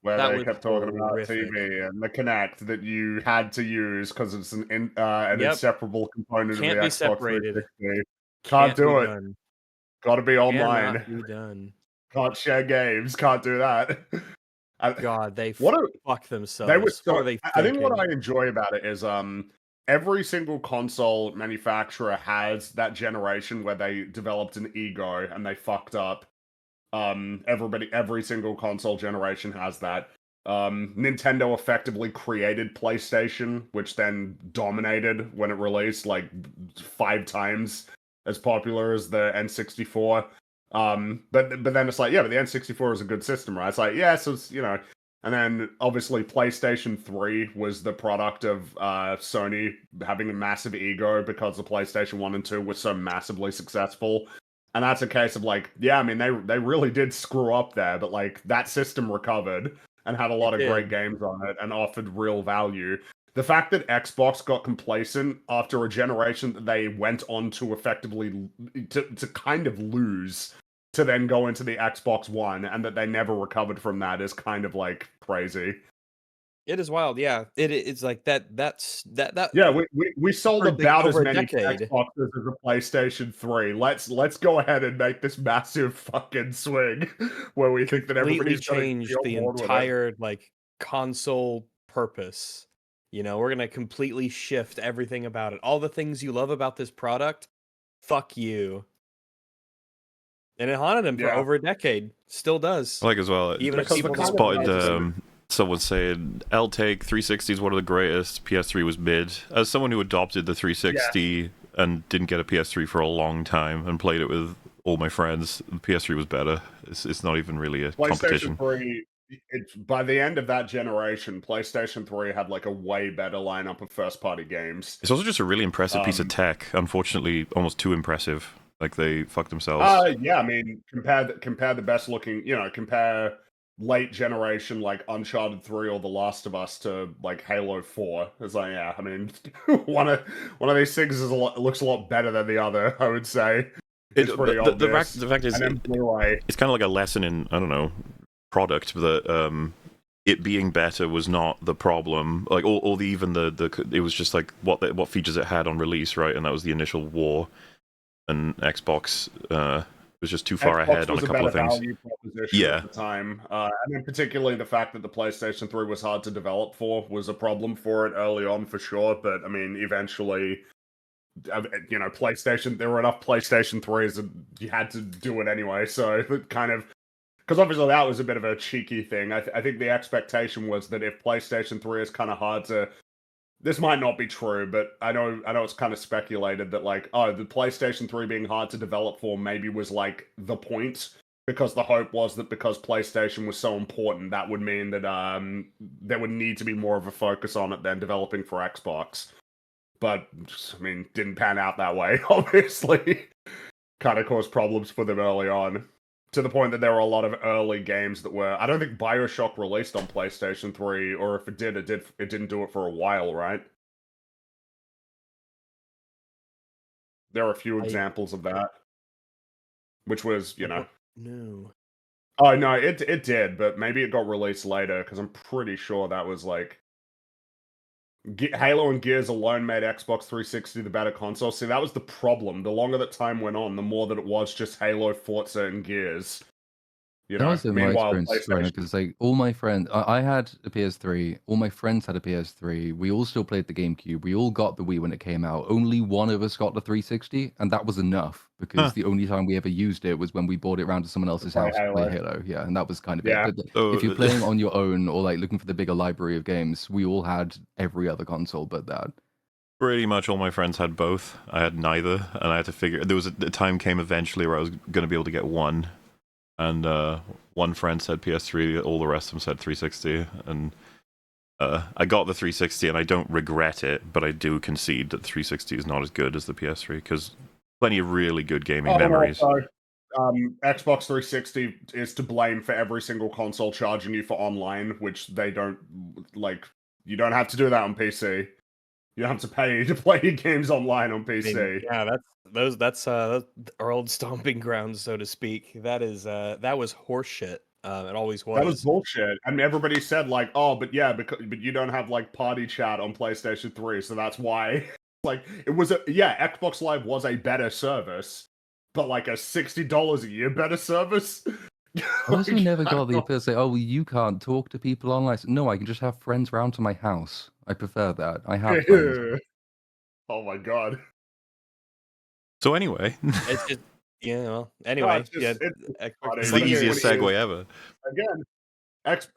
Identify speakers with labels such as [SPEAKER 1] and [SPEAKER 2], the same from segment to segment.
[SPEAKER 1] where
[SPEAKER 2] That
[SPEAKER 1] they
[SPEAKER 2] was
[SPEAKER 1] kept talking about
[SPEAKER 2] horrific.
[SPEAKER 1] TV and the Kinect that you had to use because it's an
[SPEAKER 2] Yep.
[SPEAKER 1] inseparable component of the
[SPEAKER 2] Can't be
[SPEAKER 1] Xbox
[SPEAKER 2] separated.
[SPEAKER 1] 360. Can't
[SPEAKER 2] Can't be
[SPEAKER 1] do it.
[SPEAKER 2] done.
[SPEAKER 1] Got to be
[SPEAKER 2] Cannot
[SPEAKER 1] online.
[SPEAKER 2] be done.
[SPEAKER 1] Can't share games. Can't do that. I-
[SPEAKER 2] God, they
[SPEAKER 1] what a
[SPEAKER 2] fuck
[SPEAKER 1] They were
[SPEAKER 2] themselves. What were
[SPEAKER 1] so.
[SPEAKER 2] they
[SPEAKER 1] I think what
[SPEAKER 2] thinking?
[SPEAKER 1] I enjoy about it is every single console manufacturer has that generation where they developed an ego and they fucked up. Every single console generation has that. Nintendo effectively created PlayStation, which then dominated when it released, like 5 times as popular as the N64. But then it's like, yeah, but the N64 is a good system, right? It's like, yeah, so it's, and then obviously PlayStation 3 was the product of Sony having a massive ego because the PlayStation 1 and 2 were so massively successful. And that's a case of like, yeah, I mean, they really did screw up there, but like that system recovered and had a lot
[SPEAKER 2] It
[SPEAKER 1] of great
[SPEAKER 2] did.
[SPEAKER 1] games on it and offered real value. The fact that Xbox got complacent after a generation that they went on to effectively to kind of lose to then go into the Xbox One and that they never recovered from that is kind of like crazy.
[SPEAKER 2] It is wild, yeah. It's like that
[SPEAKER 1] Yeah, we sold
[SPEAKER 2] for the
[SPEAKER 1] about as
[SPEAKER 2] over a
[SPEAKER 1] many
[SPEAKER 2] decade.
[SPEAKER 1] Xboxes as a PlayStation 3. Let's go ahead and make this massive fucking swing where we think that
[SPEAKER 2] Completely
[SPEAKER 1] everybody's gonna be
[SPEAKER 2] changed
[SPEAKER 1] on
[SPEAKER 2] the
[SPEAKER 1] board with it.
[SPEAKER 2] entire, like, console purpose. We're gonna completely shift everything about it. All the things you love about this product, fuck you. And it haunted him for
[SPEAKER 1] Yeah,
[SPEAKER 2] over a decade. Still does.
[SPEAKER 3] Like as well,
[SPEAKER 2] Even if
[SPEAKER 1] because the
[SPEAKER 2] people
[SPEAKER 1] kind
[SPEAKER 2] don't
[SPEAKER 1] of
[SPEAKER 3] spotted
[SPEAKER 2] realize it.
[SPEAKER 3] someone saying I'll take 360 is one of the greatest. PS3 was mid. As someone who adopted the
[SPEAKER 1] yeah,
[SPEAKER 3] 360 and didn't get a PS3 for a long time and played it with all my friends, the PS3 was better. It's not even really a
[SPEAKER 1] PlayStation
[SPEAKER 3] competition.
[SPEAKER 1] 3. By the end of that generation, PlayStation 3 had like a way better lineup of first party games.
[SPEAKER 3] It's also just a really impressive piece of
[SPEAKER 1] Um,
[SPEAKER 3] tech. Unfortunately, almost too impressive. Like they fucked themselves.
[SPEAKER 1] yeah, I mean, compare the best looking, compare late generation like Uncharted 3 or The Last of Us to like Halo 4. It's like, yeah, I mean, one of these things looks a lot better than the other, I would say.
[SPEAKER 3] It,
[SPEAKER 1] It's pretty
[SPEAKER 3] the
[SPEAKER 1] obvious.
[SPEAKER 3] fact is,
[SPEAKER 1] And then Blu-ray.
[SPEAKER 3] it's kind of like a lesson in, I don't know, product that it being better was not the problem. Like or even the it was just like what features it had on release, right? And that was the initial war. And Xbox was just too far
[SPEAKER 1] Xbox
[SPEAKER 3] ahead on a
[SPEAKER 1] was a
[SPEAKER 3] couple
[SPEAKER 1] better
[SPEAKER 3] of things.
[SPEAKER 1] value proposition at
[SPEAKER 3] Yeah,
[SPEAKER 1] the time, and then particularly the fact that the PlayStation 3 was hard to develop for was a problem for it early on for sure. But I mean, eventually, PlayStation. There were enough PlayStation 3s that you had to do it anyway. So it kind of because obviously that was a bit of a cheeky thing. I think the expectation was that if PlayStation 3 is kind of hard to this might not be true, but I know it's kind of speculated that like, oh, the PlayStation 3 being hard to develop for maybe was like the point because the hope was that because PlayStation was so important, that would mean that there would need to be more of a focus on it than developing for Xbox. But I mean, didn't pan out that way, obviously. Kind of caused problems for them early on. To the point that there were a lot of early games that were. I don't think Bioshock released on PlayStation 3, or if it did, it didn't do it for a while, right? There are a few
[SPEAKER 2] I
[SPEAKER 1] examples of that, which was,
[SPEAKER 2] don't know.
[SPEAKER 1] oh no, it did, but maybe it got released later because I'm pretty sure that was like Halo and Gears alone made Xbox 360 the better console. See, that was the problem. The longer that time went on, the more that it was just Halo, Forza, and Gears.
[SPEAKER 4] That was in my
[SPEAKER 1] Meanwhile,
[SPEAKER 4] experience,
[SPEAKER 1] PlayStation.
[SPEAKER 4] because like all my friends, I had a PS3, all my friends had a PS3. We all still played the GameCube. We all got the Wii when it came out. Only one of us got the 360, and that was enough because
[SPEAKER 3] huh.
[SPEAKER 4] the only time we ever used it was when we brought it around to someone else's
[SPEAKER 1] Play
[SPEAKER 4] house to play
[SPEAKER 1] Halo.
[SPEAKER 4] Halo. Yeah, and that was kind of it.
[SPEAKER 1] Yeah.
[SPEAKER 4] But
[SPEAKER 3] So
[SPEAKER 4] if you're playing on your own or like looking for the bigger library of games, we all had every other console but that.
[SPEAKER 3] pretty much all my friends had both. I had neither, and I had to figure. There was a time came eventually where I was going to be able to get one, and one friend said PS3, all the rest of them said 360, and I got the 360, and I don't regret it, but I do concede that 360 is not as good as the PS3 because plenty of really good gaming memories.
[SPEAKER 1] Also, Xbox 360 is to blame for every single console charging you for online, which they don't like. You don't have to do that on PC. You have to pay to play your games online on
[SPEAKER 2] I mean,
[SPEAKER 1] PC.
[SPEAKER 2] yeah, that's our old stomping grounds, so to speak. That was horseshit. It always
[SPEAKER 1] That was
[SPEAKER 2] was.
[SPEAKER 1] bullshit. And everybody said like, oh, but you don't have like party chat on PlayStation 3, so that's why. Like, it was Xbox Live was a better service, but like a $60 a year better service.
[SPEAKER 4] I also
[SPEAKER 1] Like,
[SPEAKER 4] never
[SPEAKER 1] I
[SPEAKER 4] got the
[SPEAKER 1] don't-
[SPEAKER 4] appeal to say, "Oh, well, you can't talk to people online." No, I can just have friends round to my house. I prefer that. I have friends.
[SPEAKER 1] Oh my god.
[SPEAKER 3] So anyway,
[SPEAKER 2] It's just well.
[SPEAKER 1] No,
[SPEAKER 2] Anyway,
[SPEAKER 1] it's just
[SPEAKER 2] yeah.
[SPEAKER 1] it's
[SPEAKER 2] Xbox
[SPEAKER 3] it's
[SPEAKER 1] funny,
[SPEAKER 3] the
[SPEAKER 2] 20
[SPEAKER 1] but
[SPEAKER 3] easiest
[SPEAKER 2] years.
[SPEAKER 3] segue ever.
[SPEAKER 1] again, Xbox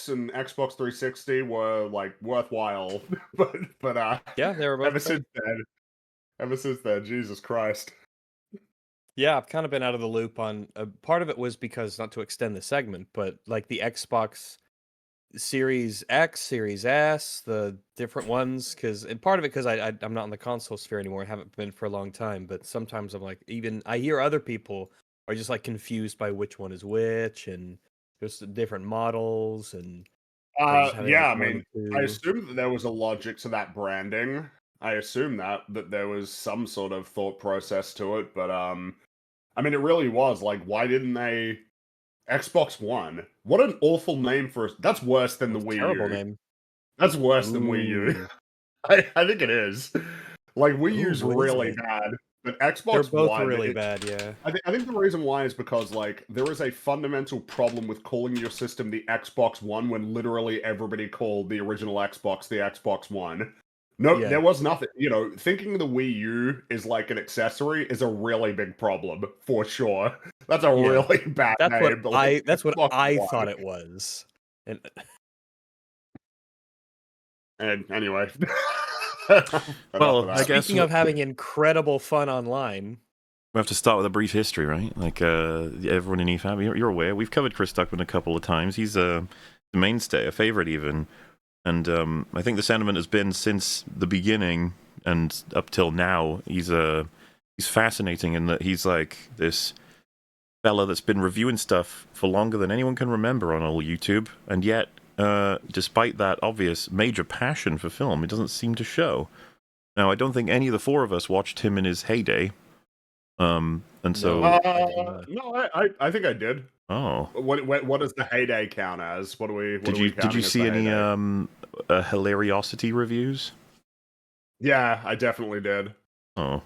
[SPEAKER 1] and Xbox 360 were like worthwhile, but
[SPEAKER 2] Yeah, they were both
[SPEAKER 1] ever
[SPEAKER 2] great.
[SPEAKER 1] since then, Jesus Christ.
[SPEAKER 2] Yeah, I've kind of been out of the loop on part of it was because not to extend the segment, but like the Xbox Series X, Series S, the different ones, and part of it because I'm not in the console sphere anymore. I haven't been for a long time, but sometimes I'm like, even I hear other people are just like confused by which one is which, and just the different models, and they just having like
[SPEAKER 1] Yeah, I
[SPEAKER 2] one,
[SPEAKER 1] mean, I
[SPEAKER 2] two.
[SPEAKER 1] assume that there was a logic to that branding. I assume that there was some sort of thought process to it, but I mean, it really was like, why didn't they Xbox One? What an awful name for us. That's worse than the
[SPEAKER 2] It's a
[SPEAKER 1] Wii
[SPEAKER 2] terrible
[SPEAKER 1] U.
[SPEAKER 2] name.
[SPEAKER 1] That's worse than Wii U.
[SPEAKER 2] Ooh,
[SPEAKER 1] I think it is. Like Wii U's
[SPEAKER 2] ooh, is
[SPEAKER 1] really
[SPEAKER 2] it?
[SPEAKER 1] bad, but
[SPEAKER 2] They're
[SPEAKER 1] Xbox
[SPEAKER 2] both
[SPEAKER 1] One,
[SPEAKER 2] really bad. Yeah.
[SPEAKER 1] I think the reason why is because like there is a fundamental problem with calling your system the Xbox One when literally everybody called the original Xbox the Xbox One. No,
[SPEAKER 2] Yeah.
[SPEAKER 1] there was nothing. Thinking the Wii U is like an accessory is a really big problem for sure. That's a
[SPEAKER 2] Yeah.
[SPEAKER 1] really bad
[SPEAKER 2] That's what
[SPEAKER 1] name. But like
[SPEAKER 2] that's what
[SPEAKER 1] Xbox
[SPEAKER 2] I
[SPEAKER 1] One.
[SPEAKER 2] thought it was. And
[SPEAKER 1] And anyway, enough
[SPEAKER 3] Well,
[SPEAKER 1] of
[SPEAKER 3] I
[SPEAKER 1] that.
[SPEAKER 3] guess
[SPEAKER 2] speaking of having incredible fun online,
[SPEAKER 3] we have to start with a brief history, right? Like everyone in EFAP, you're aware. We've covered Chris Stuckmann a couple of times. He's a mainstay, a favorite even. And I think the sentiment has been since the beginning and up till now, he's fascinating in that he's like this fella that's been reviewing stuff for longer than anyone can remember on old YouTube, and yet, despite that obvious major passion for film, it doesn't seem to show. Now, I don't think any of the four of us watched him in his heyday, and so
[SPEAKER 2] No. I did not.
[SPEAKER 1] No, I think I did.
[SPEAKER 3] oh,
[SPEAKER 1] What does the heyday count as? What are we
[SPEAKER 3] did
[SPEAKER 1] counting
[SPEAKER 3] you
[SPEAKER 1] as
[SPEAKER 3] see
[SPEAKER 1] the
[SPEAKER 3] any
[SPEAKER 1] heyday?
[SPEAKER 3] hilariosity reviews?
[SPEAKER 1] Yeah, I definitely did.
[SPEAKER 3] Oh.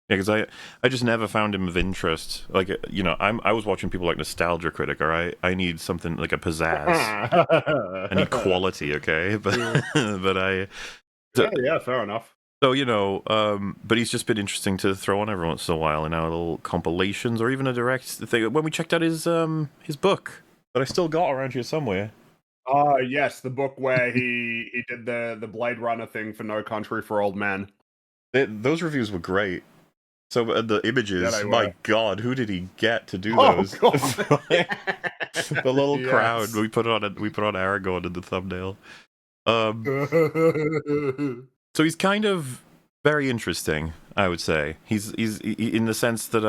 [SPEAKER 3] Yeah, because I just never found him of interest. Like, I was watching people like Nostalgia Critic, or I need something like a pizzazz. I need quality, okay? But but
[SPEAKER 1] Yeah, fair enough.
[SPEAKER 3] so but he's just been interesting to throw on every once in a while in our little compilations or even a direct thing. When we checked out his book that I still got around here somewhere.
[SPEAKER 1] Yes, the book where he did the Blade Runner thing for No Country for Old Men.
[SPEAKER 3] Those reviews were great. So the images,
[SPEAKER 1] they
[SPEAKER 3] my
[SPEAKER 1] were.
[SPEAKER 3] God, who did he get to do
[SPEAKER 1] Oh
[SPEAKER 3] those?
[SPEAKER 1] god.
[SPEAKER 3] The little crowd.
[SPEAKER 1] Yes.
[SPEAKER 3] We put on Aragorn in the thumbnail. Um, so he's kind of very interesting, I would say. He's in the sense that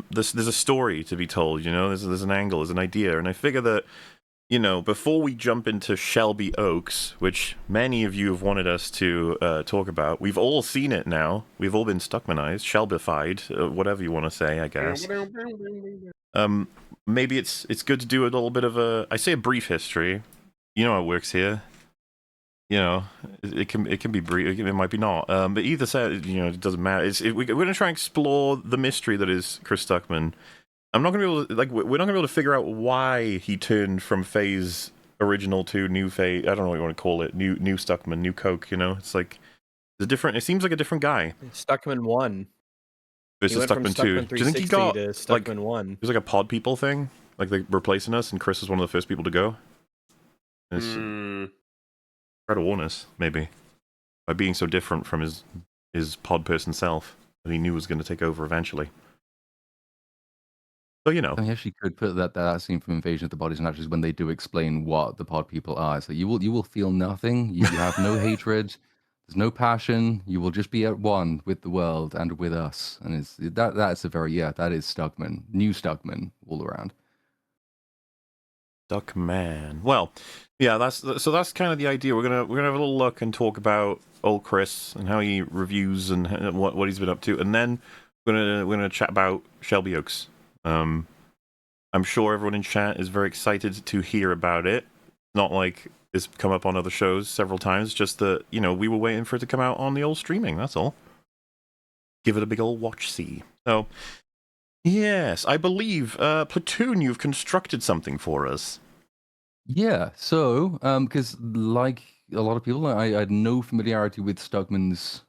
[SPEAKER 3] there's a story to be told. There's an angle, there's an idea, and I figure that before we jump into Shelby Oaks, which many of you have wanted us to talk about, we've all seen it now. We've all been Stuckmanized, Shelbyfied, whatever you want to say, I guess. Maybe it's good to do a little bit of I say a brief history. You know how it works here. It can be brief. It might be not. But either side, it doesn't matter. We're going to try and explore the mystery that is Chris Stuckmann. I'm not going to be able to, we're not going to be able to figure out why he turned from phase original to new phase. I don't know what you want to call it. New Stuckmann, new Coke. It's like it seems like a different guy.
[SPEAKER 2] Stuckmann 1.
[SPEAKER 3] Versus
[SPEAKER 2] He went from
[SPEAKER 3] Stuckmann 2.
[SPEAKER 2] Stuckmann
[SPEAKER 3] Do you think he
[SPEAKER 2] 360
[SPEAKER 3] got
[SPEAKER 2] to Stuckmann 1.
[SPEAKER 3] it was like a pod people thing? Like they're replacing us, and Chris was one of the first people to go. Try to warn us, maybe, by being so different from his pod person self that he knew was going to take over eventually. So
[SPEAKER 4] I actually could put that scene from Invasion of the Body Snatchers when they do explain what the pod people are. So you will feel nothing. You have no hatred. There's no passion. You will just be at one with the world and with us. And that's a very that is Stuckmann, new Stuckmann all around.
[SPEAKER 3] Stuckmann. Well, yeah, that's kind of the idea. We're gonna have a little look and talk about old Chris and how he reviews and what he's been up to, and then we're gonna chat about Shelby Oaks. I'm sure everyone in chat is very excited to hear about it. Not like it's come up on other shows several times, just that, you know, we were waiting for it to come out on the old streaming, that's all. Give it a big old watch-see. So, yes, I believe, Platoon, you've constructed something for us.
[SPEAKER 4] Yeah, so because like a lot of people, I had no familiarity with Stuckmann's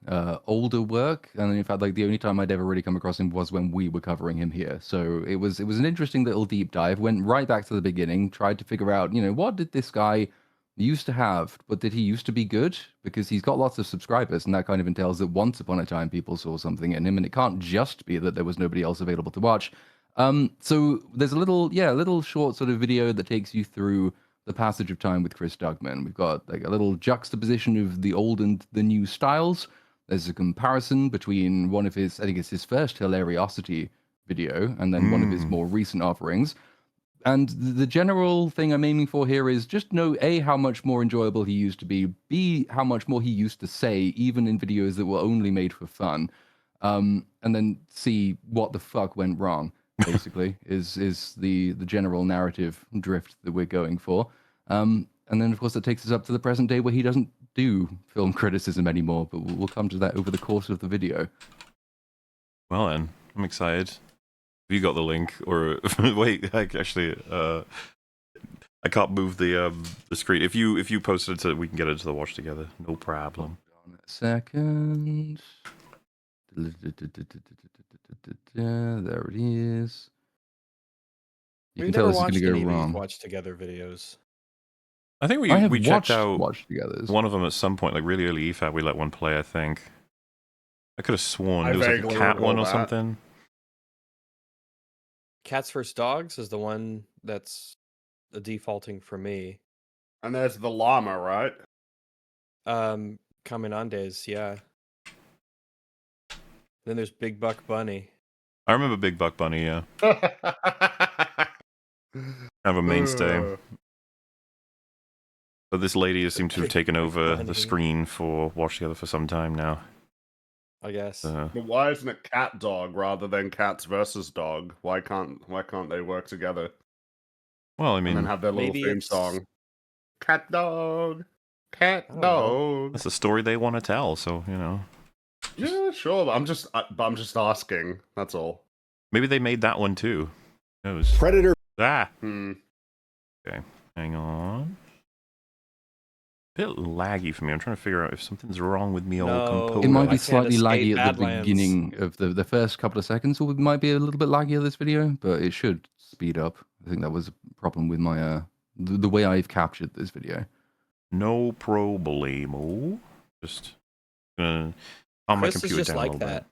[SPEAKER 4] older work, and in fact, like the only time I'd ever really come across him was when we were covering him here. So it was an interesting little deep dive. Went right back to the beginning, tried to figure out, you know, what did this guy used to have, but did he used to be good? Because he's got lots of subscribers, and that kind of entails that once upon a time people saw something in him, and it can't just be that there was nobody else available to watch. So there's a little short sort of video that takes you through the passage of time with Chris Stuckmann. We've got like a little juxtaposition of the old and the new styles. There's a comparison between one of his, I think it's his first Hilariosity video, and then one of his more recent offerings. And the general thing I'm aiming for here is just know A, how much more enjoyable he used to be, B, how much more he used to say, even in videos that were only made for fun, and then C, what the fuck went wrong. Basically, is the general narrative drift that we're going for. And then, of course, that takes us up to the present day where he doesn't do film criticism anymore, but we'll come to that over the course of the video.
[SPEAKER 3] Well then, I'm excited. Have you got the link? Or wait, actually, I can't move the screen. If you post it so we can get it to the watch together, no problem.
[SPEAKER 4] Hold on a second. There it is. You
[SPEAKER 2] We've
[SPEAKER 4] can tell
[SPEAKER 2] never
[SPEAKER 4] this is going
[SPEAKER 2] watched
[SPEAKER 4] to
[SPEAKER 2] any
[SPEAKER 4] go
[SPEAKER 2] of these
[SPEAKER 4] wrong.
[SPEAKER 2] watch together videos.
[SPEAKER 3] I think
[SPEAKER 4] I have
[SPEAKER 3] we checked out
[SPEAKER 4] Watch Togethers.
[SPEAKER 3] one of them at some point, like really early EFAP. We let one play, I think. I could have sworn
[SPEAKER 1] I
[SPEAKER 3] it was like a
[SPEAKER 1] vaguely
[SPEAKER 3] cat one or
[SPEAKER 1] recall that.
[SPEAKER 3] something.
[SPEAKER 2] Cats vs. Dogs is the one that's defaulting for me.
[SPEAKER 1] And there's the llama, right?
[SPEAKER 2] Caminandes, yeah. Then there's Big Buck Bunny.
[SPEAKER 3] I remember Big Buck Bunny, yeah. Kind of a mainstay. But this lady has seemed to have
[SPEAKER 2] Big
[SPEAKER 3] taken
[SPEAKER 2] Buck
[SPEAKER 3] over
[SPEAKER 2] Bunny.
[SPEAKER 3] the screen for Watch Together for some time now.
[SPEAKER 2] I guess.
[SPEAKER 1] But why isn't it cat dog rather than cats versus dog? Why can't they work together
[SPEAKER 3] Well, I
[SPEAKER 1] and then
[SPEAKER 3] mean,
[SPEAKER 1] have their little
[SPEAKER 2] maybe
[SPEAKER 1] theme
[SPEAKER 2] it's-
[SPEAKER 1] song? Cat dog,
[SPEAKER 2] I
[SPEAKER 1] cat
[SPEAKER 2] don't know.
[SPEAKER 1] dog.
[SPEAKER 3] that's the story they want to tell, so, you know.
[SPEAKER 1] Yeah, sure. But I'm just asking. That's all.
[SPEAKER 3] Maybe they made that one too. Who knows?
[SPEAKER 5] Predator.
[SPEAKER 3] Ah!
[SPEAKER 1] Hmm.
[SPEAKER 3] Okay, hang on. Bit laggy for me. I'm trying to figure out if something's wrong with me old
[SPEAKER 2] No.
[SPEAKER 3] composer.
[SPEAKER 4] It might
[SPEAKER 2] I
[SPEAKER 4] be
[SPEAKER 2] can't
[SPEAKER 4] slightly
[SPEAKER 2] escape
[SPEAKER 4] laggy at the
[SPEAKER 2] Badlands.
[SPEAKER 4] beginning of the first couple of seconds, or it might be a little bit laggy of this video, but it should speed up. I think that was a problem with my the way I've captured this video.
[SPEAKER 3] No problemo. Just gonna calm my
[SPEAKER 2] Chris is
[SPEAKER 3] computer
[SPEAKER 2] just
[SPEAKER 3] down
[SPEAKER 2] like
[SPEAKER 3] a little
[SPEAKER 2] that.
[SPEAKER 3] bit.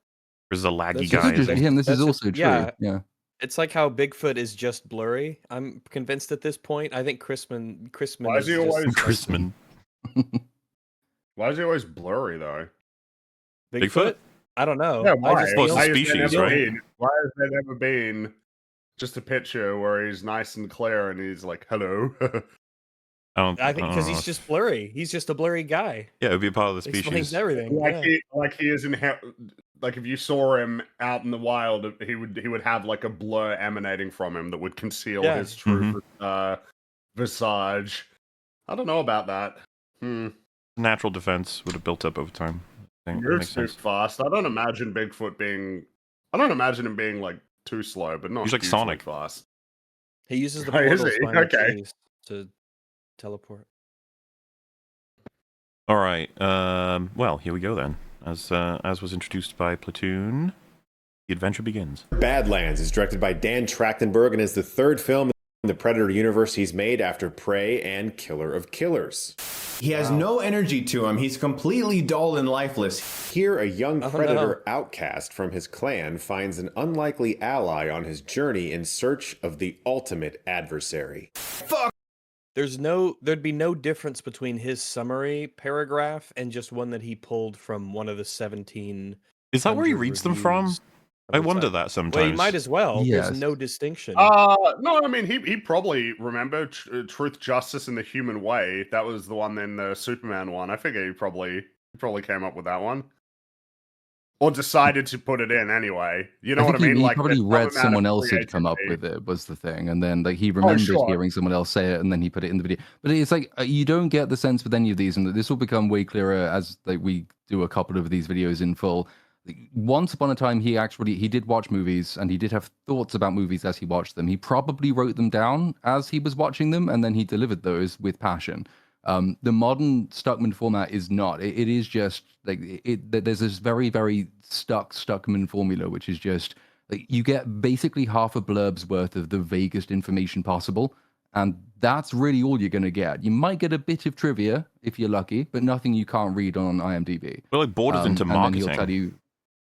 [SPEAKER 3] Chris is a laggy
[SPEAKER 2] That's
[SPEAKER 3] guy.
[SPEAKER 4] This is just
[SPEAKER 3] Isn't he?
[SPEAKER 4] him. This
[SPEAKER 2] That's
[SPEAKER 4] is
[SPEAKER 2] just-
[SPEAKER 4] also true.
[SPEAKER 2] yeah.
[SPEAKER 4] Yeah.
[SPEAKER 2] It's like how Bigfoot is just blurry. I'm convinced at this point. I think Chrisman
[SPEAKER 1] Why is he
[SPEAKER 2] just
[SPEAKER 1] always-
[SPEAKER 2] like
[SPEAKER 3] Chrisman.
[SPEAKER 1] Why is he always blurry though?
[SPEAKER 3] Bigfoot?
[SPEAKER 2] I don't know.
[SPEAKER 1] Yeah, why?
[SPEAKER 2] I just
[SPEAKER 3] Well, it's
[SPEAKER 2] feel-
[SPEAKER 3] a
[SPEAKER 1] Why has there
[SPEAKER 3] species,
[SPEAKER 1] never
[SPEAKER 3] right?
[SPEAKER 1] been- Why has there never been just a picture where he's nice and clear and he's like, "Hello"?
[SPEAKER 2] I think because
[SPEAKER 3] know.
[SPEAKER 2] he's just blurry. He's just a blurry guy.
[SPEAKER 3] Yeah, it would be a part of the species.
[SPEAKER 2] Explains everything.
[SPEAKER 1] like
[SPEAKER 2] yeah.
[SPEAKER 1] he is like if you saw him out in the wild, he would have like a blur emanating from him that would conceal
[SPEAKER 2] Yeah.
[SPEAKER 1] his true visage. I don't know about that.
[SPEAKER 3] Natural defense would have built up over time. I think that
[SPEAKER 1] Moves
[SPEAKER 3] makes
[SPEAKER 1] too
[SPEAKER 3] sense.
[SPEAKER 1] fast. I don't imagine Bigfoot being. I don't imagine him being like too slow, but not
[SPEAKER 3] He's like
[SPEAKER 1] hugely
[SPEAKER 3] Sonic.
[SPEAKER 1] fast.
[SPEAKER 2] He uses the
[SPEAKER 1] Oh, is
[SPEAKER 2] portals
[SPEAKER 1] he?
[SPEAKER 2] behind the
[SPEAKER 1] Okay.
[SPEAKER 2] trees to teleport.
[SPEAKER 3] All right. Well, here we go then. As was introduced by Platoon, the adventure begins.
[SPEAKER 5] Badlands is directed by Dan Trachtenberg and is the third film in the Predator universe he's made after Prey and Killer of Killers.
[SPEAKER 6] He has no energy to him. He's completely dull and lifeless.
[SPEAKER 5] Here, a young
[SPEAKER 2] Oh,
[SPEAKER 5] predator outcast from his clan finds an unlikely ally on his journey in search of the ultimate adversary.
[SPEAKER 2] There'd be no difference between his summary paragraph and just one that he pulled from one of the 17.
[SPEAKER 3] Is that where he reads them from? I wonder that sometimes.
[SPEAKER 2] Well, he might as well.
[SPEAKER 4] Yes.
[SPEAKER 2] There's no distinction.
[SPEAKER 1] No, I mean he probably remembered Truth, Justice, and the Human Way. That was the one in the Superman one. I figure he probably came up with that one. or decided to put it in anyway. You know
[SPEAKER 4] I
[SPEAKER 1] what I
[SPEAKER 4] think
[SPEAKER 1] mean?
[SPEAKER 4] he
[SPEAKER 1] Like
[SPEAKER 4] probably
[SPEAKER 1] there's some
[SPEAKER 4] read
[SPEAKER 1] amount of
[SPEAKER 4] someone else had come up
[SPEAKER 1] creativity.
[SPEAKER 4] with it was the thing, and then like he remembered
[SPEAKER 1] sure.
[SPEAKER 4] hearing someone else say it, and then he put it in the video. But it's like you don't get the sense with any of these, and this will become way clearer as like we do a couple of these videos in full. Once upon a time, he did watch movies, and he did have thoughts about movies as he watched them. He probably wrote them down as he was watching them, and then he delivered those with passion. The modern Stuckmann format is not. It is just like there's this very, very Stuckmann formula, which is just like you get basically half a blurb's worth of the vaguest information possible, and that's really all you're going to get. You might get a bit of trivia if you're lucky, but nothing you can't read on IMDb.
[SPEAKER 3] Well, it borders into
[SPEAKER 4] And then
[SPEAKER 3] marketing.
[SPEAKER 4] he'll tell you.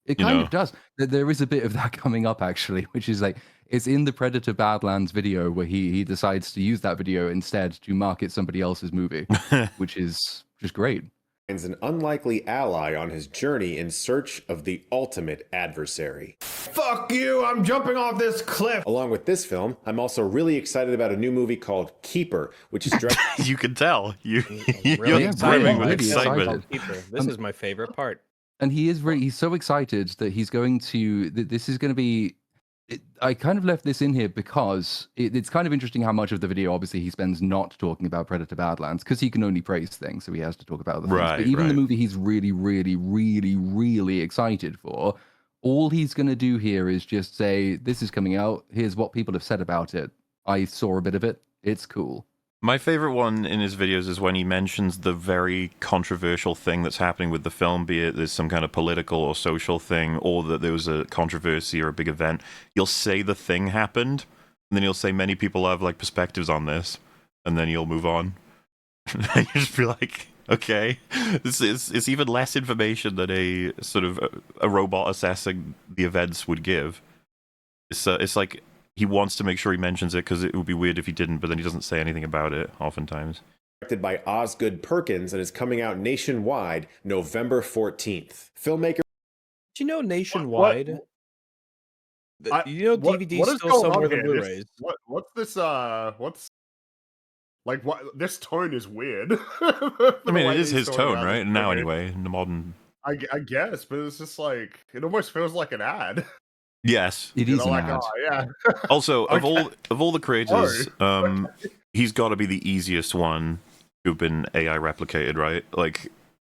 [SPEAKER 4] It kind of does. There is a bit of that coming up actually, which is like it's in the Predator Badlands video where he decides to use that video instead to market somebody else's movie, which is just great.
[SPEAKER 5] Finds an unlikely ally on his journey in search of the ultimate adversary.
[SPEAKER 6] Fuck you, I'm jumping off this cliff.
[SPEAKER 5] Along with this film, I'm also really excited about a new movie called Keeper, which is directed.
[SPEAKER 3] You can tell. You're
[SPEAKER 2] Really excited.
[SPEAKER 3] brimming with
[SPEAKER 4] really
[SPEAKER 3] excitement.
[SPEAKER 4] excited.
[SPEAKER 2] This is my favorite part.
[SPEAKER 4] And he's so excited that he's going to this is going to be I kind of left this in here because it's kind of interesting how much of the video obviously he spends not talking about Predator Badlands because he can only praise things, so he has to talk about the things.
[SPEAKER 3] Right,
[SPEAKER 4] but even the
[SPEAKER 3] right.
[SPEAKER 4] movie he's really, really, really, really excited for, all he's going to do here is just say, this is coming out, here's what people have said about it. I saw a bit of it, it's cool.
[SPEAKER 3] My favorite one in his videos is when he mentions the very controversial thing that's happening with the film, be it there's some kind of political or social thing, or that there was a controversy or a big event. He'll say the thing happened, and then he'll say many people have like perspectives on this, and then he'll move on. And you just be like, okay, it's even less information than a sort of a robot assessing the events would give. It's like he wants to make sure he mentions it because it would be weird if he didn't, but then he doesn't say anything about it oftentimes.
[SPEAKER 5] Directed by Osgood Perkins and is coming out nationwide November 14th. Filmmaker.
[SPEAKER 2] Did you know nationwide? You know DVD's
[SPEAKER 1] what is
[SPEAKER 2] still
[SPEAKER 1] going
[SPEAKER 2] somewhere
[SPEAKER 1] on
[SPEAKER 2] than
[SPEAKER 1] here?
[SPEAKER 2] Blu-rays.
[SPEAKER 1] What's this? What's like what? This tone is weird.
[SPEAKER 3] I mean, it is his tone, right? Now, anyway, in the modern.
[SPEAKER 1] I guess, but it's just like it almost feels like an ad.
[SPEAKER 3] Yes,
[SPEAKER 4] It
[SPEAKER 1] You
[SPEAKER 4] is
[SPEAKER 1] know,
[SPEAKER 4] an
[SPEAKER 1] like,
[SPEAKER 4] ad.
[SPEAKER 1] oh, yeah.
[SPEAKER 3] Also,
[SPEAKER 1] Okay.
[SPEAKER 3] of all the creators, he's got to be the easiest one who've been AI replicated, right? Like,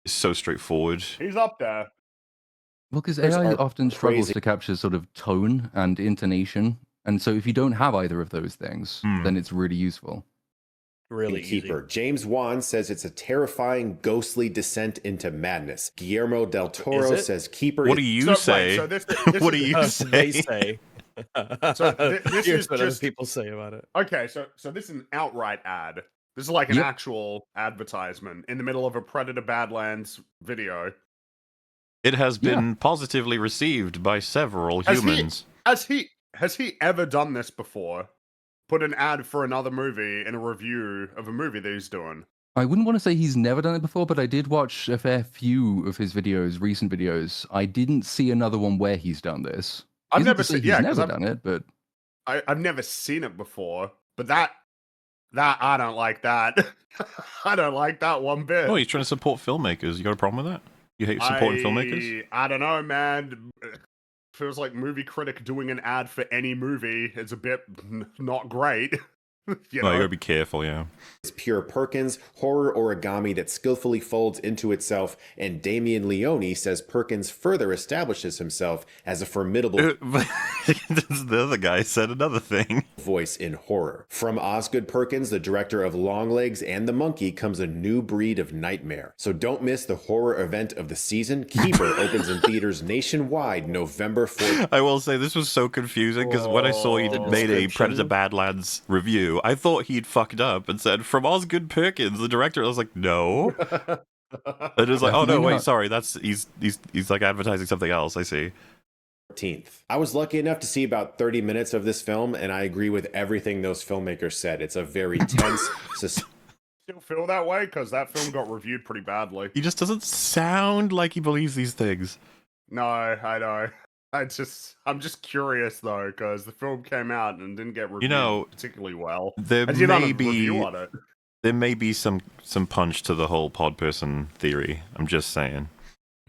[SPEAKER 3] it's so straightforward.
[SPEAKER 1] He's up there.
[SPEAKER 4] Well, because
[SPEAKER 5] Those
[SPEAKER 4] AI
[SPEAKER 5] are
[SPEAKER 4] often struggles
[SPEAKER 5] crazy.
[SPEAKER 4] to capture sort of tone and intonation, and so if you don't have either of those things, then it's really useful.
[SPEAKER 2] Really easy.
[SPEAKER 5] Keeper. James Wan says it's a terrifying, ghostly descent into madness. Guillermo del Toro
[SPEAKER 2] Is it?
[SPEAKER 5] says Keeper.
[SPEAKER 3] What do you
[SPEAKER 1] So,
[SPEAKER 3] say?
[SPEAKER 1] wait, so this
[SPEAKER 3] What do
[SPEAKER 1] is-
[SPEAKER 3] you
[SPEAKER 2] They
[SPEAKER 3] say?
[SPEAKER 2] say.
[SPEAKER 1] So this
[SPEAKER 2] Here's
[SPEAKER 1] is
[SPEAKER 2] what other
[SPEAKER 1] just-
[SPEAKER 2] people say about it.
[SPEAKER 1] Okay, so this is an outright ad. This is like an
[SPEAKER 4] Yep.
[SPEAKER 1] actual advertisement in the middle of a Predator Badlands video.
[SPEAKER 3] It has been positively received by several
[SPEAKER 1] Has he-
[SPEAKER 3] humans.
[SPEAKER 1] Has he ever done this before? Put an ad for another movie in a review of a movie that he's doing.
[SPEAKER 4] I wouldn't want to say he's never done it before, but I did watch a fair few of his videos, recent videos. I didn't see another one where he's done this.
[SPEAKER 1] I've
[SPEAKER 4] Isn't
[SPEAKER 1] never
[SPEAKER 4] to say
[SPEAKER 1] seen.
[SPEAKER 4] he's
[SPEAKER 1] Yeah, because
[SPEAKER 4] never done it, but
[SPEAKER 1] I've never seen it before. But that I don't like that. I don't like that one bit.
[SPEAKER 3] Oh, he's trying to support filmmakers. You got a problem with that? You hate supporting filmmakers?
[SPEAKER 1] I don't know, man. Feels like movie critic doing an ad for any movie is a bit not great. You
[SPEAKER 3] You
[SPEAKER 1] know?
[SPEAKER 3] gotta be careful, yeah.
[SPEAKER 5] Is Pure Perkins, horror origami that skillfully folds into itself, and Damien Leone says Perkins further establishes himself as a formidable
[SPEAKER 3] The other guy said another thing.
[SPEAKER 5] voice in horror. From Osgood Perkins, the director of Longlegs and The Monkey, comes a new breed of nightmare. So don't miss the horror event of the season. Keeper opens in theaters nationwide November 4th.
[SPEAKER 3] I will say this was so confusing because when I saw he'd
[SPEAKER 2] Oh.
[SPEAKER 3] made a
[SPEAKER 2] Description.
[SPEAKER 3] Predator Badlands review, I thought he'd fucked up and said from Osgood Perkins, the director. I was like, no. And it was like, oh no,
[SPEAKER 4] Definitely
[SPEAKER 3] wait,
[SPEAKER 4] not.
[SPEAKER 3] sorry, that's he's like advertising something else. I see.
[SPEAKER 5] 14th. I was lucky enough to see about 30 minutes of this film, and I agree with everything those filmmakers said. It's a very tense,
[SPEAKER 1] Still feel that way because that film got reviewed pretty badly.
[SPEAKER 3] He just doesn't sound like he believes these things.
[SPEAKER 1] No, I know. I'm just curious though because the film came out and didn't get reviewed
[SPEAKER 3] know,
[SPEAKER 1] particularly well.
[SPEAKER 3] There
[SPEAKER 1] And you done a
[SPEAKER 3] may be
[SPEAKER 1] review on it.
[SPEAKER 3] there may be some punch to the whole pod person theory. I'm just saying.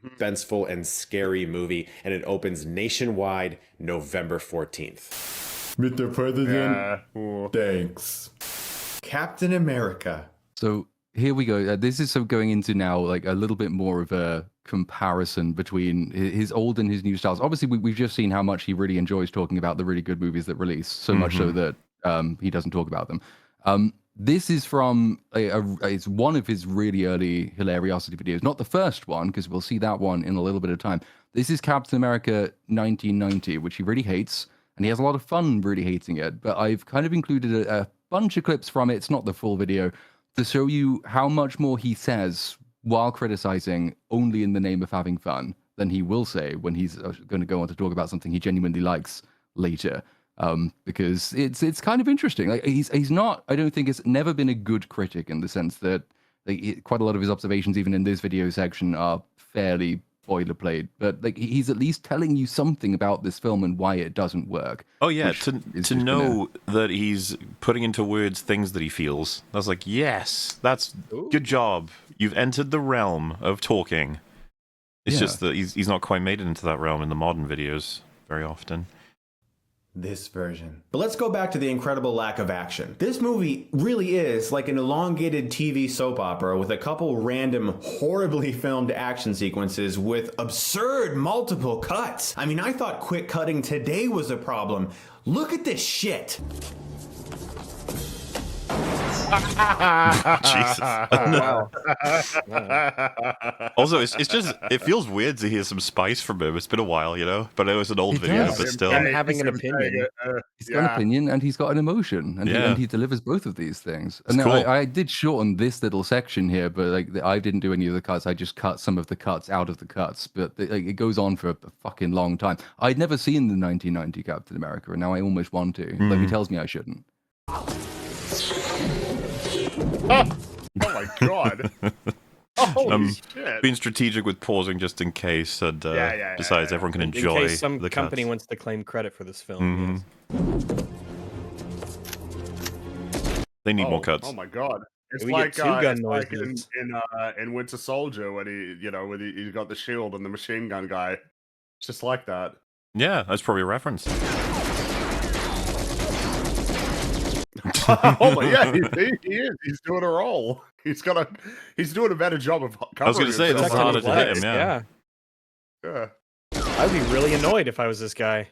[SPEAKER 5] suspenseful and scary movie, and it opens nationwide November 14th.
[SPEAKER 6] Mr. President,
[SPEAKER 1] Ooh.
[SPEAKER 6] thanks. Captain America.
[SPEAKER 4] So here we go. This is going into now like a little bit more of a comparison between his old and his new styles. Obviously, we've just seen how much he really enjoys talking about the really good movies that release, so much so that he doesn't talk about them. This is from it's one of his really early Hilariosity videos. Not the first one, because we'll see that one in a little bit of time. This is Captain America 1990, which he really hates, and he has a lot of fun really hating it. But I've kind of included a bunch of clips from it. It's not the full video, to show you how much more he says while criticizing only in the name of having fun than he will say when he's going to go on to talk about something he genuinely likes later. Because it's kind of interesting. Like he's not, I don't think it's never been a good critic in the sense that quite a lot of his observations, even in this video section, are fairly boilerplate, but like he's at least telling you something about this film and why it doesn't work.
[SPEAKER 3] Oh yeah, to know that he's putting into words things that he feels. That's like, yes, that's good job. You've entered the realm of talking. It's just that he's not quite made it into that realm in the modern videos very often.
[SPEAKER 6] This version. But let's go back to the incredible lack of action. This movie really is like an elongated TV soap opera with a couple random, horribly filmed action sequences with absurd multiple cuts. I mean, I thought quick cutting today was a problem. Look at this shit.
[SPEAKER 3] Jesus.
[SPEAKER 2] Wow.
[SPEAKER 3] Also, it's just, it feels weird to hear some spice from him. It's been a while, you know, but it was an old video, but still.
[SPEAKER 2] And having an opinion.
[SPEAKER 4] He's got an opinion and he's got an emotion, and he delivers both of these things. And then
[SPEAKER 3] cool.
[SPEAKER 4] I did shorten this little section here, but like I didn't do any of the cuts. I just cut some of the cuts out of the cuts, but it goes on for a fucking long time. I'd never seen the 1990 Captain America, and now I almost want to. But he tells me I shouldn't.
[SPEAKER 1] Oh my god. Holy shit.
[SPEAKER 3] Being strategic with pausing just in case, and besides, everyone can enjoy
[SPEAKER 2] in case some
[SPEAKER 3] the
[SPEAKER 2] company
[SPEAKER 3] cuts.
[SPEAKER 2] wants to claim credit for this film.
[SPEAKER 3] They need more cuts.
[SPEAKER 1] Oh my god. It's
[SPEAKER 2] We
[SPEAKER 1] like,
[SPEAKER 2] get two-gun
[SPEAKER 1] like
[SPEAKER 2] noises.
[SPEAKER 1] in Winter Soldier when he got the shield and the machine gun guy. It's just like that.
[SPEAKER 3] Yeah, that's probably a reference.
[SPEAKER 1] Oh my yeah, he is. He's doing a role. He's doing a better job of covering.
[SPEAKER 3] I was going to say, this is harder to hit him, yeah.
[SPEAKER 1] Yeah.
[SPEAKER 2] I'd be really annoyed if I was this guy.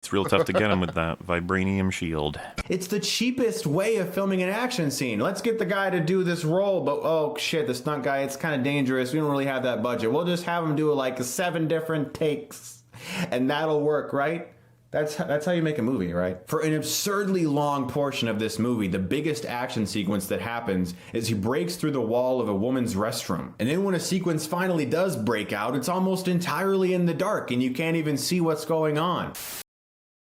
[SPEAKER 3] It's real tough to get him with that vibranium shield.
[SPEAKER 6] It's the cheapest way of filming an action scene. Let's get the guy to do this role, but oh shit, the stunt guy, it's kind of dangerous. We don't really have that budget. We'll just have him do like 7 different takes, and that'll work, right? That's how you make a movie, right? For an absurdly long portion of this movie, the biggest action sequence that happens is he breaks through the wall of a woman's restroom. And then when a sequence finally does break out, it's almost entirely in the dark and you can't even see what's going on.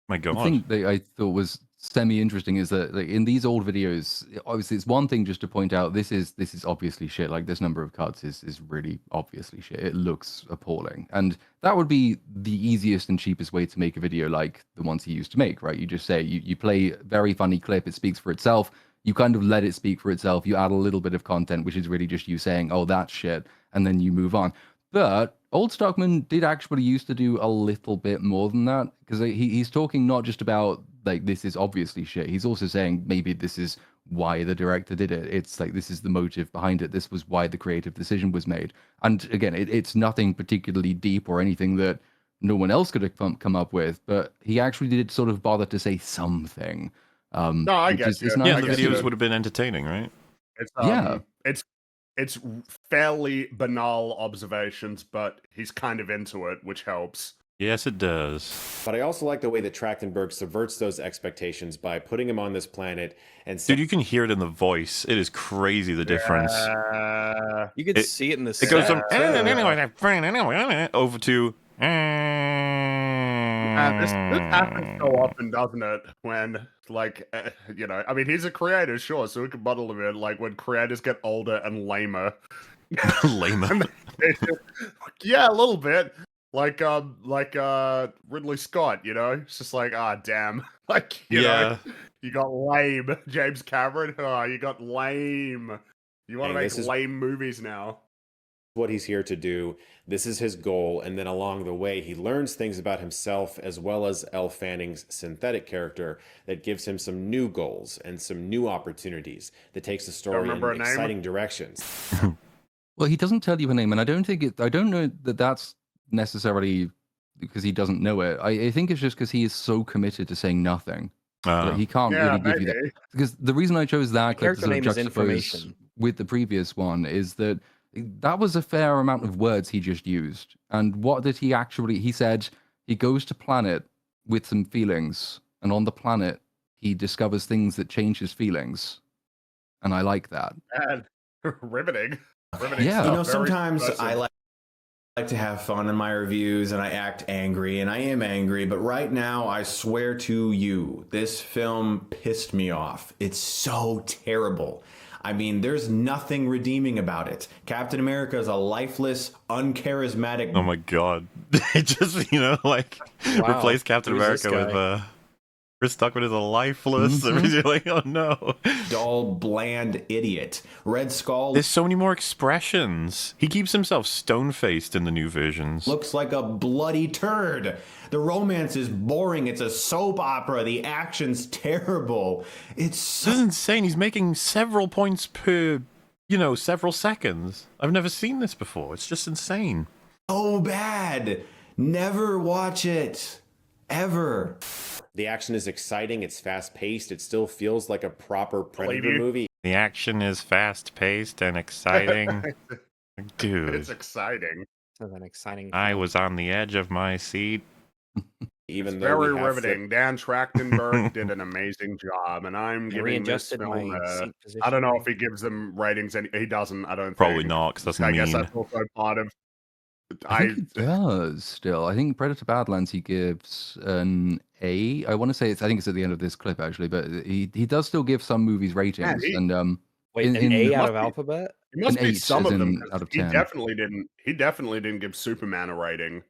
[SPEAKER 3] My God.
[SPEAKER 4] The thing that I thought was semi-interesting is that like, in these old videos, obviously it's one thing just to point out this is obviously shit. Like this number of cuts is really obviously shit. It looks appalling, and that would be the easiest and cheapest way to make a video like the ones he used to make, right? You just say you play a very funny clip, it speaks for itself. You kind of let it speak for itself. You add a little bit of content, which is really just you saying, "Oh, that's shit," and then you move on. But old Stuckmann did actually used to do a little bit more than that, because he's talking not just about like this is obviously shit. He's also saying maybe this is why the director did it. It's like this is the motive behind it. This was why the creative decision was made. And again, it's nothing particularly deep or anything that no one else could have come up with. But he actually did sort of bother to say something.
[SPEAKER 1] No, I guess.
[SPEAKER 3] Yeah, the videos would have been entertaining, right?
[SPEAKER 1] It's fairly banal observations, but he's kind of into it, which helps.
[SPEAKER 3] Yes, it does.
[SPEAKER 5] But I also like the way that Trachtenberg subverts those expectations by putting him on this planet and
[SPEAKER 3] dude, you can hear it in the voice. It is crazy the difference.
[SPEAKER 2] You could see it in the
[SPEAKER 3] It goes from over to
[SPEAKER 1] This happens so often, doesn't it? When, like, I mean, he's a creator, sure, so we can bundle him in. Like, when creators get older and lamer.
[SPEAKER 3] lamer.
[SPEAKER 1] Yeah, a little bit. Like Ridley Scott, It's just like, damn. Like, you know, you got lame. James Cameron, you got lame. You want to make lame movies now.
[SPEAKER 5] what he's here to do. This is his goal. And then along the way, he learns things about himself as well as Elle Fanning's synthetic character that gives him some new goals and some new opportunities that takes the story in
[SPEAKER 1] remember her name?
[SPEAKER 5] exciting directions.
[SPEAKER 4] Well, he doesn't tell you her name, and I don't know that that's necessarily because he doesn't know it. I think it's just because he is so committed to saying nothing. That he can't
[SPEAKER 1] Yeah,
[SPEAKER 4] really give you that. Because the reason I chose that clip to
[SPEAKER 2] character
[SPEAKER 4] sort of
[SPEAKER 2] name is
[SPEAKER 4] juxtapose
[SPEAKER 2] information.
[SPEAKER 4] with the previous one is that was a fair amount of words he just used. And what did he actually? He said he goes to planet with some feelings, and on the planet he discovers things that change his feelings, and I like that.
[SPEAKER 1] And riveting.
[SPEAKER 4] Yeah.
[SPEAKER 6] You know,
[SPEAKER 1] Very
[SPEAKER 6] sometimes
[SPEAKER 1] impressive.
[SPEAKER 6] I like to have fun in my reviews and I act angry, and I am angry, but right now I swear to you, this film pissed me off. It's so terrible. I mean, there's nothing redeeming about it. Captain America is a lifeless, uncharismatic.
[SPEAKER 3] Oh my god. It just, like,
[SPEAKER 2] Wow.
[SPEAKER 3] replace Captain
[SPEAKER 2] Who's this
[SPEAKER 3] America with,
[SPEAKER 2] guy?
[SPEAKER 3] Chris Stuckmann is a lifeless.
[SPEAKER 4] Mhm.
[SPEAKER 3] You're like, oh no.
[SPEAKER 6] dull, bland idiot. Red Skull
[SPEAKER 3] There's so many more expressions. He keeps himself stone-faced in the new versions.
[SPEAKER 6] looks like a bloody turd. The romance is boring. It's a soap opera. The action's terrible. It's
[SPEAKER 3] This is insane. He's making several points per, several seconds. I've never seen this before. It's just insane.
[SPEAKER 6] so bad. Never watch it. Ever.
[SPEAKER 5] The action is exciting. It's fast paced. It still feels like a proper Predator
[SPEAKER 1] you.
[SPEAKER 5] movie.
[SPEAKER 3] The action is fast-paced and exciting. Dude,
[SPEAKER 1] It's exciting.
[SPEAKER 2] Sounds an exciting.
[SPEAKER 3] I was on the edge of my seat.
[SPEAKER 5] Even
[SPEAKER 1] It's
[SPEAKER 5] though
[SPEAKER 1] very
[SPEAKER 5] we have
[SPEAKER 1] riveting. Dan Trachtenberg did an amazing job, and I'm
[SPEAKER 2] I
[SPEAKER 1] giving this
[SPEAKER 2] readjusted
[SPEAKER 1] film.
[SPEAKER 2] my seat position.
[SPEAKER 1] I don't know if he gives them ratings. He doesn't. I don't.
[SPEAKER 3] Probably
[SPEAKER 1] think.
[SPEAKER 3] not, because that's
[SPEAKER 1] I guess
[SPEAKER 3] mean.
[SPEAKER 1] that's also part of.
[SPEAKER 4] I think he does still. I think Predator Badlands he gives an A. I want to say I think it's at the end of this clip actually, but he does still give some movies ratings.
[SPEAKER 1] he-
[SPEAKER 4] And
[SPEAKER 2] Wait,
[SPEAKER 4] in-
[SPEAKER 2] an
[SPEAKER 4] in-
[SPEAKER 2] A out
[SPEAKER 1] must
[SPEAKER 2] of
[SPEAKER 1] be-
[SPEAKER 2] alphabet?
[SPEAKER 1] It must
[SPEAKER 4] An
[SPEAKER 1] be
[SPEAKER 4] 8
[SPEAKER 1] some
[SPEAKER 4] as
[SPEAKER 1] of them.
[SPEAKER 4] in
[SPEAKER 1] 'cause
[SPEAKER 4] out of
[SPEAKER 1] he
[SPEAKER 4] 10.
[SPEAKER 1] definitely didn't. He definitely didn't give Superman a rating.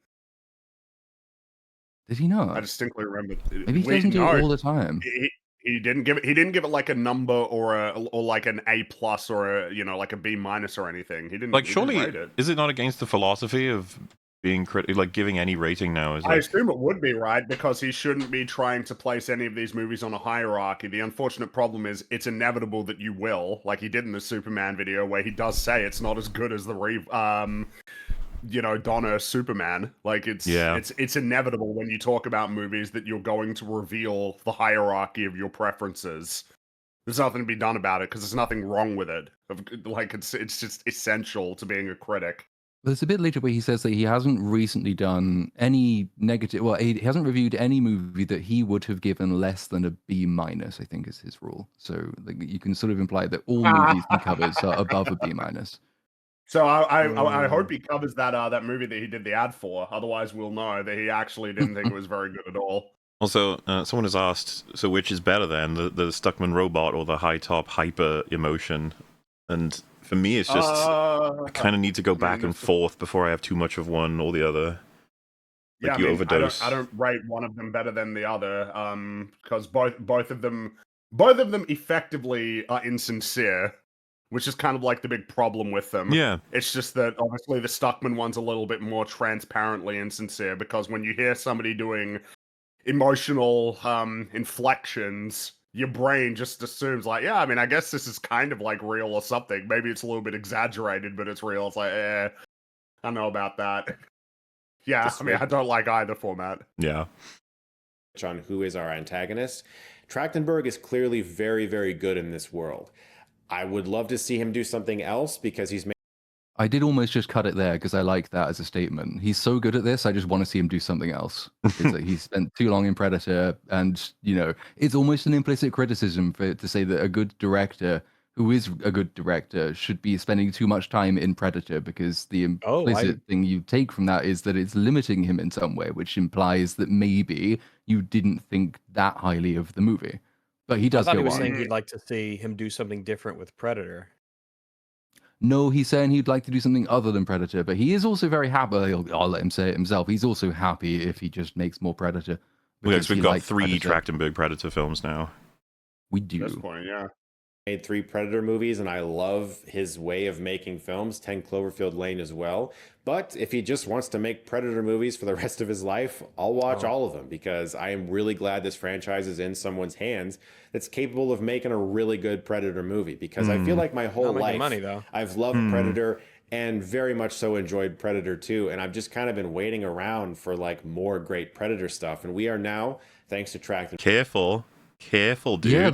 [SPEAKER 4] did he not?
[SPEAKER 1] I distinctly remember.
[SPEAKER 4] Maybe he doesn't do it all the time.
[SPEAKER 1] He didn't give it. He didn't give it like a number or like an A plus or like a B minus or anything. He didn't.
[SPEAKER 3] Like,
[SPEAKER 1] he didn't
[SPEAKER 3] surely,
[SPEAKER 1] rate it.
[SPEAKER 3] is it not against the philosophy of being like giving any rating now? Is
[SPEAKER 1] I
[SPEAKER 3] like,
[SPEAKER 1] assume it would be, right? Because he shouldn't be trying to place any of these movies on a hierarchy. The unfortunate problem is it's inevitable that you will, like he did in the Superman video, where he does say it's not as good as the Donner Superman. Like it's inevitable when you talk about movies that you're going to reveal the hierarchy of your preferences. There's nothing to be done about it because there's nothing wrong with it. Like it's just essential to being a critic.
[SPEAKER 4] There's a bit later where he says that he hasn't recently done any negative. Well, he hasn't reviewed any movie that he would have given less than a B minus. I think is his rule. So like, you can sort of imply that all movies he covers are above a B minus.
[SPEAKER 1] So I hope he covers that movie that he did the ad for. Otherwise, we'll know that he actually didn't think it was very good at all.
[SPEAKER 3] Also, someone has asked, so which is better then, the Stuckmann robot or the high top hyper emotion? And for me, it's just I kind of need to go back and forth before I have too much of one or the other. Like you overdose.
[SPEAKER 1] I don't rate one of them better than the other, because both of them effectively are insincere, which is kind of like the big problem with them.
[SPEAKER 3] Yeah.
[SPEAKER 1] It's just that obviously the Stuckmann one's a little bit more transparently insincere, because when you hear somebody doing emotional inflections, your brain just assumes like, yeah, I mean, I guess this is kind of like real or something. Maybe it's a little bit exaggerated, but it's real. It's like, I know about that. Yeah, I mean, I don't like either format.
[SPEAKER 3] Yeah.
[SPEAKER 5] On who is our antagonist. Trachtenberg is clearly very, very good in this world. I would love to see him do something else because he's made.
[SPEAKER 4] I did almost just cut it there because I like that as a statement. He's so good at this, I just want to see him do something else. Because he spent too long in Predator, and it's almost an implicit criticism to say that a good director who is a good director should be spending too much time in Predator, because the implicit thing you take from that is that it's limiting him in some way, which implies that maybe you didn't think that highly of the movie. But he does
[SPEAKER 2] I thought
[SPEAKER 4] go
[SPEAKER 2] he was
[SPEAKER 4] on.
[SPEAKER 2] saying he'd like to see him do something different with Predator.
[SPEAKER 4] No, he's saying he'd like to do something other than Predator, but he is also very happy. I'll let him say it himself. He's also happy if he just makes more Predator.
[SPEAKER 3] Because we've got
[SPEAKER 4] likes
[SPEAKER 3] 3
[SPEAKER 4] Predator.
[SPEAKER 3] Trachtenberg Predator films now.
[SPEAKER 4] We
[SPEAKER 1] At this
[SPEAKER 4] do.
[SPEAKER 1] point, yeah.
[SPEAKER 5] made 3 Predator movies, and I love his way of making films, 10 Cloverfield Lane as well. But if he just wants to make Predator movies for the rest of his life, I'll watch all of them, because I am really glad this franchise is in someone's hands that's capable of making a really good Predator movie, because I feel like my whole
[SPEAKER 2] Not making
[SPEAKER 5] life
[SPEAKER 2] money, though.
[SPEAKER 5] I've loved Predator and very much so enjoyed Predator 2, and I've just kind of been waiting around for like more great Predator stuff, and we are now, thanks to Track.
[SPEAKER 3] Careful, dude.
[SPEAKER 4] Yeah,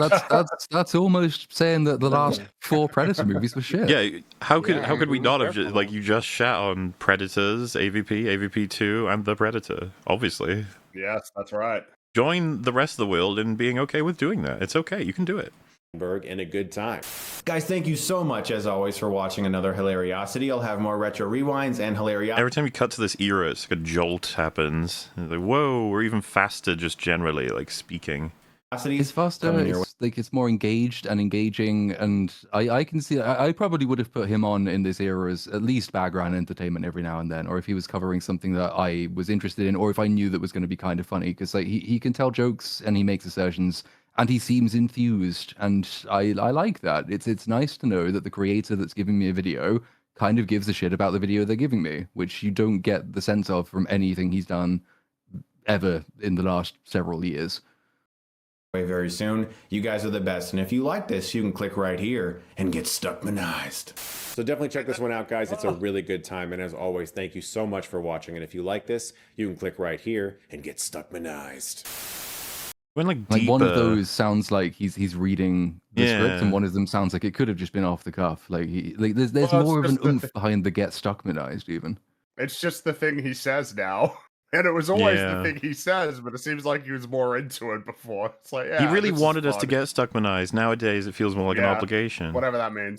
[SPEAKER 4] that's almost saying that the last 4 Predator movies were shit.
[SPEAKER 3] Yeah, how could we
[SPEAKER 2] be
[SPEAKER 3] not have
[SPEAKER 2] careful.
[SPEAKER 3] like you just shat on Predators, AVP 2, and the Predator, obviously.
[SPEAKER 1] Yes, that's right.
[SPEAKER 3] Join the rest of the world in being okay with doing that. It's okay, you can do it.
[SPEAKER 5] And a good time.
[SPEAKER 6] Guys, thank you so much, as always, for watching another Hilariosity. I'll have more retro rewinds and hilariosity.
[SPEAKER 3] Every time you cut to this era, it's like a jolt happens. It's like, whoa, we're even faster just generally, like speaking.
[SPEAKER 4] It's faster, it's more engaged and engaging, and I can see, I probably would have put him on in this era as at least background entertainment every now and then, or if he was covering something that I was interested in, or if I knew that was going to be kind of funny, because like he can tell jokes and he makes assertions, and he seems enthused, and I like that. It's nice to know that the creator that's giving me a video kind of gives a shit about the video they're giving me, which you don't get the sense of from anything he's done ever in the last several years.
[SPEAKER 6] Very soon. You guys are the best, and if you like this, you can click right here and get Stuckmanized.
[SPEAKER 5] So definitely check this one out, guys. It's a really good time, and as always, thank you so much for watching. And if you like this, you can click right here and get Stuckmanized.
[SPEAKER 3] When
[SPEAKER 4] Like one of those sounds like he's reading the script, and one of them sounds like it could have just been off the cuff. Like there's more of an oomph behind the get Stuckmanized even.
[SPEAKER 1] It's just the thing he says now. And it was always the thing he says, but it seems like he was more into it before. It's like, yeah,
[SPEAKER 3] he really
[SPEAKER 1] this is
[SPEAKER 3] wanted us to
[SPEAKER 1] fun.
[SPEAKER 3] get Stuckmanized. Nowadays, it feels more like an obligation.
[SPEAKER 1] Whatever that means.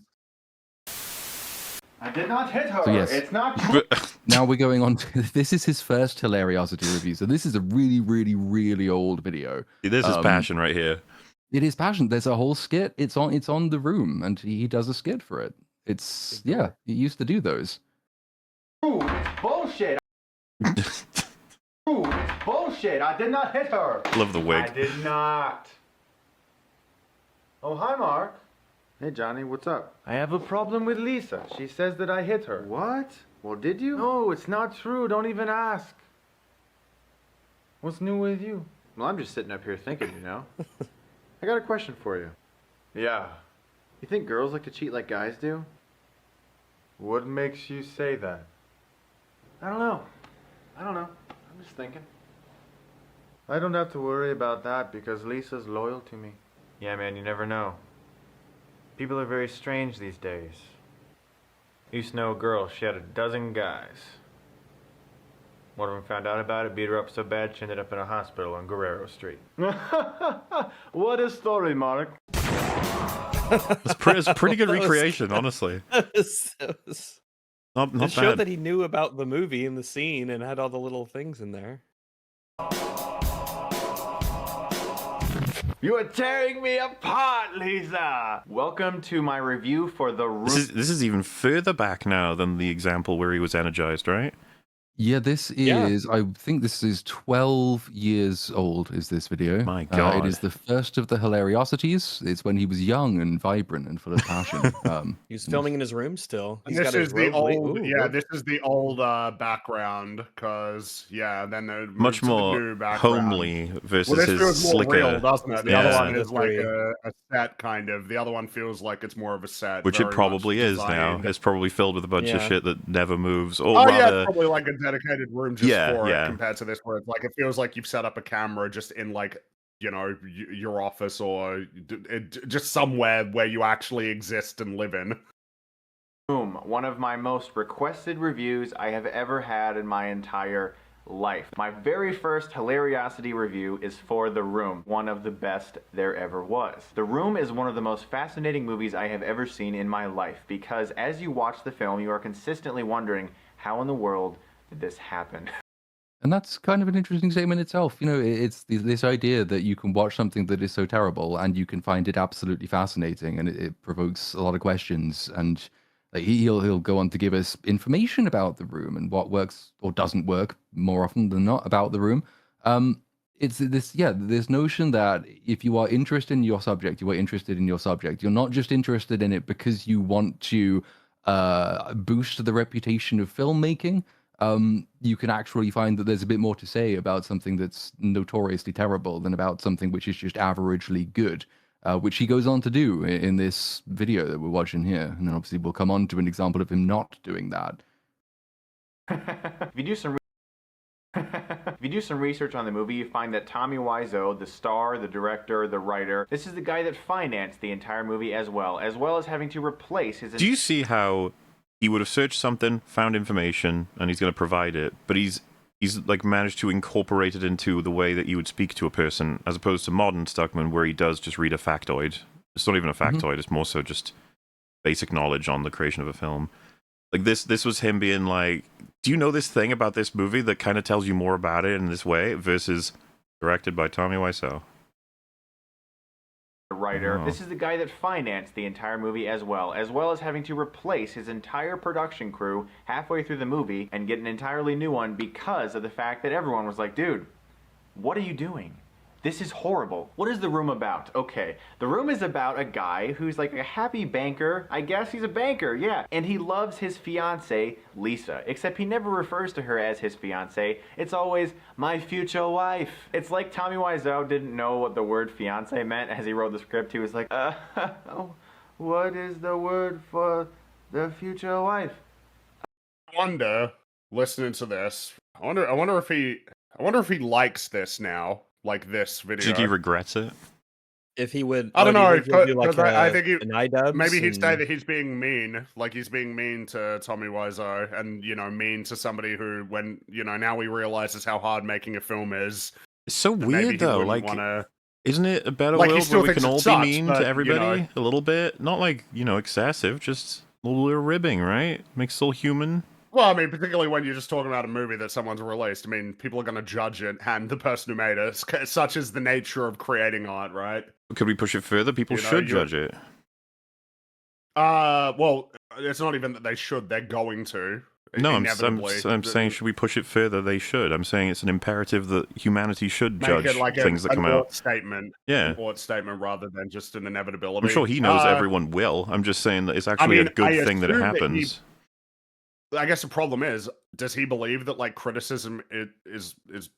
[SPEAKER 6] I did not hit her.
[SPEAKER 4] So yes.
[SPEAKER 6] It's not true.
[SPEAKER 4] Now we're going on to, this is his first Hilariosity review. So this is a really, really, really old video.
[SPEAKER 3] This is passion right here.
[SPEAKER 4] It is passion. There's a whole skit. It's on The Room, and he does a skit for it. It's, yeah, he used to do those.
[SPEAKER 6] Ooh, it's bullshit. Ooh, it's bullshit. I did not hit her.
[SPEAKER 3] Love the wig.
[SPEAKER 6] I did not. Oh, hi, Mark.
[SPEAKER 7] Hey, Johnny, what's up?
[SPEAKER 6] I have a problem with Lisa. She says that I hit her.
[SPEAKER 7] What? Well, did you?
[SPEAKER 6] No, it's not true. Don't even ask. What's new with you?
[SPEAKER 7] Well, I'm just sitting up here thinking, you know. I got a question for you.
[SPEAKER 6] Yeah.
[SPEAKER 7] You think girls like to cheat like guys do?
[SPEAKER 6] What makes you say that?
[SPEAKER 7] I don't know. I'm just thinking.
[SPEAKER 6] I don't have to worry about that because Lisa's loyal to me. Yeah, man, you never know. People are very strange these days. I used to know a girl, she had a dozen guys. One of them found out about it, beat her up so bad she ended up in a hospital on Guerrero Street. What a story, Mark.
[SPEAKER 3] It's a pretty good recreation, honestly. Not
[SPEAKER 2] It
[SPEAKER 3] bad.
[SPEAKER 2] showed that he knew about the movie and the scene and had all the little things in there.
[SPEAKER 6] You are tearing me apart, Lisa! Welcome to my review for The Room.
[SPEAKER 3] This is even further back now than the example where he was energized, right?
[SPEAKER 4] Yeah, this is, I think this is 12 years old, is this video.
[SPEAKER 3] My God.
[SPEAKER 4] It is the first of the Hilariosities. It's when he was young and vibrant and full of passion.
[SPEAKER 2] He was filming in his room still. He's
[SPEAKER 1] This
[SPEAKER 2] got his
[SPEAKER 1] is the
[SPEAKER 2] robe late-
[SPEAKER 1] old,
[SPEAKER 2] Ooh,
[SPEAKER 1] yeah.
[SPEAKER 2] robe-
[SPEAKER 1] This is the old background, because then they moved
[SPEAKER 3] Much
[SPEAKER 1] to the
[SPEAKER 3] more
[SPEAKER 1] new background.
[SPEAKER 3] homely versus
[SPEAKER 1] Well, this
[SPEAKER 3] his
[SPEAKER 1] feels more
[SPEAKER 3] slicker.
[SPEAKER 1] real, doesn't it? The
[SPEAKER 3] Yeah.
[SPEAKER 1] other one is
[SPEAKER 2] That's
[SPEAKER 1] like
[SPEAKER 2] great.
[SPEAKER 1] a set, kind of. The other one feels like it's more of a set,
[SPEAKER 3] Which
[SPEAKER 1] very
[SPEAKER 3] it probably
[SPEAKER 1] much
[SPEAKER 3] is now.
[SPEAKER 1] designed.
[SPEAKER 3] It's probably filled with a bunch of
[SPEAKER 2] Yeah.
[SPEAKER 3] shit that never moves. Or
[SPEAKER 1] Oh yeah,
[SPEAKER 3] rather,
[SPEAKER 1] it's probably like a dedicated room just
[SPEAKER 3] Yeah,
[SPEAKER 1] for
[SPEAKER 3] yeah.
[SPEAKER 1] it, compared to this, where it's like it feels like you've set up a camera just in like your office or just somewhere where you actually exist and live in.
[SPEAKER 6] Room, one of my most requested reviews I have ever had in my entire life. My very first Hilariosity review is for The Room, one of the best there ever was. The Room is one of the most fascinating movies I have ever seen in my life, because as you watch the film, you are consistently wondering, how in the world did this happen?
[SPEAKER 4] And that's kind of an interesting statement itself. You know, it's this idea that you can watch something that is so terrible and you can find it absolutely fascinating, and it provokes a lot of questions. And like, he'll go on to give us information about The Room and what works or doesn't work more often than not about The Room. it's this notion that if you are interested in your subject, you are interested in your subject. You're not just interested in it because you want to boost the reputation of filmmaking. You can actually find that there's a bit more to say about something that's notoriously terrible than about something which is just averagely good, which he goes on to do in this video that we're watching here. And then obviously we'll come on to an example of him not doing that.
[SPEAKER 7] If you do some research on the movie, you find that Tommy Wiseau, the star, the director, the writer, this is the guy that financed the entire movie as well as having to replace his...
[SPEAKER 3] Do you see how he would have searched something, found information, and he's going to provide it, but he's like managed to incorporate it into the way that you would speak to a person, as opposed to modern Stuckmann, where he does just read a factoid. It's not even a factoid, it's more so just basic knowledge on the creation of a film. Like this was him being like, do you know this thing about this movie that kind of tells you more about it in this way, versus directed by Tommy Wiseau.
[SPEAKER 7] The writer. This is the guy that financed the entire movie as well as having to replace his entire production crew halfway through the movie and get an entirely new one because of the fact that everyone was like, dude, what are you doing? This is horrible. What is The Room about? Okay, The Room is about a guy who's like a happy banker. I guess he's a banker, yeah. And he loves his fiancée, Lisa, except he never refers to her as his fiancée. It's always, my future wife. It's like Tommy Wiseau didn't know what the word fiancé meant as he wrote the script. He was like, what is the word for the future wife?
[SPEAKER 1] I wonder, listening to this, I wonder if he likes this now. Like this video.
[SPEAKER 3] Do you think he regrets it?
[SPEAKER 2] If he would,
[SPEAKER 1] I don't know.
[SPEAKER 2] Like
[SPEAKER 1] I think
[SPEAKER 2] an iDubbbz
[SPEAKER 1] maybe he'd say that he's being mean, like he's being mean to Tommy Wiseau, and mean to somebody who, when now he realizes how hard making a film is.
[SPEAKER 3] It's so weird though. Like, isn't it a better
[SPEAKER 1] like,
[SPEAKER 3] world where we can all be mean
[SPEAKER 1] but,
[SPEAKER 3] to everybody a little bit? Not like excessive, just a little ribbing, right? Makes us all human.
[SPEAKER 1] Well, I mean, particularly when you're just talking about a movie that someone's released. I mean, people are going to judge it, and the person who made it, such is the nature of creating art, right?
[SPEAKER 3] Could we push it further? People should judge it.
[SPEAKER 1] Well, it's not even that they should; they're going to.
[SPEAKER 3] No, I'm saying, should we push it further? They should. I'm saying it's an imperative that humanity should judge things that come out.
[SPEAKER 1] Statement,
[SPEAKER 3] yeah,
[SPEAKER 1] an statement rather than just an inevitability.
[SPEAKER 3] I'm sure he knows everyone will. I'm just saying that it's actually a good thing that it happens.
[SPEAKER 1] I guess the problem is, does he believe that like criticism is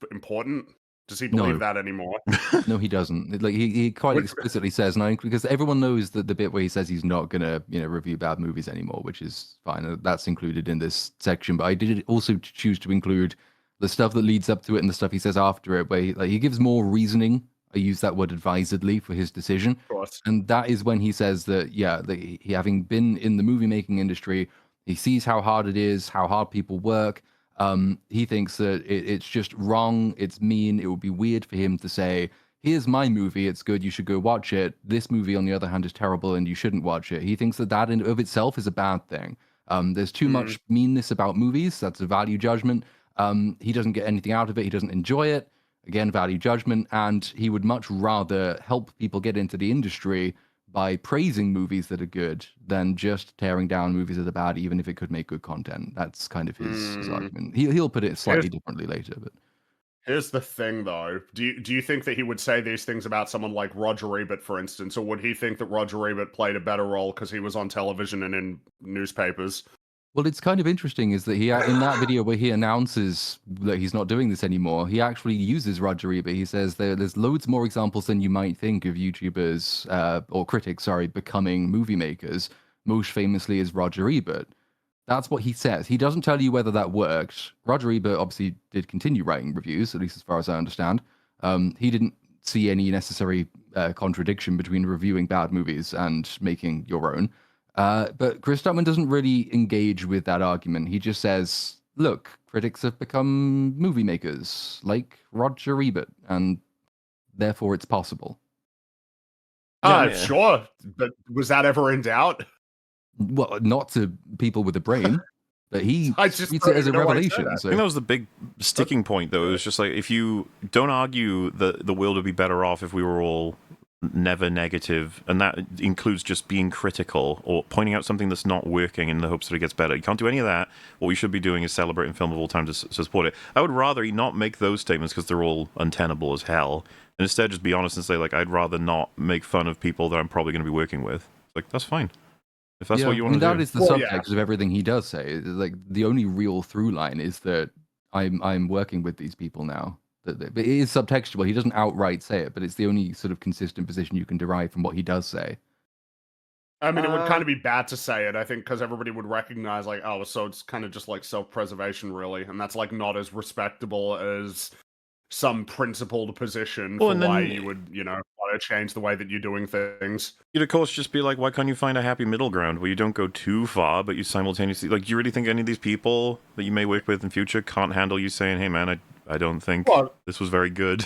[SPEAKER 1] important? Does he believe that anymore?
[SPEAKER 4] No, he doesn't. Like he quite explicitly says, because everyone knows that the bit where he says he's not gonna review bad movies anymore, which is fine. That's included in this section. But I did also choose to include the stuff that leads up to it and the stuff he says after it, where he gives more reasoning. I use that word advisedly for his decision,
[SPEAKER 1] of course.
[SPEAKER 4] And that is when he says that he having been in the movie making industry. He sees how hard it is, how hard people work. He thinks that it's just wrong, it's mean. It would be weird for him to say, here's my movie, it's good, you should go watch it. This movie, on the other hand, is terrible and you shouldn't watch it. He thinks that in of itself is a bad thing. There's too much meanness about movies. That's a value judgment. He doesn't get anything out of it. He doesn't enjoy it. Again, value judgment. And he would much rather help people get into the industry by praising movies that are good than just tearing down movies that are bad, even if it could make good content. That's kind of his argument. He'll put it slightly differently later, but
[SPEAKER 1] here's the thing, though. Do you think that he would say these things about someone like Roger Ebert, for instance, or would he think that Roger Ebert played a better role because he was on television and in newspapers?
[SPEAKER 4] Well, it's kind of interesting is that he, in that video where he announces that he's not doing this anymore, he actually uses Roger Ebert. He says there's loads more examples than you might think of YouTubers or critics, becoming movie makers. Most famously is Roger Ebert. That's what he says. He doesn't tell you whether that worked. Roger Ebert obviously did continue writing reviews, at least as far as I understand. He didn't see any necessary contradiction between reviewing bad movies and making your own. But Chris Stuckmann doesn't really engage with that argument. He just says, look, critics have become movie makers, like Roger Ebert, and therefore it's possible.
[SPEAKER 1] Sure. But was that ever in doubt?
[SPEAKER 4] Well, not to people with a brain, but he treats it as a revelation.
[SPEAKER 3] I think that was the big sticking point, though. It was just like, if you don't argue that the world would be better off if we were all never negative, and that includes just being critical or pointing out something that's not working in the hopes that it gets better. You can't do any of that. What we should be doing is celebrating film of all time to support it. I would rather not make those statements because they're all untenable as hell, and instead just be honest and say, like, I'd rather not make fun of people that I'm probably going to be working with. Like, that's fine. If that's what you want to do.
[SPEAKER 4] That is the subtext of everything he does say. Like, the only real through line is that I'm working with these people now. But it is subtextual. He doesn't outright say it, but it's the only sort of consistent position you can derive from what he does say.
[SPEAKER 1] I mean, it would kind of be bad to say it, I think, because everybody would recognize, like, oh, so it's kind of just like self-preservation, really, and that's like not as respectable as some principled position for why you would, want to change the way that you're doing things.
[SPEAKER 3] You'd of course just be like, why can't you find a happy middle ground where you don't go too far, but you simultaneously, like, do you really think any of these people that you may work with in future can't handle you saying, hey man, I don't think this was very good?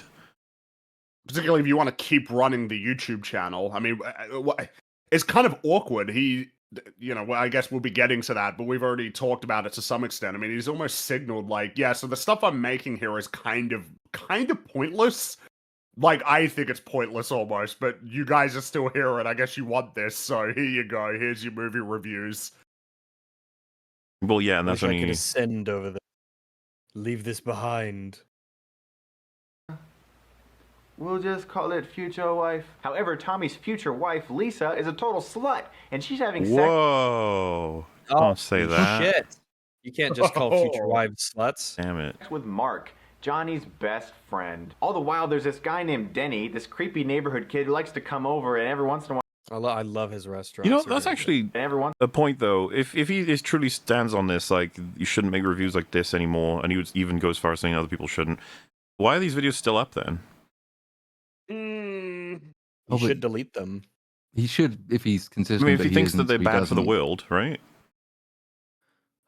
[SPEAKER 1] Particularly if you want to keep running the YouTube channel. I mean, it's kind of awkward. I guess we'll be getting to that, but we've already talked about it to some extent. I mean, he's almost signaled like, yeah, so the stuff I'm making here is kind of pointless. Like, I think it's pointless almost, but you guys are still here, and I guess you want this, so here you go. Here's your movie reviews.
[SPEAKER 3] Well, yeah, and that's
[SPEAKER 2] I
[SPEAKER 3] only...
[SPEAKER 2] could ascend over there. Leave this behind.
[SPEAKER 7] We'll just call it future wife. However, Tommy's future wife, Lisa, is a total slut, and she's having sex...
[SPEAKER 3] Whoa! Don't say that.
[SPEAKER 2] Shit! You can't just call future wives sluts.
[SPEAKER 3] Damn it.
[SPEAKER 7] ...with Mark, Johnny's best friend. All the while, there's this guy named Denny, this creepy neighborhood kid who likes to come over, and every once in a while...
[SPEAKER 2] I love his restaurant.
[SPEAKER 3] You know, that's actually a point, though. If he truly stands on this, like, you shouldn't make reviews like this anymore, and he would even go as far as saying other people shouldn't, why are these videos still up, then?
[SPEAKER 2] He should delete them.
[SPEAKER 4] He should, if he's consistent.
[SPEAKER 3] I mean, if he thinks that they're bad for the world, right?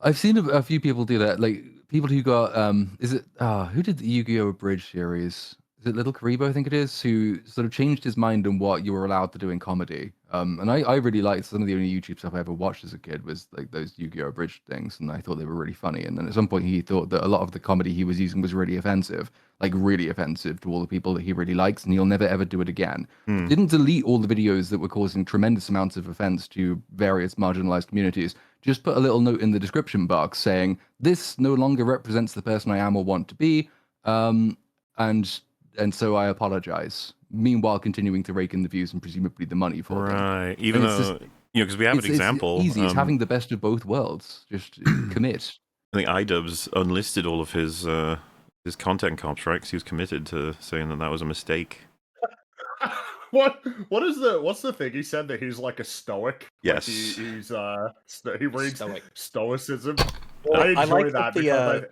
[SPEAKER 4] I've seen a few people do that. Like, people who got, who did the Yu-Gi-Oh! Abridged series? Is it Little Karibo, I think it is, who sort of changed his mind on what you were allowed to do in comedy. And I really liked some of the only YouTube stuff I ever watched as a kid was like those Yu-Gi-Oh! Abridged things, and I thought they were really funny. And then at some point he thought that a lot of the comedy he was using was really offensive to all the people that he really likes, and he'll never ever do it again. Didn't delete all the videos that were causing tremendous amounts of offense to various marginalized communities. Just put a little note in the description box saying, this no longer represents the person I am or want to be, and so I apologize. Meanwhile, continuing to rake in the views and presumably the money for them.
[SPEAKER 3] Right, even though, because we have an example.
[SPEAKER 4] It's easy, it's having the best of both worlds. Just commit. I
[SPEAKER 3] think iDubbbz unlisted all of his content comps, right? Because he was committed to saying that was a mistake.
[SPEAKER 1] What's the thing? He said that he's like a stoic.
[SPEAKER 3] Yes.
[SPEAKER 1] Like he reads stoicism.
[SPEAKER 2] I like that because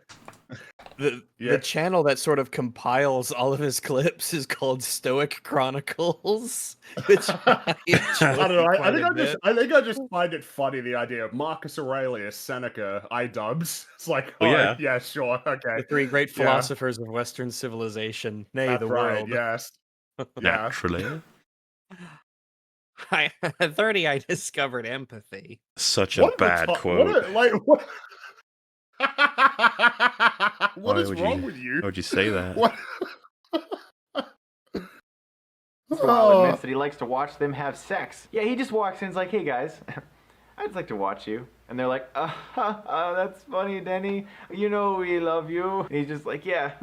[SPEAKER 2] the channel that sort of compiles all of his clips is called Stoic Chronicles. Which I
[SPEAKER 1] don't know. I think I just find it funny, the idea of Marcus Aurelius, Seneca, iDubbbz. It's like, yeah, sure, okay.
[SPEAKER 2] The three great philosophers of Western civilization, nay,
[SPEAKER 1] That's
[SPEAKER 2] the
[SPEAKER 1] right,
[SPEAKER 2] world.
[SPEAKER 1] Yes.
[SPEAKER 3] Naturally.
[SPEAKER 2] At 30, I discovered empathy.
[SPEAKER 3] Such a bad quote.
[SPEAKER 1] What is wrong with you?
[SPEAKER 3] Why would you say that?
[SPEAKER 1] What?
[SPEAKER 7] Squall admits that he likes to watch them have sex. Yeah, he just walks in and is like, hey guys, I'd just like to watch you. And they're like, that's funny, Denny. You know we love you. And he's just like, yeah,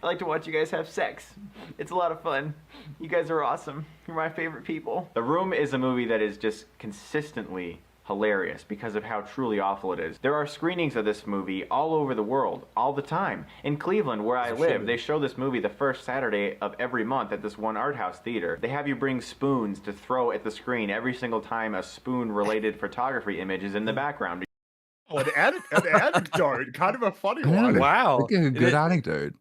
[SPEAKER 7] I like to watch you guys have sex. It's a lot of fun. You guys are awesome. You're my favorite people. The Room is a movie that is just consistently hilarious because of how truly awful it is. There are screenings of this movie all over the world, all the time. In Cleveland, where I live, they show this movie the first Saturday of every month at this one art house theater. They have you bring spoons to throw at the screen every single time a spoon-related photography image is in the background.
[SPEAKER 1] Oh, an anecdote, kind of a funny one.
[SPEAKER 2] Wow.
[SPEAKER 4] Like a good anecdote.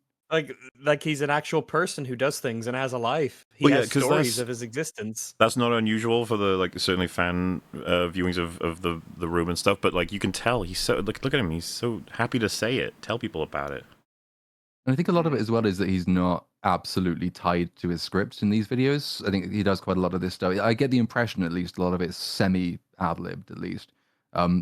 [SPEAKER 2] Like he's an actual person who does things and has a life. He has stories of his existence.
[SPEAKER 3] That's not unusual for the certainly fan viewings of the Room and stuff. But you can tell he's so look at him. He's so happy to say it, tell people about it.
[SPEAKER 4] And I think a lot of it as well is that he's not absolutely tied to his scripts in these videos. I think he does quite a lot of this stuff. I get the impression, at least, a lot of it's semi ad-libbed, at least.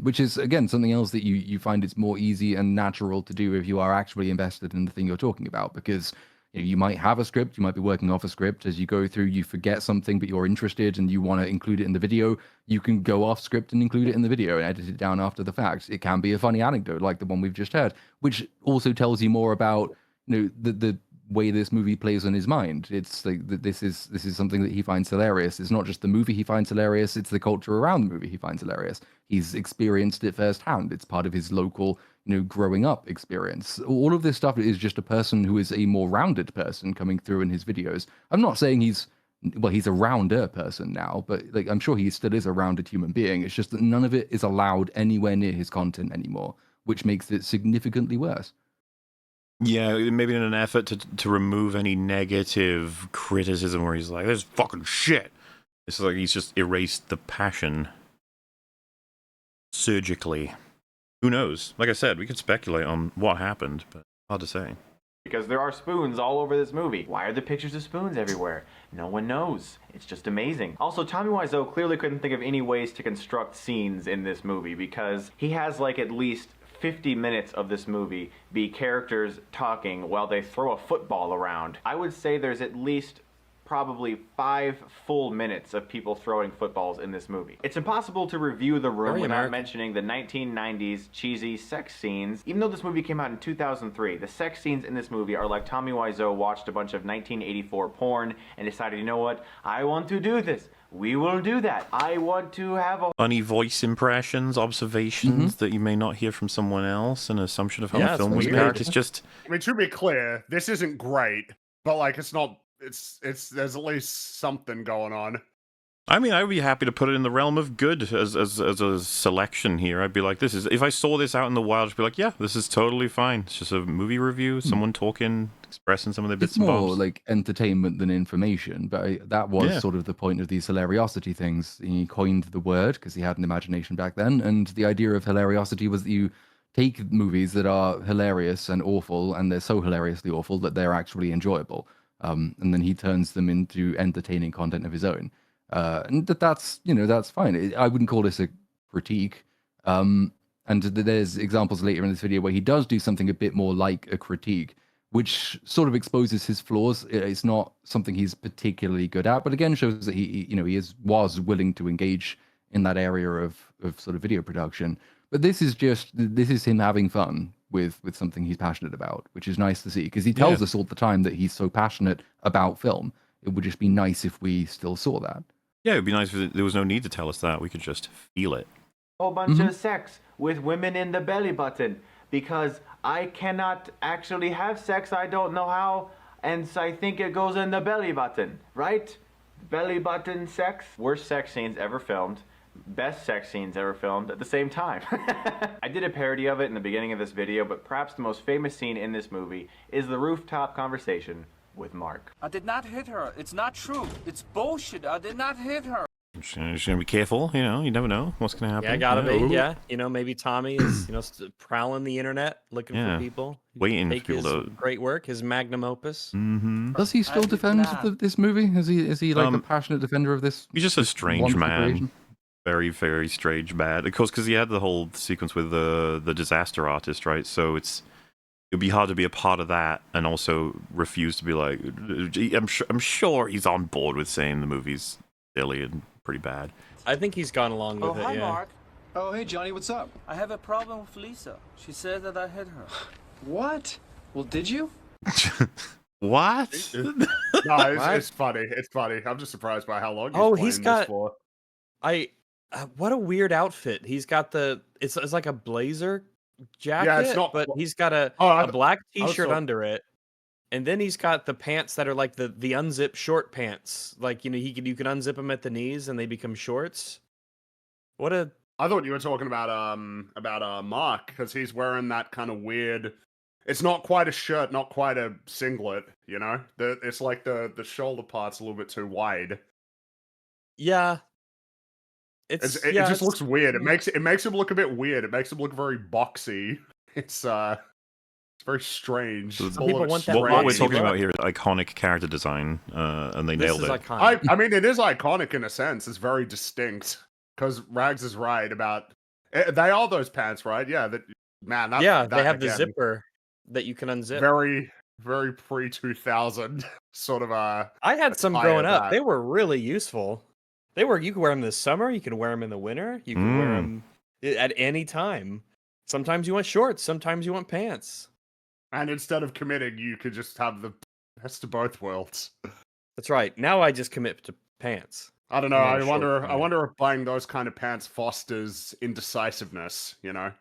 [SPEAKER 4] Which is, again, something else that you find it's more easy and natural to do if you are actually invested in the thing you're talking about, because You might have a script, you might be working off a script. As you go through, you forget something, but you're interested and you want to include it in the video. You can go off script and include it in the video and edit it down after the fact. It can be a funny anecdote like the one we've just heard, which also tells you more about the way this movie plays on his mind. It's like this is something that he finds hilarious. It's not just the movie he finds hilarious, it's the culture around the movie he finds hilarious. He's experienced it firsthand. It's part of his local, growing up experience. All of this stuff is just a person who is a more rounded person coming through in his videos. I'm not saying he's a rounder person now, but like I'm sure he still is a rounded human being. It's just that none of it is allowed anywhere near his content anymore, which makes it significantly worse.
[SPEAKER 3] Yeah, maybe in an effort to remove any negative criticism where he's like, "This is fucking shit." It's like he's just erased the passion surgically. Who knows? Like I said, we could speculate on what happened, but hard to say.
[SPEAKER 7] Because there are spoons all over this movie. Why are there pictures of spoons everywhere? No one knows. It's just amazing. Also, Tommy Wiseau clearly couldn't think of any ways to construct scenes in this movie because he has like at least 50 minutes of this movie be characters talking while they throw a football around. I would say there's at least probably 5 full minutes of people throwing footballs in this movie. It's impossible to review The Room without mentioning the 1990s cheesy sex scenes. Even though this movie came out in 2003, the sex scenes in this movie are like Tommy Wiseau watched a bunch of 1984 porn and decided, you know what, I want to do this. We will do that. I want to have a
[SPEAKER 3] funny voice impressions, observations that you may not hear from someone else, an assumption of how the film was made. It's just,
[SPEAKER 1] I mean, to be clear, this isn't great, but like it's not. It's there's at least something going on.
[SPEAKER 3] I mean, I would be happy to put it in the realm of good as a selection here. I'd be like, this is, if I saw this out in the wild, I'd be like, yeah, this is totally fine. It's just a movie review, someone talking, expressing some of their bits and bobs.
[SPEAKER 4] It's more like entertainment than information, but that was sort of the point of these hilariosity things. He coined the word because he had an imagination back then, and the idea of hilariosity was that you take movies that are hilarious and awful, and they're so hilariously awful that they're actually enjoyable. And then he turns them into entertaining content of his own. And that's fine. I wouldn't call this a critique. And there's examples later in this video where he does do something a bit more like a critique, which sort of exposes his flaws. It's not something he's particularly good at, but again shows that he was willing to engage in that area of sort of video production. But this is him having fun with something he's passionate about, which is nice to see, because he tells us all the time that he's so passionate about film. It would just be nice if we still saw that.
[SPEAKER 3] Yeah, it would be nice if there was no need to tell us that. We could just feel it.
[SPEAKER 7] A whole bunch of sex with women in the belly button, because I cannot actually have sex. I don't know how, and so I think it goes in the belly button, right? Belly button sex. Worst sex scenes ever filmed. Best sex scenes ever filmed at the same time. I did a parody of it in the beginning of this video, but perhaps the most famous scene in this movie is the rooftop conversation with Mark.
[SPEAKER 8] I did not hit her. It's not true. It's bullshit. I did not hit her.
[SPEAKER 3] Just gonna be careful, you never know what's gonna happen.
[SPEAKER 2] Yeah, gotta be. Yeah, maybe Tommy is, prowling the internet looking for people.
[SPEAKER 3] Waiting
[SPEAKER 2] for people to great work, his magnum opus.
[SPEAKER 4] Does he still defend this movie? Is he like a passionate defender of this?
[SPEAKER 3] He's just a strange man.
[SPEAKER 4] Creation?
[SPEAKER 3] Very, very strange bad. Of course, because he had the whole sequence with the disaster artist, right? So it'd be hard to be a part of that and also refuse to be like, I'm sure he's on board with saying the movie's silly and pretty bad.
[SPEAKER 2] I think he's gone along with it.
[SPEAKER 8] Hi, Mark.
[SPEAKER 9] Oh, hey, Johnny, what's up?
[SPEAKER 8] I have a problem with Lisa. She said that I hit her.
[SPEAKER 9] What? Well, did you?
[SPEAKER 3] What?
[SPEAKER 1] No, it's funny. It's funny. I'm just surprised by how long he's playing this for.
[SPEAKER 2] What a weird outfit. He's got it's like a blazer jacket, but he's got a black t-shirt under it. And then he's got the pants that are like the unzipped short pants. Like, you can unzip them at the knees and they become shorts. I
[SPEAKER 1] thought you were talking about Mark, because he's wearing that kind of weird. It's not quite a shirt, not quite a singlet, it's like the shoulder part's a little bit too wide.
[SPEAKER 2] Yeah.
[SPEAKER 1] It just looks weird. It makes him look a bit weird. It makes him look very boxy. It's very strange.
[SPEAKER 2] People want that.
[SPEAKER 3] What we're talking about here is iconic character design, and they nailed it.
[SPEAKER 2] Iconic.
[SPEAKER 1] I mean, it is iconic in a sense. It's very distinct, because Rags is right about. They are those pants, right? Yeah.
[SPEAKER 2] They have the zipper that you can unzip.
[SPEAKER 1] Very, very pre-2000 sort of
[SPEAKER 2] I had some
[SPEAKER 1] attire
[SPEAKER 2] growing up.
[SPEAKER 1] that.
[SPEAKER 2] They were really useful. You could wear them in the summer. You can wear them in the winter. You can wear them at any time. Sometimes you want shorts. Sometimes you want pants.
[SPEAKER 1] And instead of committing, you could just have the best of both worlds.
[SPEAKER 2] That's right. Now I just commit to pants.
[SPEAKER 1] I don't know.
[SPEAKER 2] I'm not a
[SPEAKER 1] I
[SPEAKER 2] short
[SPEAKER 1] wonder
[SPEAKER 2] guy.
[SPEAKER 1] if buying those kind of pants fosters indecisiveness. You know?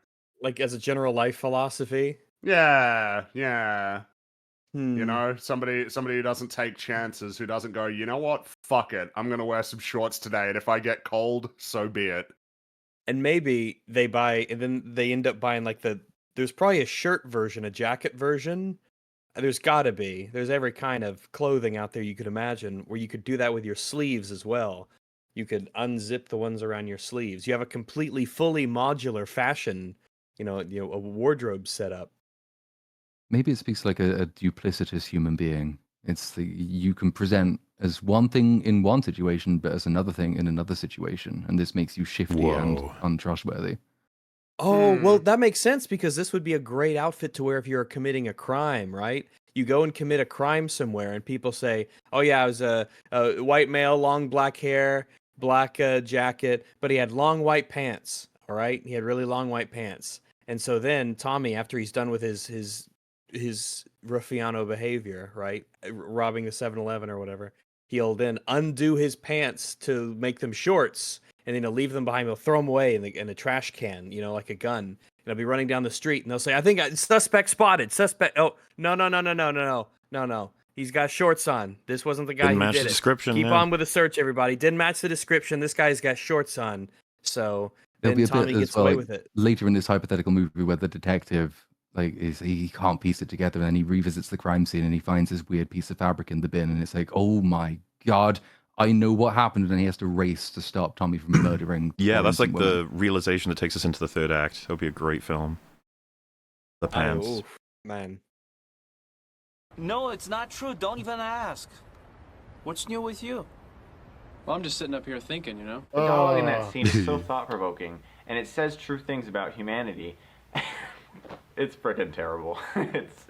[SPEAKER 2] Like as a general life philosophy.
[SPEAKER 1] Yeah, yeah. You
[SPEAKER 2] Hmm.
[SPEAKER 1] know, somebody who doesn't take chances, who doesn't go, you know what? Fuck it. I'm gonna wear some shorts today, and if I get cold, so be it.
[SPEAKER 2] And maybe they buy, and then they end up buying like there's probably a shirt version, a jacket version. There's gotta be. There's every kind of clothing out there you could imagine where you could do that with your sleeves as well. You could unzip the ones around your sleeves. You have a completely fully modular fashion, a wardrobe setup.
[SPEAKER 4] Maybe it speaks like a duplicitous human being. It's you can present as one thing in one situation, but as another thing in another situation, and this makes you shifty and
[SPEAKER 3] Whoa.
[SPEAKER 4] untrustworthy.
[SPEAKER 2] Oh, well, that makes sense because this would be a great outfit to wear if you're committing a crime, right? You go and commit a crime somewhere, and people say, "Oh yeah, I was a white male, long black hair, black jacket, but he had long white pants." All right, he had really long white pants, and so then Tommy, after he's done with his ruffiano behavior, right, robbing the 7-Eleven or whatever, he'll then undo his pants to make them shorts, and then he'll leave them behind. He'll throw them away in a trash can, like a gun. And he'll be running down the street, and they'll say, "I think suspect spotted. Suspect." Oh, no. He's got shorts on. This wasn't the guy
[SPEAKER 3] Didn't
[SPEAKER 2] who
[SPEAKER 3] match
[SPEAKER 2] did
[SPEAKER 3] the
[SPEAKER 2] it.
[SPEAKER 3] description,
[SPEAKER 2] Keep
[SPEAKER 3] yeah.
[SPEAKER 2] on with the search, everybody. Didn't match the description. This guy's got shorts on. So
[SPEAKER 4] There'll be
[SPEAKER 2] then
[SPEAKER 4] a
[SPEAKER 2] Tommy
[SPEAKER 4] bit
[SPEAKER 2] gets
[SPEAKER 4] as well,
[SPEAKER 2] away
[SPEAKER 4] like,
[SPEAKER 2] with it.
[SPEAKER 4] later in this hypothetical movie where the detective he can't piece it together, and then he revisits the crime scene and he finds this weird piece of fabric in the bin, and it's like, oh my god, I know what happened, and he has to race to stop Tommy from murdering.
[SPEAKER 3] Yeah, that's like
[SPEAKER 4] innocent women.
[SPEAKER 3] the realization that takes us into the third act. It'll be a great film. The pants.
[SPEAKER 2] Oh, man.
[SPEAKER 8] No, it's not true. Don't even ask. What's new with you?
[SPEAKER 9] Well, I'm just sitting up here thinking,
[SPEAKER 7] The dialogue in that scene is so thought-provoking, and it says true things about humanity. It's freaking terrible.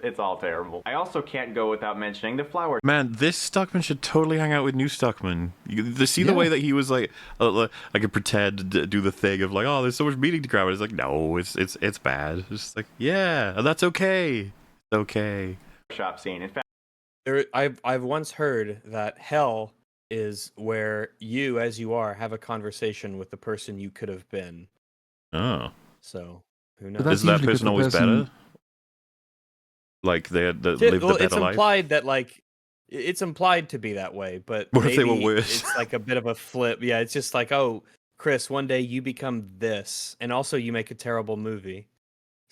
[SPEAKER 7] It's all terrible. I also can't go without mentioning the flower.
[SPEAKER 3] Man, this Stuckmann should totally hang out with new Stuckmann. You see the way that he was like, I could pretend to do the thing of like, oh, there's so much meaning to grab it. It's like, no, it's bad. It's just like, yeah, and that's okay. It's okay.
[SPEAKER 7] Shop scene. In fact,
[SPEAKER 2] I've once heard that hell is where you, as you are, have a conversation with the person you could have been.
[SPEAKER 3] Oh.
[SPEAKER 2] So who
[SPEAKER 4] But
[SPEAKER 2] knows?
[SPEAKER 4] that's
[SPEAKER 3] Is that
[SPEAKER 4] usually 'cause
[SPEAKER 3] person
[SPEAKER 4] the
[SPEAKER 3] always
[SPEAKER 4] person-
[SPEAKER 3] better? Like they live the
[SPEAKER 2] Well,
[SPEAKER 3] better
[SPEAKER 2] it's
[SPEAKER 3] life?
[SPEAKER 2] implied that it's implied to be that way, but
[SPEAKER 3] What if they were
[SPEAKER 2] maybe
[SPEAKER 3] worse?
[SPEAKER 2] it's like a bit of a flip. Yeah, it's just like, oh, Chris, one day you become this, and also you make a terrible movie.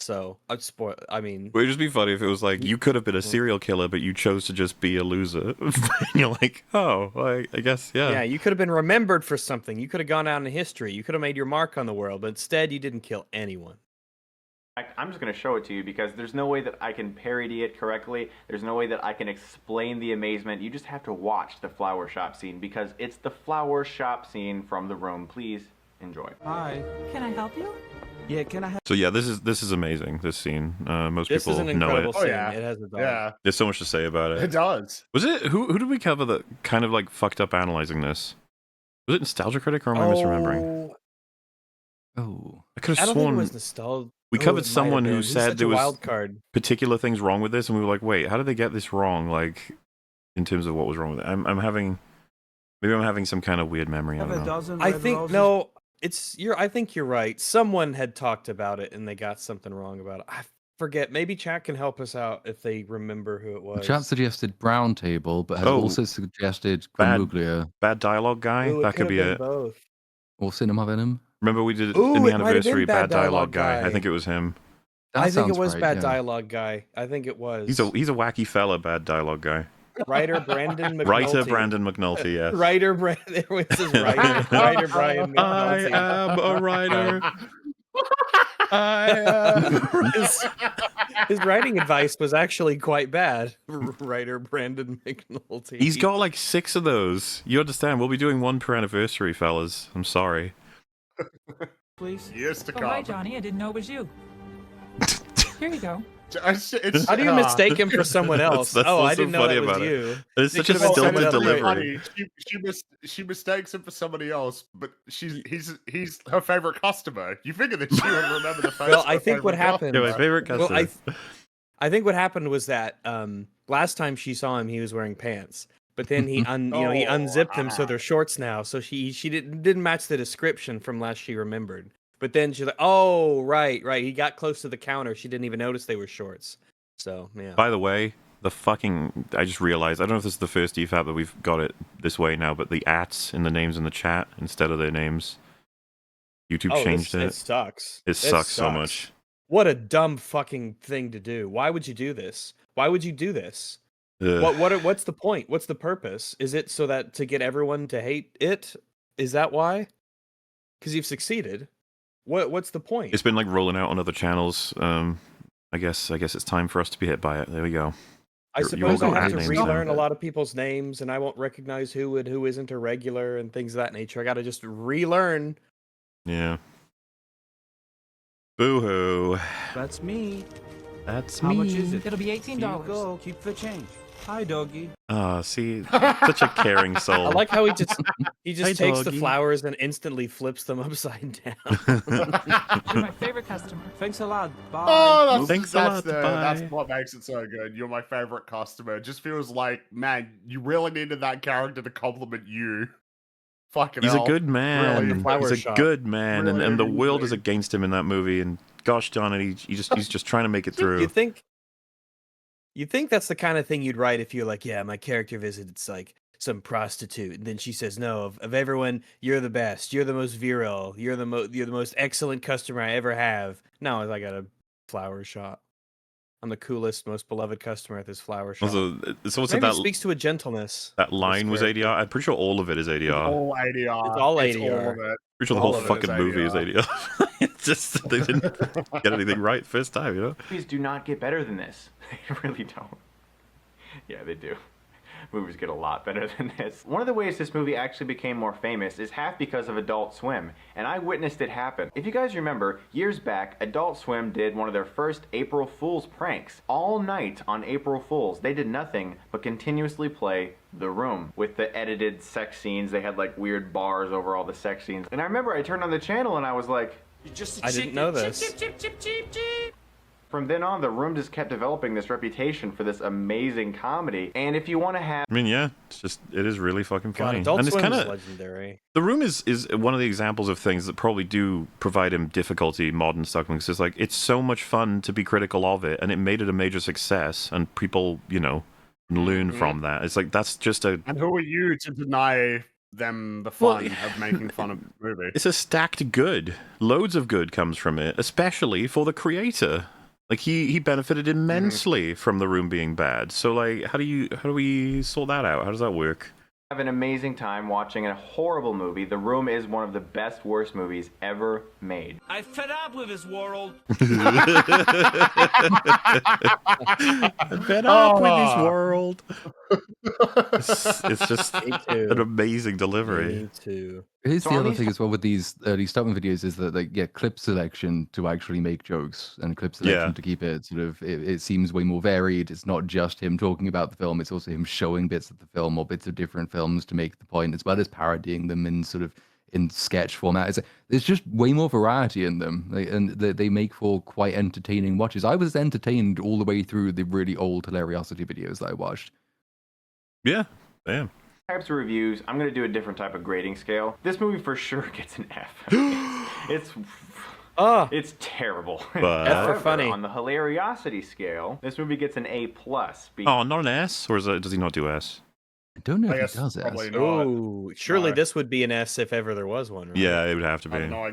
[SPEAKER 2] So I'd spoil. I mean,
[SPEAKER 3] Would it just be funny if it was like, you could have been a serial killer, but you chose to just be a loser. And you're like, oh, well, I guess,
[SPEAKER 2] yeah, you could have been remembered for something. You could have gone down in history. You could have made your mark on the world, but instead you didn't kill anyone.
[SPEAKER 7] I'm just going to show it to you because there's no way that I can parody it correctly. There's no way that I can explain the amazement. You just have to watch the flower shop scene because it's the flower shop scene from The Room. Please enjoy.
[SPEAKER 8] Hi.
[SPEAKER 10] Can I help you?
[SPEAKER 8] Yeah, can I have...
[SPEAKER 3] So yeah, this is amazing, this scene. Most
[SPEAKER 2] This
[SPEAKER 3] people
[SPEAKER 2] is an
[SPEAKER 3] know
[SPEAKER 2] incredible
[SPEAKER 3] it.
[SPEAKER 2] scene.
[SPEAKER 1] yeah.
[SPEAKER 2] It has a dog.
[SPEAKER 1] Yeah,
[SPEAKER 3] There's so much to say about
[SPEAKER 1] it
[SPEAKER 3] it.
[SPEAKER 1] does.
[SPEAKER 3] Was it, who did we cover that kind of like fucked up analyzing this? Was it Nostalgia Critic or am I misremembering?
[SPEAKER 4] Oh,
[SPEAKER 3] I could
[SPEAKER 2] I
[SPEAKER 3] have
[SPEAKER 2] don't think it
[SPEAKER 3] sworn
[SPEAKER 2] was nostalgia.
[SPEAKER 3] we
[SPEAKER 2] Oh,
[SPEAKER 3] covered
[SPEAKER 2] it might have
[SPEAKER 3] someone
[SPEAKER 2] been.
[SPEAKER 3] who
[SPEAKER 2] He's
[SPEAKER 3] said
[SPEAKER 2] such
[SPEAKER 3] there
[SPEAKER 2] a
[SPEAKER 3] was
[SPEAKER 2] wild card.
[SPEAKER 3] particular things wrong with this, and we were like, wait, how did they get this wrong? Like, in terms of what was wrong with it? I'm having some kind of weird memory. I
[SPEAKER 8] Have a
[SPEAKER 3] don't know.
[SPEAKER 8] dozen
[SPEAKER 2] I
[SPEAKER 8] red
[SPEAKER 2] think
[SPEAKER 8] roses?
[SPEAKER 2] no. I think you're right. Someone had talked about it and they got something wrong about it. I forget. Maybe chat can help us out if they remember who it was.
[SPEAKER 4] chat suggested Brown Table, but has
[SPEAKER 3] Oh,
[SPEAKER 4] also suggested
[SPEAKER 3] bad-
[SPEAKER 4] Grimuglia
[SPEAKER 3] Bad dialogue guy.
[SPEAKER 2] Ooh, it
[SPEAKER 3] That could be
[SPEAKER 2] have been
[SPEAKER 3] it.
[SPEAKER 2] both.
[SPEAKER 4] or Cinema Venom.
[SPEAKER 3] Remember we did
[SPEAKER 2] Ooh,
[SPEAKER 3] in the
[SPEAKER 2] it might have been
[SPEAKER 3] anniversary
[SPEAKER 2] Bad
[SPEAKER 3] bad dialogue
[SPEAKER 2] Dialogue
[SPEAKER 3] guy. I
[SPEAKER 2] Guy.
[SPEAKER 3] think it was him.
[SPEAKER 4] That
[SPEAKER 2] I think it
[SPEAKER 4] sounds
[SPEAKER 2] was
[SPEAKER 4] right,
[SPEAKER 2] Bad
[SPEAKER 4] yeah.
[SPEAKER 2] Dialogue Guy. I think it was.
[SPEAKER 3] He's a wacky fella, bad dialogue guy.
[SPEAKER 2] Writer Brandon McNulty.
[SPEAKER 3] Writer Brandon McNulty, yes.
[SPEAKER 2] Writer Brandon. There was his writer. Writer Brian
[SPEAKER 3] I
[SPEAKER 2] McNulty.
[SPEAKER 3] am a writer.
[SPEAKER 2] His writing advice was actually quite bad. Writer Brandon McNulty.
[SPEAKER 3] He's got like 6 of those. You understand? We'll be doing one per anniversary, fellas. I'm sorry.
[SPEAKER 8] Please.
[SPEAKER 1] Years to
[SPEAKER 10] Oh, hi,
[SPEAKER 1] come.
[SPEAKER 10] Johnny. I didn't know it was you. Here you go.
[SPEAKER 2] How do you mistake him for someone else?
[SPEAKER 3] That's
[SPEAKER 2] oh, I
[SPEAKER 3] what's so
[SPEAKER 2] didn't know
[SPEAKER 3] funny
[SPEAKER 2] that was
[SPEAKER 3] about it.
[SPEAKER 2] you.
[SPEAKER 3] It's
[SPEAKER 2] It
[SPEAKER 3] such a
[SPEAKER 2] could've been
[SPEAKER 3] stilted
[SPEAKER 2] someone else.
[SPEAKER 3] delivery.
[SPEAKER 1] She mistakes him for somebody else, but he's her favorite customer. You figure that she would remember the face.
[SPEAKER 2] Well,
[SPEAKER 1] of
[SPEAKER 2] I
[SPEAKER 1] her
[SPEAKER 2] think what
[SPEAKER 1] favorite
[SPEAKER 2] happened.
[SPEAKER 3] Yeah, my
[SPEAKER 1] customer.
[SPEAKER 3] favorite
[SPEAKER 2] Well,
[SPEAKER 3] customer.
[SPEAKER 2] I think what happened was that last time she saw him, he was wearing pants. But then he he unzipped them, so they're shorts now. So she didn't match the description from last she remembered. But then she's like, oh right. He got close to the counter. She didn't even notice they were shorts. So yeah.
[SPEAKER 3] By the way, I just realized, I don't know if this is the first EFAP that we've got it this way now, but the ats in the names in the chat instead of their names, YouTube changed it.
[SPEAKER 2] It sucks.
[SPEAKER 3] It sucks so much.
[SPEAKER 2] What a dumb fucking thing to do. Why would you do this? Why would you do this?
[SPEAKER 3] Ugh.
[SPEAKER 2] What's the point? What's the purpose? Is it so that to get everyone to hate it? Is that why? Because you've succeeded. What's the point?
[SPEAKER 3] It's been like rolling out on other channels. I guess it's time for us to be hit by it. There we go.
[SPEAKER 2] I
[SPEAKER 3] You're
[SPEAKER 2] suppose
[SPEAKER 3] all
[SPEAKER 2] I have
[SPEAKER 3] got
[SPEAKER 2] to
[SPEAKER 3] names now.
[SPEAKER 2] relearn a lot of people's names, and I won't recognize who and who isn't a regular and things of that nature. I got to just relearn.
[SPEAKER 3] Yeah. Boo-hoo.
[SPEAKER 8] That's me.
[SPEAKER 3] That's
[SPEAKER 8] How
[SPEAKER 3] me.
[SPEAKER 8] much is it?
[SPEAKER 10] It'll be
[SPEAKER 8] Here you
[SPEAKER 10] $18.
[SPEAKER 8] go. Keep the change. Hi, doggy.
[SPEAKER 3] Ah, see, such a caring soul.
[SPEAKER 2] I like how he just
[SPEAKER 3] Hi,
[SPEAKER 2] takes the
[SPEAKER 3] doggy.
[SPEAKER 2] flowers and instantly flips them upside down.
[SPEAKER 10] You're my favorite customer.
[SPEAKER 8] Thanks a lot. Bye.
[SPEAKER 1] Oh,
[SPEAKER 3] Thanks a lot,
[SPEAKER 1] that's
[SPEAKER 3] bye.
[SPEAKER 1] what makes it so good. You're my favorite customer. It just feels like, man, you really needed that character to compliment you. Fucking
[SPEAKER 3] He's
[SPEAKER 1] hell.
[SPEAKER 3] a good man.
[SPEAKER 1] Really,
[SPEAKER 2] flower
[SPEAKER 3] He's a
[SPEAKER 2] shop.
[SPEAKER 3] good man,
[SPEAKER 1] Really
[SPEAKER 3] and the world is
[SPEAKER 1] amazing.
[SPEAKER 3] against him in that movie. And gosh darn it, he's just trying to make it through.
[SPEAKER 2] You think that's the kind of thing you'd write if you're like, yeah, my character visits like some prostitute, and then she says, no, of everyone, you're the best, you're the most virile, you're the most excellent customer I ever have. No, I got a flower shop. I'm the coolest, most beloved customer at this flower shop.
[SPEAKER 3] Also, so what's
[SPEAKER 2] Maybe
[SPEAKER 3] that?
[SPEAKER 2] it speaks to a gentleness.
[SPEAKER 3] That line was
[SPEAKER 2] character.
[SPEAKER 3] ADR. I'm pretty sure all of it is ADR.
[SPEAKER 1] All ADR.
[SPEAKER 2] It's all
[SPEAKER 1] It's
[SPEAKER 2] ADR.
[SPEAKER 1] all of it.
[SPEAKER 3] Pretty sure the
[SPEAKER 1] all
[SPEAKER 3] whole
[SPEAKER 1] of it is
[SPEAKER 3] fucking movie is ADR. It's just they didn't get anything right first time, you know.
[SPEAKER 7] Movies do not get better than this. They really don't. Yeah, they do. Movies get a lot better than this. One of the ways this movie actually became more famous is half because of Adult Swim, and I witnessed it happen. If you guys remember, years back, Adult Swim did one of their first April Fool's pranks. All night on April Fool's, they did nothing but continuously play The Room. With the edited sex scenes, they had like weird bars over all the sex scenes. And I remember I turned on the channel and I was like,
[SPEAKER 2] I didn't know this.
[SPEAKER 7] From then on, The Room just kept developing this reputation for this amazing comedy. And if you want to have
[SPEAKER 3] I mean, yeah, it is really fucking
[SPEAKER 2] God,
[SPEAKER 3] funny.
[SPEAKER 2] Adult
[SPEAKER 3] And it's
[SPEAKER 2] Swim
[SPEAKER 3] kind
[SPEAKER 2] is
[SPEAKER 3] of
[SPEAKER 2] legendary.
[SPEAKER 3] The Room is one of the examples of things that probably do provide him difficulty, modern Stuckmann, because it's like, it's so much fun to be critical of it, and it made it a major success, and people, you know, learn from that. It's like, that's just a...
[SPEAKER 1] And who are you to deny them the fun of making fun of the movie?
[SPEAKER 3] It's a stacked good. Loads of good comes from it, especially for the creator. Like, he benefited immensely from The Room being bad. So, like, how do we sort that out? How does that work?
[SPEAKER 7] an amazing time watching a horrible movie. The Room is one of the best, worst movies ever made.
[SPEAKER 8] I fed up with this world.
[SPEAKER 3] I'm fed up with this world. It's just an amazing delivery.
[SPEAKER 2] Me too.
[SPEAKER 4] Here's
[SPEAKER 7] So
[SPEAKER 4] the
[SPEAKER 7] on
[SPEAKER 4] other
[SPEAKER 7] these
[SPEAKER 4] thing as well with these early Stuckmann videos is that they get clip selection to actually make jokes and clip selection to keep it sort of, it seems way more varied. It's not just him talking about the film, it's also him showing bits of the film or bits of different films to make the point, as well as parodying them in sort of in sketch format. There's just way more variety in them, and they make for quite entertaining watches. I was entertained all the way through the really old Hilariosity videos that I watched.
[SPEAKER 3] Yeah, damn.
[SPEAKER 7] Types of reviews, I'm going to do a different type of grading scale. This movie for sure gets an F. It's terrible.
[SPEAKER 3] But-
[SPEAKER 2] F for
[SPEAKER 7] However,
[SPEAKER 2] funny.
[SPEAKER 7] on the Hilariosity scale, this movie gets an A+.
[SPEAKER 3] Oh, not an S? Or does he not do S?
[SPEAKER 4] I don't know
[SPEAKER 1] I
[SPEAKER 4] if
[SPEAKER 1] guess
[SPEAKER 4] he does
[SPEAKER 1] probably
[SPEAKER 4] S.
[SPEAKER 1] not.
[SPEAKER 2] Oh, surely
[SPEAKER 1] No.
[SPEAKER 2] this would be an S if ever there was one, right?
[SPEAKER 3] Yeah, it would have to
[SPEAKER 1] I
[SPEAKER 3] be.
[SPEAKER 1] don't know.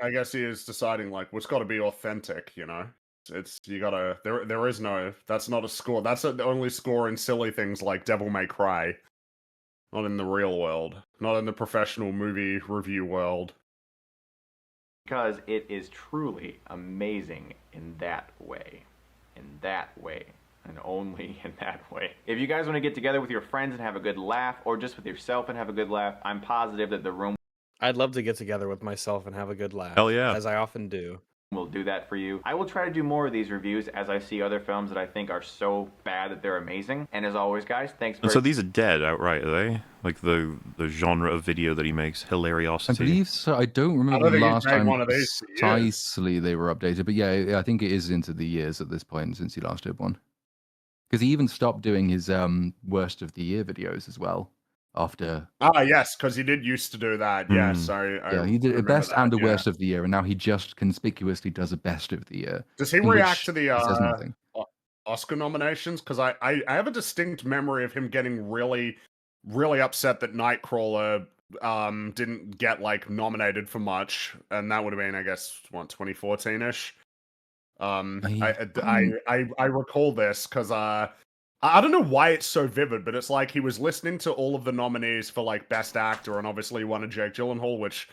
[SPEAKER 1] I guess he is deciding like, well, it's got to be authentic, you know. It's you gotta. There is no. That's not a score. That's the only score in silly things like Devil May Cry. Not in the real world. Not in the professional movie review world.
[SPEAKER 7] Because it is truly amazing in that way. In that way. And only in that way. If you guys want to get together with your friends and have a good laugh, or just with yourself and have a good laugh, I'm positive that The Room
[SPEAKER 2] I'd love to get together with myself and have a good laugh.
[SPEAKER 3] Hell yeah.
[SPEAKER 2] As I often do.
[SPEAKER 7] will do that for you. I will try to do more of these reviews as I see other films that I think are so bad that they're amazing. And as always, guys, thanks
[SPEAKER 3] And so these are dead outright, are they? Like the genre of video that he makes, hilariosity.
[SPEAKER 4] I believe so. I don't remember
[SPEAKER 1] don't
[SPEAKER 4] the
[SPEAKER 1] think he's
[SPEAKER 4] last
[SPEAKER 1] made
[SPEAKER 4] time
[SPEAKER 1] one of these for years.
[SPEAKER 4] precisely they were updated, but yeah, I think it is into the years at this point since he last did one. Because he even stopped doing his worst of the year videos as well after.
[SPEAKER 1] Yes, because he did used to do that. Yes,
[SPEAKER 4] Yeah, he did a
[SPEAKER 1] remember
[SPEAKER 4] best
[SPEAKER 1] that,
[SPEAKER 4] and a
[SPEAKER 1] yeah.
[SPEAKER 4] worst of the year, and now he just conspicuously does a best of the year.
[SPEAKER 1] Does he
[SPEAKER 4] in which
[SPEAKER 1] react to the
[SPEAKER 4] he says nothing.
[SPEAKER 1] Oscar nominations? Because I have a distinct memory of him getting really, really upset that Nightcrawler didn't get like nominated for much, and that would have been, I guess, what, 2014-ish. I recall this because I don't know why it's so vivid, but it's like he was listening to all of the nominees for like Best Actor, and obviously he wanted Jake Gyllenhaal, which,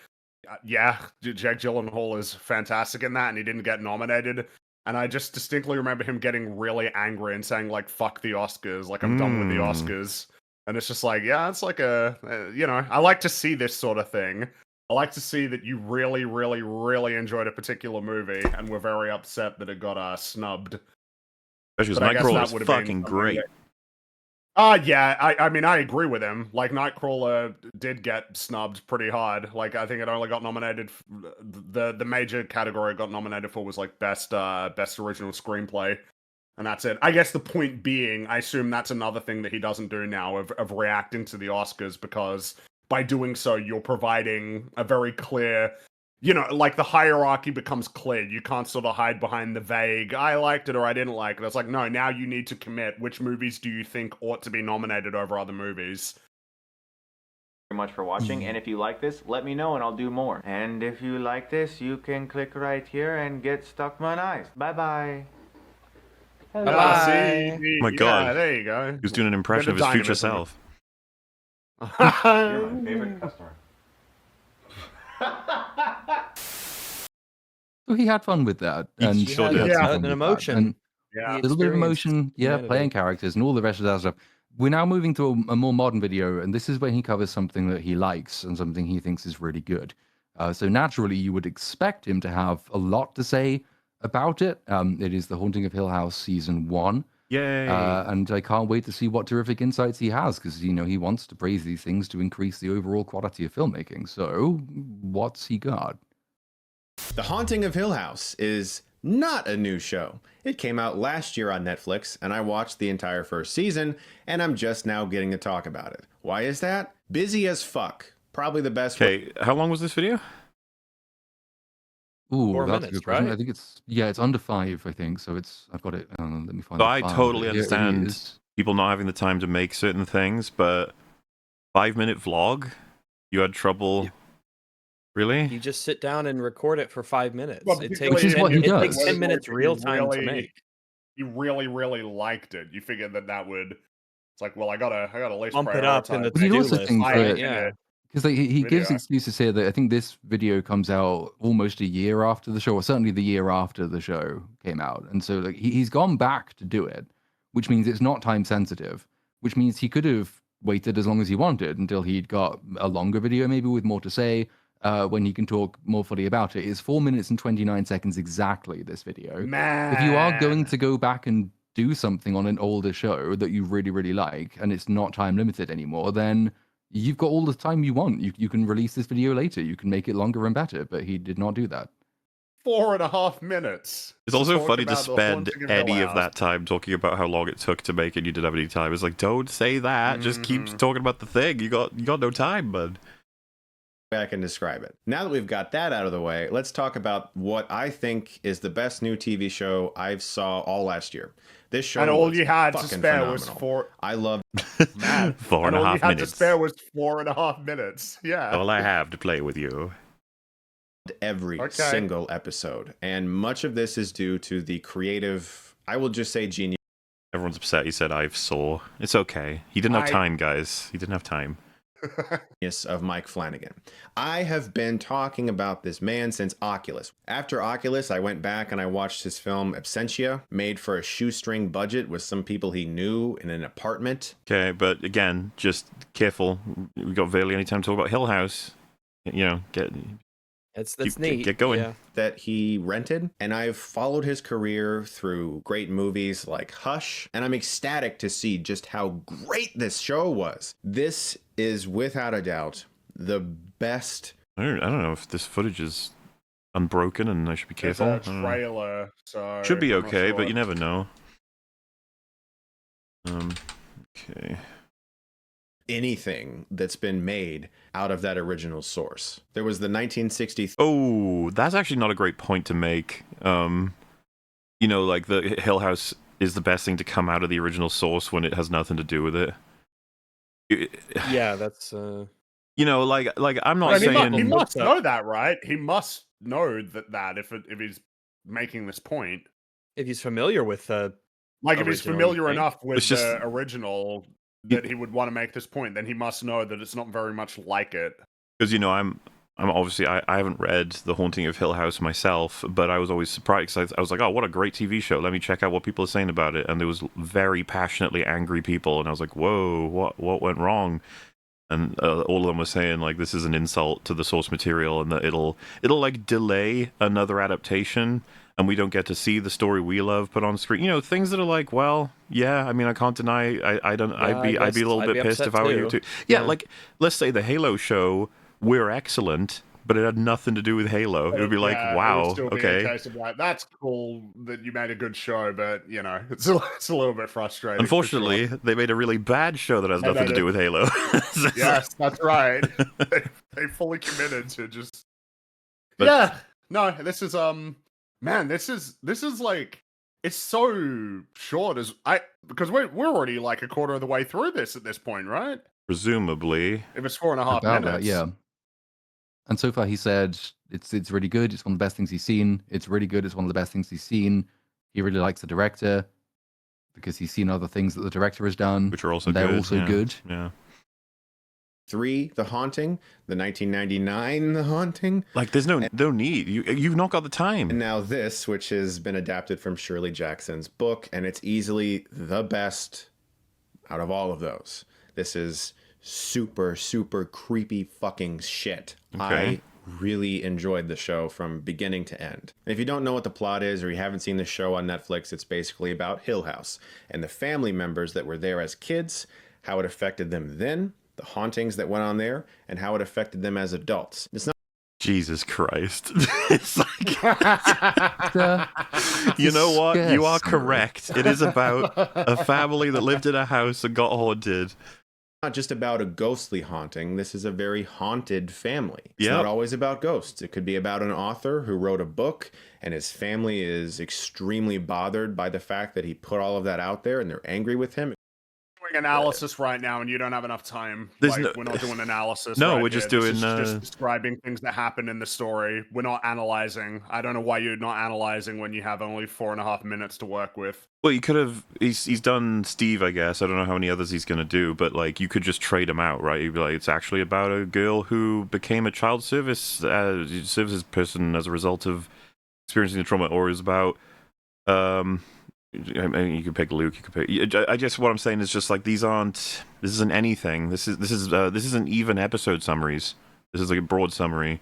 [SPEAKER 1] Jake Gyllenhaal is fantastic in that, and he didn't get nominated. And I just distinctly remember him getting really angry and saying like, "Fuck the Oscars!" Like, I'm done with the Oscars. And it's just like, yeah, it's like I like to see this sort of thing. I like to see that you really, really, really enjoyed a particular movie and were very upset that it got snubbed.
[SPEAKER 3] Especially because Nightcrawler is fucking great.
[SPEAKER 1] Yeah, I mean, I agree with him. Like, Nightcrawler did get snubbed pretty hard. Like, I think it only got nominated. The major category it got nominated for was like best original screenplay, and that's it. I guess the point being, I assume that's another thing that he doesn't do now of reacting to the Oscars, because by doing so, you're providing a very clear. Like, the hierarchy becomes clear. You can't sort of hide behind the vague, I liked it or I didn't like it. It's like, no, now you need to commit. Which movies do you think ought to be nominated over other movies?
[SPEAKER 7] Very much for watching, and if you like this, let me know and I'll do more. And if you like this, you can click right here and get Stuckmann eyes. Bye-bye.
[SPEAKER 2] Bye.
[SPEAKER 3] Oh my god.
[SPEAKER 1] There you go.
[SPEAKER 3] He was doing an impression of his future self.
[SPEAKER 7] You're my favorite customer.
[SPEAKER 4] So he had fun with that, and
[SPEAKER 3] He sure did.
[SPEAKER 2] An emotion.
[SPEAKER 4] A little bit of emotion, playing characters and all the rest of that stuff. We're now moving to a more modern video, and this is where he covers something that he likes and something he thinks is really good. So naturally, you would expect him to have a lot to say about it. It is The Haunting of Hill House Season 1.
[SPEAKER 3] Yay!
[SPEAKER 4] And I can't wait to see what terrific insights he has, because, he wants to praise these things to increase the overall quality of filmmaking. So, what's he got?
[SPEAKER 5] The Haunting of Hill House is not a new show. It came out last year on Netflix, and I watched the entire first season, and I'm just now getting to talk about it. Why is that? Busy as fuck. Probably the best.
[SPEAKER 3] Okay, how long was this video?
[SPEAKER 4] Ooh,
[SPEAKER 2] 4
[SPEAKER 4] that's a
[SPEAKER 2] minutes,
[SPEAKER 4] good question.
[SPEAKER 2] right?
[SPEAKER 4] I think it's under 5, I think. So I've got it. Let me find
[SPEAKER 3] So
[SPEAKER 4] the
[SPEAKER 3] I
[SPEAKER 4] file.
[SPEAKER 3] totally
[SPEAKER 4] Here it
[SPEAKER 3] understand
[SPEAKER 4] is.
[SPEAKER 3] people not having the time to make certain things, but 5-minute vlog? You had trouble.
[SPEAKER 2] Yeah.
[SPEAKER 3] Really?
[SPEAKER 2] You just sit down and record it for 5 minutes.
[SPEAKER 1] Well,
[SPEAKER 2] It
[SPEAKER 1] particularly
[SPEAKER 2] takes
[SPEAKER 4] Which is what he
[SPEAKER 2] it
[SPEAKER 4] does.
[SPEAKER 2] takes 10 minutes
[SPEAKER 1] You
[SPEAKER 2] real time to
[SPEAKER 1] really-
[SPEAKER 2] make.
[SPEAKER 1] You really, really liked it. You figured that would. It's like, well, I gotta at least
[SPEAKER 2] Bump it up in the
[SPEAKER 1] prioritize
[SPEAKER 4] But he
[SPEAKER 2] to-do
[SPEAKER 4] also
[SPEAKER 2] list.
[SPEAKER 4] thinks
[SPEAKER 2] Right,
[SPEAKER 4] that-
[SPEAKER 2] yeah.
[SPEAKER 4] Because he gives
[SPEAKER 1] Video.
[SPEAKER 4] excuses here that I think this video comes out almost a year after the show, or certainly the year after the show came out. And so he's gone back to do it, which means it's not time sensitive, which means he could have waited as long as he wanted until he'd got a longer video, maybe with more to say, when he can talk more fully about it. It's 4 minutes and 29 seconds exactly, this video.
[SPEAKER 1] Man,
[SPEAKER 4] If you are going to go back and do something on an older show that you really, really like, and it's not time limited anymore, then you've got all the time you want. You can release this video later. You can make it longer and better, but he did not do that.
[SPEAKER 1] 4.5 minutes.
[SPEAKER 3] It's also
[SPEAKER 1] talk
[SPEAKER 3] funny to
[SPEAKER 1] about the
[SPEAKER 3] spend
[SPEAKER 1] Haunting of
[SPEAKER 3] any
[SPEAKER 1] Hill
[SPEAKER 3] of that time talking about how long it took to make it. You didn't have any time. It's like, don't say that. Just keep talking about the thing. You got no time, bud.
[SPEAKER 5] I can describe it. Now that we've got that out of the way, let's talk about what I think is the best new TV show I've saw all last year. This show,
[SPEAKER 1] And all
[SPEAKER 5] was
[SPEAKER 1] you had to
[SPEAKER 5] fucking
[SPEAKER 1] spare was
[SPEAKER 5] phenomenal. I love
[SPEAKER 1] man.
[SPEAKER 3] 4.5
[SPEAKER 1] and all you had
[SPEAKER 3] minutes.
[SPEAKER 1] to spare was 4.5 minutes. Yeah.
[SPEAKER 3] All I have to play with you.
[SPEAKER 5] every
[SPEAKER 1] Okay.
[SPEAKER 5] single episode, and much of this is due to the creative, I will just say, genius.
[SPEAKER 3] Everyone's upset he said I saw. It's okay. He didn't have
[SPEAKER 1] I-
[SPEAKER 3] time, guys. He didn't have time.
[SPEAKER 5] Of Mike Flanagan. I have been talking about this man since Oculus. After Oculus, I went back and I watched his film Absentia, made for a shoestring budget with some people he knew in an apartment.
[SPEAKER 3] Okay, but again, just careful. We got barely any time to talk about Hill House. You know, get.
[SPEAKER 2] That's neat.
[SPEAKER 3] Get going.
[SPEAKER 2] Yeah.
[SPEAKER 5] that he rented, and I've followed his career through great movies like Hush, and I'm ecstatic to see just how great this show was. This is without a doubt the best.
[SPEAKER 3] I don't know if this footage is unbroken and I should be
[SPEAKER 1] There's
[SPEAKER 3] careful.
[SPEAKER 1] a
[SPEAKER 3] I don't know.
[SPEAKER 1] trailer, so
[SPEAKER 3] Should be
[SPEAKER 1] I'm not
[SPEAKER 3] okay,
[SPEAKER 1] sure.
[SPEAKER 3] but you never know. Okay.
[SPEAKER 5] Anything that's been made out of that original source. There was the 1960.
[SPEAKER 3] Oh, that's actually not a great point to make. You know, like the Hill House is the best thing to come out of the original source when it has nothing to do with it.
[SPEAKER 2] Yeah, that's
[SPEAKER 3] You know, like I'm not
[SPEAKER 1] Right,
[SPEAKER 3] saying
[SPEAKER 1] he must know that, right? He must know that if he's making this point.
[SPEAKER 2] if he's familiar with
[SPEAKER 1] Like, if he's
[SPEAKER 2] original,
[SPEAKER 1] familiar
[SPEAKER 2] you think?
[SPEAKER 1] enough with
[SPEAKER 3] It's just-
[SPEAKER 1] the original that he would want to make this point, then he must know that it's not very much like it.
[SPEAKER 3] because you know I'm obviously I haven't read The Haunting of Hill House myself, but I was always surprised because I was like, oh, what a great TV show. Let me check out what people are saying about it, and there was very passionately angry people, and I was like, whoa, what went wrong? And all of them were saying like this is an insult to the source material, and that it'll like delay another adaptation, and we don't get to see the story we love put on screen. You know, things that are like, well, yeah, I mean, I can't deny, I'd be a little bit pissed if I were you too. Yeah, like let's say the Halo show, we're excellent, but it had nothing to do with Halo. It would be like,
[SPEAKER 1] Yeah, it
[SPEAKER 3] wow,
[SPEAKER 1] would still be a
[SPEAKER 3] okay.
[SPEAKER 1] case of like, that's cool that you made a good show, but you know, it's a little bit frustrating. for
[SPEAKER 3] Unfortunately,
[SPEAKER 1] sure.
[SPEAKER 3] they made a really bad show that has
[SPEAKER 1] They
[SPEAKER 3] nothing to
[SPEAKER 1] made
[SPEAKER 3] do
[SPEAKER 1] it-
[SPEAKER 3] with Halo.
[SPEAKER 1] Yes, that's right. they fully committed to just.
[SPEAKER 3] But-
[SPEAKER 1] Yeah, no, this is man, this is like, it's so short because we're already like a quarter of the way through this at this point, right?
[SPEAKER 3] Presumably.
[SPEAKER 1] If it's 4.5
[SPEAKER 4] About
[SPEAKER 1] minutes,
[SPEAKER 4] that, yeah. And so far, he said it's really good. It's one of the best things he's seen. It's really good. It's one of the best things he's seen. He really likes the director because he's seen other things that the director has done,
[SPEAKER 3] Which are also
[SPEAKER 4] and they're
[SPEAKER 3] good.
[SPEAKER 4] also
[SPEAKER 3] yeah.
[SPEAKER 4] good.
[SPEAKER 3] Yeah.
[SPEAKER 5] 3, The Haunting, the 1999 The Haunting,
[SPEAKER 3] Like, there's no need. You've not got the time.
[SPEAKER 5] and now this, which has been adapted from Shirley Jackson's book, and it's easily the best out of all of those. This is super, super creepy fucking shit.
[SPEAKER 3] Okay.
[SPEAKER 5] I really enjoyed the show from beginning to end. And if you don't know what the plot is or you haven't seen the show on Netflix, it's basically about Hill House and the family members that were there as kids, how it affected them then, the hauntings that went on there, and how it affected them as adults. It's not
[SPEAKER 3] Jesus Christ. It's like,
[SPEAKER 4] Uh,
[SPEAKER 3] you know what? You are
[SPEAKER 4] Disgusting.
[SPEAKER 3] correct. It is about a family that lived in a house and got haunted.
[SPEAKER 5] not just about a ghostly haunting. This is a very haunted family. It's
[SPEAKER 3] Yep.
[SPEAKER 5] not always about ghosts. It could be about an author who wrote a book and his family is extremely bothered by the fact that he put all of that out there and they're angry with him.
[SPEAKER 1] doing analysis right now, and you don't have enough time.
[SPEAKER 3] There's
[SPEAKER 1] Like,
[SPEAKER 3] no-
[SPEAKER 1] we're not doing analysis.
[SPEAKER 3] No,
[SPEAKER 1] right
[SPEAKER 3] we're just
[SPEAKER 1] here. This is
[SPEAKER 3] doing,
[SPEAKER 1] just describing things that happen in the story. We're not analyzing. I don't know why you're not analyzing when you have only 4.5 minutes to work with.
[SPEAKER 3] Well, you could have. He's done Steve, I guess. I don't know how many others he's going to do, but like you could just trade him out, right? You'd be like, it's actually about a girl who became a child services person as a result of experiencing the trauma, or is about. I mean, you could pick Luke. You could pick. I guess what I'm saying is just like these aren't. This isn't anything. This isn't even episode summaries. This is like a broad summary.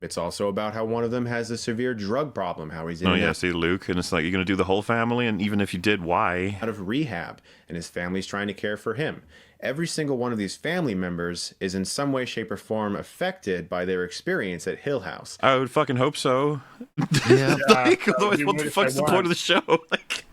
[SPEAKER 5] It's also about how one of them has a severe drug problem, how he's in
[SPEAKER 3] Oh
[SPEAKER 5] and
[SPEAKER 3] yeah,
[SPEAKER 5] out
[SPEAKER 3] see Luke, and it's like you're gonna do the whole family, and even if you did, why?
[SPEAKER 5] of rehab, and his family's trying to care for him. Every single one of these family members is in some way, shape, or form affected by their experience at Hill House.
[SPEAKER 3] I would fucking hope so.
[SPEAKER 4] Yeah.
[SPEAKER 3] Like,
[SPEAKER 1] Yeah,
[SPEAKER 3] otherwise,
[SPEAKER 1] you
[SPEAKER 3] what
[SPEAKER 1] would
[SPEAKER 3] the
[SPEAKER 1] if
[SPEAKER 3] fuck's
[SPEAKER 1] they
[SPEAKER 3] the point
[SPEAKER 1] weren't.
[SPEAKER 3] of the show? Like,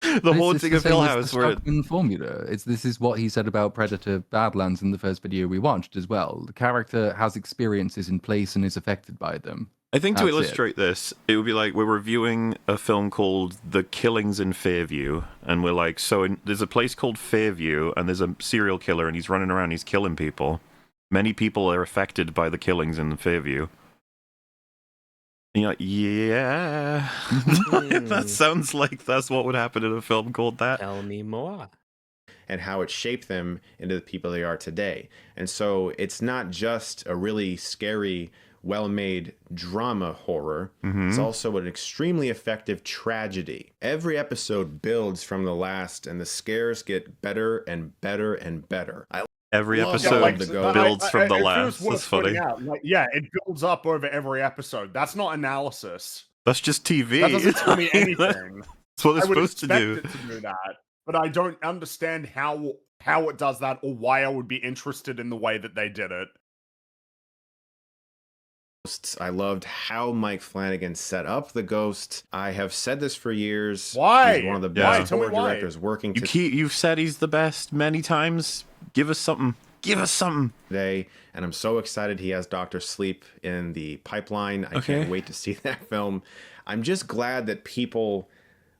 [SPEAKER 3] the
[SPEAKER 4] But it's
[SPEAKER 3] haunting
[SPEAKER 4] the
[SPEAKER 3] of Hill
[SPEAKER 4] same as
[SPEAKER 3] House,
[SPEAKER 4] the
[SPEAKER 3] where
[SPEAKER 4] Stuckmann formula. This is what he said about Predator Badlands in the first video we watched as well. The character has experiences in place and is affected by them.
[SPEAKER 3] I think to
[SPEAKER 4] That's it.
[SPEAKER 3] illustrate this, it would be like we're reviewing a film called The Killings in Fairview, and we're like, there's a place called Fairview, and there's a serial killer, and he's running around, he's killing people. Many people are affected by the killings in Fairview. And you're like, yeah, that sounds like that's what would happen in a film called that.
[SPEAKER 2] Tell me more.
[SPEAKER 5] And how it shaped them into the people they are today. And so it's not just a really scary, well-made drama horror. It's also an extremely effective tragedy. Every episode builds from the last, and the scares get better and better and better.
[SPEAKER 3] Every
[SPEAKER 5] Love
[SPEAKER 3] episode
[SPEAKER 5] like the ghost.
[SPEAKER 3] builds from the
[SPEAKER 1] it
[SPEAKER 3] last.
[SPEAKER 1] feels worth
[SPEAKER 3] That's funny.
[SPEAKER 1] pointing out. Like, yeah, it builds up over every episode. That's not analysis.
[SPEAKER 3] That's just TV.
[SPEAKER 1] That doesn't tell me anything.
[SPEAKER 3] That's what they're
[SPEAKER 1] I would
[SPEAKER 3] supposed to
[SPEAKER 1] expect
[SPEAKER 3] do.
[SPEAKER 1] it to do that, but I don't understand how it does that or why I would be interested in the way that they did it.
[SPEAKER 5] I loved how Mike Flanagan set up the ghost. I have said this for years.
[SPEAKER 1] Why?
[SPEAKER 5] He's one of the
[SPEAKER 3] Yeah.
[SPEAKER 5] best
[SPEAKER 1] Tell me
[SPEAKER 5] horror
[SPEAKER 1] why.
[SPEAKER 5] directors working
[SPEAKER 3] You've said he's the best many times. Give us something. Give us something.
[SPEAKER 5] today, and I'm so excited he has Dr. Sleep in the pipeline. I can't wait to see that film. I'm just glad that people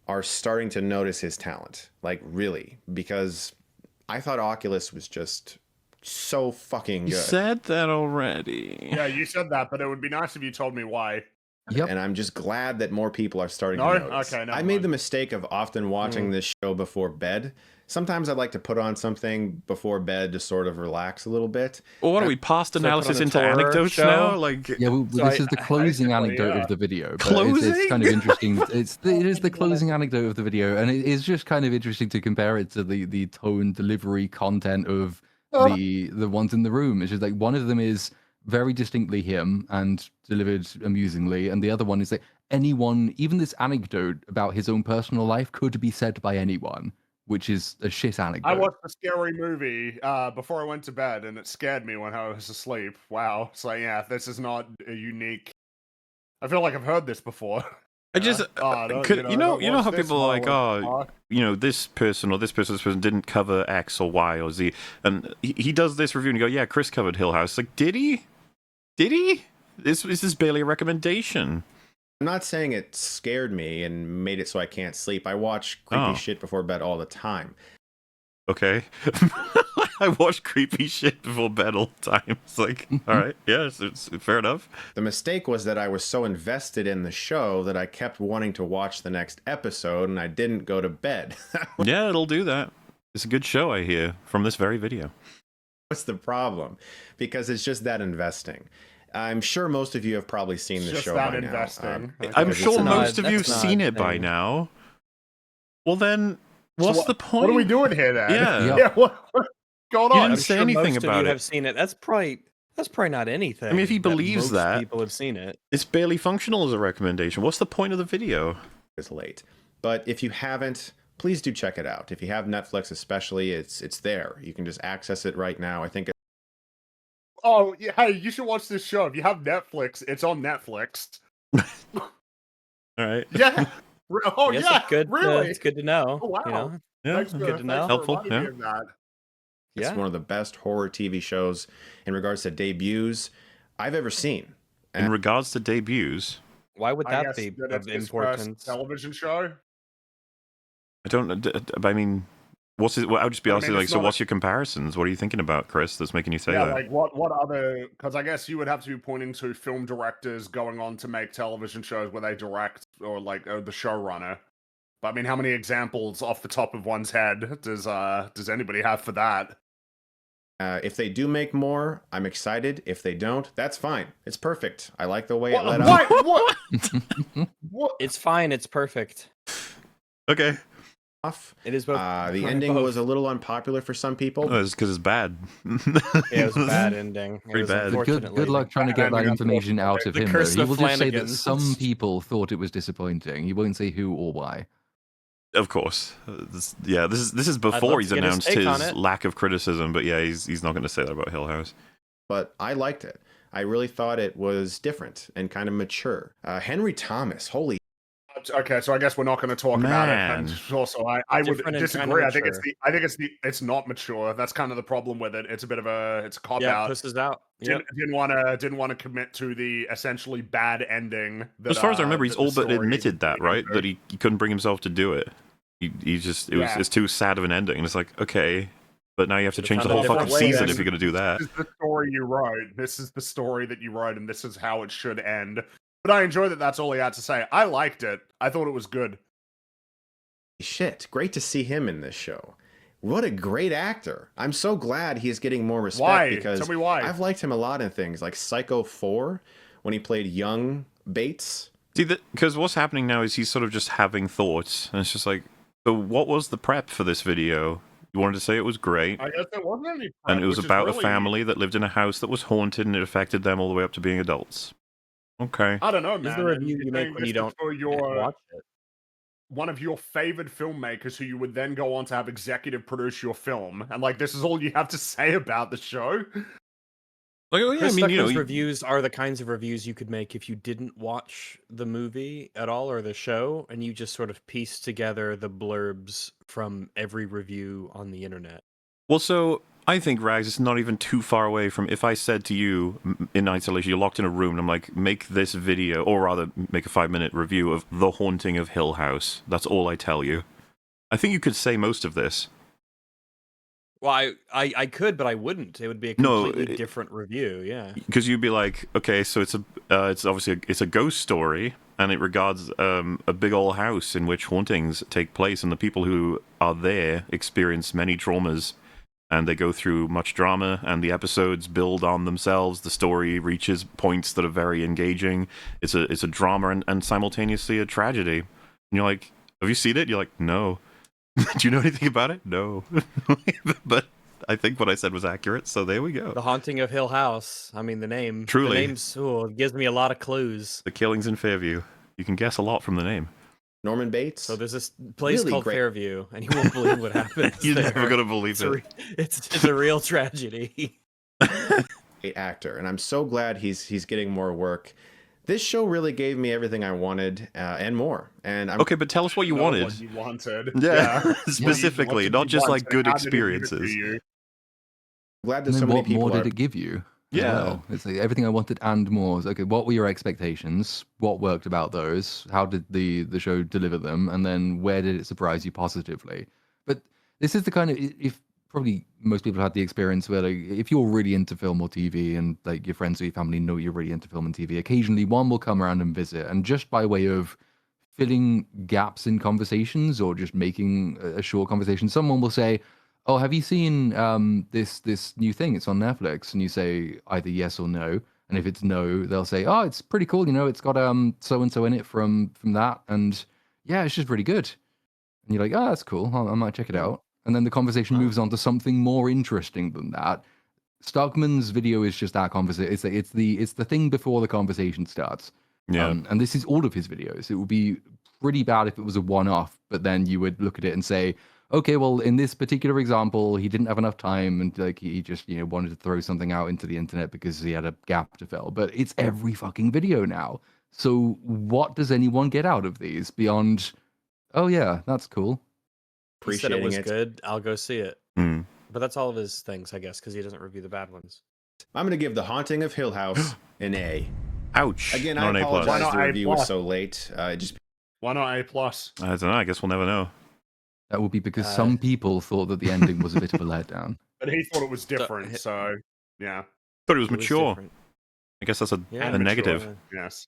[SPEAKER 5] are starting to notice his talent, like really, because I thought Oculus was just so fucking good.
[SPEAKER 3] You said that already.
[SPEAKER 1] Yeah, you said that, but it would be nice if you told me why.
[SPEAKER 4] Yep.
[SPEAKER 5] And I'm just glad that more people are starting
[SPEAKER 1] No?
[SPEAKER 5] to notice.
[SPEAKER 1] Okay, never
[SPEAKER 5] I made
[SPEAKER 1] mind.
[SPEAKER 5] the mistake of often watching this show before bed. Sometimes I'd like to put on something before bed to sort of relax a little bit.
[SPEAKER 3] Well, what are we past
[SPEAKER 2] So put on
[SPEAKER 3] analysis
[SPEAKER 2] a
[SPEAKER 3] into
[SPEAKER 2] horror
[SPEAKER 3] anecdotes
[SPEAKER 2] show?
[SPEAKER 3] now? Like,
[SPEAKER 4] Yeah, well,
[SPEAKER 2] So
[SPEAKER 4] this is the closing
[SPEAKER 1] basically,
[SPEAKER 4] anecdote
[SPEAKER 1] yeah.
[SPEAKER 4] of the video. But
[SPEAKER 3] Closing?
[SPEAKER 4] It's kind of interesting. It is the closing anecdote of the video, and it is just kind of interesting to compare it to the tone, delivery, content of the ones in the room. It's just like one of them is very distinctly him and delivered amusingly, and the other one is like anyone, even this anecdote about his own personal life could be said by anyone, which is a shit anecdote.
[SPEAKER 1] I watched a scary movie before I went to bed, and it scared me when I was asleep. Wow. So yeah, this is not a unique. I feel like I've heard this before.
[SPEAKER 3] I just,
[SPEAKER 1] don't-
[SPEAKER 3] you know
[SPEAKER 1] don't
[SPEAKER 3] how
[SPEAKER 1] watch this
[SPEAKER 3] people are like,
[SPEAKER 1] while
[SPEAKER 3] oh,
[SPEAKER 1] fuck.
[SPEAKER 3] you know, this person or this person, this person didn't cover X or Y or Z, and he does this review and you go, yeah, Chris covered Hill House. Like, did he? Did he? This is barely a recommendation.
[SPEAKER 5] I'm not saying it scared me and made it so I can't sleep. I watch creepy shit before bed all the time.
[SPEAKER 3] Okay. I watch creepy shit before bed all the time. It's like, all right, yeah, it's fair enough.
[SPEAKER 5] The mistake was that I was so invested in the show that I kept wanting to watch the next episode and I didn't go to bed.
[SPEAKER 3] Yeah, it'll do that. It's a good show, I hear, from this very video.
[SPEAKER 5] What's the problem? Because it's just that investing. I'm sure most of you have probably seen the
[SPEAKER 1] Just
[SPEAKER 5] show
[SPEAKER 1] that
[SPEAKER 5] by
[SPEAKER 1] investing.
[SPEAKER 5] now.
[SPEAKER 1] Okay.
[SPEAKER 3] I'm
[SPEAKER 5] because
[SPEAKER 3] sure
[SPEAKER 5] it's
[SPEAKER 3] most of you have
[SPEAKER 2] that's
[SPEAKER 3] seen
[SPEAKER 2] not
[SPEAKER 3] it by
[SPEAKER 2] thing.
[SPEAKER 3] now. Well, then, what's the point?
[SPEAKER 1] What are we doing here then?
[SPEAKER 3] Yeah.
[SPEAKER 4] Yep.
[SPEAKER 1] Yeah, what's going
[SPEAKER 3] You
[SPEAKER 1] on?
[SPEAKER 3] didn't say
[SPEAKER 2] sure
[SPEAKER 3] anything
[SPEAKER 2] most
[SPEAKER 3] about
[SPEAKER 2] of you
[SPEAKER 3] it.
[SPEAKER 2] have seen it. That's probably not anything.
[SPEAKER 3] I mean, if he believes
[SPEAKER 2] most
[SPEAKER 3] that-
[SPEAKER 2] people have seen it.
[SPEAKER 3] It's barely functional as a recommendation. What's the point of the video?
[SPEAKER 5] It's late. But if you haven't, please do check it out. If you have Netflix especially, it's there. You can just access it right now. I think
[SPEAKER 1] Oh, yeah, hey, you should watch this show. If you have Netflix, it's on Netflix.
[SPEAKER 3] All right.
[SPEAKER 1] Yeah. Oh,
[SPEAKER 2] Yes,
[SPEAKER 1] yeah.
[SPEAKER 2] it's good.
[SPEAKER 1] Really?
[SPEAKER 2] It's good to know.
[SPEAKER 1] Oh, wow.
[SPEAKER 2] You know?
[SPEAKER 3] Yeah.
[SPEAKER 1] Thanks for,
[SPEAKER 2] good to
[SPEAKER 1] thanks
[SPEAKER 2] know.
[SPEAKER 1] for
[SPEAKER 3] Helpful,
[SPEAKER 1] reminding me
[SPEAKER 3] yeah.
[SPEAKER 1] of that.
[SPEAKER 5] it's
[SPEAKER 2] Yeah.
[SPEAKER 5] one of the best horror TV shows in regards to debuts I've ever seen.
[SPEAKER 3] In regards to debuts,
[SPEAKER 2] Why would
[SPEAKER 1] I
[SPEAKER 2] that
[SPEAKER 1] guess
[SPEAKER 2] be
[SPEAKER 1] that
[SPEAKER 2] of
[SPEAKER 1] it's his
[SPEAKER 2] importance?
[SPEAKER 1] first television show.
[SPEAKER 3] I don't. I mean, what's his? Well, I would just be
[SPEAKER 1] I
[SPEAKER 3] asking,
[SPEAKER 1] mean,
[SPEAKER 3] like,
[SPEAKER 1] it's
[SPEAKER 3] so
[SPEAKER 1] not
[SPEAKER 3] what's your comparisons? What are you thinking about, Chris? That's making you say
[SPEAKER 1] Yeah,
[SPEAKER 3] that.
[SPEAKER 1] like what other? Because I guess you would have to be pointing to film directors going on to make television shows where they direct or like the showrunner. But I mean, how many examples off the top of one's head does anybody have for that?
[SPEAKER 5] If they do make more, I'm excited. If they don't, that's fine. It's perfect. I like the way it
[SPEAKER 1] What?
[SPEAKER 5] let out.
[SPEAKER 1] What? What?
[SPEAKER 2] It's fine. It's perfect.
[SPEAKER 3] Okay.
[SPEAKER 5] Off.
[SPEAKER 2] It is both.
[SPEAKER 5] The ending was a little unpopular for some people.
[SPEAKER 3] Oh, it's because it's bad.
[SPEAKER 2] Yeah, it was a bad ending. It
[SPEAKER 3] Pretty
[SPEAKER 2] was
[SPEAKER 3] bad.
[SPEAKER 4] Good luck trying to get that information out of
[SPEAKER 2] The
[SPEAKER 4] him.
[SPEAKER 2] curse
[SPEAKER 4] Though. He
[SPEAKER 2] of
[SPEAKER 4] will just say that
[SPEAKER 2] Flanagans.
[SPEAKER 4] some people thought it was disappointing. He won't say who or why.
[SPEAKER 3] Of course. This is before
[SPEAKER 2] love
[SPEAKER 3] he's
[SPEAKER 2] to get his
[SPEAKER 3] announced
[SPEAKER 2] take on
[SPEAKER 3] his
[SPEAKER 2] it.
[SPEAKER 3] lack of criticism, but yeah, he's not going to say that about Hill House.
[SPEAKER 5] But I liked it. I really thought it was different and kind of mature. Henry Thomas, holy
[SPEAKER 1] Okay, so I guess we're not going to talk about it.
[SPEAKER 3] Man.
[SPEAKER 1] And also, I would
[SPEAKER 2] Different and
[SPEAKER 1] disagree.
[SPEAKER 2] kinda
[SPEAKER 1] I think
[SPEAKER 2] mature.
[SPEAKER 1] it's not mature. That's kind of the problem with it. It's a bit of a cop
[SPEAKER 2] Yeah,
[SPEAKER 1] out.
[SPEAKER 2] pusses out. Yep.
[SPEAKER 1] Didn't want to commit to the essentially bad ending. That,
[SPEAKER 3] As far as I remember, he's
[SPEAKER 1] that the
[SPEAKER 3] all but
[SPEAKER 1] story
[SPEAKER 3] admitted that, right? That he couldn't bring himself to do it. It's too sad of an ending. And it's like, okay, but now you have to
[SPEAKER 2] Could've
[SPEAKER 3] change the
[SPEAKER 2] found
[SPEAKER 3] whole
[SPEAKER 2] a
[SPEAKER 3] fucking
[SPEAKER 2] different way
[SPEAKER 3] season
[SPEAKER 2] then.
[SPEAKER 3] if you're going to do that.
[SPEAKER 1] This is the story you wrote. This is the story that you wrote, and this is how it should end. But I enjoy that. That's all he had to say. I liked it. I thought it was good.
[SPEAKER 5] shit. Great to see him in this show. What a great actor. I'm so glad he's getting more respect
[SPEAKER 1] Why?
[SPEAKER 5] because
[SPEAKER 1] Tell me why.
[SPEAKER 5] I've liked him a lot in things like Psycho 4 when he played young Bates.
[SPEAKER 3] See, because what's happening now is he's sort of just having thoughts, and it's just like, so what was the prep for this video? You wanted to say it was great.
[SPEAKER 1] I guess there wasn't any.
[SPEAKER 3] And it was
[SPEAKER 1] which is
[SPEAKER 3] about a
[SPEAKER 1] really-
[SPEAKER 3] family that lived in a house that was haunted, and it affected them all the way up to being adults. Okay.
[SPEAKER 1] I don't know,
[SPEAKER 2] This is
[SPEAKER 1] man.
[SPEAKER 2] the
[SPEAKER 1] and
[SPEAKER 2] review
[SPEAKER 1] you're
[SPEAKER 2] you make
[SPEAKER 1] saying
[SPEAKER 2] when
[SPEAKER 1] this
[SPEAKER 2] you
[SPEAKER 1] is
[SPEAKER 2] don't
[SPEAKER 1] for your
[SPEAKER 2] watch it.
[SPEAKER 1] one of your favored filmmakers who you would then go on to have executive produce your film, and like this is all you have to say about the show.
[SPEAKER 3] Like, oh, yeah,
[SPEAKER 2] Chris
[SPEAKER 3] I mean, you know,
[SPEAKER 2] Stuckmann's reviews are the kinds of reviews you could make if you didn't watch the movie at all or the show, and you just sort of pieced together the blurbs from every review on the internet.
[SPEAKER 3] well, so I think, Rags, it's not even too far away from if I said to you in isolation, you're locked in a room, and I'm like, make this video, or rather, make a 5-minute review of The Haunting of Hill House. That's all I tell you. I think you could say most of this.
[SPEAKER 2] Well, I could, but I wouldn't. It would be a
[SPEAKER 3] No,
[SPEAKER 2] completely different review. Yeah.
[SPEAKER 3] Because you'd be like, okay, so it's obviously it's a ghost story, and it regards a big old house in which hauntings take place, and the people who are there experience many traumas, and they go through much drama, and the episodes build on themselves. The story reaches points that are very engaging. It's a drama and simultaneously a tragedy. And you're like, have you seen it? You're like, no. Do you know anything about it? No. But I think what I said was accurate, so there we go.
[SPEAKER 2] The Haunting of Hill House. I mean, the name.
[SPEAKER 3] Truly.
[SPEAKER 2] The name's, it gives me a lot of clues.
[SPEAKER 3] The Killings in Fairview. You can guess a lot from the name.
[SPEAKER 5] Norman Bates.
[SPEAKER 2] So there's this place
[SPEAKER 5] Really
[SPEAKER 2] called
[SPEAKER 5] great.
[SPEAKER 2] Fairview, and you won't believe what happens.
[SPEAKER 3] You're
[SPEAKER 2] there.
[SPEAKER 3] never going to believe
[SPEAKER 2] It's
[SPEAKER 3] it.
[SPEAKER 2] it's a real tragedy.
[SPEAKER 5] Great actor, and I'm so glad he's getting more work. This show really gave me everything I wanted and more. And I'm
[SPEAKER 3] Okay, but tell us what you
[SPEAKER 1] Know
[SPEAKER 3] wanted.
[SPEAKER 1] What you wanted.
[SPEAKER 3] Yeah,
[SPEAKER 1] What
[SPEAKER 3] specifically,
[SPEAKER 1] you
[SPEAKER 3] not just
[SPEAKER 1] wanted,
[SPEAKER 3] like good
[SPEAKER 1] how did it give it to
[SPEAKER 3] experiences.
[SPEAKER 1] you?
[SPEAKER 5] glad that
[SPEAKER 4] And
[SPEAKER 5] so
[SPEAKER 4] then
[SPEAKER 5] many
[SPEAKER 4] what
[SPEAKER 5] people
[SPEAKER 4] more
[SPEAKER 5] are.
[SPEAKER 4] did it give you? as
[SPEAKER 3] Yeah.
[SPEAKER 4] well? It's like everything I wanted and more. Okay, what were your expectations? What worked about those? How did the show deliver them? And then where did it surprise you positively? But this is the kind of, if probably most people had the experience where, like, if you're really into film or TV and like your friends or your family know you're really into film and TV, occasionally one will come around and visit, and just by way of filling gaps in conversations or just making a short conversation, someone will say, "Oh, have you seen this new thing? It's on Netflix." And you say either yes or no. And if it's no, they'll say, "Oh, it's pretty cool. You know, it's got so and so in it from that, and yeah, it's just pretty good." And you're like, "Oh, that's cool. I might check it out." And then the conversation moves on to something more interesting than that. Stuckmann's video is just that conversation. It's the thing before the conversation starts.
[SPEAKER 3] Yeah.
[SPEAKER 4] And this is all of his videos. It would be pretty bad if it was a one-off, but then you would look at it and say, okay, well, in this particular example, he didn't have enough time, and like he just wanted to throw something out into the internet because he had a gap to fill. But it's every fucking video now. So what does anyone get out of these beyond? Oh yeah, that's cool.
[SPEAKER 2] He said it was
[SPEAKER 5] Appreciating it.
[SPEAKER 2] good. I'll go see it.
[SPEAKER 3] Mm.
[SPEAKER 2] But that's all of his things, I guess, because he doesn't review the bad ones.
[SPEAKER 5] I'm going to give The Haunting of Hill House an A.
[SPEAKER 3] Ouch.
[SPEAKER 5] Again,
[SPEAKER 3] Not
[SPEAKER 5] I
[SPEAKER 3] an A+.
[SPEAKER 5] apologize.
[SPEAKER 1] Why not
[SPEAKER 5] The
[SPEAKER 1] A+?
[SPEAKER 5] review was so late. It just
[SPEAKER 1] Why not A plus?
[SPEAKER 3] I don't know. I guess we'll never know.
[SPEAKER 4] That would be because some people thought that the ending was a bit of a letdown.
[SPEAKER 1] But he thought it was different, so yeah.
[SPEAKER 3] Thought it was
[SPEAKER 2] It was
[SPEAKER 3] mature.
[SPEAKER 2] different.
[SPEAKER 3] I guess that's a
[SPEAKER 2] Yeah,
[SPEAKER 3] a negative.
[SPEAKER 2] mature.
[SPEAKER 1] Yes.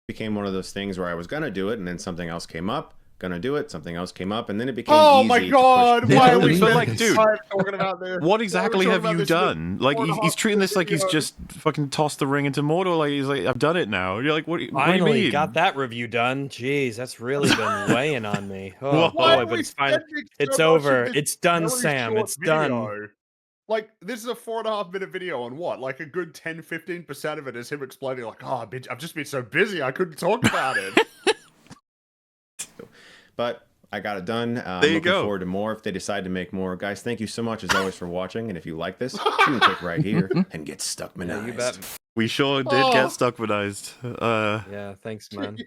[SPEAKER 5] became one of those things where I was going to do it, and then something else came up. Gonna do it. Something else came up, and then it became
[SPEAKER 1] Oh
[SPEAKER 5] easy
[SPEAKER 1] my
[SPEAKER 5] to push
[SPEAKER 1] god!
[SPEAKER 5] through.
[SPEAKER 1] Why are we
[SPEAKER 3] But,
[SPEAKER 1] spending
[SPEAKER 3] like, dude,
[SPEAKER 1] time talking about this?
[SPEAKER 3] What exactly
[SPEAKER 1] Why are
[SPEAKER 3] have
[SPEAKER 1] we talking
[SPEAKER 3] you
[SPEAKER 1] about this
[SPEAKER 3] done? Like he's treating this like he's just fucking tossed the ring into Mordor. Like he's like, I've done it now. You're like, what do you
[SPEAKER 2] Finally
[SPEAKER 3] mean?
[SPEAKER 2] got that review done. Jeez, that's really been weighing on me. Oh
[SPEAKER 3] Whoa.
[SPEAKER 1] Why
[SPEAKER 2] boy,
[SPEAKER 1] are
[SPEAKER 2] but
[SPEAKER 1] we
[SPEAKER 2] it's fine.
[SPEAKER 1] spending
[SPEAKER 2] It's
[SPEAKER 1] so much of
[SPEAKER 2] over.
[SPEAKER 1] this
[SPEAKER 2] It's done,
[SPEAKER 1] very
[SPEAKER 2] Sam.
[SPEAKER 1] short
[SPEAKER 2] It's done.
[SPEAKER 1] video? Like, this is a 4.5 minute video, and what? Like, a good 10-15% of it is him explaining, like, oh, bitch, I've just been so busy, I couldn't talk about it.
[SPEAKER 5] But I got it done.
[SPEAKER 3] There
[SPEAKER 5] I'm
[SPEAKER 3] you
[SPEAKER 5] looking
[SPEAKER 3] go.
[SPEAKER 5] forward to more if they decide to make more. Guys, thank you so much as always for watching. And if you like this, you can click right here and get Stuckmanized.
[SPEAKER 2] You bet.
[SPEAKER 3] We sure did
[SPEAKER 1] Oh.
[SPEAKER 3] get Stuckmanized.
[SPEAKER 2] Yeah, thanks, man.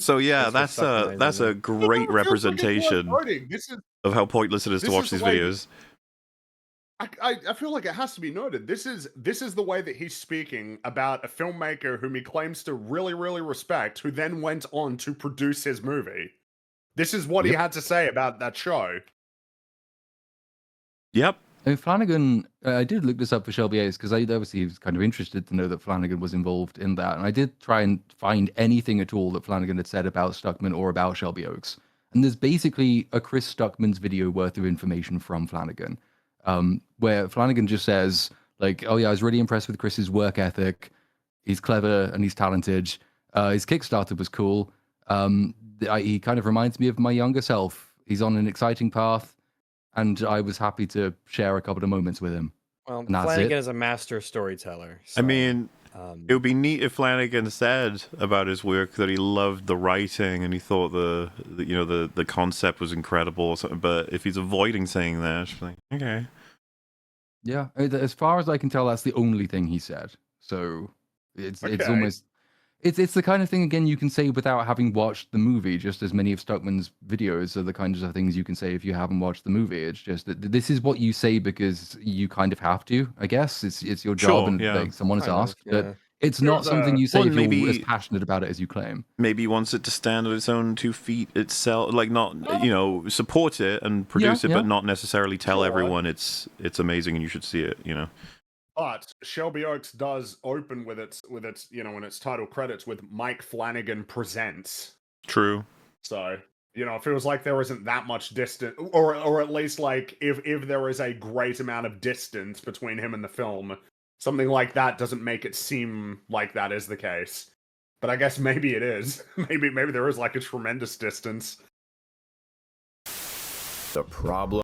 [SPEAKER 3] So yeah,
[SPEAKER 2] Thanks for
[SPEAKER 3] that's a
[SPEAKER 2] Stuckmanizing
[SPEAKER 3] great representation
[SPEAKER 1] This is
[SPEAKER 3] of how pointless it is to
[SPEAKER 1] This
[SPEAKER 3] watch
[SPEAKER 1] is the
[SPEAKER 3] these
[SPEAKER 1] way-
[SPEAKER 3] videos.
[SPEAKER 1] I feel like it has to be noted. This is the way that he's speaking about a filmmaker whom he claims to really, really respect, who then went on to produce his movie. This is what he had to say about that show.
[SPEAKER 3] Yep.
[SPEAKER 4] I mean, Flanagan, I did look this up for Shelby Ace because I obviously was kind of interested to know that Flanagan was involved in that. And I did try and find anything at all that Flanagan had said about Stuckmann or about Shelby Oaks. And there's basically a Chris Stuckmann's video worth of information from Flanagan, where Flanagan just says, like, oh yeah, I was really impressed with Chris's work ethic. He's clever and he's talented. His Kickstarter was cool. He kind of reminds me of my younger self. He's on an exciting path. and I was happy to share a couple of moments with him.
[SPEAKER 2] Well,
[SPEAKER 4] And that's
[SPEAKER 2] Flanagan
[SPEAKER 4] it.
[SPEAKER 2] is a master storyteller.
[SPEAKER 3] I
[SPEAKER 2] So,
[SPEAKER 3] mean, it would be neat if Flanagan said about his work that he loved the writing and he thought the concept was incredible or something. But if he's avoiding saying that, it's like, okay.
[SPEAKER 4] Yeah, as far as I can tell, that's the only thing he said. So it's almost it's the kind of thing again you can say without having watched the movie. Just as many of Stuckmann's videos are the kinds of things you can say if you haven't watched the movie. It's just that this is what you say because you kind of have to. I guess it's your job
[SPEAKER 3] Sure,
[SPEAKER 4] and
[SPEAKER 3] yeah.
[SPEAKER 4] like, someone has
[SPEAKER 2] Kind of,
[SPEAKER 4] asked,
[SPEAKER 2] yeah.
[SPEAKER 4] but it's not something you say
[SPEAKER 3] Well,
[SPEAKER 4] if you're
[SPEAKER 3] maybe-
[SPEAKER 4] as passionate about it as you claim.
[SPEAKER 3] Maybe he wants it to stand on its own 2 feet itself, like not support it and produce it,
[SPEAKER 4] yeah.
[SPEAKER 3] but not necessarily tell
[SPEAKER 1] Sure.
[SPEAKER 3] everyone it's amazing and you should see it.
[SPEAKER 1] But Shelby Oaks does open with its in its title credits with Mike Flanagan Presents.
[SPEAKER 3] True.
[SPEAKER 1] So, it feels like there isn't that much distance, or at least like if there is a great amount of distance between him and the film, something like that doesn't make it seem like that is the case. But I guess maybe it is. maybe there is like a tremendous distance.
[SPEAKER 6] The problem.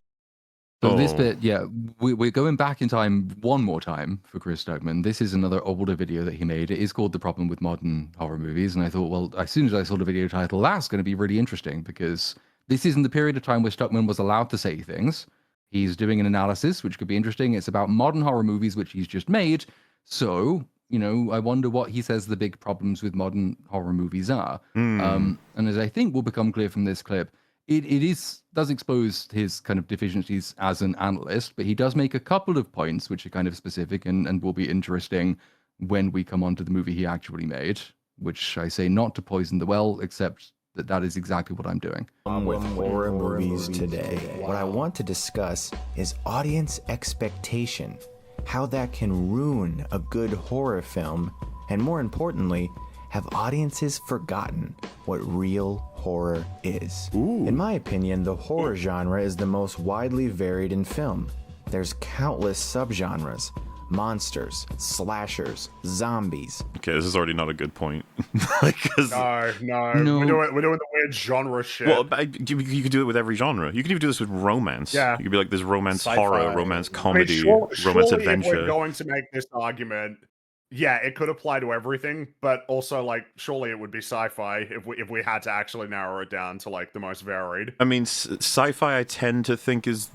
[SPEAKER 4] So this bit, yeah, we're going back in time one more time for Chris Stuckmann. This is another older video that he made. It is called The Problem with Modern Horror Movies. And I thought, well, as soon as I saw the video title, that's going to be really interesting because this is in the period of time where Stuckmann was allowed to say things. He's doing an analysis, which could be interesting. It's about modern horror movies, which he's just made. So, I wonder what he says the big problems with modern horror movies are. And as I think will become clear from this clip, it does expose his kind of deficiencies as an analyst, but he does make a couple of points which are kind of specific and will be interesting when we come on to the movie he actually made, which I say not to poison the well, except that is exactly what I'm doing.
[SPEAKER 6] With horror movies today, what I want to discuss is audience expectation, how that can ruin a good horror film, and more importantly, have audiences forgotten what real horror is? In my opinion, the horror genre is the most widely varied in film. There's countless subgenres. Monsters, slashers, zombies.
[SPEAKER 3] Okay, this is already not a good point.
[SPEAKER 1] No.
[SPEAKER 4] No.
[SPEAKER 1] We're doing the weird genre shit.
[SPEAKER 3] Well, you could do it with every genre. You could even do this with romance.
[SPEAKER 1] Yeah.
[SPEAKER 3] You could be like, there's romance
[SPEAKER 2] Sci-fi.
[SPEAKER 3] horror, romance
[SPEAKER 1] I mean,
[SPEAKER 3] comedy, romance
[SPEAKER 1] surely if
[SPEAKER 3] adventure.
[SPEAKER 1] we're going to make this argument, yeah, it could apply to everything, but also like surely it would be sci-fi if we had to actually narrow it down to like the most varied.
[SPEAKER 3] I mean, sci-fi I tend to think is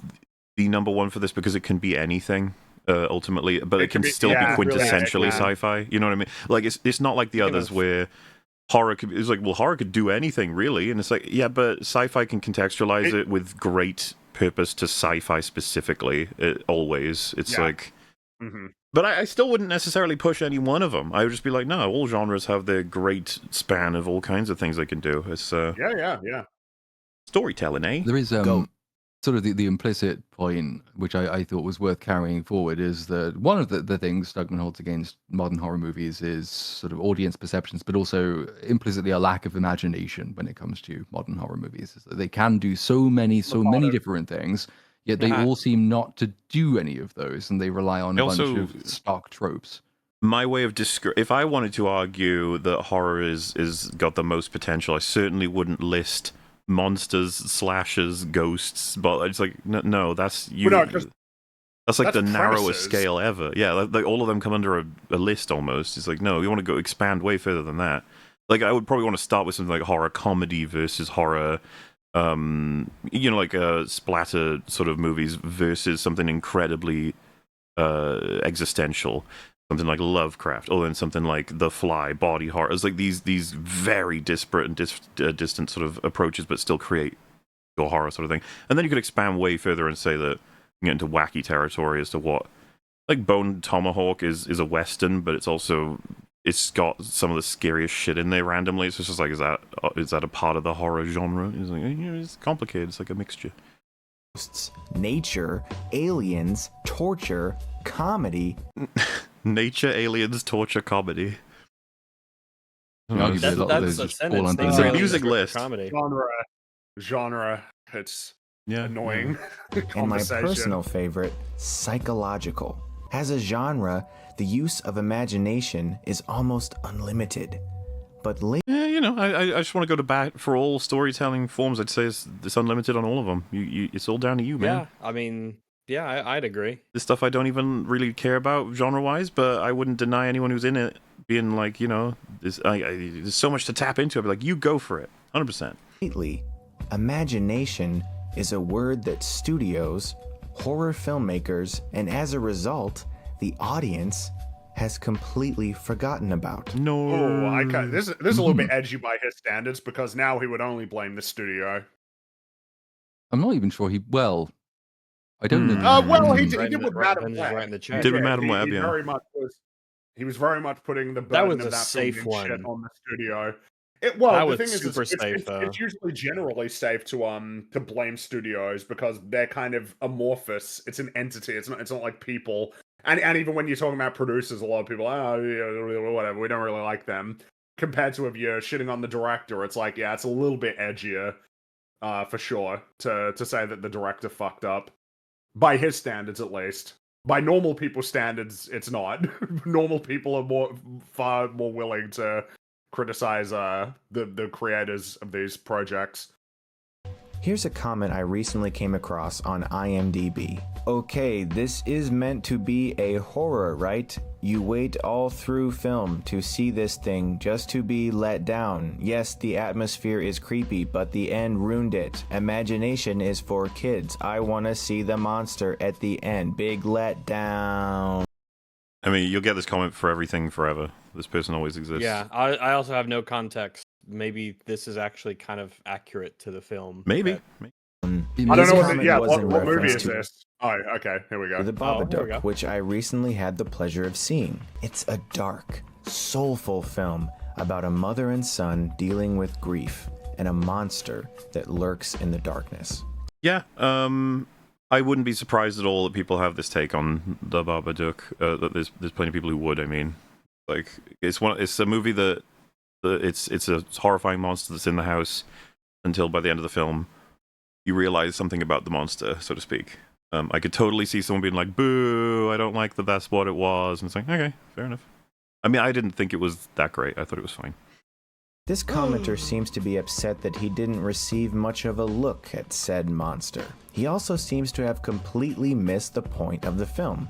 [SPEAKER 3] the number one for this because it can be anything. Ultimately, but it can still be quintessentially
[SPEAKER 1] really,
[SPEAKER 3] sci-fi. You know what I mean? Like it's not like the others where horror it's like, well, horror could do anything really, and it's like, yeah, but sci-fi can contextualize it with great purpose to sci-fi specifically. It's like, but I still wouldn't necessarily push any one of them. I would just be like, no, all genres have their great span of all kinds of things they can do. It's
[SPEAKER 1] Yeah.
[SPEAKER 3] storytelling, eh?
[SPEAKER 4] There is sort of the implicit point, which I thought was worth carrying forward, is that one of the things Stuckmann holds against modern horror movies is sort of audience perceptions, but also implicitly a lack of imagination when it comes to modern horror movies. They can do so many different things, yet they all seem not to do any of those, and they rely on a bunch of stock tropes.
[SPEAKER 3] My way of if I wanted to argue that horror is got the most potential, I certainly wouldn't list monsters, slashers, ghosts, but it's like no, that's you. That's like the narrowest scale ever. Yeah, like all of them come under a list almost. It's like, no, you want to go expand way further than that. Like I would probably want to start with something like horror comedy versus horror, like splatter sort of movies versus something incredibly existential. Something like Lovecraft, or then something like The Fly, body horror. It's like these very disparate and distant sort of approaches, but still create your horror sort of thing. And then you could expand way further and say that you get into wacky territory as to what, like Bone Tomahawk is a western, but it's got some of the scariest shit in there randomly. So it's just like, is that a part of the horror genre? It's like, it's complicated. It's like a mixture.
[SPEAKER 6] Nature, aliens, torture, comedy.
[SPEAKER 3] Nature, aliens, torture, comedy.
[SPEAKER 2] That's a sentence.
[SPEAKER 3] It's a music list.
[SPEAKER 2] Comedy.
[SPEAKER 1] Genre. It's annoying.
[SPEAKER 6] And my personal favorite, psychological. As a genre, the use of imagination is almost unlimited. But
[SPEAKER 3] I just want to go to bat for all storytelling forms. I'd say it's unlimited on all of them. It's all down to you, man.
[SPEAKER 2] Yeah, I mean, yeah, I'd agree.
[SPEAKER 3] This stuff I don't even really care about genre-wise, but I wouldn't deny anyone who's in it being like, there's so much to tap into. I'd be like, you go for it, 100%.
[SPEAKER 6] Lately, imagination is a word that studios, horror filmmakers, and as a result, the audience has completely forgotten about.
[SPEAKER 3] No.
[SPEAKER 1] Oh, this is a little bit edgy by his standards, because now he would only blame the studio.
[SPEAKER 4] I'm not even sure I don't know.
[SPEAKER 1] Well, he
[SPEAKER 2] Right
[SPEAKER 1] did with
[SPEAKER 2] right
[SPEAKER 1] Madam
[SPEAKER 2] in the-
[SPEAKER 1] Web.
[SPEAKER 2] right in the
[SPEAKER 1] He
[SPEAKER 2] chat.
[SPEAKER 3] Did with Madam Web,
[SPEAKER 1] he
[SPEAKER 3] yeah.
[SPEAKER 1] He was very much putting the
[SPEAKER 2] That
[SPEAKER 1] burden
[SPEAKER 2] was
[SPEAKER 1] of
[SPEAKER 2] a
[SPEAKER 1] that
[SPEAKER 2] safe
[SPEAKER 1] filming shit
[SPEAKER 2] one.
[SPEAKER 1] on the studio.
[SPEAKER 2] That
[SPEAKER 1] The
[SPEAKER 2] was
[SPEAKER 1] thing is,
[SPEAKER 2] super safe, though.
[SPEAKER 1] it's usually generally safe to blame studios because they're kind of amorphous. It's an entity. It's not like people. And even when you're talking about producers, a lot of people, whatever, we don't really like them. Compared to if you're shitting on the director, it's like, yeah, it's a little bit edgier, for sure, to say that the director fucked up. By his standards, at least. By normal people's standards, it's not. Normal people are far more willing to criticize the creators of these projects.
[SPEAKER 6] Here's a comment I recently came across on IMDb. Okay, this is meant to be a horror, right? You wait all through film to see this thing just to be let down. Yes, the atmosphere is creepy, but the end ruined it. Imagination is for kids. I want to see the monster at the end. Big letdown.
[SPEAKER 3] I mean, you'll get this comment for everything forever. This person always exists.
[SPEAKER 2] Yeah, I also have no context. Maybe this is actually kind of accurate to the film.
[SPEAKER 3] Maybe.
[SPEAKER 2] but-
[SPEAKER 1] I don't
[SPEAKER 6] This
[SPEAKER 1] know
[SPEAKER 6] comment was in
[SPEAKER 1] what movie
[SPEAKER 6] reference
[SPEAKER 1] is
[SPEAKER 6] to
[SPEAKER 1] this? Oh, okay, here we go.
[SPEAKER 6] The
[SPEAKER 2] here we go.
[SPEAKER 6] Babadook, which I recently had the pleasure of seeing. It's a dark, soulful film about a mother and son dealing with grief and a monster that lurks in the darkness.
[SPEAKER 3] Yeah, I wouldn't be surprised at all that people have this take on the Babadook. That there's plenty of people who would. I mean, like it's a movie that it's a horrifying monster that's in the house until by the end of the film you realize something about the monster, so to speak. I could totally see someone being like, "Boo! I don't like that. That's what it was." And it's like, okay, fair enough. I mean, I didn't think it was that great. I thought it was fine.
[SPEAKER 6] This commenter seems to be upset that he didn't receive much of a look at said monster. He also seems to have completely missed the point of the film.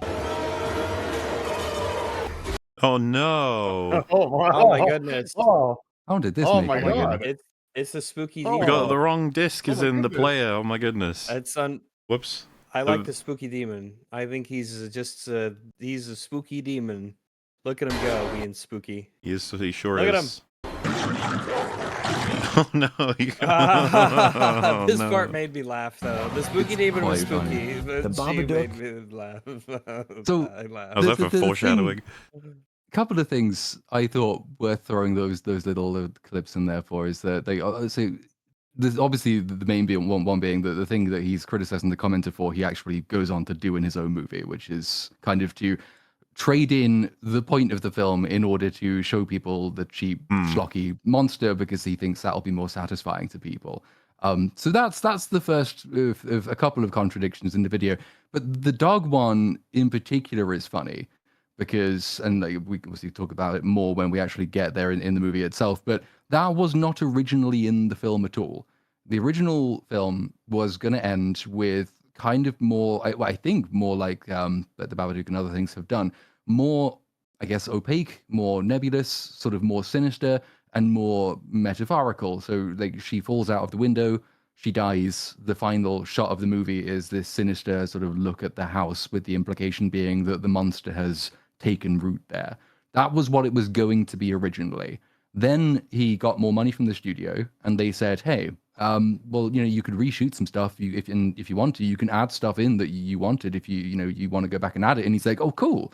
[SPEAKER 3] Oh no!
[SPEAKER 2] Oh my goodness!
[SPEAKER 4] How did this
[SPEAKER 1] Oh
[SPEAKER 4] make
[SPEAKER 1] my
[SPEAKER 4] it?
[SPEAKER 1] God.
[SPEAKER 2] It's the spooky.
[SPEAKER 1] Oh.
[SPEAKER 3] I
[SPEAKER 2] demon.
[SPEAKER 3] got the wrong disc is
[SPEAKER 1] my
[SPEAKER 3] in the
[SPEAKER 1] goodness.
[SPEAKER 3] player. Oh my goodness!
[SPEAKER 2] It's on.
[SPEAKER 3] Whoops.
[SPEAKER 2] I like the spooky demon. I think he's he's a spooky demon. Look at him go, being spooky.
[SPEAKER 3] He sure
[SPEAKER 2] Look at
[SPEAKER 3] is. Oh no!
[SPEAKER 2] This
[SPEAKER 3] no.
[SPEAKER 2] part made me laugh though. The spooky demon was
[SPEAKER 4] quite funny.
[SPEAKER 2] spooky. But
[SPEAKER 6] The
[SPEAKER 2] she
[SPEAKER 6] Babadook.
[SPEAKER 2] made me laugh.
[SPEAKER 4] So-
[SPEAKER 2] I laughed.
[SPEAKER 3] How's that for
[SPEAKER 4] The
[SPEAKER 3] foreshadowing?
[SPEAKER 4] Couple of things I thought worth throwing those little clips in there for is that they so there's obviously the main one being that the thing that he's criticizing the commenter for, he actually goes on to do in his own movie, which is kind of to trade in the point of the film in order to show people the cheap, schlocky monster because he thinks that'll be more satisfying to people. So that's the first of a couple of contradictions in the video. But the dog one in particular is funny because, and we can obviously talk about it more when we actually get there in the movie itself, but that was not originally in the film at all. The original film was going to end with kind of more, I think more like that the Babadook and other things have done, more, I guess, opaque, more nebulous, sort of more sinister, and more metaphorical. So like she falls out of the window, she dies. The final shot of the movie is this sinister sort of look at the house, with the implication being that the monster has taken root there. That was what it was going to be originally. Then he got more money from the studio, and they said, "Hey, well, you could reshoot some stuff. If you want to, you can add stuff in that you wanted. If you want to go back and add it." And he's like, "Oh, cool.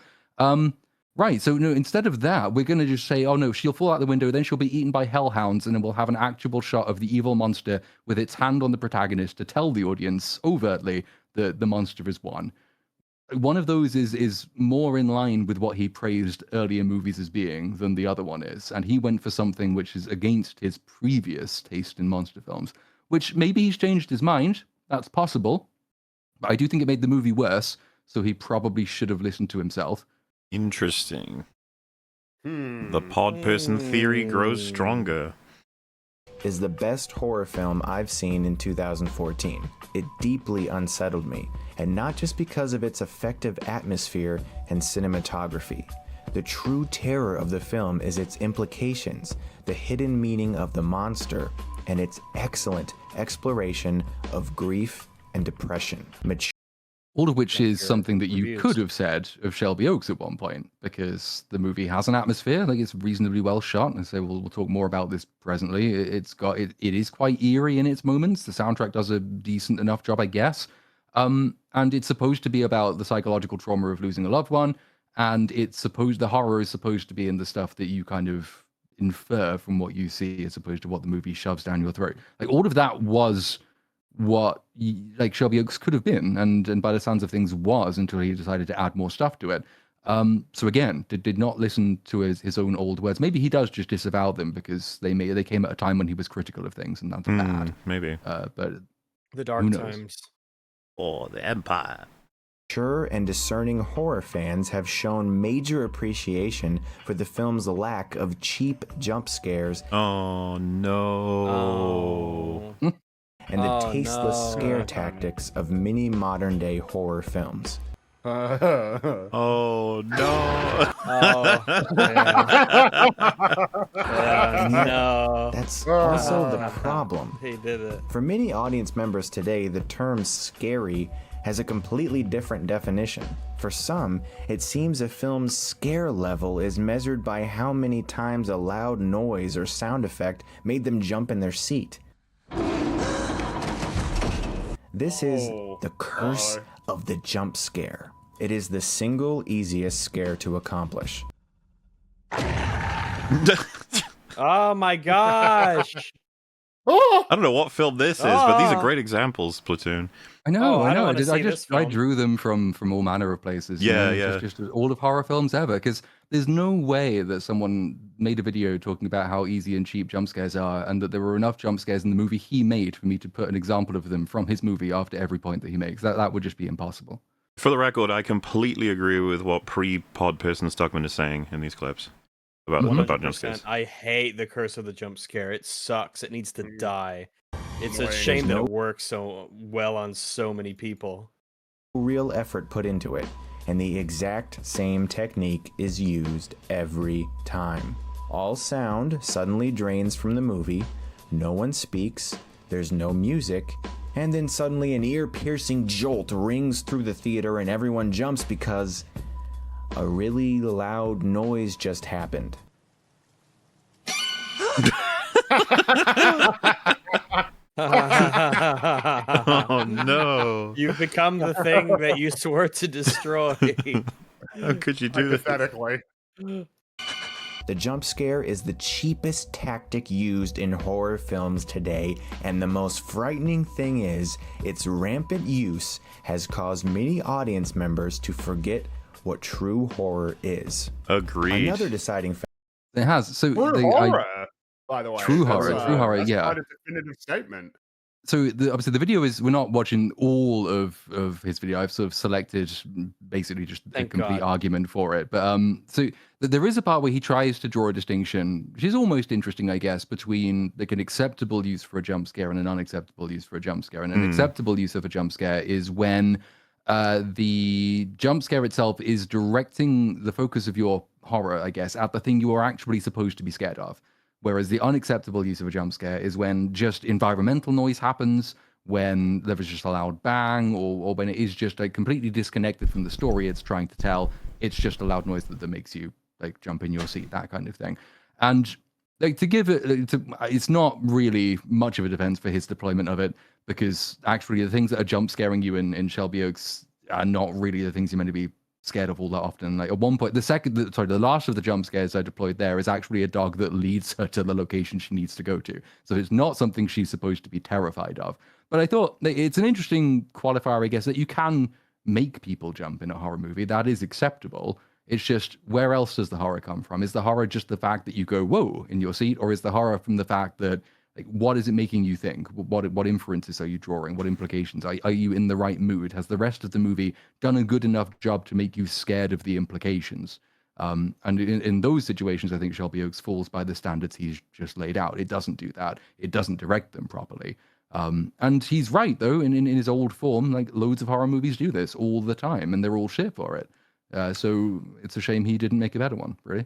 [SPEAKER 4] Right. So no, instead of that, we're going to just say, oh no, she'll fall out the window, then she'll be eaten by hellhounds, and then we'll have an actual shot of the evil monster with its hand on the protagonist to tell the audience overtly that the monster is won." One of those is more in line with what he praised earlier movies as being than the other one is, and he went for something which is against his previous taste in monster films, which maybe he's changed his mind. That's possible, but I do think it made the movie worse, so he probably should have listened to himself.
[SPEAKER 3] Interesting. The pod person theory grows stronger.
[SPEAKER 6] is the best horror film I've seen in 2014. It deeply unsettled me, and not just because of its effective atmosphere and cinematography. The true terror of the film is its implications, the hidden meaning of the monster, and its excellent exploration of grief and depression.
[SPEAKER 4] All of which is something that you
[SPEAKER 2] reviews.
[SPEAKER 4] could have said of Shelby Oaks at one point, because the movie has an atmosphere, like it's reasonably well shot. And so we'll talk more about this presently. It is quite eerie in its moments. The soundtrack does a decent enough job, I guess. And it's supposed to be about the psychological trauma of losing a loved one. And the horror is supposed to be in the stuff that you kind of infer from what you see, as opposed to what the movie shoves down your throat. Like all of that was what like Shelby Oaks could have been, and by the sounds of things was, until he decided to add more stuff to it. So again, did not listen to his own old words. Maybe he does just disavow them because they came at a time when he was critical of things, and that's bad.
[SPEAKER 3] Maybe.
[SPEAKER 4] But
[SPEAKER 2] The dark times.
[SPEAKER 3] Or the Empire.
[SPEAKER 6] Mature and discerning horror fans have shown major appreciation for the film's lack of cheap jump scares.
[SPEAKER 3] Oh no.
[SPEAKER 6] And the tasteless scare tactics of many modern-day horror films.
[SPEAKER 3] Oh no.
[SPEAKER 2] No.
[SPEAKER 6] That's also the problem.
[SPEAKER 2] He did it.
[SPEAKER 6] For many audience members today, the term scary has a completely different definition. For some, it seems a film's scare level is measured by how many times a loud noise or sound effect made them jump in their seat. This is the curse of the jump scare. It is the single easiest scare to accomplish.
[SPEAKER 2] Oh my gosh.
[SPEAKER 3] I don't know what film this is, but these are great examples, Platoon.
[SPEAKER 4] I know.
[SPEAKER 2] I wanna see this
[SPEAKER 4] I
[SPEAKER 2] film.
[SPEAKER 4] drew them from all manner of places. Just all of horror films ever. Because there's no way that someone made a video talking about how easy and cheap jump scares are, and that there were enough jump scares in the movie he made for me to put an example of them from his movie after every point that he makes. That would just be impossible.
[SPEAKER 3] For the record, I completely agree with what pre-pod person Stuckmann is saying in these clips about jump scares.
[SPEAKER 2] 100%. I hate the curse of the jump scare. It sucks. It needs to die. It's a
[SPEAKER 1] Annoying.
[SPEAKER 2] shame that it works so well on so many people.
[SPEAKER 6] Real effort put into it, and the exact same technique is used every time. All sound suddenly drains from the movie, no one speaks, there's no music, and then suddenly an ear-piercing jolt rings through the theater and everyone jumps because a really loud noise just happened.
[SPEAKER 3] Oh no.
[SPEAKER 2] You've become the thing that you swore to destroy.
[SPEAKER 3] How could you do that?
[SPEAKER 1] Hypothetically.
[SPEAKER 6] The jump scare is the cheapest tactic used in horror films today, and the most frightening thing is its rampant use has caused many audience members to forget what true horror is.
[SPEAKER 3] Agreed.
[SPEAKER 6] Another deciding factor.
[SPEAKER 4] It has. So
[SPEAKER 1] Horror, by the way.
[SPEAKER 4] True horror,
[SPEAKER 1] That's
[SPEAKER 4] yeah.
[SPEAKER 1] quite a definitive statement.
[SPEAKER 4] So obviously the video is, we're not watching all of his video. I've sort of selected basically just the complete argument for it. But so there is a part where he tries to draw a distinction, which is almost interesting, I guess, between like an acceptable use for a jump scare and an unacceptable use for a jump scare. And an acceptable use of a jump scare is when the jump scare itself is directing the focus of your horror, I guess, at the thing you are actually supposed to be scared of. Whereas the unacceptable use of a jump scare is when just environmental noise happens, when there is just a loud bang, or when it is just like completely disconnected from the story it's trying to tell. It's just a loud noise that makes you like jump in your seat, that kind of thing. And like to give it, it's not really much of a defense for his deployment of it, because actually the things that are jump scaring you in Shelby Oaks are not really the things you're meant to be scared of all that often. Like at one point, the last of the jump scares I deployed there is actually a dog that leads her to the location she needs to go to. So it's not something she's supposed to be terrified of. But I thought it's an interesting qualifier, I guess, that you can make people jump in a horror movie. That is acceptable. It's just, where else does the horror come from? Is the horror just the fact that you go, whoa, in your seat? Or is the horror from the fact that, like, what is it making you think? What inferences are you drawing? What implications? Are you in the right mood? Has the rest of the movie done a good enough job to make you scared of the implications? And in those situations, I think Shelby Oaks falls by the standards he's just laid out. It doesn't do that. It doesn't direct them properly. And he's right, though, in his old form, like loads of horror movies do this all the time, and they're all shit for it. So it's a shame he didn't make a better one, really.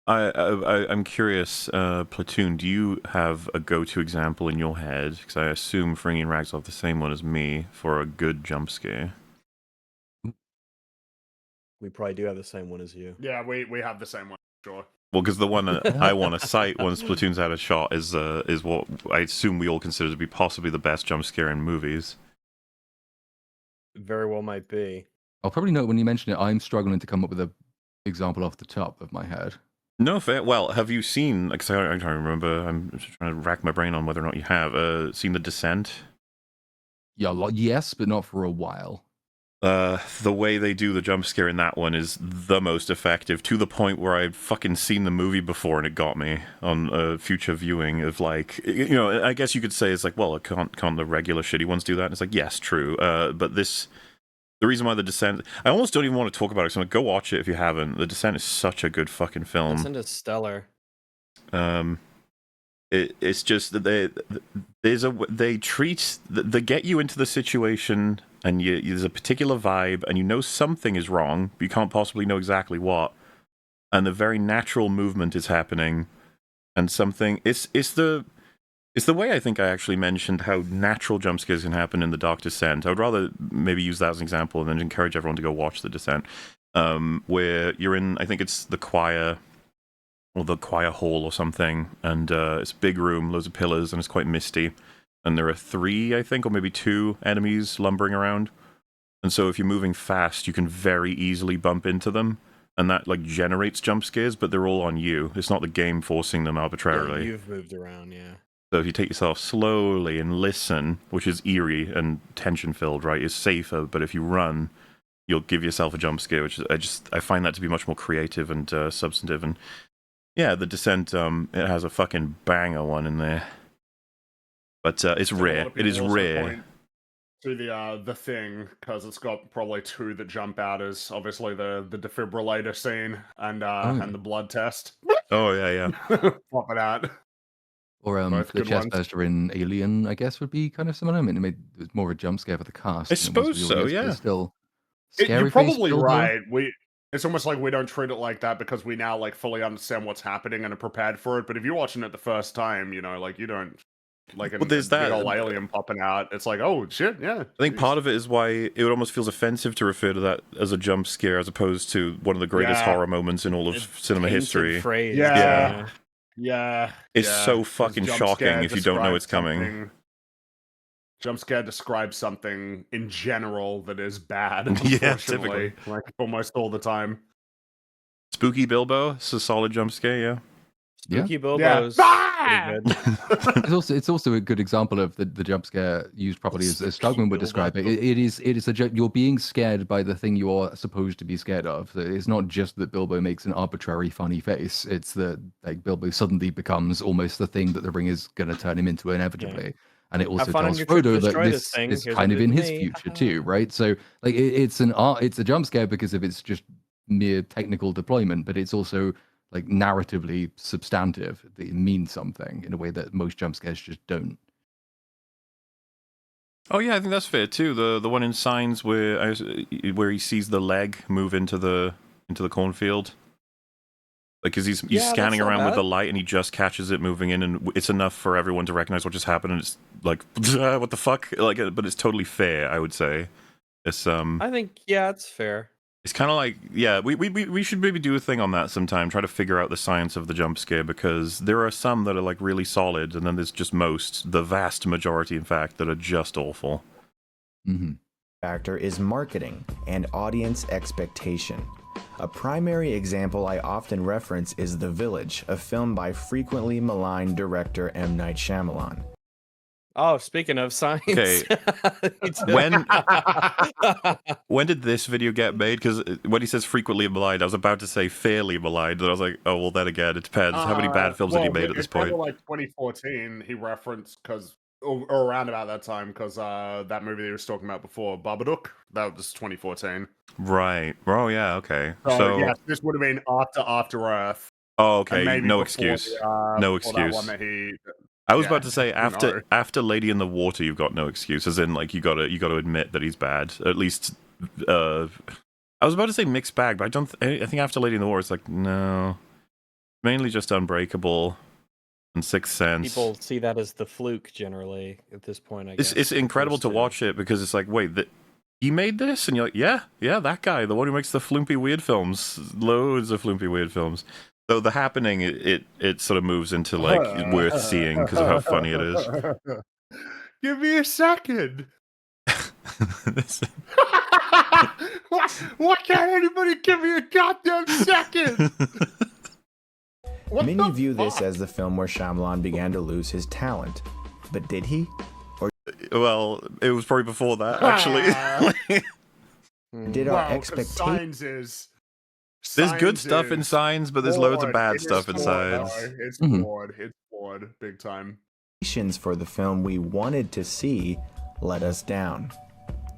[SPEAKER 3] I'm curious, Platoon, do you have a go-to example in your head? Because I assume Fringy and Rags have the same one as me for a good jump scare.
[SPEAKER 2] We probably do have the same one as you.
[SPEAKER 1] Yeah, we have the same one, sure.
[SPEAKER 3] Well, because the one that I want to cite once Platoon's had a shot is what I assume we all consider to be possibly the best jump scare in movies.
[SPEAKER 2] Very well might be.
[SPEAKER 4] I'll probably note when you mention it, I'm struggling to come up with an example off the top of my head.
[SPEAKER 3] No, fair. Well, have you seen, like, I don't remember, I'm just trying to rack my brain on whether or not you have, seen The Descent?
[SPEAKER 4] Yeah, yes, but not for a while.
[SPEAKER 3] The way they do the jump scare in that one is the most effective, to the point where I'd fucking seen the movie before and it got me on a future viewing of, like, you know, I guess you could say it's like, well, can't the regular shitty ones do that? And it's like, yes, true. But the reason why The Descent, I almost don't even want to talk about it, so I'm like, go watch it if you haven't. The Descent is such a good fucking film.
[SPEAKER 2] Descent is stellar.
[SPEAKER 3] It's just that they get you into the situation, and there's a particular vibe, and you know something is wrong, but you can't possibly know exactly what, and the very natural movement is happening, and something it's the way I think I actually mentioned how natural jump scares can happen in The Dark Descent. I would rather maybe use that as an example and then encourage everyone to go watch The Descent, where you're in, I think it's the choir or the choir hall or something, and it's a big room, loads of pillars, and it's quite misty. And there are 3, I think, or maybe 2 enemies lumbering around. And so if you're moving fast, you can very easily bump into them, and that like generates jump scares, but they're all on you. It's not the game forcing them arbitrarily.
[SPEAKER 2] Yeah, you've moved around, yeah.
[SPEAKER 3] So if you take yourself slowly and listen, which is eerie and tension-filled, right, is safer, but if you run, you'll give yourself a jump scare, which I find that to be much more creative and substantive. And yeah, The Descent, it has a fucking banger one in there. But it's rare. It is rare.
[SPEAKER 1] To the Thing, because it's got probably 2 that jump out, as obviously the defibrillator scene and the blood test.
[SPEAKER 3] Oh yeah.
[SPEAKER 1] Pop it out.
[SPEAKER 4] Or the chest burster in Alien, I guess, would be kind of similar. I mean, it was more of a jump scare for the cast.
[SPEAKER 3] I suppose so, yeah.
[SPEAKER 4] It's still scary.
[SPEAKER 1] You're probably right. It's almost like we don't treat it like that because we now like fully understand what's happening and are prepared for it. But if you're watching it the first time, you know, like you don't like
[SPEAKER 3] there's that
[SPEAKER 1] big old alien popping out. It's like, oh shit, yeah.
[SPEAKER 3] I think part of it is why it almost feels offensive to refer to that as a jump scare as opposed to one of the greatest horror moments in all of cinema history.
[SPEAKER 2] Phrase.
[SPEAKER 1] Yeah.
[SPEAKER 3] It's so fucking shocking if you don't know it's coming.
[SPEAKER 1] Jump scare describes something in general that is bad.
[SPEAKER 3] Yeah, typically.
[SPEAKER 1] Like almost all the time.
[SPEAKER 3] Spooky Bilbo, it's a solid jump scare, yeah.
[SPEAKER 2] Spooky Bilbo's pretty good.
[SPEAKER 4] It's also a good example of the jump scare used properly, as Stuckmann would describe it. It is you're being scared by the thing you are supposed to be scared of. So it's not just that Bilbo makes an arbitrary funny face. It's that like Bilbo suddenly becomes almost the thing that the ring is going to turn him into inevitably. Yeah. And it also tells Frodo that this is kind of in his future too, right? So like it's a jump scare because of its just mere technical deployment, but it's also like narratively substantive. It means something in a way that most jump scares just don't.
[SPEAKER 3] Oh yeah, I think that's fair too. The one in Signs where he sees the leg move into the cornfield. Like, because he's scanning around with the light and he just catches it moving in, and it's enough for everyone to recognize what just happened, and it's like, what the fuck? Like, but it's totally fair, I would say. It's
[SPEAKER 2] I think it's fair.
[SPEAKER 3] It's kind of like, yeah, we should maybe do a thing on that sometime, try to figure out the science of the jump scare, because there are some that are like really solid, and then there's just the vast majority, in fact, that are just awful.
[SPEAKER 4] Mm-hmm.
[SPEAKER 6] Factor is marketing and audience expectation. A primary example I often reference is The Village, a film by frequently maligned director M. Night Shyamalan.
[SPEAKER 2] Oh, speaking of science.
[SPEAKER 3] Okay. When did this video get made? Because when he says frequently maligned, I was about to say fairly maligned, and I was like, oh, well, then again, it depends. How many bad films had he made at this point?
[SPEAKER 1] Like 2014, he referenced, because or around about that time, because that movie that he was talking about before, Babadook, that was 2014.
[SPEAKER 3] Right. Oh yeah. Okay.
[SPEAKER 1] So yeah, this would have been after Earth.
[SPEAKER 3] Oh,
[SPEAKER 1] And
[SPEAKER 3] okay.
[SPEAKER 1] maybe
[SPEAKER 3] No
[SPEAKER 1] before
[SPEAKER 3] excuse.
[SPEAKER 1] the,
[SPEAKER 3] No
[SPEAKER 1] before that one
[SPEAKER 3] excuse.
[SPEAKER 1] that he.
[SPEAKER 3] I was
[SPEAKER 1] yeah,
[SPEAKER 3] about to say
[SPEAKER 1] no.
[SPEAKER 3] after Lady in the Water, you've got no excuse. As in, like you gotta admit that he's bad. At least, I was about to say mixed bag, but I don't. I think after Lady in the Water, it's like no, mainly just Unbreakable and Sixth Sense.
[SPEAKER 2] People see that as the fluke generally at this point. I guess
[SPEAKER 3] It's incredible to watch it because it's like, wait, he made this, and you're like, yeah, that guy, the one who makes the flumpy weird films, loads of flumpy weird films. So The Happening, it sort of moves into like worth seeing because of how funny it is.
[SPEAKER 1] Give me a second. Why can't anybody give me a goddamn second?
[SPEAKER 6] Many view this as the film where Shyamalan began to lose his talent. But did he?
[SPEAKER 3] Well, it was probably before that, actually.
[SPEAKER 6] Did our expectations...
[SPEAKER 1] Signs
[SPEAKER 3] there's good stuff in Signs, but there's loads of bad stuff in Signs.
[SPEAKER 1] It's flawed. It's flawed, big time.
[SPEAKER 6] For the film we wanted to see let us down.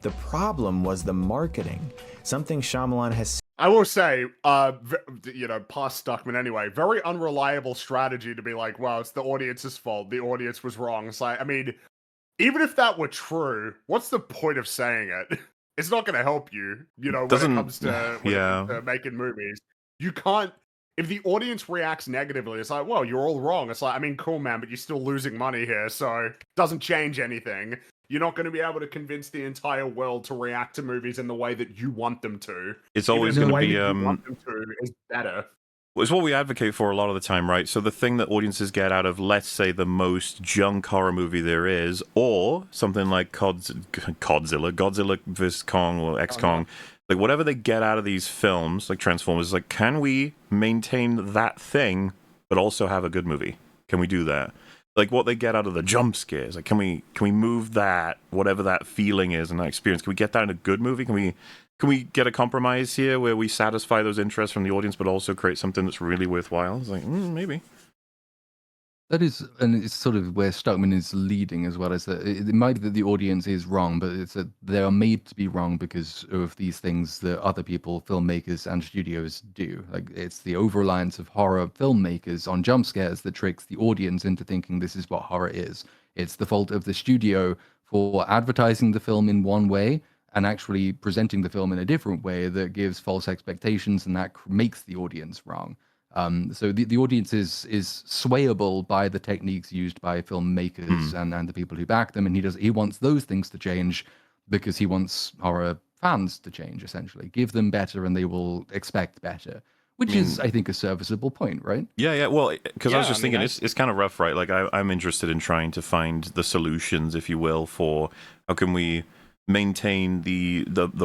[SPEAKER 6] The problem was the marketing. Something Shyamalan has...
[SPEAKER 1] I will say, past Stuckmann anyway, very unreliable strategy to be like, well, it's the audience's fault. The audience was wrong. It's like, I mean, even if that were true, what's the point of saying it? It's not going to help you, when it comes to making movies. You can't, if the audience reacts negatively, it's like, well, you're all wrong. It's like, I mean, cool, man, but you're still losing money here, so it doesn't change anything. You're not going to be able to convince the entire world to react to movies in the way that you want them to.
[SPEAKER 3] It's always going to be...
[SPEAKER 1] you want them to is better.
[SPEAKER 3] It's what we advocate for a lot of the time, right? So the thing that audiences get out of, let's say, the most junk horror movie there is, or something like Godzilla vs. Kong or X-Kong, like whatever they get out of these films, like Transformers, like, can we maintain that thing, but also have a good movie? Can we do that? Like what they get out of the jump scares, like can we move that, whatever that feeling is and that experience, can we get that in a good movie? Can we get a compromise here where we satisfy those interests from the audience, but also create something that's really worthwhile? It's like, maybe.
[SPEAKER 4] That is, and it's sort of where Stuckmann is leading as well. Is that it might be that the audience is wrong, but it's that they are made to be wrong because of these things that other people, filmmakers and studios do. Like it's the over-reliance of horror filmmakers on jump scares that tricks the audience into thinking this is what horror is. It's the fault of the studio for advertising the film in one way and actually presenting the film in a different way that gives false expectations, and that makes the audience wrong. So the audience is swayable by the techniques used by filmmakers and the people who back them, and he wants those things to change because he wants horror fans to change, essentially. Give them better and they will expect better, which is, I think, a serviceable point, right?
[SPEAKER 3] Yeah. Well, because I was just thinking, it's kind of rough, right? Like I'm interested in trying to find the solutions, if you will, for how can we maintain the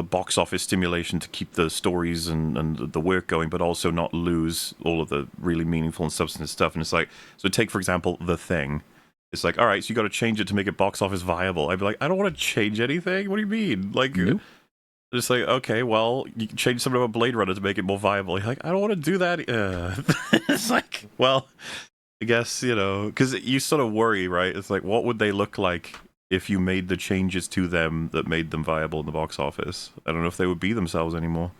[SPEAKER 3] box office stimulation to keep the stories and the work going, but also not lose all of the really meaningful and substantive stuff. And it's like, so take, for example, The Thing. It's like, all right, so you got to change it to make it box office viable. I'd be like, I don't want to change anything. What do you mean? Like, it's like, okay, well, you can change something about Blade Runner to make it more viable. You're like, I don't want to do that. It's like, well, I guess, because you sort of worry, right? It's like, what would they look like if you made the changes to them that made them viable in the box office? I don't know if they would be themselves anymore.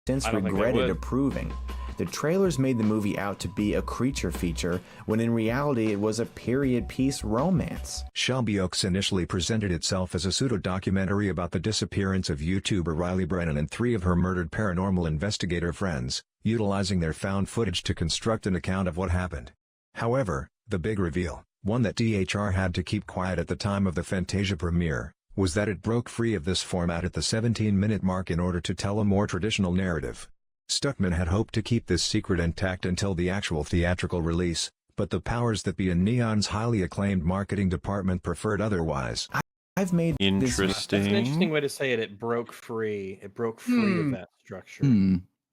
[SPEAKER 6] Since regretted approving. The trailers made the movie out to be a creature feature, when in reality it was a period piece romance.
[SPEAKER 11] Shelby Oaks initially presented itself as a pseudo-documentary about the disappearance of YouTuber Riley Brennan and 3 of her murdered paranormal investigator friends, utilizing their found footage to construct an account of what happened. However, the big reveal, one that DHR had to keep quiet at the time of the Fantasia premiere, was that it broke free of this format at the 17-minute mark in order to tell a more traditional narrative. Stuckmann had hoped to keep this secret intact until the actual theatrical release, but the powers that be in Neon's highly acclaimed marketing department preferred otherwise.
[SPEAKER 6] I've made
[SPEAKER 3] interesting.
[SPEAKER 2] That's an interesting way to say it. It broke free. It broke free of that structure.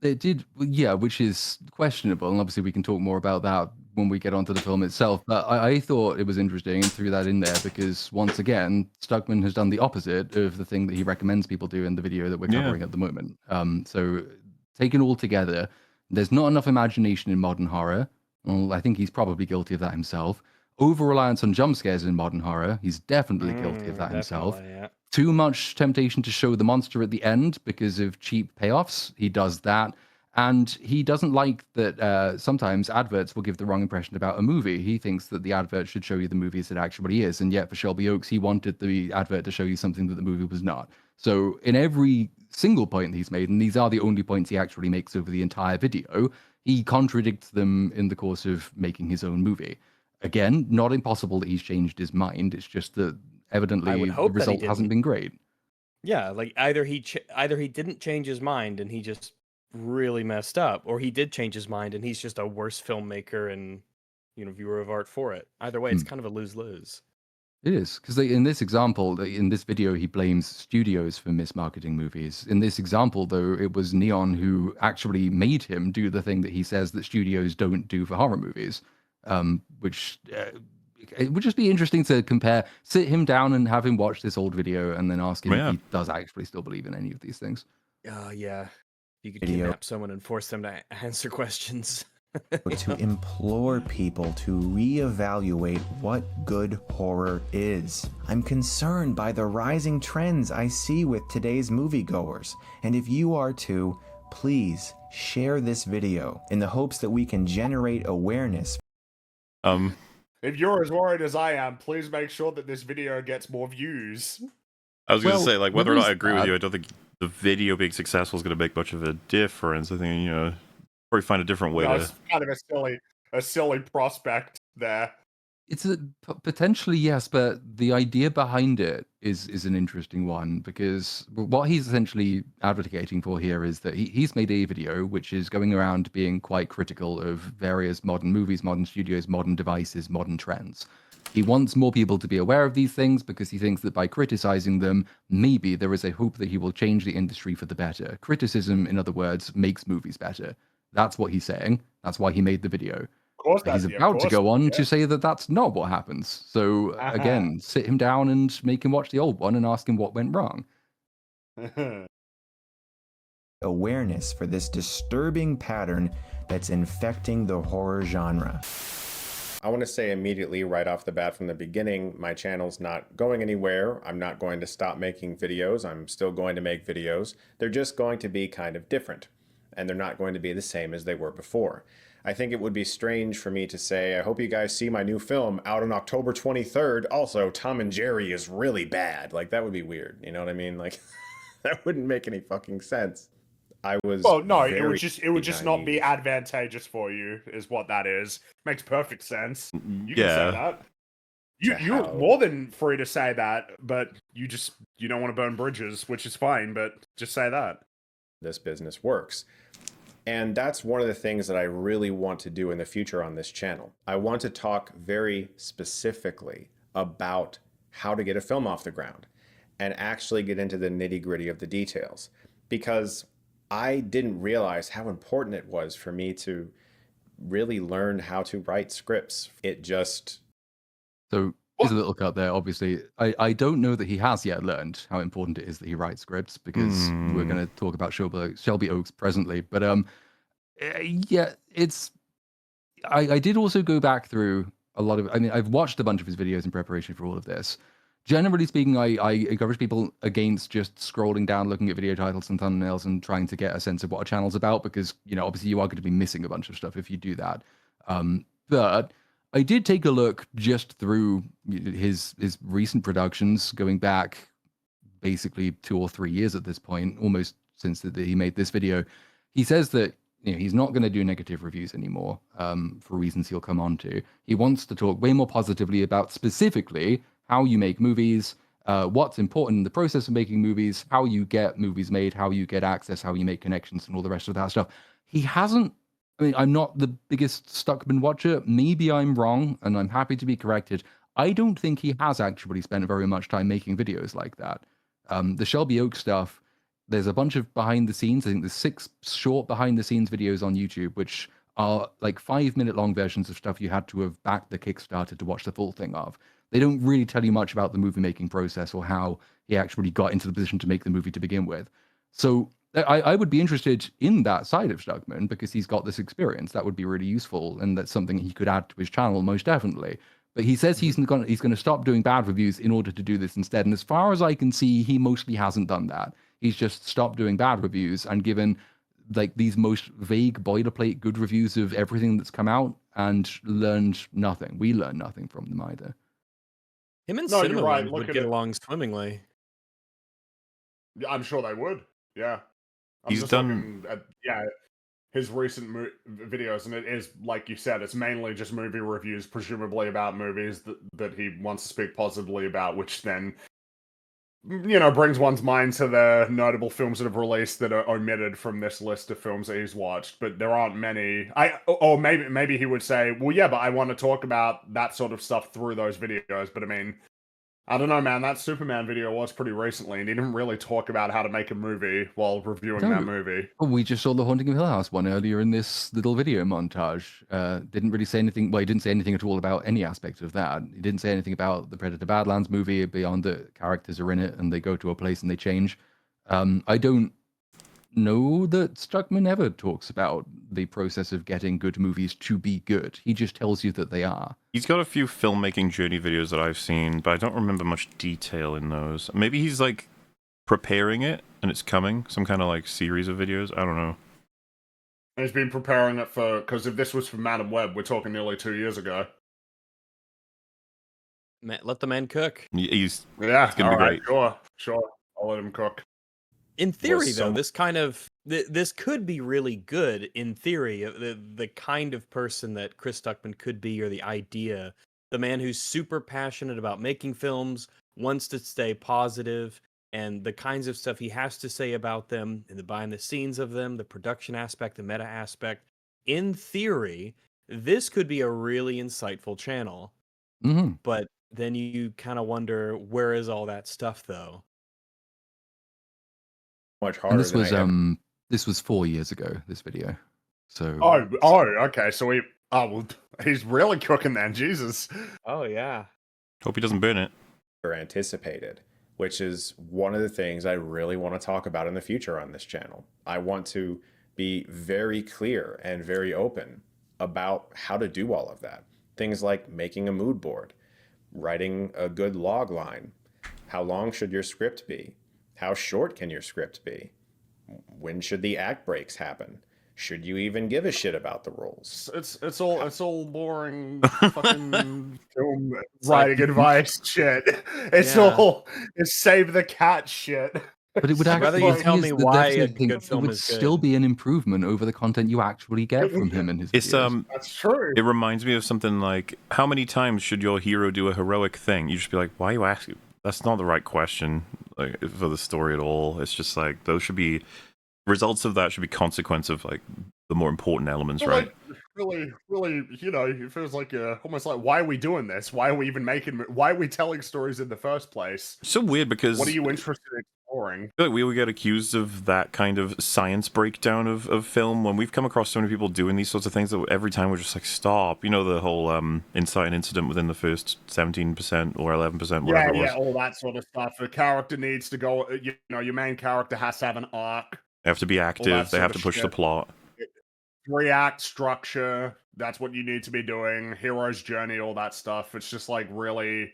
[SPEAKER 4] It did, yeah, which is questionable, and obviously we can talk more about that when we get onto the film itself. But I thought it was interesting and threw that in there because, once again, Stuckmann has done the opposite of the thing that he recommends people do in the video that we're covering at the moment. So, taken all together, there's not enough imagination in modern horror. Well, I think he's probably guilty of that himself. over-reliance on jump scares in modern horror. He's definitely guilty of that himself.
[SPEAKER 2] Yeah.
[SPEAKER 4] Too much temptation to show the monster at the end because of cheap payoffs. He does that. And he doesn't like that sometimes adverts will give the wrong impression about a movie. He thinks that the advert should show you the movie as it actually is. And yet for Shelby Oaks, he wanted the advert to show you something that the movie was not. So in every single point he's made, and these are the only points he actually makes over the entire video, he contradicts them in the course of making his own movie. Again, not impossible that he's changed his mind. It's just that evidently the result hasn't been great.
[SPEAKER 2] Yeah, like either he didn't change his mind and he just really messed up, or he did change his mind and he's just a worse filmmaker and viewer of art for it. Either way, it's kind of a lose-lose.
[SPEAKER 4] It is, because in this example, in this video, he blames studios for mismarketing movies. In this example, though, it was Neon who actually made him do the thing that he says that studios don't do for horror movies, which it would just be interesting to compare, sit him down and have him watch this old video and then ask him if he does actually still believe in any of these things.
[SPEAKER 2] Yeah. You could kidnap someone and force them to answer questions.
[SPEAKER 6] To implore people to reevaluate what good horror is. I'm concerned by the rising trends I see with today's moviegoers, and if you are too, please share this video in the hopes that we can generate awareness.
[SPEAKER 1] If you're as worried as I am, please make sure that this video gets more views.
[SPEAKER 3] I was going to say, like, whether or not I agree with you, I don't think the video being successful is going to make much of a difference. I think, probably find a different way to...
[SPEAKER 1] It's kind of a silly prospect there.
[SPEAKER 4] It's potentially, yes, but the idea behind it is an interesting one, because what he's essentially advocating for here is that he's made a video which is going around being quite critical of various modern movies, modern studios, modern devices, modern trends. He wants more people to be aware of these things because he thinks that by criticizing them, maybe there is a hope that he will change the industry for the better. Criticism, in other words, makes movies better. That's what he's saying. That's why he made the video. He's about to go on to say that that's not what happens. So again, sit him down and make him watch the old one and ask him what went wrong.
[SPEAKER 6] Awareness for this disturbing pattern that's infecting the horror genre.
[SPEAKER 5] I want to say immediately right off the bat from the beginning, my channel's not going anywhere. I'm not going to stop making videos. I'm still going to make videos. They're just going to be kind of different, and they're not going to be the same as they were before. I think it would be strange for me to say, I hope you guys see my new film out on October 23rd. Also, Tom and Jerry is really bad. Like, that would be weird. You know what I mean? Like, that wouldn't make any fucking sense. It would just not be advantageous for you, is what that is. Makes perfect sense. You can say that. You're more than free to say that, but you don't want to burn bridges, which is fine, but just say that. This business works. And that's one of the things that I really want to do in the future on this channel. I want to talk very specifically about how to get a film off the ground and actually get into the nitty-gritty of the details, because I didn't realize how important it was for me to really learn how to write scripts. It just...
[SPEAKER 4] So there's a little cut there, obviously. I don't know that he has yet learned how important it is that he writes scripts, because we're going to talk about Shelby Oaks presently. But yeah, it's... I did also go back through a lot of... I mean, I've watched a bunch of his videos in preparation for all of this. Generally speaking, I encourage people against just scrolling down, looking at video titles and thumbnails and trying to get a sense of what a channel's about, because, obviously you are going to be missing a bunch of stuff if you do that. But I did take a look just through his recent productions, going back basically 2 or 3 years at this point, almost since he made this video. He says that he's not going to do negative reviews anymore, for reasons he'll come on to. He wants to talk way more positively about specifically how you make movies, what's important in the process of making movies, how you get movies made, how you get access, how you make connections, and all the rest of that stuff. He hasn't... I mean, I'm not the biggest Stuckmann watcher. Maybe I'm wrong, and I'm happy to be corrected. I don't think he has actually spent very much time making videos like that. The Shelby Oaks stuff, there's a bunch of behind the scenes. I think there's 6 short behind the scenes videos on YouTube, which are like 5-minute long versions of stuff you had to have backed the Kickstarter to watch the full thing of. They don't really tell you much about the movie making process or how he actually got into the position to make the movie to begin with. So I would be interested in that side of Stuckmann, because he's got this experience. That would be really useful, and that's something he could add to his channel most definitely. But he says he's going to stop doing bad reviews in order to do this instead. And as far as I can see, he mostly hasn't done that. He's just stopped doing bad reviews and given like these most vague boilerplate good reviews of everything that's come out and learned nothing. We learned nothing from them either.
[SPEAKER 2] Him and
[SPEAKER 1] No, you're
[SPEAKER 2] Cinema
[SPEAKER 1] right.
[SPEAKER 2] would
[SPEAKER 1] Look at
[SPEAKER 2] get
[SPEAKER 1] it.
[SPEAKER 2] along swimmingly.
[SPEAKER 1] Yeah, I'm sure they would. Yeah. I'm
[SPEAKER 3] He's
[SPEAKER 1] just
[SPEAKER 3] done-
[SPEAKER 1] looking at his recent videos, and it is, like you said, it's mainly just movie reviews, presumably about movies that he wants to speak positively about, which then, brings one's mind to the notable films that have released that are omitted from this list of films that he's watched. But there aren't many. Or maybe he would say, well, yeah, but I want to talk about that sort of stuff through those videos. But I mean, I don't know, man. That Superman video was pretty recently, and he didn't really talk about how to make a movie while reviewing that movie.
[SPEAKER 4] We just saw the Haunting of Hill House one earlier in this little video montage. Didn't really say anything. Well, he didn't say anything at all about any aspect of that. He didn't say anything about the Predator Badlands movie beyond the characters are in it and they go to a place and they change. I don't know that Stuckmann ever talks about the process of getting good movies to be good. He just tells you that they are.
[SPEAKER 3] He's got a few filmmaking journey videos that I've seen, but I don't remember much detail in those. Maybe he's like preparing it and it's coming, some kind of like series of videos. I don't know.
[SPEAKER 1] And he's been preparing it because if this was for Madam Web, we're talking nearly 2 years ago.
[SPEAKER 2] Let the man cook.
[SPEAKER 3] He's
[SPEAKER 1] Yeah,
[SPEAKER 3] it's gonna be great.
[SPEAKER 1] Sure. I'll let him cook.
[SPEAKER 2] In theory, though, this could be really good. In theory, the kind of person that Chris Stuckmann could be, or the idea, the man who's super passionate about making films, wants to stay positive, and the kinds of stuff he has to say about them, and the behind the scenes of them, the production aspect, the meta aspect. In theory, this could be a really insightful channel.
[SPEAKER 4] Mm-hmm.
[SPEAKER 2] But then you kind of wonder, where is all that stuff, though?
[SPEAKER 5] Much harder.
[SPEAKER 4] And this was 4 years ago. This video. So.
[SPEAKER 1] Okay. So he's really cooking then. Jesus.
[SPEAKER 2] Oh yeah.
[SPEAKER 3] Hope he doesn't burn it.
[SPEAKER 5] Anticipated, which is one of the things I really want to talk about in the future on this channel. I want to be very clear and very open about how to do all of that. Things like making a mood board, writing a good log line. How long should your script be? How short can your script be? When should the act breaks happen? Should you even give a shit about the rules?
[SPEAKER 1] It's all boring fucking film writing advice shit. It's save the cat shit.
[SPEAKER 4] But it would actually
[SPEAKER 2] rather you tell me why a
[SPEAKER 4] good
[SPEAKER 2] film
[SPEAKER 4] it would
[SPEAKER 2] is good.
[SPEAKER 4] still be an improvement over the content you actually get from him and his videos.
[SPEAKER 1] That's true.
[SPEAKER 3] It reminds me of something like, how many times should your hero do a heroic thing? You just be like, why are you asking? That's not the right question, like, for the story at all. It's just like, those should be results of that should be consequence of like the more important elements,
[SPEAKER 1] well,
[SPEAKER 3] right?
[SPEAKER 1] Like, really, it feels like almost like, why are we doing this? Why are we even why are we telling stories in the first place?
[SPEAKER 3] So weird because
[SPEAKER 1] what are you interested in exploring?
[SPEAKER 3] I feel like we would get accused of that kind of science breakdown of film when we've come across so many people doing these sorts of things that every time we're just like, stop. You know, the whole incite an incident within the first 17% or 11%, whatever it was.
[SPEAKER 1] Yeah, all that sort of stuff. The character needs to go, your main character has to have an arc.
[SPEAKER 3] They have to be active, they have to push the plot.
[SPEAKER 1] 3-act structure, that's what you need to be doing. Hero's journey, all that stuff. It's just like really...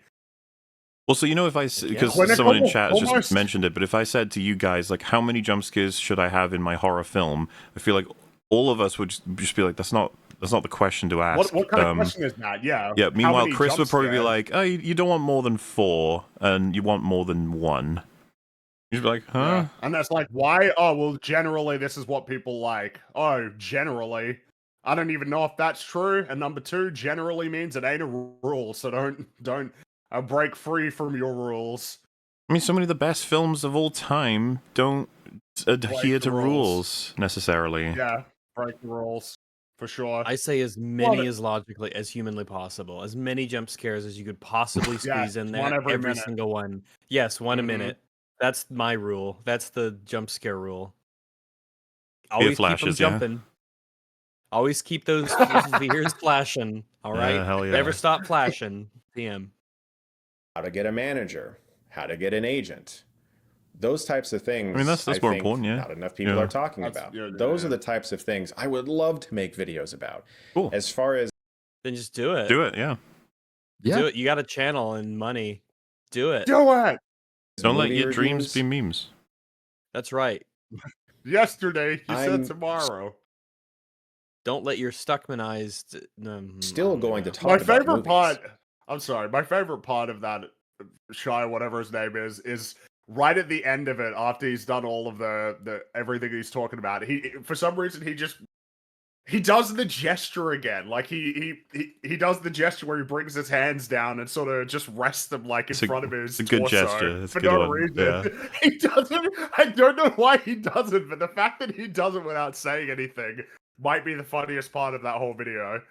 [SPEAKER 3] Well, so if I, because someone in chat has just mentioned it, but if I said to you guys, like, how many jump scares should I have in my horror film? I feel like all of us would just be like, that's not the question to ask.
[SPEAKER 1] What kind of question is that? Yeah.
[SPEAKER 3] Yeah, meanwhile, Chris would probably be like, oh, you don't want more than 4, and you want more than 1. You'd be like, huh?
[SPEAKER 1] Yeah. And that's like, why? Oh, well, generally, this is what people like. Oh, generally. I don't even know if that's true. And number 2, generally means it ain't a rule, so don't break free from your rules.
[SPEAKER 3] I mean, so many of the best films of all time don't adhere to rules necessarily.
[SPEAKER 1] Yeah, break the rules. For sure.
[SPEAKER 2] I say as many as logically, as humanly possible. As many jump scares as you could possibly squeeze in there. Every single one. Yes, one a minute. That's my rule. That's the jump scare rule. Always keep them jumping. Yeah. Always keep those ears flashing. All right?
[SPEAKER 3] Hell yeah.
[SPEAKER 2] Never stop flashing. PM.
[SPEAKER 5] How to get a manager. How to get an agent. Those types of things.
[SPEAKER 3] I mean, that's more important, yeah.
[SPEAKER 5] Not enough people are talking about. Those are the types of things I would love to make videos about.
[SPEAKER 3] Cool.
[SPEAKER 5] As far as...
[SPEAKER 2] Then just do it.
[SPEAKER 3] Do it, yeah.
[SPEAKER 4] Yeah.
[SPEAKER 2] Do it. You got a channel and money. Do it.
[SPEAKER 1] Do it!
[SPEAKER 3] Don't let
[SPEAKER 5] Movie
[SPEAKER 3] your dreams be
[SPEAKER 5] reviews.
[SPEAKER 3] memes.
[SPEAKER 2] That's right.
[SPEAKER 1] Yesterday, you
[SPEAKER 5] I'm
[SPEAKER 1] said tomorrow.
[SPEAKER 2] Don't let your Stuckmanized.
[SPEAKER 5] Still going to
[SPEAKER 1] My
[SPEAKER 5] talk about
[SPEAKER 1] favorite
[SPEAKER 5] movies.
[SPEAKER 1] part, I'm sorry, my favorite part of that Shy, whatever his name is right at the end of it, after he's done all of the everything he's talking about. He, for some reason, he does the gesture again. Like he does the gesture where he brings his hands down and sort of just rests them like in front of his
[SPEAKER 3] It's a good
[SPEAKER 1] torso
[SPEAKER 3] gesture. It's
[SPEAKER 1] for
[SPEAKER 3] a good
[SPEAKER 1] no
[SPEAKER 3] one.
[SPEAKER 1] reason.
[SPEAKER 3] Yeah.
[SPEAKER 1] He doesn't. I don't know why he doesn't, but the fact that he does it without saying anything might be the funniest part of that whole video.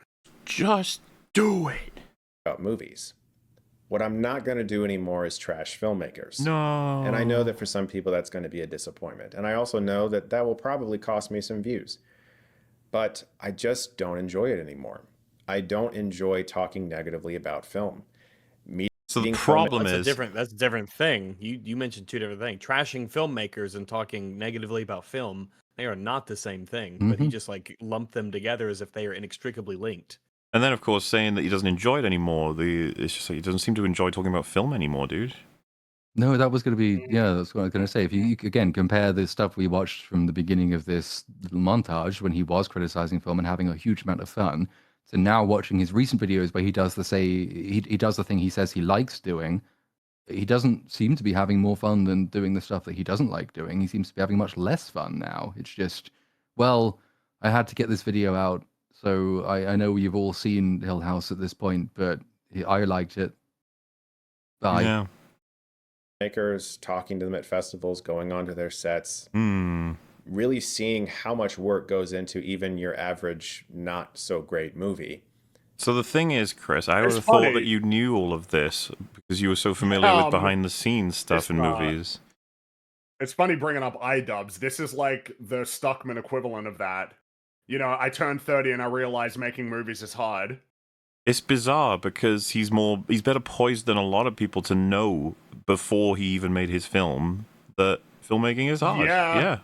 [SPEAKER 3] Just do it.
[SPEAKER 5] About movies. What I'm not going to do anymore is trash filmmakers.
[SPEAKER 3] No.
[SPEAKER 5] And I know that for some people that's going to be a disappointment. And I also know that that will probably cost me some views. But I just don't enjoy it anymore. I don't enjoy talking negatively about film.
[SPEAKER 3] So the
[SPEAKER 5] Meeting
[SPEAKER 3] problem
[SPEAKER 2] That's
[SPEAKER 3] is
[SPEAKER 2] a different thing. You mentioned two different things. Trashing filmmakers and talking negatively about film, they are not the same thing. But he just like lumped them together as if they are inextricably linked.
[SPEAKER 3] and then of course saying that he doesn't enjoy it anymore. It's just like he doesn't seem to enjoy talking about film anymore, dude.
[SPEAKER 4] No, that was going to be, yeah, that's what I was going to say. If you again compare the stuff we watched from the beginning of this little montage when he was criticizing film and having a huge amount of fun, to now watching his recent videos where he does he does the thing he says he likes doing, he doesn't seem to be having more fun than doing the stuff that he doesn't like doing. He seems to be having much less fun now. It's just, well, I had to get this video out, so I know you've all seen Hill House at this point, but I liked it. Bye.
[SPEAKER 3] Yeah.
[SPEAKER 5] makers, talking to them at festivals, going onto their sets,
[SPEAKER 3] Hmm.
[SPEAKER 5] really seeing how much work goes into even your average, not so great movie.
[SPEAKER 3] So the thing is, Chris, I would
[SPEAKER 1] It's
[SPEAKER 3] have thought
[SPEAKER 1] funny.
[SPEAKER 3] that you knew all of this because you were so familiar with behind the scenes stuff
[SPEAKER 1] it's
[SPEAKER 3] in
[SPEAKER 1] not.
[SPEAKER 3] movies.
[SPEAKER 1] It's funny bringing up iDubbbz. This is like the Stuckmann equivalent of that. You know, I turned 30 and I realized making movies is hard.
[SPEAKER 3] It's bizarre because he's better poised than a lot of people to know before he even made his film that filmmaking is hard.
[SPEAKER 1] Yeah.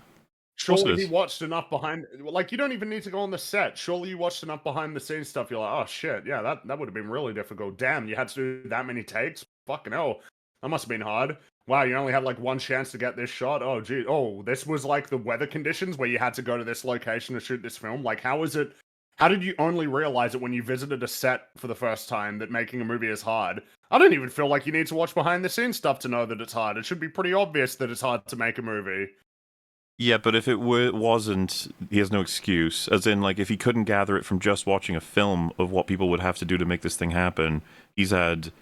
[SPEAKER 3] course it
[SPEAKER 1] Surely he
[SPEAKER 3] is.
[SPEAKER 1] watched enough behind, like, you don't even need to go on the set. Surely you watched enough behind the scenes stuff. You're like, oh shit, yeah, that would have been really difficult. Damn, you had to do that many takes? Fucking hell. That must have been hard. Wow, you only had like one chance to get this shot? Oh, gee. Oh, this was like the weather conditions where you had to go to this location to shoot this film? Like, how did you only realize it when you visited a set for the first time that making a movie is hard? I don't even feel like you need to watch behind the scenes stuff to know that it's hard. It should be pretty obvious that it's hard to make a movie.
[SPEAKER 3] Yeah, but if it wasn't, he has no excuse. As in, like, if he couldn't gather it from just watching a film of what people would have to do to make this thing happen, he's had,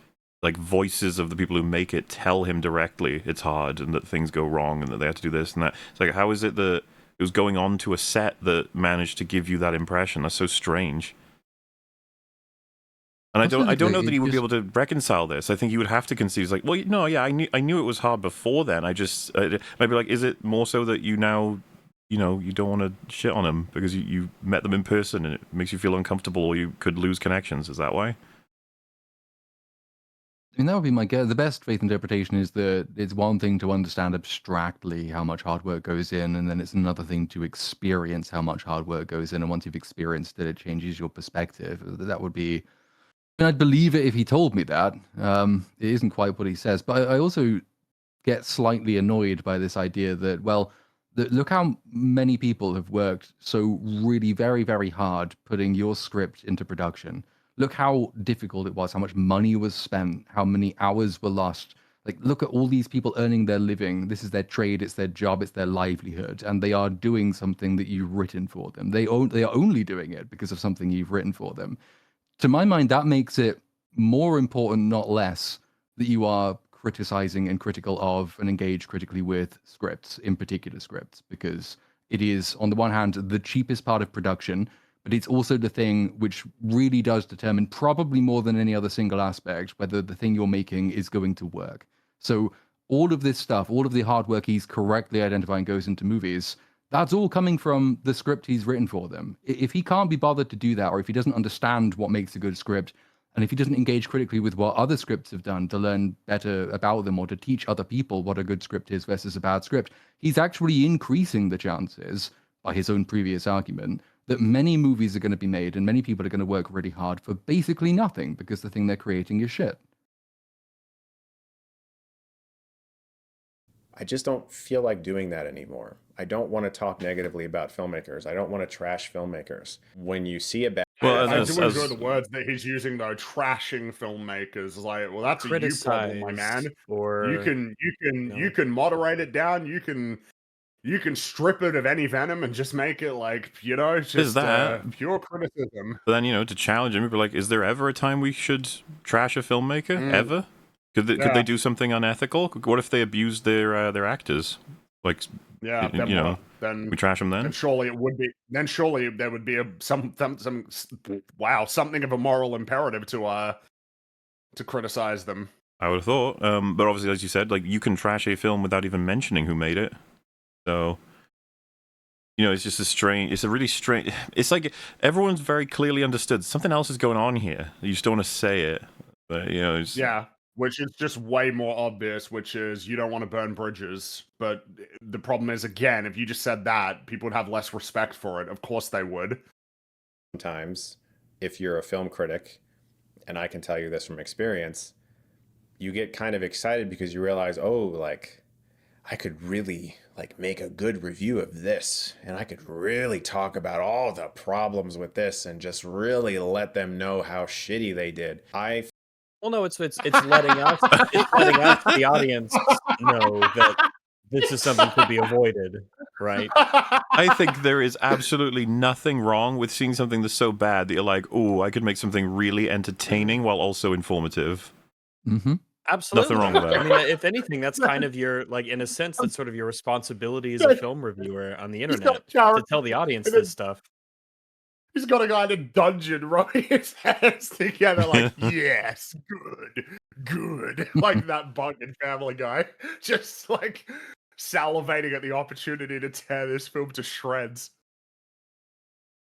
[SPEAKER 3] like, voices of the people who make it tell him directly it's hard and that things go wrong and that they have to do this and that. It's like, how is it that it was going on to a set that managed to give you that impression? That's so strange. And I don't know that he would be able to reconcile this. I think he would have to concede. He's like, well, no, yeah, I knew it was hard before then. I'd be like, is it more so that you now, you don't want to shit on him because you met them in person and it makes you feel uncomfortable or you could lose connections? Is that why?
[SPEAKER 4] I mean, that would be my guess. The best faith interpretation is that it's one thing to understand abstractly how much hard work goes in, and then it's another thing to experience how much hard work goes in. And once you've experienced it, it changes your perspective. That would be. And I'd believe it if he told me that. It isn't quite what he says. But I also get slightly annoyed by this idea that, well, look how many people have worked so really very, very hard putting your script into production. Look how difficult it was, how much money was spent, how many hours were lost. Like, look at all these people earning their living. This is their trade, it's their job, it's their livelihood. And they are doing something that you've written for them. They are only doing it because of something you've written for them. To my mind, that makes it more important, not less, that you are criticizing and critical of and engage critically with scripts, in particular scripts, because it is, on the one hand, the cheapest part of production, but it's also the thing which really does determine, probably more than any other single aspect, whether the thing you're making is going to work. So all of this stuff, all of the hard work he's correctly identifying goes into movies, that's all coming from the script he's written for them. If he can't be bothered to do that, or if he doesn't understand what makes a good script, and if he doesn't engage critically with what other scripts have done to learn better about them or to teach other people what a good script is versus a bad script, he's actually increasing the chances, by his own previous argument, that many movies are going to be made and many people are going to work really hard for basically nothing because the thing they're creating is shit.
[SPEAKER 5] I just don't feel like doing that anymore. I don't want to talk negatively about filmmakers. I don't want to trash filmmakers. When you see a bad...
[SPEAKER 3] Well,
[SPEAKER 1] I do enjoy the words that he's using though. Trashing filmmakers, like, well, that's a you problem, my man. You can moderate it down. You can strip it of any venom and just make it like just pure criticism.
[SPEAKER 3] But then to challenge him, be like, is there ever a time we should trash a filmmaker ever? Could they do something unethical? What if they abuse their actors? Like, then we trash them then.
[SPEAKER 1] And surely it would be. Then surely there would be something of a moral imperative to criticize them.
[SPEAKER 3] I would have thought, but obviously, as you said, like you can trash a film without even mentioning who made it. So, it's just it's a really strange. It's like everyone's very clearly understood something else is going on here. You just don't want to say it, but
[SPEAKER 1] which is just way more obvious, which is you don't want to burn bridges. But the problem is, again, if you just said that, people would have less respect for it. Of course they would.
[SPEAKER 5] Sometimes, if you're a film critic, and I can tell you this from experience, you get kind of excited because you realize, I could really make a good review of this, and I could really talk about all the problems with this and just really let them know how shitty they did.
[SPEAKER 2] Well, no, it's letting us, the audience, know that this is something to be avoided, right?
[SPEAKER 3] I think there is absolutely nothing wrong with seeing something that's so bad that you're like, oh, I could make something really entertaining while also informative.
[SPEAKER 4] Mm-hmm.
[SPEAKER 2] Absolutely.
[SPEAKER 3] Nothing wrong with that.
[SPEAKER 2] I mean, if anything, that's kind of your, in a sense, that's sort of your responsibility as a film reviewer on the internet to tell the audience this stuff.
[SPEAKER 1] He's got a guy in a dungeon rubbing his hands together like, yes, good. Like that bug in Family Guy. Just salivating at the opportunity to tear this film to shreds.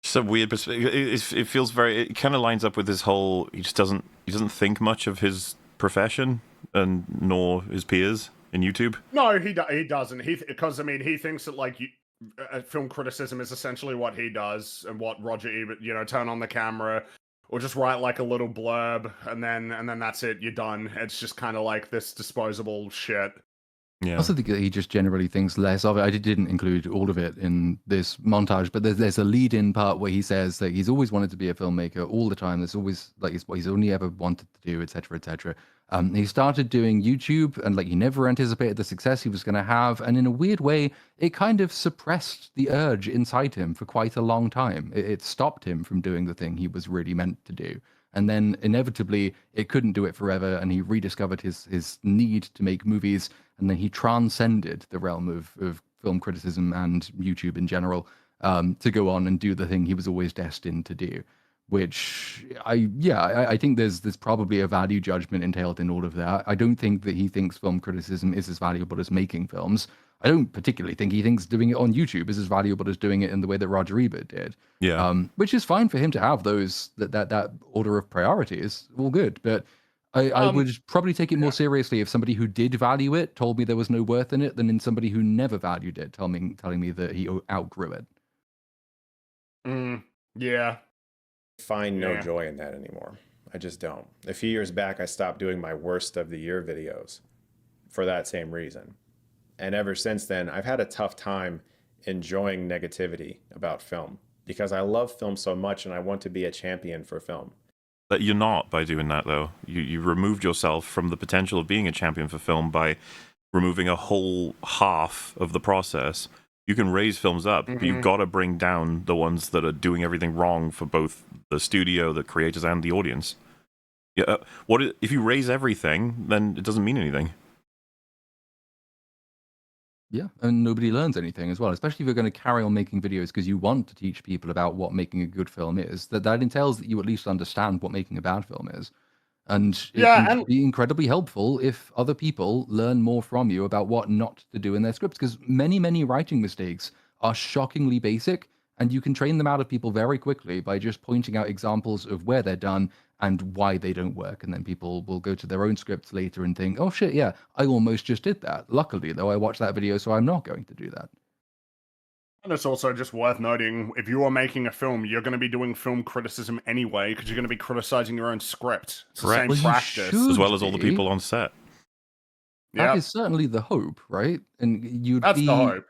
[SPEAKER 3] It's a weird perspective. It feels it kind of lines up with this whole, he doesn't think much of his profession and nor his peers in YouTube.
[SPEAKER 1] No, he doesn't. Because he thinks that film criticism is essentially what he does and what Roger Ebert, turn on the camera or just write a little blurb and then that's it, you're done. It's just kind of this disposable shit.
[SPEAKER 4] Yeah. I also think that he just generally thinks less of it. I didn't include all of it in this montage, but there's a lead-in part where he says that he's always wanted to be a filmmaker all the time. There's always it's what he's only ever wanted to do, etc., etc. He started doing YouTube, and he never anticipated the success he was going to have. And in a weird way, it kind of suppressed the urge inside him for quite a long time. It stopped him from doing the thing he was really meant to do. And then inevitably, it couldn't do it forever, and he rediscovered his need to make movies. And then he transcended the realm of film criticism and YouTube in general to go on and do the thing he was always destined to do. Which I think there's probably a value judgment entailed in all of that. I don't think that he thinks film criticism is as valuable as making films. I don't particularly think he thinks doing it on YouTube is as valuable as doing it in the way that Roger Ebert did.
[SPEAKER 3] Yeah.
[SPEAKER 4] Which is fine for him to have that order of priorities. All good, but I would probably take it more seriously if somebody who did value it told me there was no worth in it than in somebody who never valued it telling me that he outgrew it.
[SPEAKER 1] Yeah.
[SPEAKER 5] Find no joy in that anymore. I just don't. A few years back, I stopped doing my worst of the year videos for that same reason. And ever since then, I've had a tough time enjoying negativity about film because I love film so much and I want to be a champion for film.
[SPEAKER 3] But you're not by doing that, though. You removed yourself from the potential of being a champion for film by removing a whole half of the process. You can raise films up, but you've got to bring down the ones that are doing everything wrong for both the studio, the creators, and the audience. Yeah, if you raise everything, then it doesn't mean anything.
[SPEAKER 4] Yeah, and nobody learns anything as well, especially if you're going to carry on making videos because you want to teach people about what making a good film is. That entails that you at least understand what making a bad film is. And it can be incredibly helpful if other people learn more from you about what not to do in their scripts, because many writing mistakes are shockingly basic, and you can train them out of people very quickly by just pointing out examples of where they're done and why they don't work. And then people will go to their own scripts later and think, oh shit, yeah, I almost just did that. Luckily, though, I watched that video, so I'm not going to do that.
[SPEAKER 1] And it's also just worth noting, if you are making a film, you're going to be doing film criticism anyway, because you're going to be criticizing your own script. It's the
[SPEAKER 3] Correct.
[SPEAKER 1] same
[SPEAKER 4] Well, you
[SPEAKER 1] practice.
[SPEAKER 4] should
[SPEAKER 3] As well as all the
[SPEAKER 4] be.
[SPEAKER 3] people on set.
[SPEAKER 4] That
[SPEAKER 1] Yeah,
[SPEAKER 4] is certainly the hope, right? And you'd
[SPEAKER 1] that's the
[SPEAKER 4] be
[SPEAKER 1] hope.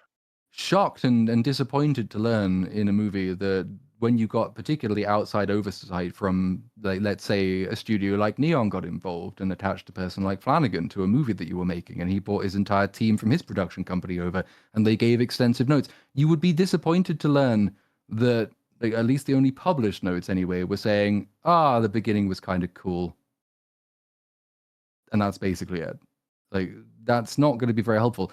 [SPEAKER 4] shocked and disappointed to learn in a movie that when you got particularly outside oversight from, like, let's say, a studio like Neon got involved and attached a person like Flanagan to a movie that you were making, and he brought his entire team from his production company over, and they gave extensive notes. You would be disappointed to learn that, like, at least the only published notes anyway were saying, the beginning was kind of cool, and that's basically it. Like, that's not going to be very helpful.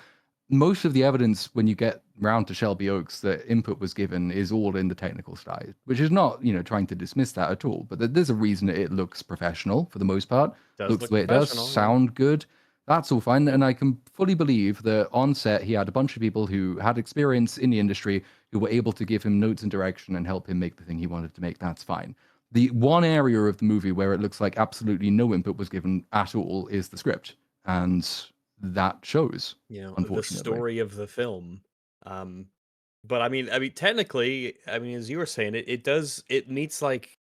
[SPEAKER 4] Most of the evidence when you get round to Shelby Oaks that input was given is all in the technical side, which is not, trying to dismiss that at all. But there's a reason it looks professional for the most part. Looks
[SPEAKER 2] look
[SPEAKER 4] the way it does,
[SPEAKER 2] professional, yeah.
[SPEAKER 4] sound good. That's all fine. And I can fully believe that on set, he had a bunch of people who had experience in the industry who were able to give him notes and direction and help him make the thing he wanted to make. That's fine. The one area of the movie where it looks like absolutely no input was given at all is the script. And that shows,
[SPEAKER 2] The
[SPEAKER 4] unfortunately.
[SPEAKER 2] story of the film. But I mean, technically, as you were saying, it meets like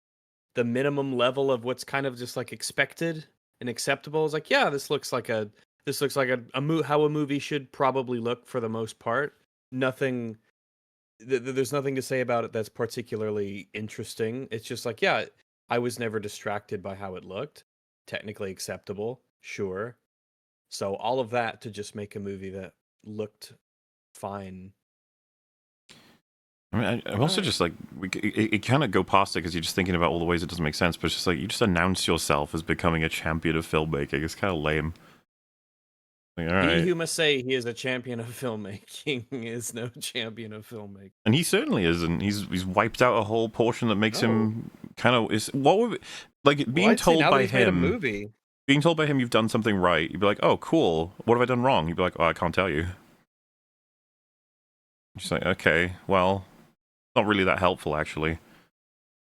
[SPEAKER 2] the minimum level of what's kind of just like expected and acceptable. It's like, yeah, this looks like a how a movie should probably look for the most part. Nothing. There's nothing to say about it that's particularly interesting. It's just like, yeah, I was never distracted by how it looked. Technically acceptable, sure. So all of that to just make a movie that looked fine.
[SPEAKER 3] I mean, I'm also just like, it cannot go past it because you're just thinking about all the ways it doesn't make sense, but it's just like, you just announce yourself as becoming a champion of filmmaking. It's kind of lame. Like, all right.
[SPEAKER 2] He who must say he is a champion of filmmaking is no champion of filmmaking.
[SPEAKER 3] And he certainly isn't. He's wiped out a whole portion that makes him kind of being told by him. Being told by him you've done something right, you'd be like, oh, cool. What have I done wrong? You'd be like, oh, I can't tell you. Just like, okay, well, not really that helpful, actually.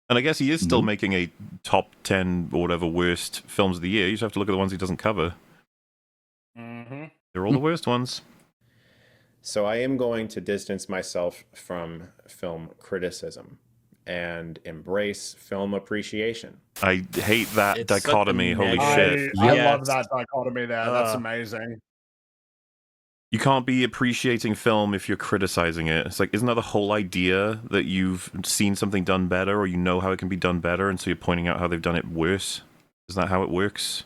[SPEAKER 3] And I guess he is still making a top 10 or whatever worst films of the year. You just have to look at the ones he doesn't cover.
[SPEAKER 1] Mm-hmm.
[SPEAKER 3] They're all the worst ones.
[SPEAKER 5] So I am going to distance myself from film criticism and embrace film appreciation.
[SPEAKER 3] I hate that dichotomy. Holy shit.
[SPEAKER 1] I love that dichotomy there. That's amazing.
[SPEAKER 3] You can't be appreciating film if you're criticizing it. It's like, isn't that the whole idea, that you've seen something done better or you know how it can be done better, and so you're pointing out how they've done it worse? Isn't that how it works?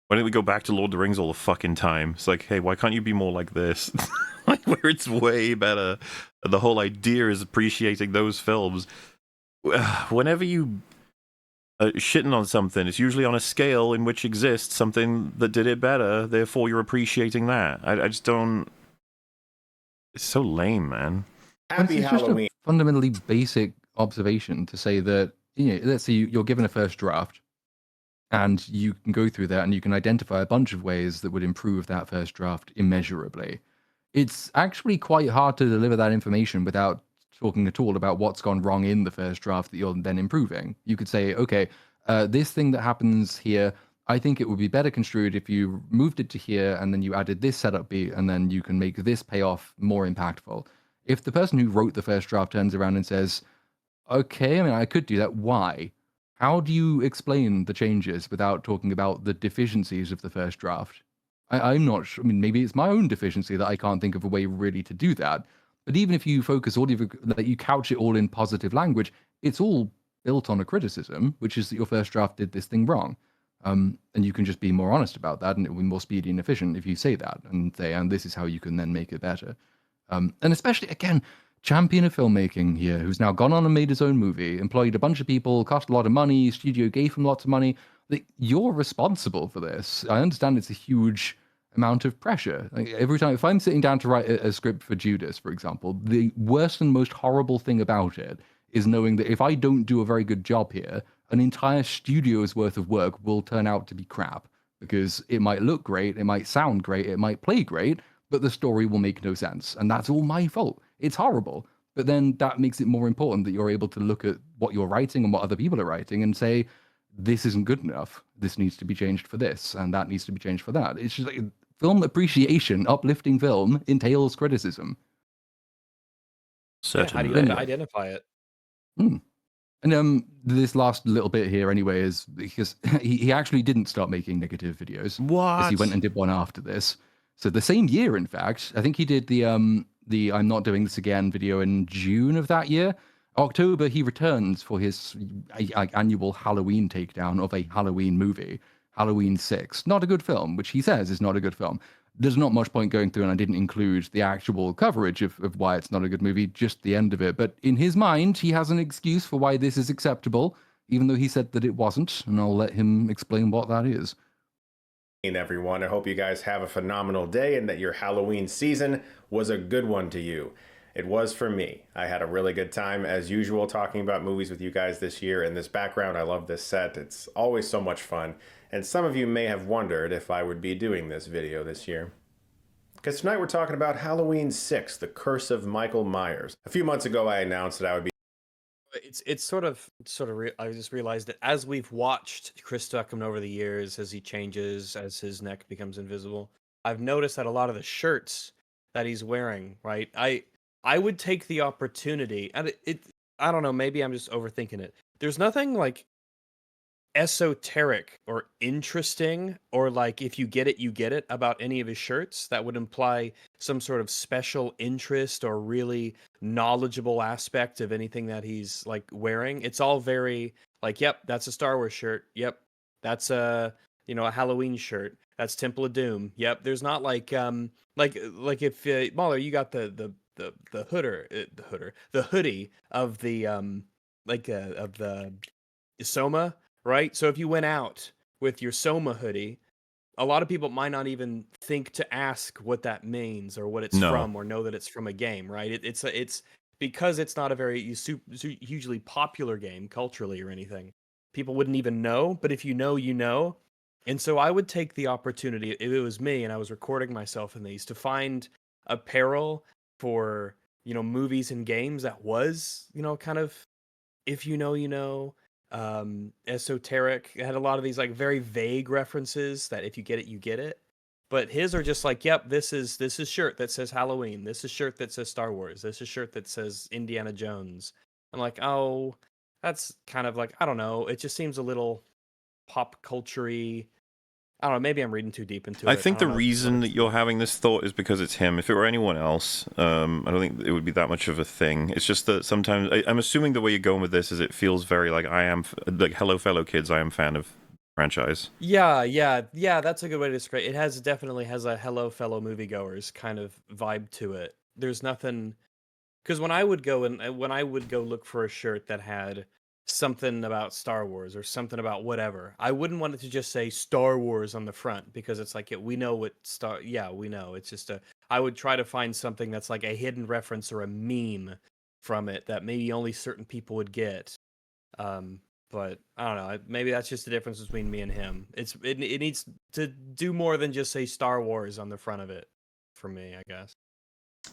[SPEAKER 3] Why don't we go back to Lord of the Rings all the fucking time? It's like, hey, why can't you be more like this? Like, where it's way better. The whole idea is appreciating those films. Whenever you shitting on something, it's usually on a scale in which exists something that did it better, therefore you're appreciating that. I just don't... It's so lame, man.
[SPEAKER 5] Happy Halloween.
[SPEAKER 4] Just a fundamentally basic observation to say that, let's say you're given a first draft, and you can go through that and you can identify a bunch of ways that would improve that first draft immeasurably. It's actually quite hard to deliver that information without talking at all about what's gone wrong in the first draft that you're then improving. You could say, okay, this thing that happens here, I think it would be better construed if you moved it to here and then you added this setup beat, and then you can make this payoff more impactful. If the person who wrote the first draft turns around and says, okay, I could do that, why? How do you explain the changes without talking about the deficiencies of the first draft? I'm not sure. Maybe it's my own deficiency that I can't think of a way really to do that. But even if you focus all that you couch it all in positive language, it's all built on a criticism, which is that your first draft did this thing wrong. And you can just be more honest about that, and it will be more speedy and efficient if you say that and say, and this is how you can then make it better. And especially, again, champion of filmmaking here, who's now gone on and made his own movie, employed a bunch of people, cost a lot of money, studio gave him lots of money. You're responsible for this. I understand it's a huge amount of pressure. Like, every time, if I'm sitting down to write a script for Judas, for example, the worst and most horrible thing about it is knowing that if I don't do a very good job here, an entire studio's worth of work will turn out to be crap, because it might look great, it might sound great, it might play great, but the story will make no sense. And that's all my fault. It's horrible. But then that makes it more important that you're able to look at what you're writing and what other people are writing and say, this isn't good enough. This needs to be changed for this, and that needs to be changed for that. It's just like, film appreciation, uplifting film, entails criticism.
[SPEAKER 3] Certain
[SPEAKER 2] how do you
[SPEAKER 4] Anyway.
[SPEAKER 2] identify it?
[SPEAKER 4] And this last little bit here anyway is because he actually didn't start making negative videos.
[SPEAKER 3] What?
[SPEAKER 4] As he went and did one after this. So the same year, in fact, I think he did the I'm not doing this again video in June of that year. October, he returns for his annual Halloween takedown of a Halloween movie, Halloween 6. Not a good film, which he says is not a good film. There's not much point going through, and I didn't include the actual coverage of why it's not a good movie, just the end of it. But in his mind, he has an excuse for why this is acceptable, even though he said that it wasn't, and I'll let him explain what that is.
[SPEAKER 5] Everyone, I hope you guys have a phenomenal day and that your Halloween season was a good one to you. It was for me. I had a really good time, as usual, talking about movies with you guys this year. In this background, I love this set. It's always so much fun. And some of you may have wondered if I would be doing this video this year. Because tonight we're talking about Halloween 6, The Curse of Michael Myers. A few months ago, I announced that I would be...
[SPEAKER 2] It's sort of I just realized that as we've watched Chris Stuckmann over the years, as he changes, as his neck becomes invisible, I've noticed that a lot of the shirts that he's wearing, right? I would take the opportunity, and I don't know, maybe I'm just overthinking it. There's nothing like esoteric or interesting, or like if you get it, you get it about any of his shirts that would imply some sort of special interest or really knowledgeable aspect of anything that he's like wearing. It's all very like, yep, that's a Star Wars shirt. Yep, that's a a Halloween shirt. That's Temple of Doom. Yep, there's not like if Mahler, you got the hoodie of the of the Soma, right? So if you went out with your Soma hoodie, a lot of people might not even think to ask what that means or what it's from, or know that it's from a game, right? It's because it's not a very hugely popular game culturally or anything. People wouldn't even know, but if you know, you know. And so I would take the opportunity, if it was me and I was recording myself in these, to find apparel for, movies and games that was, kind of, if you know, you know, esoteric. It had a lot of these like very vague references that if you get it, you get it. But his are just like, yep, this is shirt that says Halloween. This is shirt that says Star Wars. This is shirt that says Indiana Jones. I'm like, oh, that's kind of like, I don't know. It just seems a little pop culture-y. I don't know, maybe I'm reading too deep into it.
[SPEAKER 3] I think the reason that you're having this thought is because it's him. If it were anyone else, I don't think it would be that much of a thing. It's just that sometimes, I'm assuming the way you're going with this is it feels very like like, hello fellow kids, I am fan of franchise.
[SPEAKER 2] Yeah, that's a good way to describe it. It definitely has a hello fellow moviegoers kind of vibe to it. There's nothing, because when I would go look for a shirt that had something about Star Wars or something about whatever, I wouldn't want it to just say Star Wars on the front, because it's like, we know what we know. It's just I would try to find something that's like a hidden reference or a meme from it that maybe only certain people would get. But I don't know, maybe that's just the difference between me and him. It needs to do more than just say Star Wars on the front of it for me, I guess.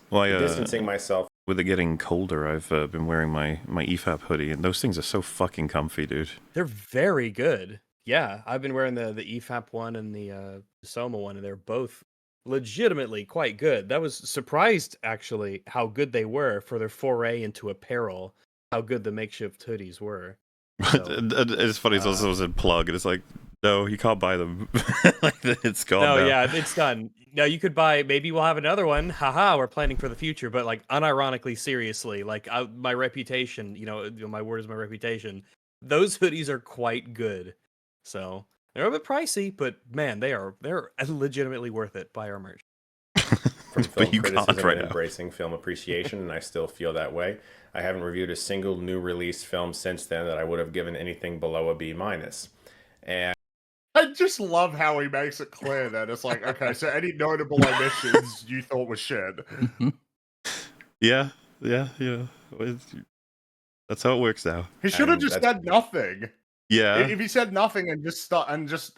[SPEAKER 3] Well,
[SPEAKER 5] distancing myself.
[SPEAKER 3] With it getting colder, I've been wearing my EFAP hoodie, and those things are so fucking comfy, dude.
[SPEAKER 2] They're very good. Yeah, I've been wearing the EFAP one and the Soma one, and they're both legitimately quite good. That was surprised, actually, how good they were for their foray into apparel, how good the makeshift hoodies were. So,
[SPEAKER 3] it's funny, it's also a plug, and it's like, no, you can't buy them. Like, it's gone now.
[SPEAKER 2] Yeah, it's done. Now you could buy, maybe we'll have another one. Haha, we're planning for the future, but like unironically, seriously, like my reputation, my word is my reputation. Those hoodies are quite good. So they're a bit pricey, but man, they're legitimately worth it. Buy our merch.
[SPEAKER 5] From film criticism and embracing film appreciation, and I still feel that way. I haven't reviewed a single new released film since then that I would have given anything below a B-. And
[SPEAKER 1] I just love how he makes it clear that it's like, okay, so any notable omissions you thought was shit.
[SPEAKER 3] Yeah. That's how it works now.
[SPEAKER 1] He should have just said nothing.
[SPEAKER 3] Yeah.
[SPEAKER 1] If he said nothing and just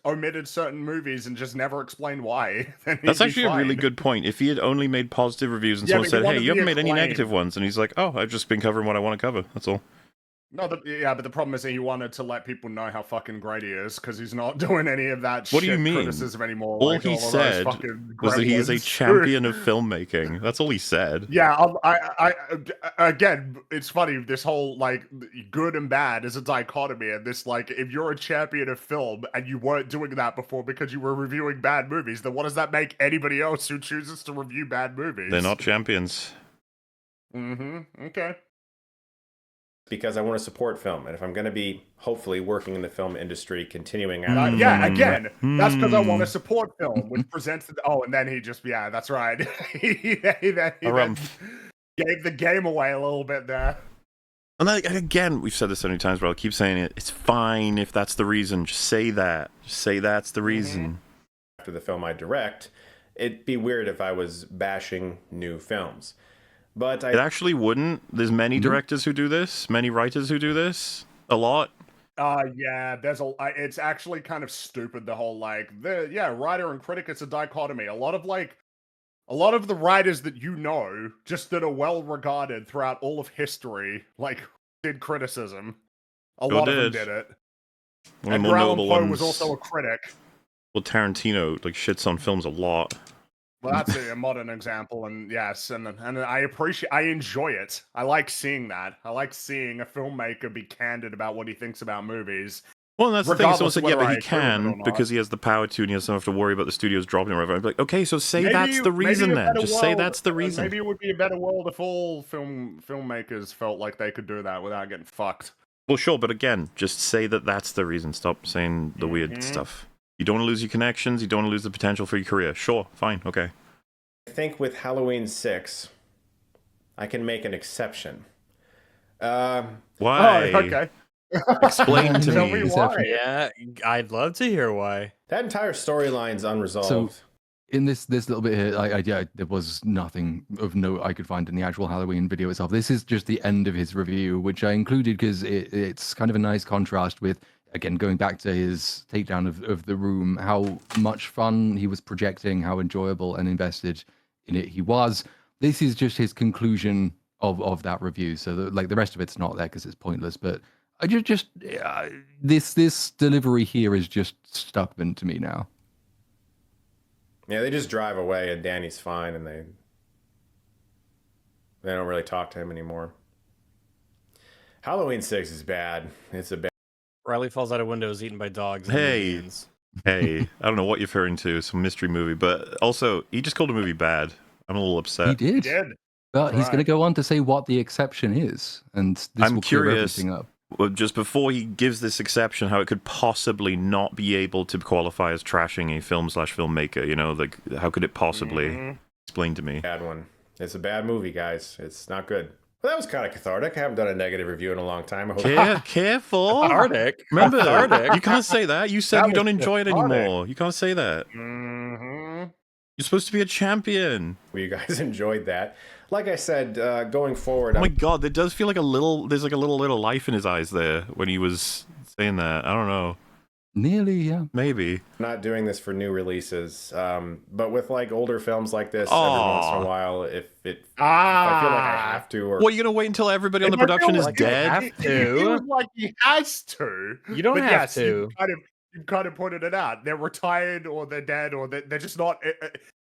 [SPEAKER 1] omitted certain movies and just never explained why, then
[SPEAKER 3] that's actually a really good point. If he had only made positive reviews and someone said, "Hey, you haven't made any negative ones," and he's like, "Oh, I've just been covering what I want to cover. That's all."
[SPEAKER 1] No, yeah, but the problem is that he wanted to let people know how fucking great he is because he's not doing any of that
[SPEAKER 3] What do you
[SPEAKER 1] shit
[SPEAKER 3] mean?
[SPEAKER 1] criticism anymore.
[SPEAKER 3] All
[SPEAKER 1] Like
[SPEAKER 3] he
[SPEAKER 1] all of those
[SPEAKER 3] said
[SPEAKER 1] fucking
[SPEAKER 3] was that he is a
[SPEAKER 1] gremlins.
[SPEAKER 3] champion of filmmaking. That's all he said.
[SPEAKER 1] Yeah, again, it's funny. This whole like good and bad is a dichotomy, and this like if you're a champion of film and you weren't doing that before because you were reviewing bad movies, then what does that make anybody else who chooses to review bad movies?
[SPEAKER 3] They're not champions.
[SPEAKER 1] Mm-hmm. Okay.
[SPEAKER 5] Because I want to support film, and if I'm going to be hopefully working in the film industry, continuing
[SPEAKER 1] Yeah,
[SPEAKER 5] after
[SPEAKER 1] again, that's because I want to support film, which presents the. Oh, and then he just, yeah, that's right. he then gave the game away a little bit there.
[SPEAKER 3] And again, we've said this so many times, but I'll keep saying it. It's fine if that's the reason. Just say that. Just say that's the reason.
[SPEAKER 5] after the film I direct, it'd be weird if I was bashing new films. But
[SPEAKER 3] It actually wouldn't. There's many directors who do this, many writers who do this, a lot.
[SPEAKER 1] Yeah, there's it's actually kind of stupid, the whole writer and critic, it's a dichotomy. A lot of the writers that you know, just that are well regarded throughout all of history, like did criticism. A lot of them did it.
[SPEAKER 3] One of the
[SPEAKER 1] Edgar
[SPEAKER 3] more
[SPEAKER 1] Allan
[SPEAKER 3] notable
[SPEAKER 1] Poe
[SPEAKER 3] ones
[SPEAKER 1] was also a critic.
[SPEAKER 3] Well, Tarantino shits on films a lot.
[SPEAKER 1] Well, that's a modern example, and yes, and I enjoy it. I like seeing that. I like seeing a filmmaker be candid about what he thinks about movies.
[SPEAKER 3] Well, and that's the thing. Someone said, yeah, but he
[SPEAKER 1] it or
[SPEAKER 3] can
[SPEAKER 1] not.
[SPEAKER 3] because he has the power to, and he doesn't have to worry about the studios dropping him. I'm like, okay, so say that's the reason then. Just say that's the reason.
[SPEAKER 1] Maybe it would be a better world if all filmmakers felt like they could do that without getting fucked.
[SPEAKER 3] Well, sure, but again, just say that that's the reason. Stop saying the weird stuff. You don't want to lose your connections. You don't want to lose the potential for your career. Sure, fine, okay.
[SPEAKER 5] I think with Halloween 6, I can make an exception.
[SPEAKER 3] Why?
[SPEAKER 1] Oh, okay.
[SPEAKER 3] Explain to
[SPEAKER 1] Tell
[SPEAKER 3] me.
[SPEAKER 1] me why.
[SPEAKER 2] Yeah, I'd love to hear why.
[SPEAKER 5] That entire storyline's unresolved.
[SPEAKER 4] So, in this little bit here, there was nothing of note I could find in the actual Halloween video itself. This is just the end of his review, which I included because it's kind of a nice contrast with, again, going back to his takedown of The Room, how much fun he was projecting, how enjoyable and invested in it he was. This is just his conclusion of that review. So the rest of it's not there because it's pointless. But I this delivery here is just Stuckmann to me now.
[SPEAKER 5] Yeah, they just drive away and Danny's fine, and they don't really talk to him anymore. Halloween 6 is bad. It's a bad.
[SPEAKER 2] Riley falls out of windows eaten by dogs.
[SPEAKER 3] Hey, I don't know what you're referring to, some mystery movie, but also, he just called a movie bad. I'm a little upset.
[SPEAKER 4] He did.
[SPEAKER 1] He did.
[SPEAKER 4] But he's going to go on to say what the exception is, and this will clear everything up.
[SPEAKER 3] Well, just before he gives this exception, how it could possibly not be able to qualify as trashing a film/filmmaker, you know, like, how could it possibly? Explain to me.
[SPEAKER 5] Bad one. It's a bad movie, guys. It's not good. Well, that was kind of cathartic. I haven't done a negative review in a long time. I hope
[SPEAKER 3] Careful.
[SPEAKER 2] Cathartic.
[SPEAKER 3] Remember,
[SPEAKER 2] Cathartic.
[SPEAKER 3] you can't say that. You said
[SPEAKER 1] That
[SPEAKER 3] you don't
[SPEAKER 1] was
[SPEAKER 3] enjoy it
[SPEAKER 1] cathartic.
[SPEAKER 3] anymore. You can't say that. You're supposed to be a champion.
[SPEAKER 5] you guys enjoyed that. Like I said, going forward,
[SPEAKER 3] Oh my god, there does feel like there's like a little life in his eyes there when he was saying that. I don't know.
[SPEAKER 4] Nearly, yeah.
[SPEAKER 3] Maybe.
[SPEAKER 5] I'm not doing this for new releases, but with like older films like this, every once in a while, if I feel like I have to, or
[SPEAKER 3] What, you're gonna wait until everybody on the
[SPEAKER 1] If I feel
[SPEAKER 3] production is
[SPEAKER 1] like
[SPEAKER 3] dead?
[SPEAKER 1] He feels like he has to.
[SPEAKER 2] You don't
[SPEAKER 1] but
[SPEAKER 2] have
[SPEAKER 1] yes,
[SPEAKER 2] to.
[SPEAKER 1] You kind of pointed it out. They're retired, or they're dead, or they're just not.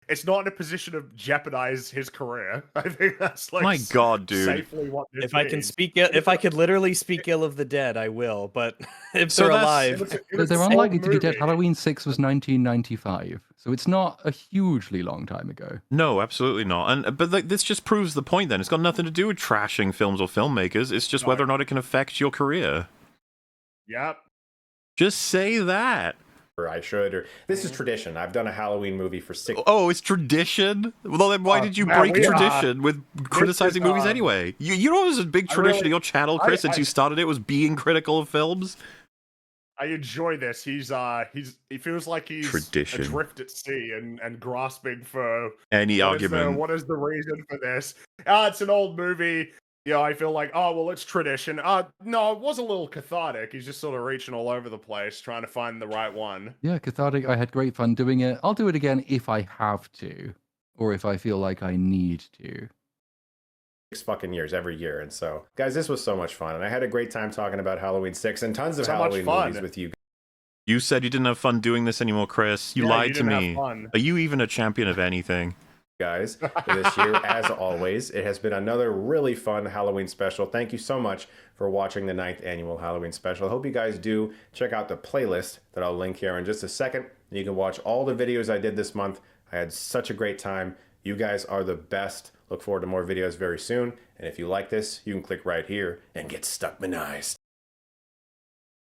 [SPEAKER 1] It's not in a position to jeopardize his career. I think that's like
[SPEAKER 3] My god, dude.
[SPEAKER 1] safely what this
[SPEAKER 2] If I can
[SPEAKER 1] means.
[SPEAKER 2] if I could literally speak ill of the dead, I will. But if
[SPEAKER 3] So
[SPEAKER 2] they're
[SPEAKER 3] that's-
[SPEAKER 2] alive,
[SPEAKER 4] They're unlikely to be dead. Halloween 6 was 1995, so it's not a hugely long time ago.
[SPEAKER 3] No, absolutely not. But like, this just proves the point then. It's got nothing to do with trashing films or filmmakers. It's just whether or not it can affect your career.
[SPEAKER 1] Yep.
[SPEAKER 3] Just say that.
[SPEAKER 5] or I should, or this is tradition. I've done a Halloween movie for 6.
[SPEAKER 3] Oh, it's tradition? Well, then why did you break tradition with criticizing movies anyway? You know, it was a big tradition of your channel, Chris, since you started it, was being critical of films.
[SPEAKER 1] I enjoy this. He feels like he's
[SPEAKER 3] Tradition.
[SPEAKER 1] adrift at sea and grasping for
[SPEAKER 3] Any argument.
[SPEAKER 1] What is the reason for this? It's an old movie. Yeah, I feel like, oh, well, it's tradition. No, it was a little cathartic. He's just sort of reaching all over the place, trying to find the right one.
[SPEAKER 4] Yeah, cathartic. I had great fun doing it. I'll do it again if I have to, or if I feel like I need to.
[SPEAKER 5] fucking years every year. And so, guys, this was so much fun. And I had a great time talking about Halloween 6 and tons of
[SPEAKER 1] So much
[SPEAKER 5] Halloween
[SPEAKER 1] fun.
[SPEAKER 5] movies with you.
[SPEAKER 3] You said you didn't have fun doing this anymore, Chris. You
[SPEAKER 1] Yeah,
[SPEAKER 3] lied
[SPEAKER 1] you
[SPEAKER 3] to
[SPEAKER 1] didn't have
[SPEAKER 3] me.
[SPEAKER 1] fun.
[SPEAKER 3] Are you even a champion of anything?
[SPEAKER 5] Guys, for this year. As always, it has been another really fun Halloween special. Thank you so much for watching the 9th annual Halloween special. I hope you guys do check out the playlist that I'll link here in just a second. You can watch all the videos I did this month. I had such a great time. You guys are the best. Look forward to more videos very soon. And if you like this, you can click right here and get Stuckmanized.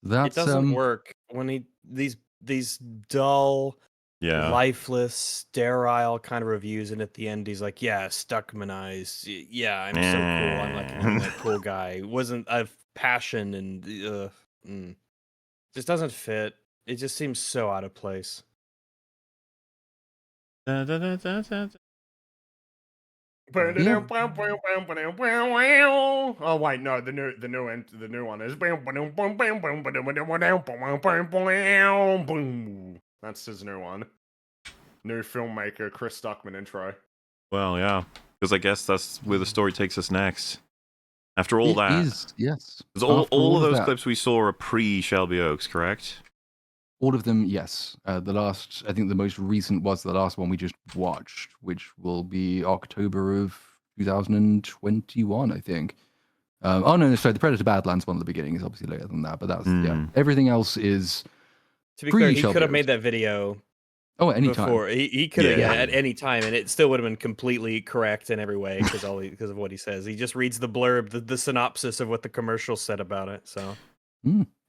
[SPEAKER 4] That's
[SPEAKER 2] It doesn't work when these dull, lifeless, sterile kind of reviews, and at the end he's like, "Yeah, Stuckmanized. Yeah, I'm so cool. I'm like that cool guy. Wasn't a passion and just doesn't fit. It just seems so out of place."
[SPEAKER 1] Oh wait, no, the new one is. That's his new one. New filmmaker Chris Stuckmann intro.
[SPEAKER 3] Well, yeah, because I guess that's where the story takes us next. After all that,
[SPEAKER 4] yes.
[SPEAKER 3] Because all of those clips we saw are pre-Shelby Oaks, correct?
[SPEAKER 4] All of them, yes. I think the most recent was the last one we just watched, which will be October of 2021, I think. No, sorry, the Predator Badlands one at the beginning is obviously later than that, but that's, yeah. Everything else is
[SPEAKER 2] To be clear, he could have made that video
[SPEAKER 4] at any time.
[SPEAKER 2] He could have at any time, and it still would have been completely correct in every way because of what he says. He just reads the blurb, the synopsis of what the commercial said about it. So,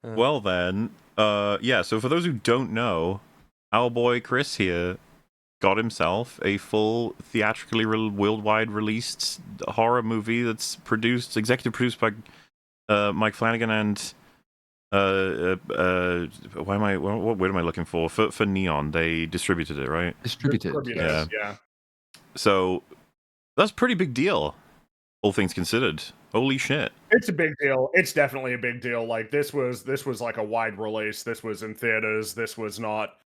[SPEAKER 3] well then, so for those who don't know, our boy Chris here got himself a full theatrically worldwide released horror movie that's executive produced by Mike Flanagan and what word am I looking for? For Neon, they distributed it, right?
[SPEAKER 4] Distributed,
[SPEAKER 1] yeah.
[SPEAKER 3] So that's a pretty big deal, all things considered. Holy shit!
[SPEAKER 1] It's a big deal. It's definitely a big deal. Like this was like a wide release. This was in theaters. This was not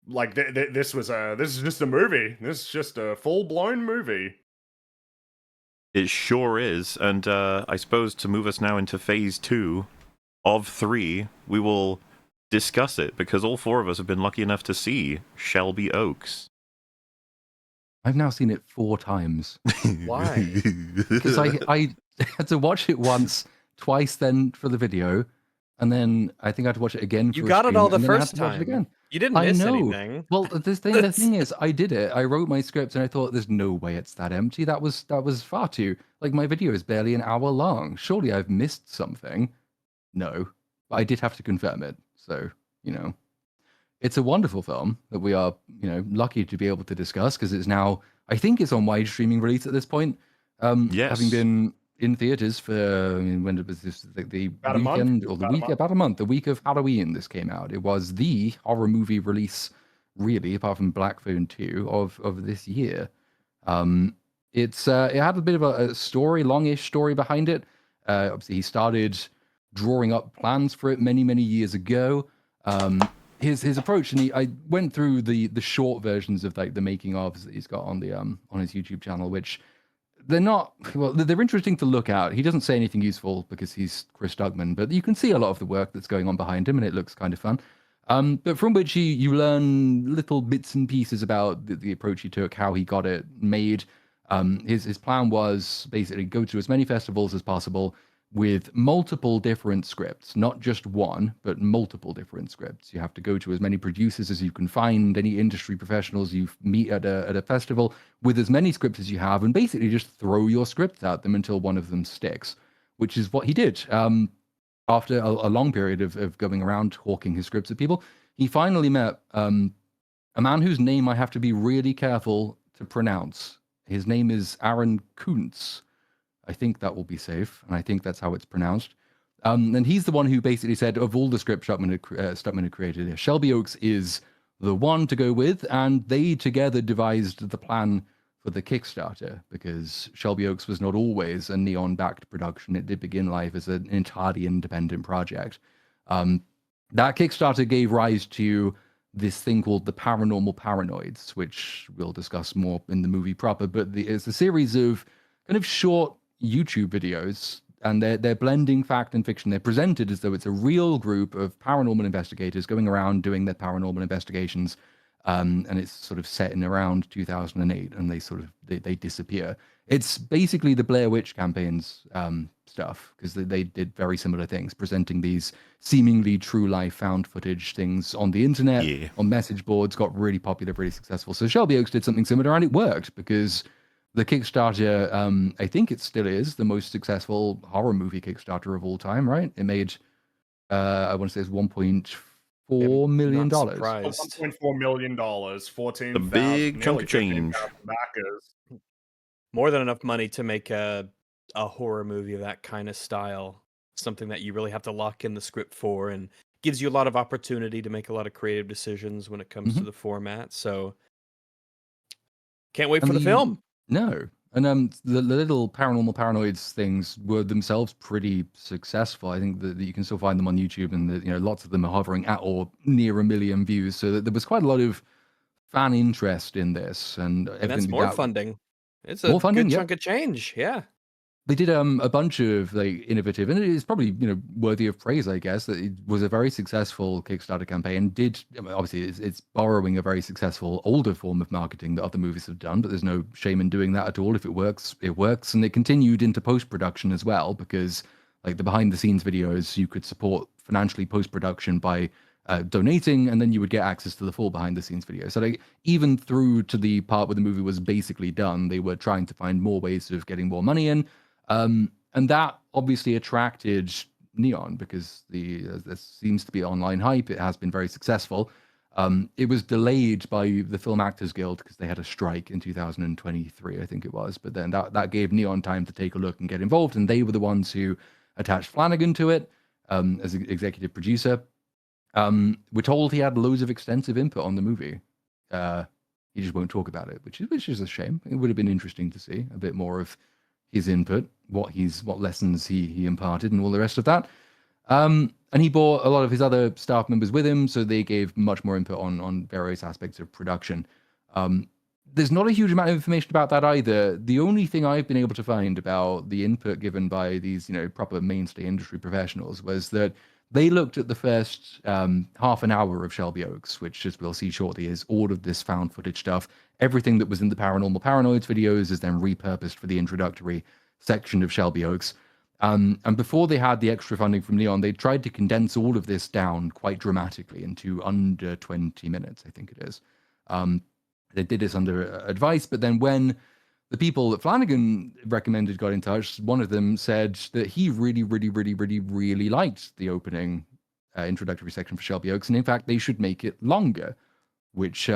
[SPEAKER 1] like this is just a movie. This is just a full blown movie.
[SPEAKER 3] It sure is. And I suppose to move us now into phase 2 of 3, we will discuss it because all 4 of us have been lucky enough to see Shelby Oaks.
[SPEAKER 4] I've now seen it 4 times.
[SPEAKER 2] Why?
[SPEAKER 4] Because I had to watch it once, twice then for the video, and then I think I had to watch it again for
[SPEAKER 2] You got it all the first time.
[SPEAKER 4] Again.
[SPEAKER 2] You didn't miss anything.
[SPEAKER 4] Well, the thing is, I did it. I wrote my script and I thought, there's no way it's that empty. That was far too... Like, my video is barely an hour long. Surely I've missed something. No. But I did have to confirm it. So, it's a wonderful film that we are, lucky to be able to discuss because it's now... I think it's on wide streaming release at this point.
[SPEAKER 3] Yes.
[SPEAKER 4] Having been in theaters for, when was this? The weekend or the week? About a month. The week of Halloween, this came out. It was the horror movie release, really, apart from Black Phone 2 of this year. It had a bit of a story, longish story behind it. Obviously, he started drawing up plans for it many, many years ago. His approach, and I went through the short versions of like the making ofs that he's got on his YouTube channel, which they're interesting to look at. He doesn't say anything useful because he's Chris Stuckmann, but you can see a lot of the work that's going on behind him, and it looks kind of fun. But from which you learn little bits and pieces about the approach he took, how he got it made. His plan was basically go to as many festivals as possible with multiple different scripts, not just one, but multiple different scripts. You have to go to as many producers as you can find, any industry professionals you meet at a festival with as many scripts as you have, and basically just throw your scripts at them until one of them sticks, which is what he did. After a long period of going around hawking his scripts at people, he finally met a man whose name I have to be really careful to pronounce. His name is Aaron Kuntz. I think that will be safe, and I think that's how it's pronounced. And he's the one who basically said, of all the scripts Stuckmann had created, Shelby Oaks is the one to go with, and they together devised the plan for the Kickstarter, because Shelby Oaks was not always a Neon-backed production. It did begin life as an entirely independent project. That Kickstarter gave rise to this thing called the Paranormal Paranoids, which we'll discuss more in the movie proper, but it's a series of kind of short YouTube videos, and they're blending fact and fiction. They're presented as though it's a real group of paranormal investigators going around doing their paranormal investigations, and it's sort of set in around 2008, and they disappear. It's basically the Blair Witch campaign's stuff, because they did very similar things, presenting these seemingly true life found footage things on the internet, on message boards, got really popular, really successful. So Shelby Oaks did something similar, and it worked, because the Kickstarter, I think it still is the most successful horror movie Kickstarter of all time, right? It made, I want to say it's $1.4 million.
[SPEAKER 1] $1.4 million, 14,000,
[SPEAKER 3] a big chunk
[SPEAKER 1] nearly
[SPEAKER 3] of change.
[SPEAKER 1] 15,000 backers.
[SPEAKER 2] More than enough money to make a horror movie of that kind of style. Something that you really have to lock in the script for, and gives you a lot of opportunity to make a lot of creative decisions when it comes to the format. So can't wait for the film.
[SPEAKER 4] No. And the little paranormal paranoids things were themselves pretty successful. I think that you can still find them on YouTube, and lots of them are hovering at or near 1 million views. So there was quite a lot of fan interest in this, and
[SPEAKER 2] that's more funding. It's a
[SPEAKER 4] more funding,
[SPEAKER 2] good chunk of change. Yeah.
[SPEAKER 4] They did a bunch of innovative, and it is probably worthy of praise, I guess, that it was a very successful Kickstarter campaign. Obviously it's borrowing a very successful older form of marketing that other movies have done, but there's no shame in doing that at all. If it works, it works, and it continued into post-production as well, because the behind-the-scenes videos, you could support financially post-production by donating, and then you would get access to the full behind-the-scenes video. So even through to the part where the movie was basically done, they were trying to find more ways of getting more money in. And that obviously attracted Neon, because there seems to be online hype. It has been very successful. It was delayed by the Film Actors Guild because they had a strike in 2023, I think it was. But then that gave Neon time to take a look and get involved, and they were the ones who attached Flanagan to it as executive producer. We're told he had loads of extensive input on the movie. He just won't talk about it, which is a shame. It would have been interesting to see a bit more of his input, what lessons he imparted, and all the rest of that. And he brought a lot of his other staff members with him, so they gave much more input on various aspects of production. There's not a huge amount of information about that either. The only thing I've been able to find about the input given by these, proper mainstay industry professionals was that they looked at the first half an hour of Shelby Oaks, which, as we'll see shortly, is all of this found footage stuff. Everything that was in the Paranormal Paranoids videos is then repurposed for the introductory section of Shelby Oaks. And before they had the extra funding from Neon, they tried to condense all of this down quite dramatically into under 20 minutes, I think it is. They did this under advice, but then when the people that Flanagan recommended got in touch, one of them said that he really, really, really, really, really liked the opening introductory section for Shelby Oaks, and in fact, they should make it longer, which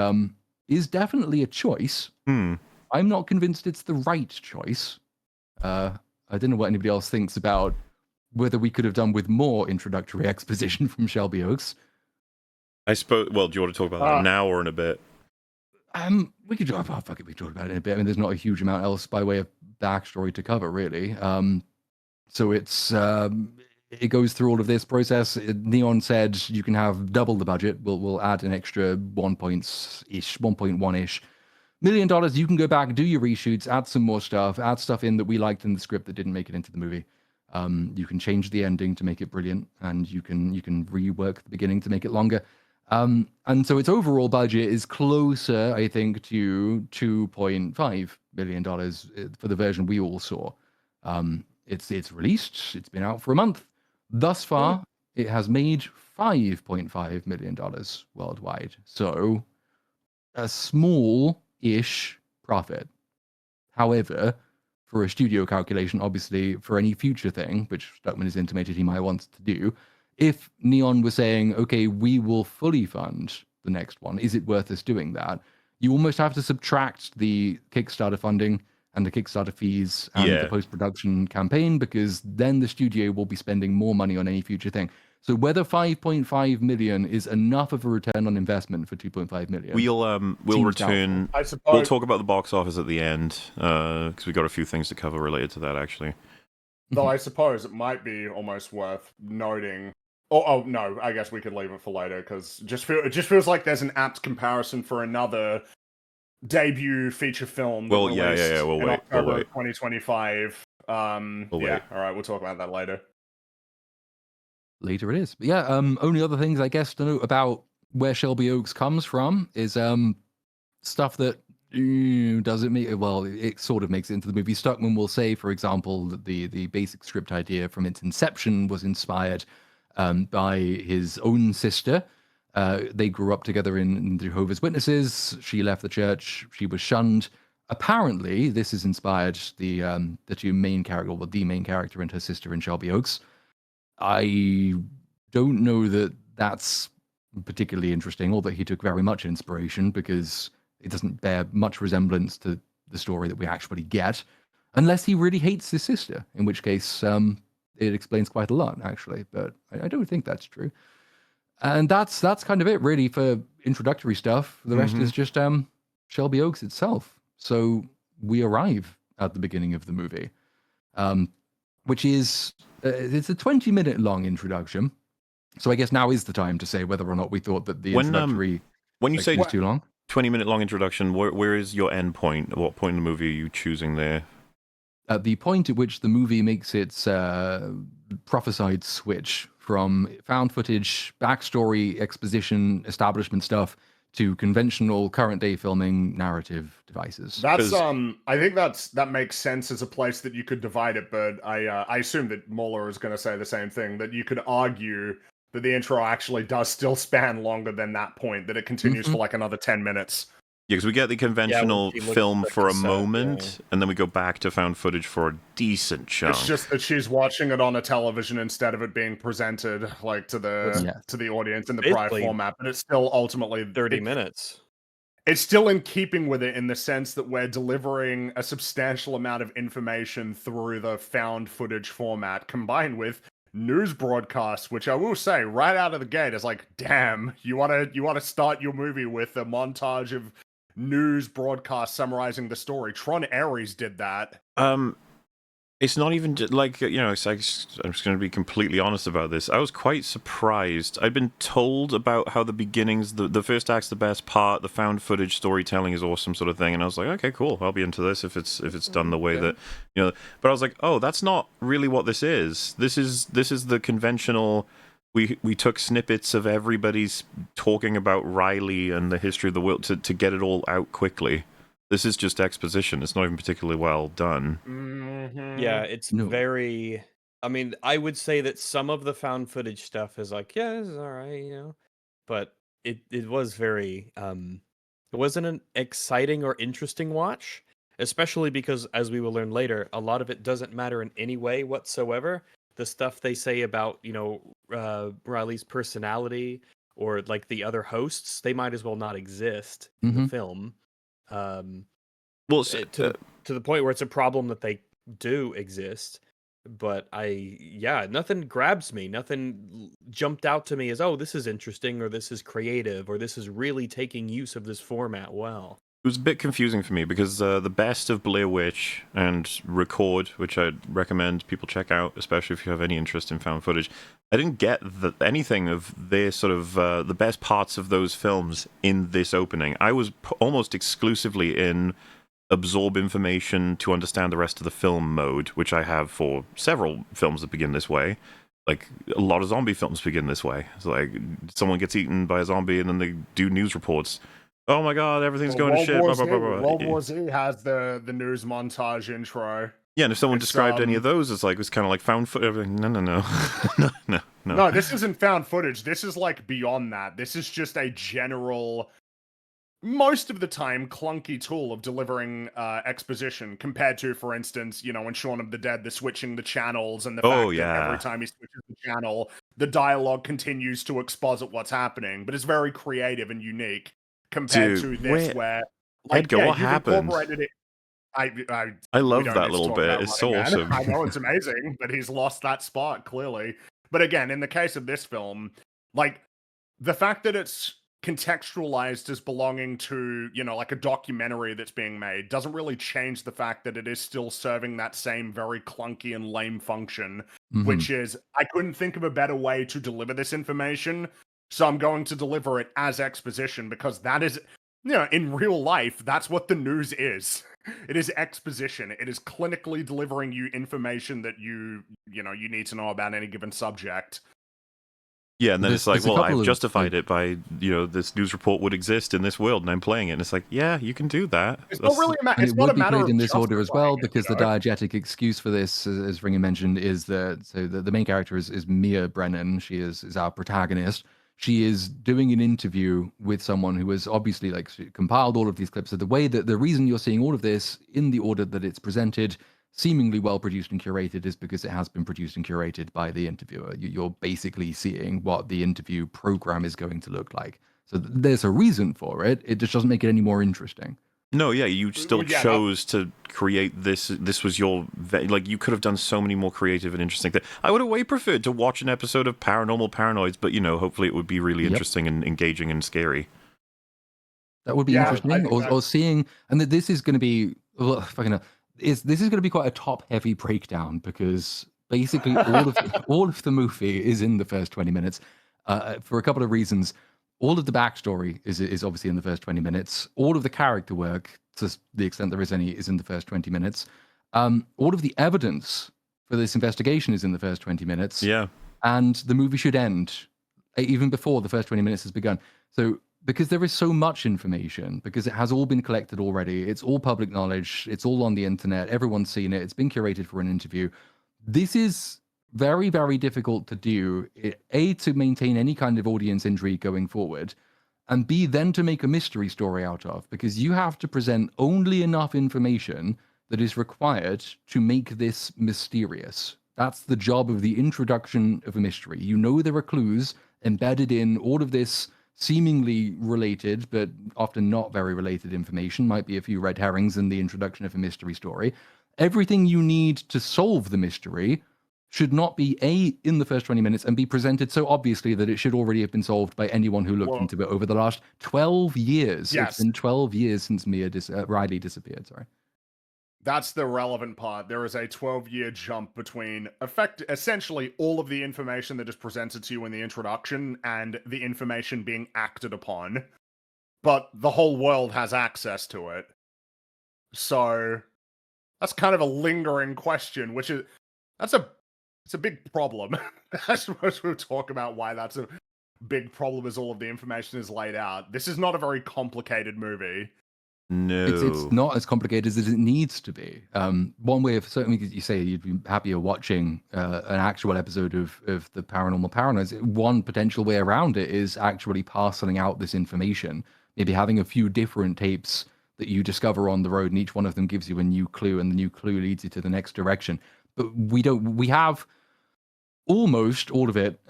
[SPEAKER 4] is definitely a choice. I'm not convinced it's the right choice. I don't know what anybody else thinks about whether we could have done with more introductory exposition from Shelby Oaks.
[SPEAKER 3] I suppose. Well, do you want to talk about that now or in a bit?
[SPEAKER 4] We could talk about we talk about it in a bit. I mean, there's not a huge amount else by way of backstory to cover, really. So it goes through all of this process. Neon said you can have double the budget. We'll add an extra 1.1-ish million dollars. You can go back, do your reshoots, add some more stuff, add stuff in that we liked in the script that didn't make it into the movie. You can change the ending to make it brilliant, and you can rework the beginning to make it longer. And so its overall budget is closer, I think, to $2.5 million for the version we all saw. It's released. It's been out for a month. Thus far, it has made $5.5 million worldwide. So a small-ish profit. However, for a studio calculation, obviously, for any future thing, which Stuckmann has intimated he might want to do, if Neon was saying, okay, we will fully fund the next one, is it worth us doing that? You almost have to subtract the Kickstarter funding and the Kickstarter fees and the post-production campaign, because then the studio will be spending more money on any future thing. So whether 5.5 million is enough of a return on investment for 2.5 million,
[SPEAKER 3] we'll return.
[SPEAKER 1] I suppose
[SPEAKER 3] We'll talk about the box office at the end, because we got a few things to cover related to that, actually.
[SPEAKER 1] Though I suppose it might be almost worth noting. Oh no, I guess we could leave it for later, because it just feels like there's an apt comparison for another debut feature film that
[SPEAKER 3] Well, yeah.
[SPEAKER 1] released
[SPEAKER 3] We'll
[SPEAKER 1] in
[SPEAKER 3] wait.
[SPEAKER 1] October of 2025.
[SPEAKER 3] We'll
[SPEAKER 1] yeah,
[SPEAKER 3] wait.
[SPEAKER 1] all right, we'll talk about that later.
[SPEAKER 4] Later it is. But yeah, only other things I guess to note about where Shelby Oaks comes from is stuff that doesn't make it. Well, it sort of makes it into the movie. Stuckmann will say, for example, that the basic script idea from its inception was inspired by his own sister. They grew up together in Jehovah's Witnesses. She left the church. She was shunned. Apparently, this has inspired the two main character, well, the main character and her sister in Shelby Oaks. I don't know that that's particularly interesting, or that he took very much inspiration, because it doesn't bear much resemblance to the story that we actually get, unless he really hates his sister, in which case it explains quite a lot, actually. But I don't think that's true. And that's kind of it, really, for introductory stuff. The rest is just Shelby Oaks itself. So we arrive at the beginning of the movie, which is it's a 20-minute long introduction. So I guess now is the time to say whether or not we thought that the introductory
[SPEAKER 3] when you say
[SPEAKER 4] was too long.
[SPEAKER 3] 20-minute long introduction, where is your end point? At what point in the movie are you choosing there?
[SPEAKER 4] At the point at which the movie makes its prophesied switch from found footage, backstory, exposition, establishment stuff to conventional current day filming narrative devices.
[SPEAKER 1] That's I think that makes sense as a place that you could divide it, but I assume that Muller is going to say the same thing, that you could argue that the intro actually does still span longer than that point, that it continues for like another 10 minutes.
[SPEAKER 3] Yeah, because we get the conventional film for a moment, and then we go back to found footage for a decent chunk.
[SPEAKER 1] It's just that she's watching it on a television instead of it being presented like to the audience in the prior format, but it's still ultimately
[SPEAKER 2] 30 minutes.
[SPEAKER 1] It's still in keeping with it in the sense that we're delivering a substantial amount of information through the found footage format, combined with news broadcasts, which I will say right out of the gate is like, damn, you want to start your movie with a montage of news broadcasts summarizing the story. Tron Ares did that.
[SPEAKER 3] It's not even like, I'm just going to be completely honest about this. I was quite surprised. I'd been told about how the beginnings, the first act's the best part, the found footage storytelling is awesome, sort of thing, and I was like, okay, cool, I'll be into this if it's done the way that, But I was like, oh, that's not really what this is. This is the conventional. We took snippets of everybody's talking about Riley and the history of the world to get it all out quickly. This is just exposition. It's not even particularly well done.
[SPEAKER 2] Yeah, it's very... I mean, I would say that some of the found footage stuff is like, yeah, this is all right, But it was very... it wasn't an exciting or interesting watch, especially because, as we will learn later, a lot of it doesn't matter in any way whatsoever. The stuff they say about, Riley's personality or, like, the other hosts, they might as well not exist in the film.
[SPEAKER 3] Well,
[SPEAKER 2] to the point where it's a problem that they do exist, but nothing grabs me, nothing jumped out to me as, oh, this is interesting, or this is creative, or this is really taking use of this format well.
[SPEAKER 3] It was a bit confusing for me because the best of Blair Witch and Record, which I'd recommend people check out, especially if you have any interest in found footage, I didn't get anything of their sort of the best parts of those films in this opening. I was almost exclusively in absorb information to understand the rest of the film mode, which I have for several films that begin this way. Like, a lot of zombie films begin this way. It's like, someone gets eaten by a zombie and then they do news reports. Oh my god, everything's going to shit.
[SPEAKER 1] World War Z has the news montage intro.
[SPEAKER 3] Yeah, and if someone described any of those as like, it was kind of like found footage. No.
[SPEAKER 1] No, this isn't found footage. This is like beyond that. This is just a general, most of the time, clunky tool of delivering exposition compared to, for instance, in Shaun of the Dead, the switching the channels and the fact that every time he switches the channel, the dialogue continues to exposit what's happening. But it's very creative and unique compared to this, where
[SPEAKER 3] Edgar, what happened? I love that little bit. It's so awesome.
[SPEAKER 1] I know, it's amazing, but he's lost that spot clearly. But again, in the case of this film, like, the fact that it's contextualized as belonging to, like a documentary that's being made doesn't really change the fact that it is still serving that same very clunky and lame function, which is, I couldn't think of a better way to deliver this information, so I'm going to deliver it as exposition, because that is Yeah, in real life, that's what the news is. It is exposition. It is clinically delivering you information that you need to know about any given subject.
[SPEAKER 3] Yeah, and then it's like,
[SPEAKER 4] There's a
[SPEAKER 3] well,
[SPEAKER 4] couple
[SPEAKER 3] I've
[SPEAKER 4] of,
[SPEAKER 3] justified
[SPEAKER 4] like-
[SPEAKER 3] it by, this news report would exist in this world, and I'm playing it, and it's like, yeah, you can do that.
[SPEAKER 1] It's not really a
[SPEAKER 4] And
[SPEAKER 1] it's
[SPEAKER 4] it
[SPEAKER 1] not
[SPEAKER 4] would
[SPEAKER 1] a
[SPEAKER 4] be
[SPEAKER 1] matter
[SPEAKER 4] played
[SPEAKER 1] of
[SPEAKER 4] in this order as well,
[SPEAKER 1] justifying it,
[SPEAKER 4] because the diegetic excuse for this, as Ringer mentioned, is that the main character is Mia Brennan. She is our protagonist. She is doing an interview with someone who has obviously compiled all of these clips. So the reason you're seeing all of this in the order that it's presented, seemingly well produced and curated, is because it has been produced and curated by the interviewer. You're basically seeing what the interview program is going to look like. So there's a reason for it. It just doesn't make it any more interesting.
[SPEAKER 3] No, yeah, you still
[SPEAKER 1] Yeah,
[SPEAKER 3] chose to create this. This was your you could have done so many more creative and interesting things. I would have way preferred to watch an episode of Paranormal Paranoids, but hopefully it would be really interesting and engaging and scary.
[SPEAKER 4] That would be interesting. Or seeing, and that this is going to be this is going to be quite a top-heavy breakdown, because basically all of the movie is in the first 20 minutes for a couple of reasons. All of the backstory is obviously in the first 20 minutes. All of the character work, to the extent there is any, is in the first 20 minutes. All of the evidence for this investigation is in the first 20 minutes.
[SPEAKER 3] Yeah.
[SPEAKER 4] And the movie should end even before the first 20 minutes has begun. So, because there is so much information, because it has all been collected already, it's all public knowledge, it's all on the internet, everyone's seen it, it's been curated for an interview. This is very, very difficult to do, A, to maintain any kind of audience intrigue going forward, and B, then to make a mystery story out of, because you have to present only enough information that is required to make this mysterious. That's the job of the introduction of a mystery. You know there are clues embedded in all of this seemingly related, but often not very related information. Might be a few red herrings in the introduction of a mystery story. Everything you need to solve the mystery should not be in the first 20 minutes and be presented so obviously that it should already have been solved by anyone who looked into it over the last 12 years.
[SPEAKER 1] Yes.
[SPEAKER 4] It's been 12 years since Riley disappeared, sorry.
[SPEAKER 1] That's the relevant part. There is a 12-year jump between essentially all of the information that is presented to you in the introduction and the information being acted upon. But the whole world has access to it. So that's kind of a lingering question, it's a big problem. I suppose we'll talk about why that's a big problem, as all of the information is laid out. This is not a very complicated movie.
[SPEAKER 3] No.
[SPEAKER 4] It's not as complicated as it needs to be. One way of, certainly you say you'd be happier watching an actual episode of the Paranormal Paranoids. One potential way around it is actually parceling out this information, maybe having a few different tapes that you discover on the road, and each one of them gives you a new clue, and the new clue leads you to the next direction. But we have almost all of it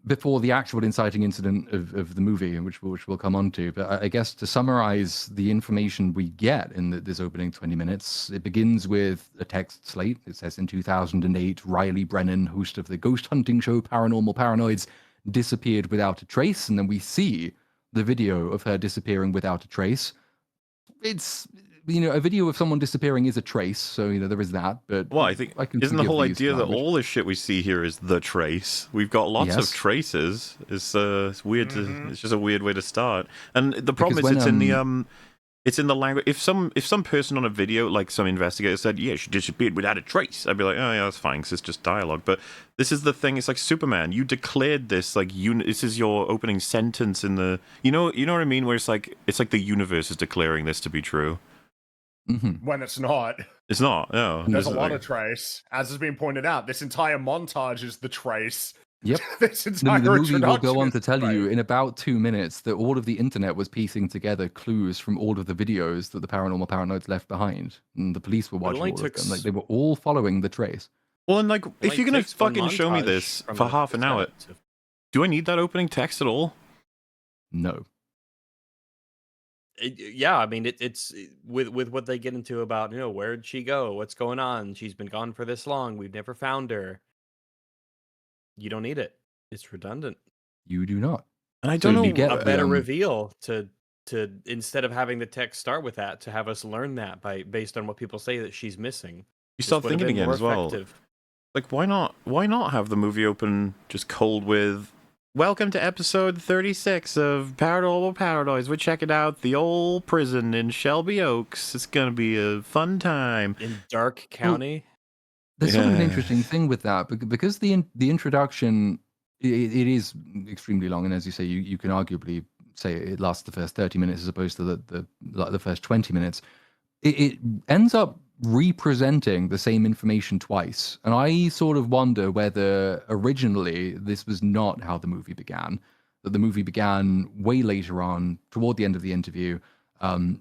[SPEAKER 4] before the actual inciting incident of the movie, which we'll come on to. But I guess to summarize the information we get in this opening 20 minutes, it begins with a text slate. It says, in 2008, Riley Brennan, host of the ghost hunting show Paranormal Paranoids, disappeared without a trace. And then we see the video of her disappearing without a trace. It's, a video of someone disappearing is a trace, so there is that. But
[SPEAKER 3] well, I think isn't the whole idea that all this shit we see here is the trace? We've got lots of traces. It's weird. It's just a weird way to start. And the problem is, it's in the language. If some person on a video, like some investigator, said, "Yeah, she disappeared without a trace," I'd be like, "Oh yeah, that's fine, because it's just dialogue." But this is the thing. It's like Superman. You declared this this is your opening sentence in the. You know what I mean? Where it's like the universe is declaring this to be true.
[SPEAKER 4] Mm-hmm.
[SPEAKER 1] When it's not.
[SPEAKER 3] It's not, no.
[SPEAKER 1] There's a lot of trace. As has been pointed out, this entire montage is the trace.
[SPEAKER 4] Yep.
[SPEAKER 1] This entire
[SPEAKER 4] the movie will
[SPEAKER 1] introduction
[SPEAKER 4] go on to
[SPEAKER 1] is
[SPEAKER 4] tell
[SPEAKER 1] the
[SPEAKER 4] you
[SPEAKER 1] trace.
[SPEAKER 4] in about 2 minutes that all of the internet was piecing together clues from all of the videos that the Paranormal Paranoids left behind. And the police were watching all of them. They were all following the trace.
[SPEAKER 3] Well, and if you're going to fucking show me this for half an hour, do I need that opening text at all?
[SPEAKER 4] No.
[SPEAKER 2] Yeah, I mean, it's with what they get into about, where'd she go? What's going on? She's been gone for this long. We've never found her. You don't need it. It's redundant.
[SPEAKER 4] You do not.
[SPEAKER 3] And I don't know.
[SPEAKER 4] You get
[SPEAKER 2] a better reveal to instead of having the text start with that, to have us learn that based on what people say that she's missing.
[SPEAKER 3] You start thinking again as well. Like, why not have the movie open just cold with Welcome to episode 36 of Paranormal Paranoids. We're checking out the old prison in Shelby Oaks. It's gonna be a fun time.
[SPEAKER 2] In Dark County.
[SPEAKER 4] There's sort of an interesting thing with that because the introduction it is extremely long, and as you say, you can arguably say it lasts the first 30 minutes as opposed to the first 20 minutes. It ends up representing the same information twice, and I sort of wonder whether originally this was not how the movie began. That the movie began way later on, toward the end of the interview.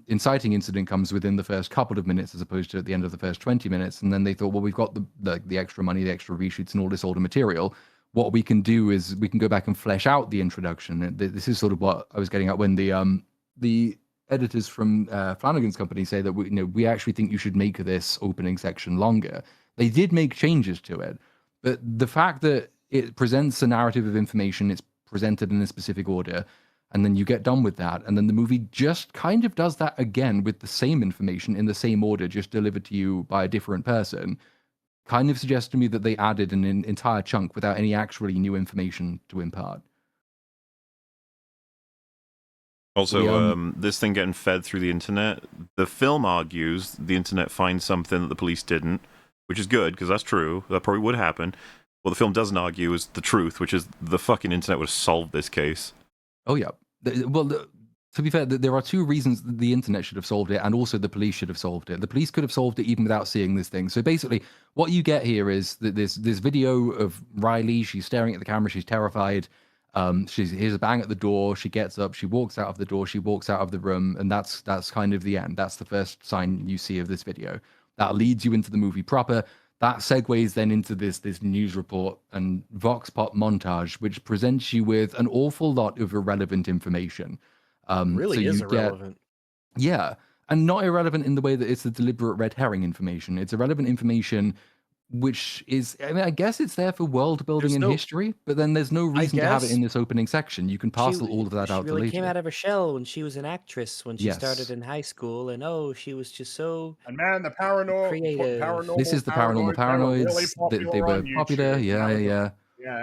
[SPEAKER 4] Inciting incident comes within the first couple of minutes as opposed to at the end of the first 20 minutes. And then they thought, well, we've got the extra money, the extra reshoots and all this older material. What we can do is we can go back and flesh out the introduction. This is sort of what I was getting at when the editors from Flanagan's company say that we actually think you should make this opening section longer. They did make changes to it, but the fact that it presents a narrative of information, it's presented in a specific order, and then you get done with that, and then the movie just kind of does that again with the same information in the same order, just delivered to you by a different person, kind of suggests to me that they added an entire chunk without any actually new information to impart.
[SPEAKER 3] Also, this thing getting fed through the internet, the film argues the internet finds something that the police didn't, which is good, because that's true. That probably would happen. What the film doesn't argue is the truth, which is the fucking internet would have solved this case.
[SPEAKER 4] Oh, yeah. Well, to be fair, there are two reasons that the internet should have solved it, and also the police should have solved it. The police could have solved it even without seeing this thing. So basically, what you get here is that this video of Riley. She's staring at the camera. She's terrified. She hears a bang at the door. She gets up. She walks out of the door. She walks out of the room, and that's kind of the end. That's the first sign you see of this video. That leads you into the movie proper. That segues then into this news report and Vox Pop montage, which presents you with an awful lot of irrelevant information.
[SPEAKER 2] Really is irrelevant.
[SPEAKER 4] Yeah, and not irrelevant in the way that it's the deliberate red herring information. It's irrelevant information, which is, I mean, I guess it's there for world building and history, but then there's no reason to have it in this opening section. You can parcel all of that out to later.
[SPEAKER 12] She really came out of her shell when she was an actress when she started in high school, and she was just so
[SPEAKER 1] and man, the paranormal.
[SPEAKER 4] This is the Paranormal Paranoids. They were popular. Yeah.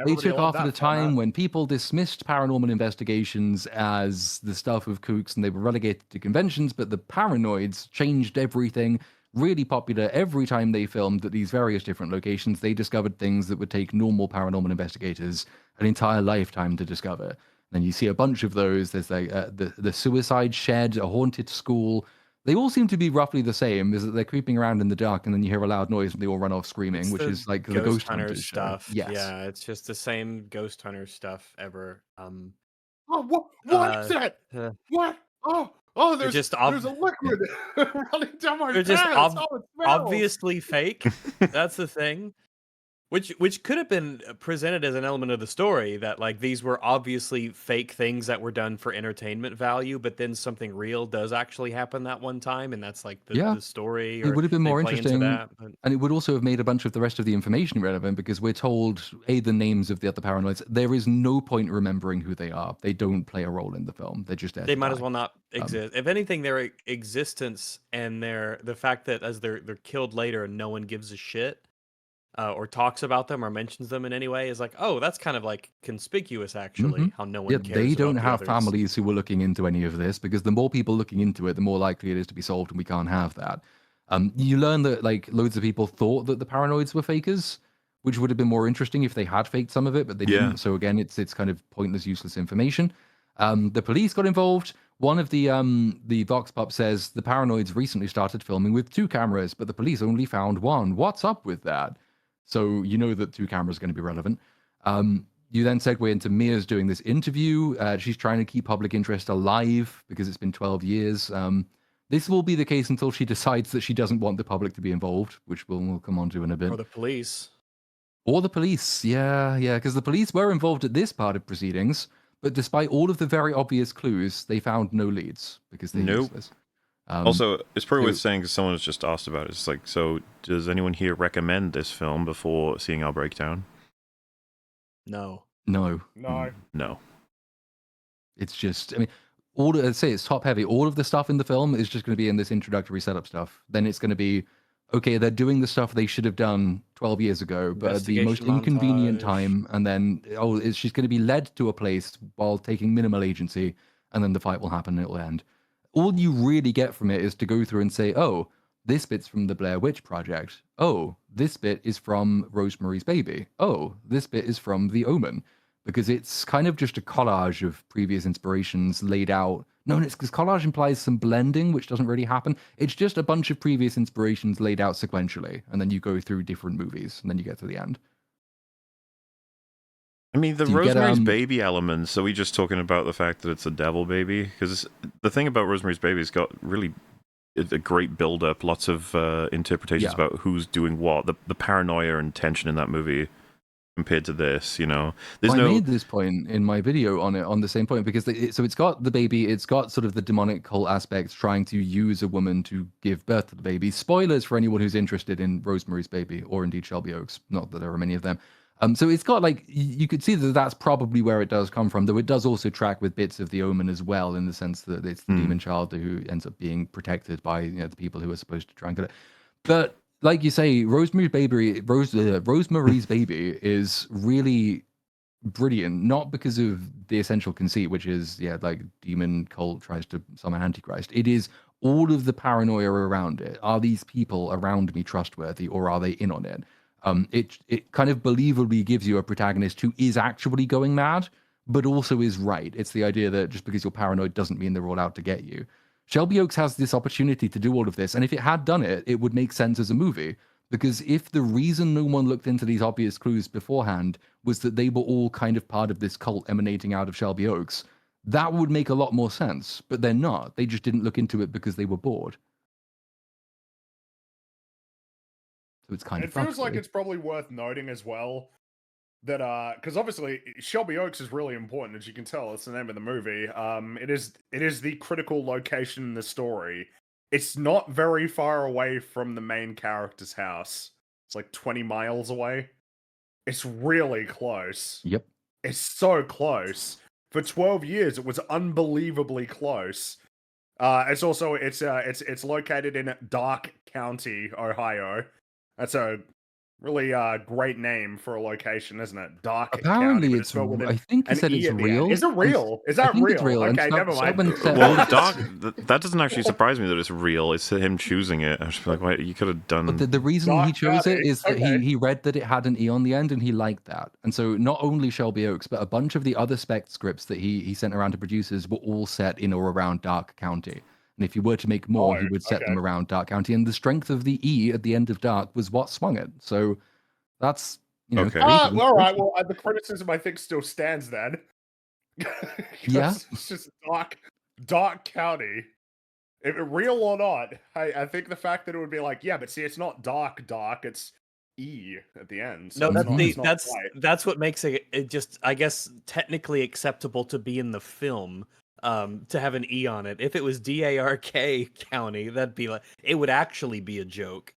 [SPEAKER 4] They took off at a time when people dismissed paranormal investigations as the stuff of kooks, and they were relegated to conventions. But the Paranoids changed everything. Really popular. Every time they filmed at these various different locations, they discovered things that would take normal paranormal investigators an entire lifetime to discover. And you see a bunch of those. There's like the suicide shed, a haunted school. They all seem to be roughly the same, is that they're creeping around in the dark, and then you hear a loud noise and they all run off screaming, which is like the Ghost Hunters
[SPEAKER 2] stuff.
[SPEAKER 4] Yes.
[SPEAKER 2] Yeah, it's just the same Ghost Hunter stuff ever.
[SPEAKER 1] What is that? What? There's a liquid running down my
[SPEAKER 2] They're
[SPEAKER 1] pants.
[SPEAKER 2] just
[SPEAKER 1] It
[SPEAKER 2] obviously fake. That's the thing. Which could have been presented as an element of the story, that like these were obviously fake things that were done for entertainment value, but then something real does actually happen that one time, and that's like the story.
[SPEAKER 4] It would have been more
[SPEAKER 2] play into
[SPEAKER 4] interesting,
[SPEAKER 2] that, but...
[SPEAKER 4] and it would also have made a bunch of the rest of the information relevant, because we're told the names of the other paranoids. There is no point remembering who they are. They don't play a role in the film. They're just there.
[SPEAKER 2] They might as well not exist. If anything, their existence and the fact that as they're killed later and no one gives a shit. Or talks about them or mentions them in any way is like, oh, that's kind of like conspicuous, actually, how no one cares.
[SPEAKER 4] They don't
[SPEAKER 2] about
[SPEAKER 4] have
[SPEAKER 2] the
[SPEAKER 4] families who were looking into any of this, because the more people looking into it, the more likely it is to be solved, and we can't have that. You learn that like loads of people thought that the paranoids were fakers, which would have been more interesting if they had faked some of it, but they didn't. So again, it's kind of pointless, useless information. The police got involved. One of the Vox Pop says the paranoids recently started filming with 2 cameras, but the police only found 1. What's up with that? So you know that 2 cameras are going to be relevant. You then segue into Mia's doing this interview. She's trying to keep public interest alive because it's been 12 years. This will be the case until she decides that she doesn't want the public to be involved, which we'll come on to in a bit.
[SPEAKER 2] Or the police.
[SPEAKER 4] Yeah, because the police were involved at this part of proceedings, but despite all of the very obvious clues, they found no leads because they're useless.
[SPEAKER 3] Also, it's probably worth saying, because someone has just asked about it. It's like, so does anyone here recommend this film before seeing our breakdown?
[SPEAKER 2] No.
[SPEAKER 4] It's just, I mean, I'd say it's top heavy. All of the stuff in the film is just going to be in this introductory setup stuff. Then it's going to be, okay, they're doing the stuff they should have done 12 years ago, but at the most
[SPEAKER 2] Investigation
[SPEAKER 4] inconvenient
[SPEAKER 2] montage.
[SPEAKER 4] time, and then she's going to be led to a place while taking minimal agency, and then the fight will happen and it'll end. All you really get from it is to go through and say, oh, this bit's from the Blair Witch Project. Oh, this bit is from Rosemary's Baby. Oh, this bit is from The Omen. Because it's kind of just a collage of previous inspirations laid out. No, it's because collage implies some blending, which doesn't really happen. It's just a bunch of previous inspirations laid out sequentially, and then you go through different movies, and then you get to the end.
[SPEAKER 3] I mean, the
[SPEAKER 4] So you get,
[SPEAKER 3] Rosemary's Baby elements, are we just talking about the fact that it's a devil baby? Because the thing about Rosemary's Baby has got really a great build-up, lots of interpretations about who's doing what, the paranoia and tension in that movie compared to this, you know.
[SPEAKER 4] I made this point in my video on it, on the same point, because so it's got the baby, it's got sort of the demonic cult aspects trying to use a woman to give birth to the baby. Spoilers for anyone who's interested in Rosemary's Baby, or indeed Shelby Oaks, not that there are many of them. So it's got, like, you could see that that's probably where it does come from, though it does also track with bits of The Omen as well, in the sense that it's the demon child who ends up being protected by, you know, the people who are supposed to try and get it. But like you say, Rosemary's Baby is really brilliant, not because of the essential conceit, which is, like, demon cult tries to summon Antichrist. It is all of the paranoia around it. Are these people around me trustworthy, or are they in on it? It kind of believably gives you a protagonist who is actually going mad, but also is right. It's the idea that just because you're paranoid doesn't mean they're all out to get you. Shelby Oaks has this opportunity to do all of this, and if it had done it, it would make sense as a movie. Because if the reason no one looked into these obvious clues beforehand was that they were all kind of part of this cult emanating out of Shelby Oaks, that would make a lot more sense. But they're not. They just didn't look into it because they were bored. So it's kind of
[SPEAKER 1] feels like it's probably worth noting as well that because obviously Shelby Oaks is really important, as you can tell. It's the name of the movie. It is the critical location in the story. It's not very far away from the main character's house. It's like 20 miles away. It's really close.
[SPEAKER 4] Yep.
[SPEAKER 1] It's so close. For 12 years, it was unbelievably close. It's also it's located in Dark County, Ohio. That's a really great name for a location, isn't it? Dark
[SPEAKER 4] Apparently
[SPEAKER 1] County.
[SPEAKER 4] it's. I think he said it's real.
[SPEAKER 1] Is it real? Is that
[SPEAKER 4] I think
[SPEAKER 1] real?
[SPEAKER 4] It's real.
[SPEAKER 1] Okay, never mind.
[SPEAKER 3] Well, Doc, that doesn't actually surprise me that it's real. It's him choosing it. I was just like, wait, you could have done.
[SPEAKER 4] But the reason he chose it is that he read that it had an E on the end and he liked that. And so not only Shelby Oaks, but a bunch of the other spec scripts that he sent around to producers were all set in or around Dark County. And if he were to make more, he would set them around Dark County. And the strength of the E at the end of Dark was what swung it. So that's, you know.
[SPEAKER 3] Okay.
[SPEAKER 1] All right. Well, the criticism I think still stands then.
[SPEAKER 4] Yeah.
[SPEAKER 1] It's just Dark County. If it real or not, I think the fact that it would be like, yeah, but see, it's not dark, it's E at the end. So
[SPEAKER 2] No, that's what makes it just, I guess, technically acceptable to be in the film. To have an E on it. If it was DARK County, that'd be like, it would actually be a joke.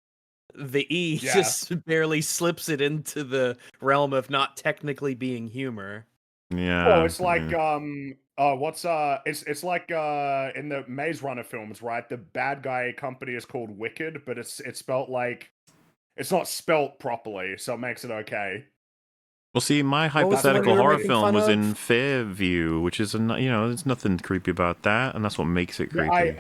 [SPEAKER 2] The E just barely slips it into the realm of not technically being humor.
[SPEAKER 3] Yeah.
[SPEAKER 1] Oh, it's like it's like in the Maze Runner films, right? The bad guy company is called Wicked, but it's spelt like it's not spelt properly, so it makes it okay.
[SPEAKER 3] Well, see, my hypothetical horror film was in Fairview, which is, there's nothing creepy about that, and that's what makes it creepy.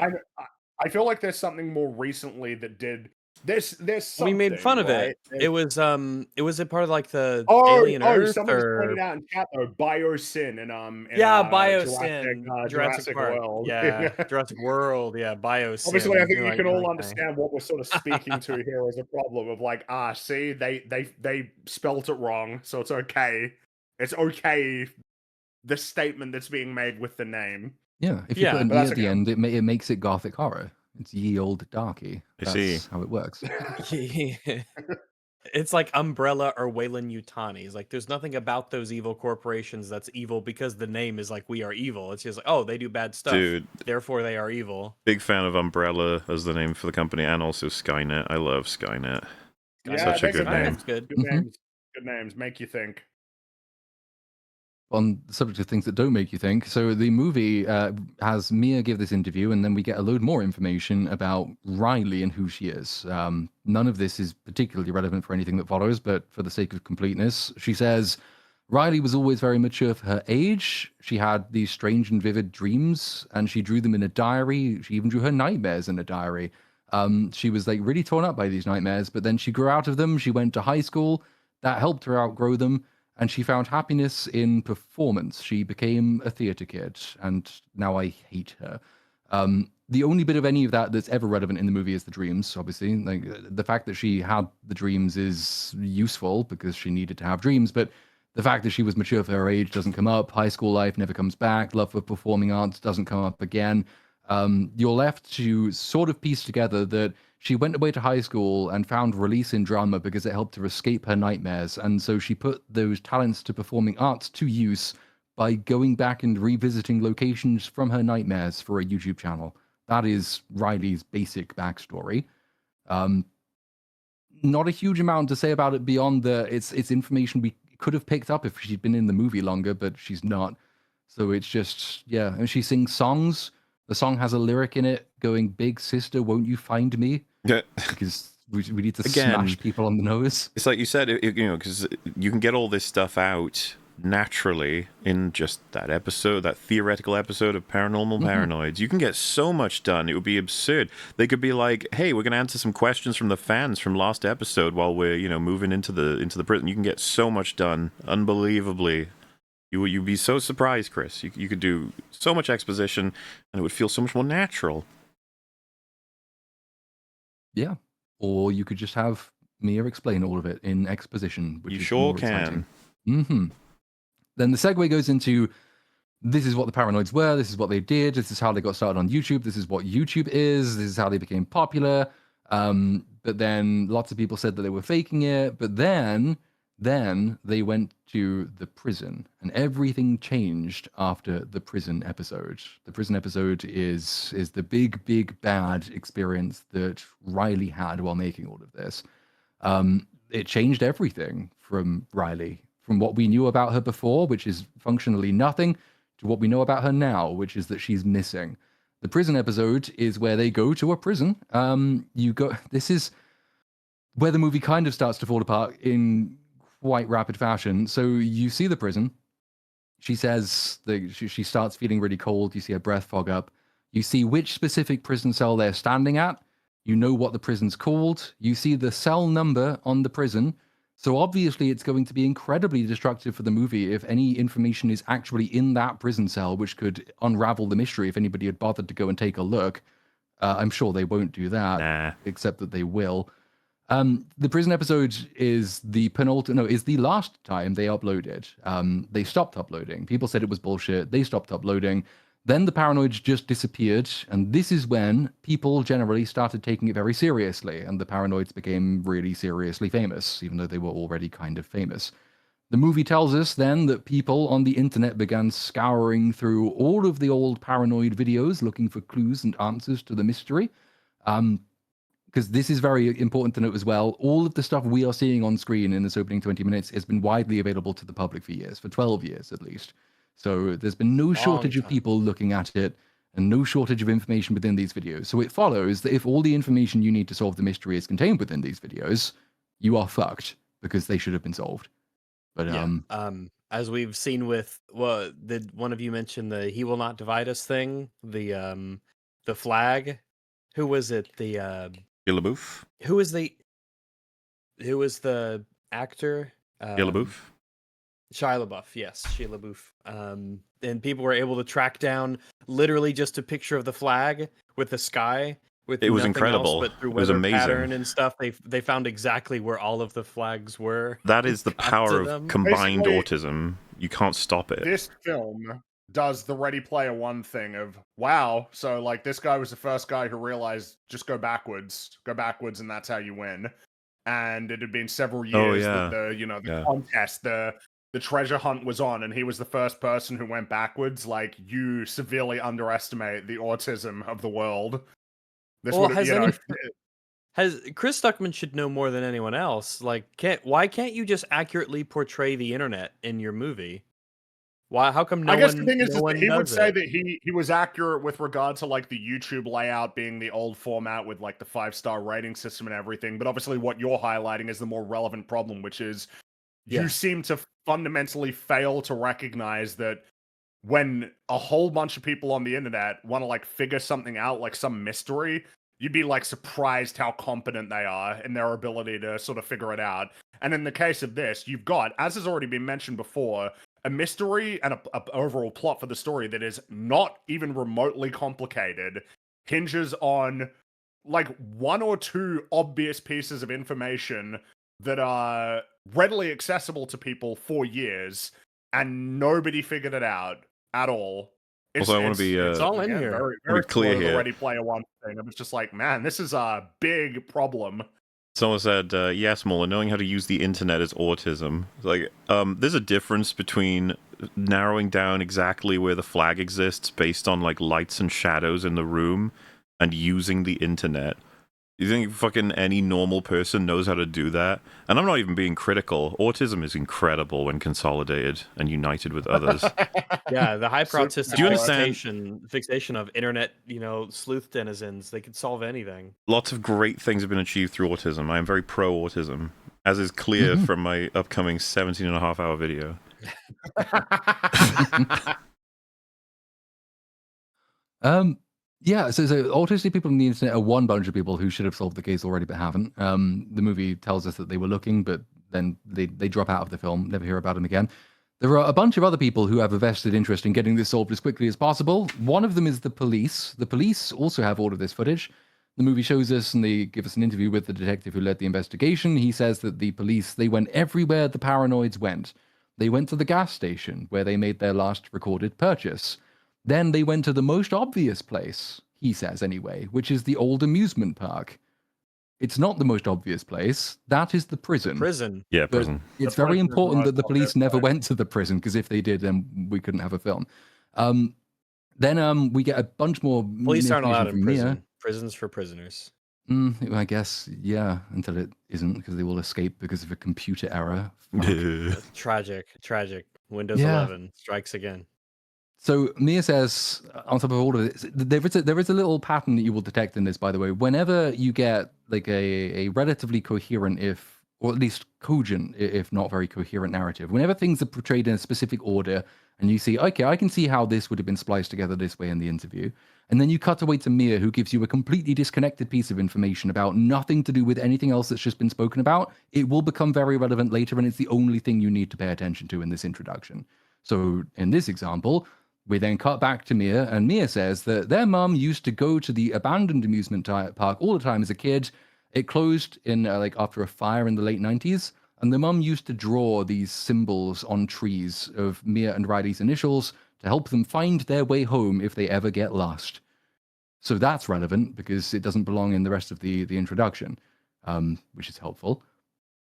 [SPEAKER 1] I feel like there's something more recently that did. There's something,
[SPEAKER 2] we made fun of
[SPEAKER 1] right?
[SPEAKER 2] it. It was a part of like the Alien Earth,
[SPEAKER 1] someone just pointed out in chat though, Biosyn in
[SPEAKER 2] Biosyn,
[SPEAKER 1] Jurassic World.
[SPEAKER 2] Yeah, Jurassic World, yeah, Biosyn.
[SPEAKER 1] Obviously, I think you can all understand what we're sort of speaking to here as a problem of like, see, they spelt it wrong, so it's okay. It's okay. The statement that's being made with the name.
[SPEAKER 4] Yeah, if you put an E at the end, it makes it gothic horror. It's ye old darky. That's how it works.
[SPEAKER 2] It's like Umbrella or Weyland Yutani. It's like there's nothing about those evil corporations that's evil because the name is like we are evil. It's just like, oh, they do bad stuff.
[SPEAKER 3] Dude,
[SPEAKER 2] therefore they are evil.
[SPEAKER 3] Big fan of Umbrella as the name for the company, and also Skynet. I love Skynet.
[SPEAKER 1] Yeah,
[SPEAKER 3] such a good name.
[SPEAKER 2] That's good.
[SPEAKER 1] Good names. Good names. Make you think.
[SPEAKER 4] on the subject of things that don't make you think, so the movie has Mia give this interview, and then we get a load more information about Riley and who she is. None of this is particularly relevant for anything that follows, but for the sake of completeness, she says Riley was always very mature for her age. She had these strange and vivid dreams, and she drew them in a diary. She even drew her nightmares in a diary. She was like really torn up by these nightmares, but then she grew out of them. She went to high school. That helped her outgrow them, and she found happiness in performance. She became a theater kid, and now I hate her. The only bit of any of that that's ever relevant in the movie is the dreams, obviously. Like the fact that she had the dreams is useful because she needed to have dreams, but the fact that she was mature for her age doesn't come up. High school life never comes back. Love for performing arts doesn't come up again. You're left to sort of piece together that she went away to high school and found release in drama because it helped her escape her nightmares. And so she put those talents to performing arts to use by going back and revisiting locations from her nightmares for a YouTube channel. That is Riley's basic backstory. Not a huge amount to say about it beyond it's information we could have picked up if she'd been in the movie longer, but she's not. So it's just, yeah. And she sings songs. The song has a lyric in it going, "Big sister, won't you find me?"
[SPEAKER 3] Yeah.
[SPEAKER 4] Because we need to
[SPEAKER 3] Again,
[SPEAKER 4] smash people on the nose.
[SPEAKER 3] It's like you said, because you can get all this stuff out naturally in just that episode, that theoretical episode of Paranormal Paranoids. You can get so much done. It would be absurd. They could be like, "Hey, we're going to answer some questions from the fans from last episode while we're, moving into the prison." You can get so much done, unbelievably. You'd be so surprised, Chris. You could do so much exposition, and it would feel so much more natural.
[SPEAKER 4] Yeah. Or you could just have Mia explain all of it in exposition, which
[SPEAKER 3] You
[SPEAKER 4] is
[SPEAKER 3] sure
[SPEAKER 4] more
[SPEAKER 3] can.
[SPEAKER 4] exciting. Then the segue goes into, this is what the Paranoids were, this is what they did, this is how they got started on YouTube, this is what YouTube is, this is how they became popular. But then lots of people said that they were faking it, but then they went to the prison, and everything changed after the prison episode. The prison episode is the big bad experience that Riley had while making all of this. It changed everything from Riley, from what we knew about her before, which is functionally nothing, to what we know about her now, which is that she's missing. The prison episode is where they go to a prison. This is where the movie kind of starts to fall apart in quite rapid fashion. So you see the prison. She says that she starts feeling really cold. You see her breath fog up. You see which specific prison cell they're standing at. You know what the prison's called. You see the cell number on the prison. So obviously it's going to be incredibly destructive for the movie if any information is actually in that prison cell, which could unravel the mystery if anybody had bothered to go and take a look. I'm sure they won't do that, except that they will. The prison episode is the last time they uploaded. They stopped uploading. People said it was bullshit. They stopped uploading. Then the Paranoids just disappeared, and this is when people generally started taking it very seriously, and the Paranoids became really seriously famous, even though they were already kind of famous. The movie tells us then that people on the internet began scouring through all of the old Paranoid videos looking for clues and answers to the mystery. Because this is very important to note as well, all of the stuff we are seeing on screen in this opening 20 minutes has been widely available to the public for years, for 12 years at least. So there's been no shortage of people looking at it and no shortage of information within these videos. So it follows that if all the information you need to solve the mystery is contained within these videos, you are fucked because they should have been solved. But
[SPEAKER 2] as we've seen with did one of you mention the "He Will Not Divide Us" thing? The flag. Who was it? The
[SPEAKER 3] LaBeouf.
[SPEAKER 2] Who was the actor?
[SPEAKER 3] LaBeouf.
[SPEAKER 2] Shia LaBeouf, yes, Shia LaBeouf. And people were able to track down literally just a picture of the flag with the sky.
[SPEAKER 3] It was incredible.
[SPEAKER 2] But through
[SPEAKER 3] it was
[SPEAKER 2] weather
[SPEAKER 3] amazing.
[SPEAKER 2] Pattern and stuff, they found exactly where all of the flags were.
[SPEAKER 3] That is the power of combined
[SPEAKER 1] Basically,
[SPEAKER 3] autism. You can't stop it.
[SPEAKER 1] This film does the Ready Player One thing of, wow, so like this guy was the first guy who realized just go backwards, and that's how you win. And it had been several years that the contest, the treasure hunt was on, and he was the first person who went backwards. Like, you severely underestimate the autism of the world. This
[SPEAKER 2] has Chris Stuckmann should know more than anyone else. Like, why can't you just accurately portray the internet in your movie? Why? How come no
[SPEAKER 1] I guess
[SPEAKER 2] one?
[SPEAKER 1] the thing is,
[SPEAKER 2] no
[SPEAKER 1] is
[SPEAKER 2] one
[SPEAKER 1] that he would
[SPEAKER 2] does
[SPEAKER 1] say
[SPEAKER 2] it?
[SPEAKER 1] that he was accurate with regard to like the YouTube layout being the old format with like the 5-star rating system and everything. But obviously, what you're highlighting is the more relevant problem, which is you seem to fundamentally fail to recognize that when a whole bunch of people on the internet want to like figure something out, like some mystery, you'd be like surprised how competent they are in their ability to sort of figure it out. And in the case of this, you've got, as has already been mentioned before, a mystery and a overall plot for the story that is not even remotely complicated, hinges on like one or two obvious pieces of information that are readily accessible to people for years, and nobody figured it out at all.
[SPEAKER 3] Also, I want to be
[SPEAKER 2] it's all in here.
[SPEAKER 1] Very,
[SPEAKER 3] be
[SPEAKER 1] very
[SPEAKER 3] clear
[SPEAKER 1] similar to the
[SPEAKER 3] here.
[SPEAKER 1] Ready Player One thing. I was just like, man, this is a big problem.
[SPEAKER 3] Someone said, yes, Muller, knowing how to use the internet is autism. Like, there's a difference between narrowing down exactly where the flag exists based on, like, lights and shadows in the room and using the internet. You think fucking any normal person knows how to do that? And I'm not even being critical. Autism is incredible when consolidated and united with others.
[SPEAKER 2] Yeah, the hyper-autistic
[SPEAKER 3] Do you understand?
[SPEAKER 2] fixation of internet, sleuth denizens, they could solve anything.
[SPEAKER 3] Lots of great things have been achieved through autism. I am very pro-autism, as is clear from my upcoming 17.5-hour video.
[SPEAKER 4] Yeah, so autistic people on the internet are one bunch of people who should have solved the case already but haven't. The movie tells us that they were looking, but then they drop out of the film, never hear about them again. There are a bunch of other people who have a vested interest in getting this solved as quickly as possible. One of them is the police. The police also have all of this footage. The movie shows us, and they give us an interview with the detective who led the investigation. He says that the police, they went everywhere the paranoids went. They went to the gas station, where they made their last recorded purchase. Then they went to the most obvious place, he says anyway, which is the old amusement park. It's not the most obvious place. That is the prison.
[SPEAKER 2] Prison.
[SPEAKER 3] Yeah, prison.
[SPEAKER 4] But it's very important that the police never went to the prison, because if they did, then we couldn't have a film. Then we get a bunch more
[SPEAKER 2] Police aren't allowed in
[SPEAKER 4] from
[SPEAKER 2] prison.
[SPEAKER 4] Mia.
[SPEAKER 2] Prisons for prisoners.
[SPEAKER 4] I guess, yeah, until it isn't, because they will escape because of a computer error.
[SPEAKER 2] Tragic. Windows
[SPEAKER 4] Yeah.
[SPEAKER 2] 11 strikes again.
[SPEAKER 4] So Mia says, on top of all of this, there is a little pattern that you will detect in this, by the way. Whenever you get like a relatively coherent, or at least cogent, if not very coherent narrative, whenever things are portrayed in a specific order, and you see, okay, I can see how this would have been spliced together this way in the interview, and then you cut away to Mia, who gives you a completely disconnected piece of information about nothing to do with anything else that's just been spoken about, it will become very relevant later, and it's the only thing you need to pay attention to in this introduction. So in this example, we then cut back to Mia, and Mia says that their mum used to go to the abandoned amusement park all the time as a kid. It closed in after a fire in the late 90s, and the mum used to draw these symbols on trees of Mia and Riley's initials to help them find their way home if they ever get lost. So that's relevant because it doesn't belong in the rest of the introduction, which is helpful.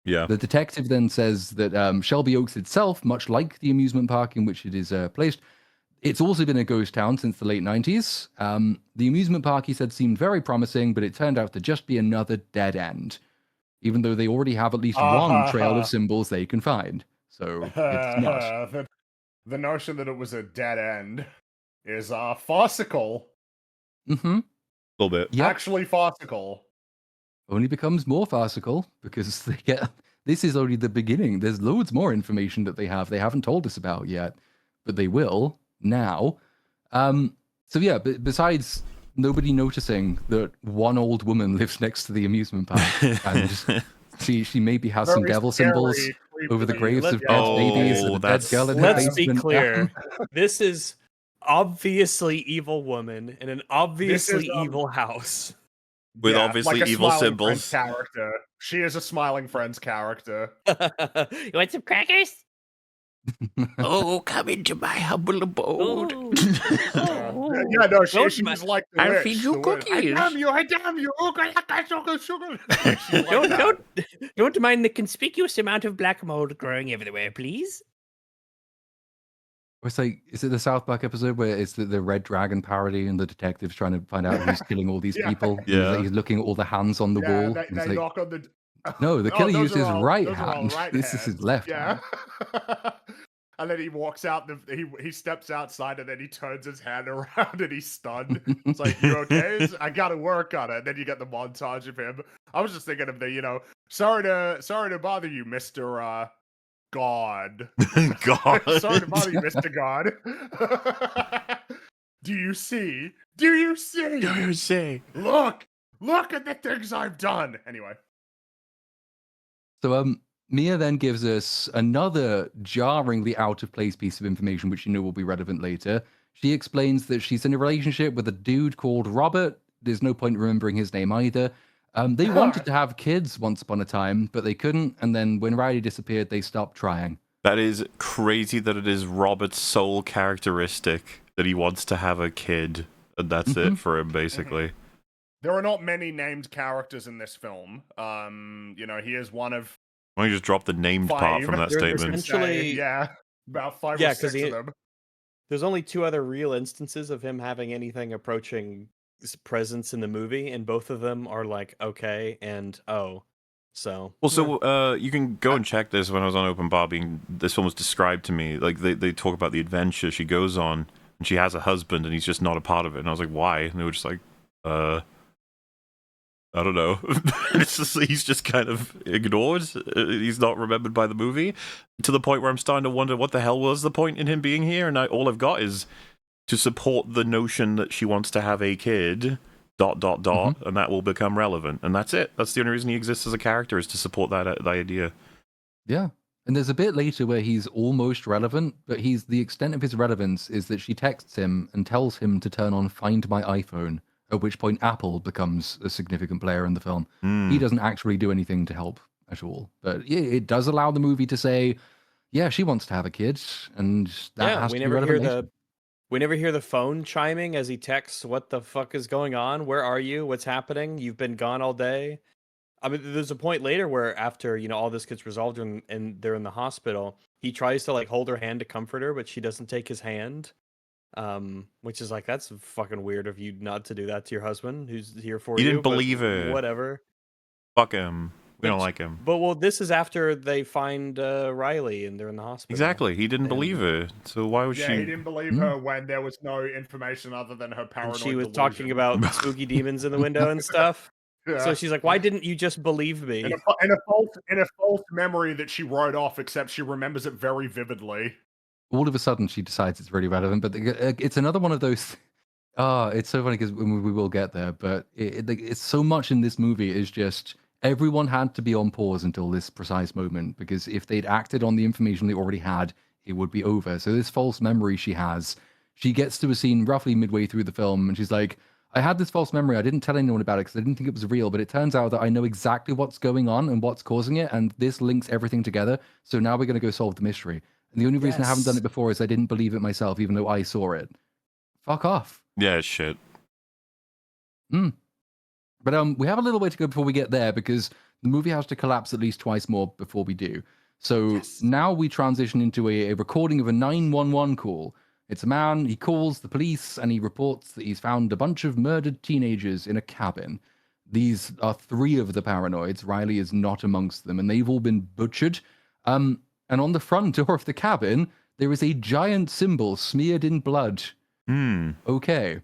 [SPEAKER 3] Yeah.
[SPEAKER 4] The detective then says that Shelby Oaks itself, much like the amusement park in which it is placed, it's also been a ghost town since the late 90s. The amusement park, he said, seemed very promising, but it turned out to just be another dead end, even though they already have at least one trail of symbols they can find. So it's not.
[SPEAKER 1] The notion that it was a dead end is farcical.
[SPEAKER 4] Mm-hmm.
[SPEAKER 3] A little bit.
[SPEAKER 4] Yep.
[SPEAKER 1] Actually farcical.
[SPEAKER 4] Only becomes more farcical because they get... This is only the beginning. There's loads more information that they haven't told us about yet, but they will now. So yeah, but besides nobody noticing that one old woman lives next to the amusement park, and she maybe has some devil symbols over the graves of dead babies and a dead girl in her basement.
[SPEAKER 2] Let's be clear. This is obviously evil woman in an obviously evil house.
[SPEAKER 3] With obviously
[SPEAKER 1] like
[SPEAKER 3] evil
[SPEAKER 1] Smiling
[SPEAKER 3] symbols.
[SPEAKER 1] Friends character. She is a Smiling Friends character.
[SPEAKER 12] You want some crackers?
[SPEAKER 3] Oh, come into my humble abode.
[SPEAKER 1] Yeah, no, she's like the
[SPEAKER 12] I'll
[SPEAKER 1] witch,
[SPEAKER 12] feed you
[SPEAKER 1] the witch.
[SPEAKER 12] cookies.
[SPEAKER 1] I damn you. Oh, sugar.
[SPEAKER 12] Don't mind the conspicuous amount of black mold growing everywhere, please.
[SPEAKER 4] It's like, is it the South Park episode where it's the Red Dragon parody and the detective's trying to find out who's killing all these people?
[SPEAKER 3] Yeah.
[SPEAKER 4] He's looking at all the hands on the wall.
[SPEAKER 1] They knock on the...
[SPEAKER 4] No, the killer used his right
[SPEAKER 1] hand.
[SPEAKER 4] hand. This is his left hand.
[SPEAKER 1] And then he walks out, he steps outside, and then he turns his hand around and he's stunned. It's like, you okay? I gotta work on it. And then you get the montage of him. I was just thinking of the, sorry to bother you, Mr. God.
[SPEAKER 3] God.
[SPEAKER 1] Sorry to bother you, Mr. God. Do you see? Do you see?
[SPEAKER 3] Do you see?
[SPEAKER 1] Look at the things I've done. Anyway.
[SPEAKER 4] So, Mia then gives us another jarringly out of place piece of information, which will be relevant later. She explains that she's in a relationship with a dude called Robert. There's no point remembering his name either. They wanted to have kids once upon a time, but they couldn't. And then when Riley disappeared, they stopped trying.
[SPEAKER 3] That is crazy that it is Robert's sole characteristic that he wants to have a kid. And that's it for him, basically.
[SPEAKER 1] There are not many named characters in this film. He is one of
[SPEAKER 3] Why don't you just drop the named part from that statement?
[SPEAKER 2] Essentially,
[SPEAKER 1] about 5 or 6 of them.
[SPEAKER 2] There's only 2 other real instances of him having anything approaching his presence in the movie, and both of them are like, okay, and oh. So
[SPEAKER 3] you can go and check this. When I was on Open Bar, this film was described to me. Like they talk about the adventure she goes on, and she has a husband, and he's just not a part of it. And I was like, why? And they were just like, I don't know. He's just kind of ignored. He's not remembered by the movie, to the point where I'm starting to wonder what the hell was the point in him being here. And all I've got is to support the notion that she wants to have a kid. ... And that will become relevant, and that's it. That's the only reason he exists as a character, is to support that idea.
[SPEAKER 4] Yeah, and there's a bit later where he's almost relevant, but the extent of his relevance is that she texts him and tells him to turn on Find My iPhone, at which point Apple becomes a significant player in the film. He doesn't actually do anything to help at all, but it does allow the movie to say, yeah, she wants to have a kid, and that has to be relevant.
[SPEAKER 2] We never hear the phone chiming as he texts, what the fuck is going on? Where are you? What's happening? You've been gone all day. I mean, there's a point later where after, all this gets resolved and they're in the hospital, he tries to hold her hand to comfort her, but she doesn't take his hand. Which is that's fucking weird of you not to do that to your husband who's here for you.
[SPEAKER 3] You didn't believe it.
[SPEAKER 2] Whatever.
[SPEAKER 3] Fuck him. We don't like him.
[SPEAKER 2] But this is after they find Riley and they're in the hospital.
[SPEAKER 3] Exactly. He didn't believe her. So why was she?
[SPEAKER 1] Yeah, he didn't believe her when there was no information other than her paranoid
[SPEAKER 2] and she was
[SPEAKER 1] delusion.
[SPEAKER 2] talking about spooky demons in the window and stuff.
[SPEAKER 1] Yeah.
[SPEAKER 2] So she's like, why didn't you just believe me?
[SPEAKER 1] In a false memory that she wrote off, except she remembers it very vividly.
[SPEAKER 4] All of a sudden, she decides it's really relevant, but it's another one of those... it's so funny because we will get there, but it's so much in this movie is just... Everyone had to be on pause until this precise moment, because if they'd acted on the information they already had, it would be over. So this false memory she has, she gets to a scene roughly midway through the film, and she's like, I had this false memory. I didn't tell anyone about it because I didn't think it was real, but it turns out that I know exactly what's going on and what's causing it, and this links everything together. So now we're going to go solve the mystery. And the only reason I haven't done it before is I didn't believe it myself, even though I saw it. Fuck off.
[SPEAKER 3] Yeah, shit.
[SPEAKER 4] But we have a little way to go before we get there, because the movie has to collapse at least twice more before we do. So now we transition into a recording of a 911 call. It's a man, he calls the police, and he reports that he's found a bunch of murdered teenagers in a cabin. These are 3 of the paranoids. Riley is not amongst them, and they've all been butchered. And on the front door of the cabin, there is a giant symbol smeared in blood. Okay.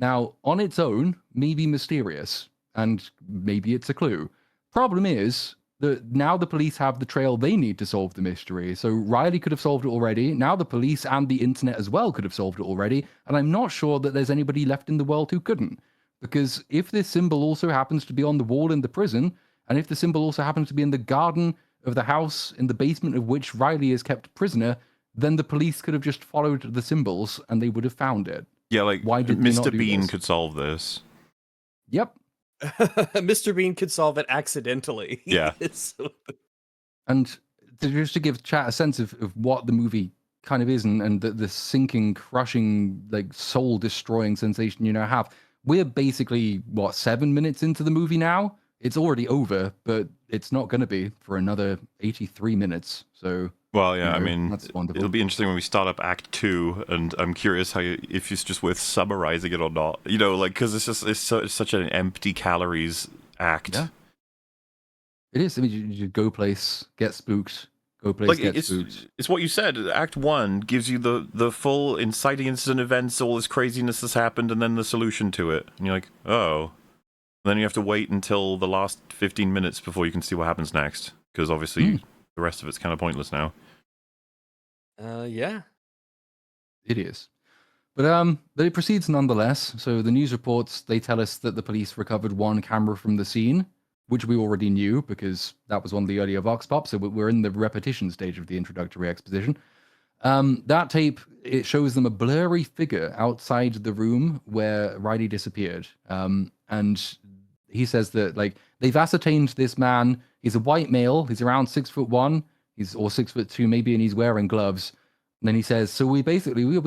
[SPEAKER 4] Now, on its own, maybe mysterious, and maybe it's a clue. Problem is that now the police have the trail they need to solve the mystery. So Riley could have solved it already. Now the police and the internet as well could have solved it already. And I'm not sure that there's anybody left in the world who couldn't. Because if this symbol also happens to be on the wall in the prison, and if the symbol also happens to be in the garden of the house in the basement of which Riley is kept prisoner, then the police could have just followed the symbols and they would have found it.
[SPEAKER 3] Yeah, like,
[SPEAKER 4] why did
[SPEAKER 3] Mr. Bean could solve this.
[SPEAKER 4] Yep.
[SPEAKER 2] Mr. Bean could solve it accidentally.
[SPEAKER 3] Yeah.
[SPEAKER 4] And just to give chat a sense of what the movie kind of is, and the sinking, crushing, soul-destroying sensation you now have, we're basically, 7 minutes into the movie now? It's already over, but it's not going to be for another 83 minutes, so...
[SPEAKER 3] Well, yeah, I mean,
[SPEAKER 4] that's wonderful.
[SPEAKER 3] It'll be interesting when we start up Act 2, and I'm curious if it's just worth summarizing it or not. Because it's such an empty calories act.
[SPEAKER 4] Yeah. It is. I mean, you go place, get spooked, Go place get spooked.
[SPEAKER 3] It's what you said. Act 1 gives you the full inciting incident events, all this craziness has happened, and then the solution to it. And you're like, oh. And then you have to wait until the last 15 minutes before you can see what happens next. Because obviously the rest of it's kind of pointless now.
[SPEAKER 2] Yeah.
[SPEAKER 4] It is. But it proceeds nonetheless. So the news reports, they tell us that the police recovered one camera from the scene, which we already knew because that was one of the earlier Vox Pops. So we're in the repetition stage of the introductory exposition. That tape, it shows them a blurry figure outside the room where Riley disappeared. And he says that, like, they've ascertained this man. He's a white male. He's around 6'1", or 6'2" maybe, and he's wearing gloves. And then he says, so we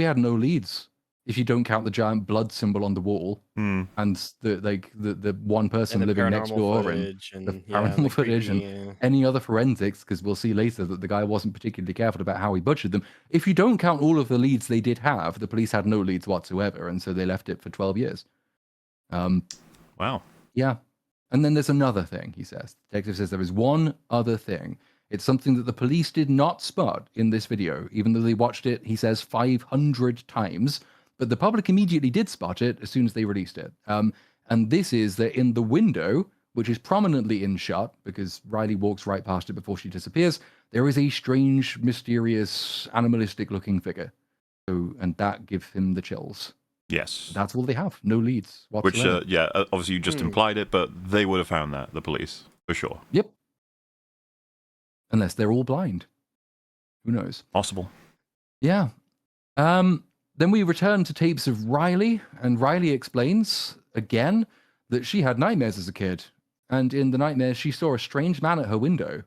[SPEAKER 4] had no leads, if you don't count the giant blood symbol on the wall and the one person living next door and the paranormal footage and any other forensics, because we'll see later that the guy wasn't particularly careful about how he butchered them. If you don't count all of the leads they did have, the police had no leads whatsoever, and so they left it for 12 years.
[SPEAKER 3] Wow.
[SPEAKER 4] Yeah. And then there's another thing, he says. The detective says there is one other thing. It's something that the police did not spot in this video, even though they watched it, he says, 500 times. But the public immediately did spot it as soon as they released it. And this is that in the window, which is prominently in shot, because Riley walks right past it before she disappears, there is a strange, mysterious, animalistic-looking figure. So, and that gives him the chills.
[SPEAKER 3] Yes.
[SPEAKER 4] That's all they have. No leads whatsoever.
[SPEAKER 3] Which, obviously you just implied it, but they would have found that, the police, for sure.
[SPEAKER 4] Yep. Unless they're all blind. Who knows?
[SPEAKER 3] Possible.
[SPEAKER 4] Yeah. Then we return to tapes of Riley, and Riley explains, again, that she had nightmares as a kid. And in the nightmares, she saw a strange man at her window.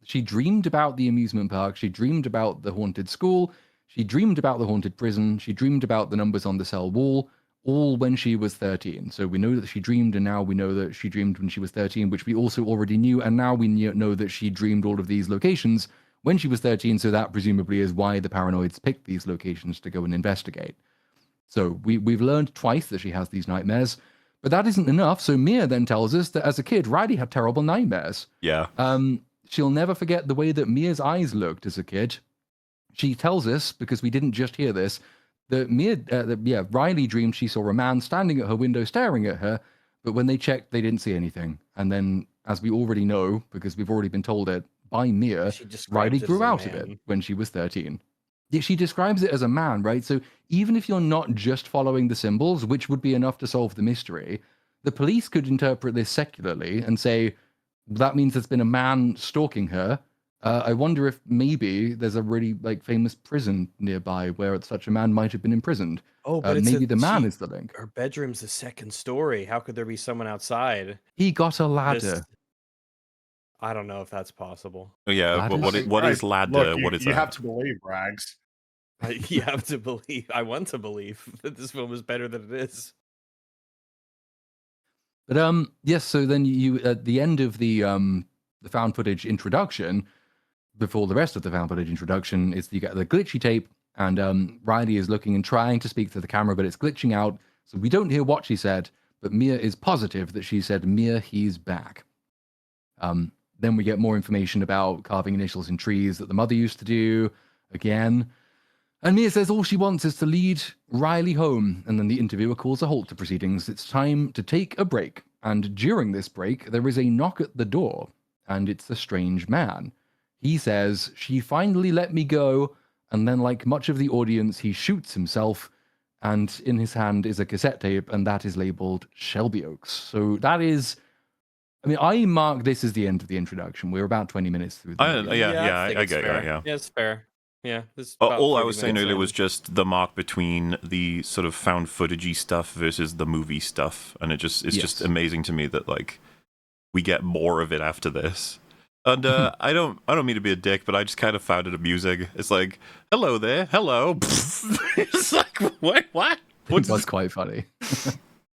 [SPEAKER 4] She dreamed about the amusement park. She dreamed about the haunted school. She dreamed about the haunted prison. She dreamed about the numbers on the cell wall, all when she was 13. So we know that she dreamed, and now we know that she dreamed when she was 13, which we also already knew. And now we know that she dreamed all of these locations when she was 13. So that presumably is why the paranoids picked these locations to go and investigate. So we've learned twice that she has these nightmares, but that isn't enough. So Mia then tells us that as a kid, Riley had terrible nightmares.
[SPEAKER 3] Yeah.
[SPEAKER 4] She'll never forget the way that Mia's eyes looked as a kid. She tells us, because we didn't just hear this, that Riley dreamed she saw a man standing at her window staring at her, but when they checked, they didn't see anything. And then, as we already know, because we've already been told it by Mia, Riley grew out of it when she was 13. She describes it as a man, right? So even if you're not just following the symbols, which would be enough to solve the mystery, the police could interpret this secularly and say, that means there's been a man stalking her. I wonder if maybe there's a really famous prison nearby where such a man might have been imprisoned.
[SPEAKER 2] Oh, but
[SPEAKER 4] maybe the man is the link.
[SPEAKER 2] Her bedroom's the second story. How could there be someone outside?
[SPEAKER 4] He got a ladder.
[SPEAKER 2] I don't know if that's possible.
[SPEAKER 3] Oh, yeah, but what is ladder?
[SPEAKER 1] Look,
[SPEAKER 3] what is
[SPEAKER 1] you
[SPEAKER 3] that?
[SPEAKER 1] have to believe, Rags.
[SPEAKER 2] You have to believe. I want to believe that this film is better than it is.
[SPEAKER 4] But yes. So then you at the end of the found footage introduction, before the rest of the found footage introduction, is you get the glitchy tape, and Riley is looking and trying to speak to the camera, but it's glitching out, so we don't hear what she said. But Mia is positive that she said, "Mia, he's back." Then we get more information about carving initials in trees that the mother used to do again. And Mia says all she wants is to lead Riley home. And then the interviewer calls a halt to proceedings. It's time to take a break. And during this break, there is a knock at the door. And it's a strange man. He says, "She finally let me go." And then, like much of the audience, he shoots himself. And in his hand is a cassette tape. And that is labeled Shelby Oaks. So that is... I mean, I mark this as the end of the introduction. We're about 20 minutes through the movie.
[SPEAKER 3] I get it, yeah.
[SPEAKER 2] Yeah, it's fair. Yeah.
[SPEAKER 3] All I was saying earlier was just the mark between the sort of found footagey stuff versus the movie stuff, and it's just amazing to me that we get more of it after this. And I don't mean to be a dick, but I just kind of found it amusing. It's like, hello there, hello. It's like, what?
[SPEAKER 4] It was quite funny.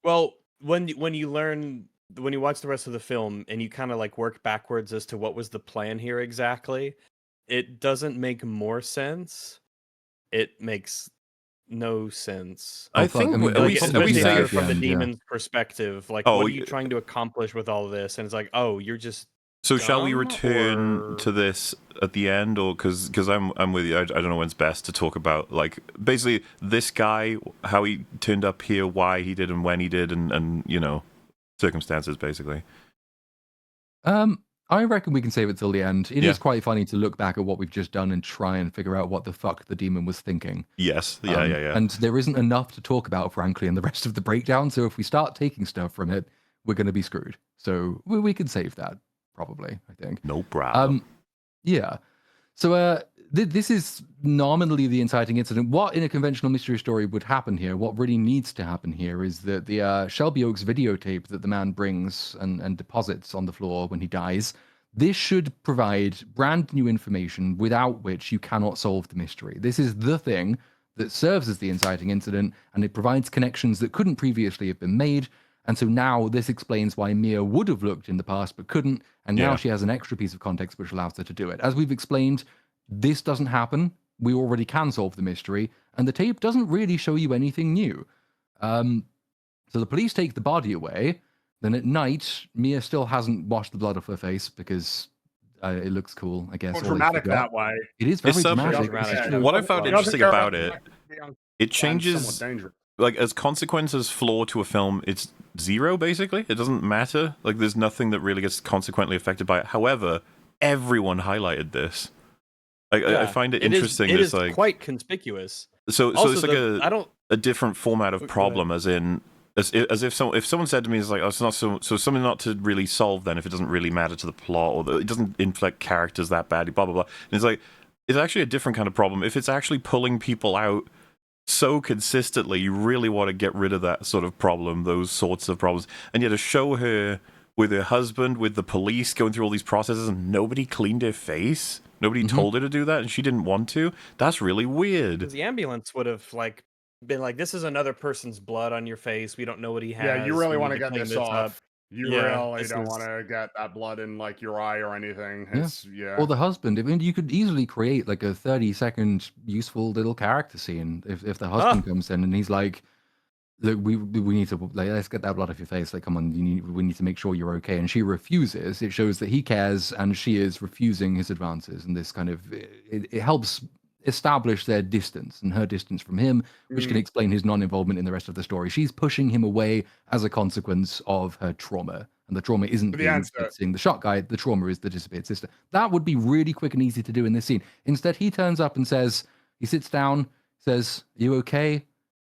[SPEAKER 2] Well, when you watch the rest of the film and you kind of work backwards as to what was the plan here exactly, it doesn't make more sense. It makes no sense.
[SPEAKER 3] I think
[SPEAKER 2] especially from the demon's perspective, what are you trying to accomplish with all of this? And it's like, oh, you're just
[SPEAKER 3] So shall we
[SPEAKER 2] dumb,
[SPEAKER 3] return
[SPEAKER 2] or-
[SPEAKER 3] to this at the end, or because I'm with you. I don't know when's best to talk about, like, basically this guy, how he turned up here, why he did and when he did, and you know, circumstances basically.
[SPEAKER 4] I reckon we can save it till the end. It
[SPEAKER 3] Yeah.
[SPEAKER 4] is quite funny to look back at what we've just done and try and figure out what the fuck the demon was thinking.
[SPEAKER 3] Yes. Yeah.
[SPEAKER 4] And there isn't enough to talk about, frankly, in the rest of the breakdown. So if we start taking stuff from it, we're going to be screwed. So we can save that, probably, I think.
[SPEAKER 3] No problem.
[SPEAKER 4] Yeah. So this is nominally the inciting incident. What in a conventional mystery story would happen here, what really needs to happen here, is that the Shelby Oaks videotape that the man brings and deposits on the floor when he dies, this should provide brand new information without which you cannot solve the mystery. This is the thing that serves as the inciting incident, and it provides connections that couldn't previously have been made. And so now this explains why Mia would have looked in the past but couldn't, and now she has an extra piece of context which allows her to do it. As we've explained, this doesn't happen. We already can solve the mystery, and the tape doesn't really show you anything new. So the police take the body away. Then at night, Mia still hasn't washed the blood off her face because it looks cool, I guess.
[SPEAKER 1] Well,
[SPEAKER 4] or they
[SPEAKER 1] dramatic
[SPEAKER 4] forgot.
[SPEAKER 1] that way.
[SPEAKER 4] It is very
[SPEAKER 3] It's
[SPEAKER 4] dramatic.
[SPEAKER 3] What I found interesting about it, it changes.
[SPEAKER 1] Somewhat dangerous.
[SPEAKER 3] Like, as consequences floor to a film, it's zero, basically. It doesn't matter. Like, there's nothing that really gets consequently affected by it. However, everyone highlighted this. I find it interesting.
[SPEAKER 2] It is
[SPEAKER 3] like
[SPEAKER 2] quite conspicuous.
[SPEAKER 3] So
[SPEAKER 2] Also,
[SPEAKER 3] it's like a different format of
[SPEAKER 2] Go ahead.
[SPEAKER 3] problem, as if someone said to me, it's like, oh, it's not so something not to really solve then if it doesn't really matter to the plot, or it doesn't inflect characters that badly, blah blah blah. And it's like, it's actually a different kind of problem. If it's actually pulling people out so consistently, you really want to get rid of that sort of problem, those sorts of problems. And yet to show her with her husband, with the police going through all these processes, and nobody cleaned her face, nobody told her to do that, and she didn't want to, that's really weird.
[SPEAKER 2] The ambulance would have been like, this is another person's blood on your face. We don't know what he has.
[SPEAKER 1] Yeah, you really
[SPEAKER 2] We
[SPEAKER 1] want
[SPEAKER 2] need
[SPEAKER 1] to get
[SPEAKER 2] clean
[SPEAKER 1] this off.
[SPEAKER 2] up."
[SPEAKER 1] You
[SPEAKER 2] Yeah,
[SPEAKER 1] really
[SPEAKER 2] this
[SPEAKER 1] don't
[SPEAKER 2] is-
[SPEAKER 1] want to get that blood in like your eye or anything. It's, yeah.
[SPEAKER 4] Or the husband. I mean, you could easily create like a 30-second useful little character scene if the husband comes in and he's like, "Look, we need to, like, let's get that blood off your face. Like, come on, we need to make sure you're okay." And she refuses. It shows that he cares, and she is refusing his advances. And this kind of it helps establish their distance and her distance from him, which can explain his non-involvement in the rest of the story. She's pushing him away as a consequence of her trauma. And the trauma isn't seeing the shot guy, the trauma is the disappeared sister. That would be really quick and easy to do in this scene. Instead, he turns up and says, he sits down, says, "You okay?"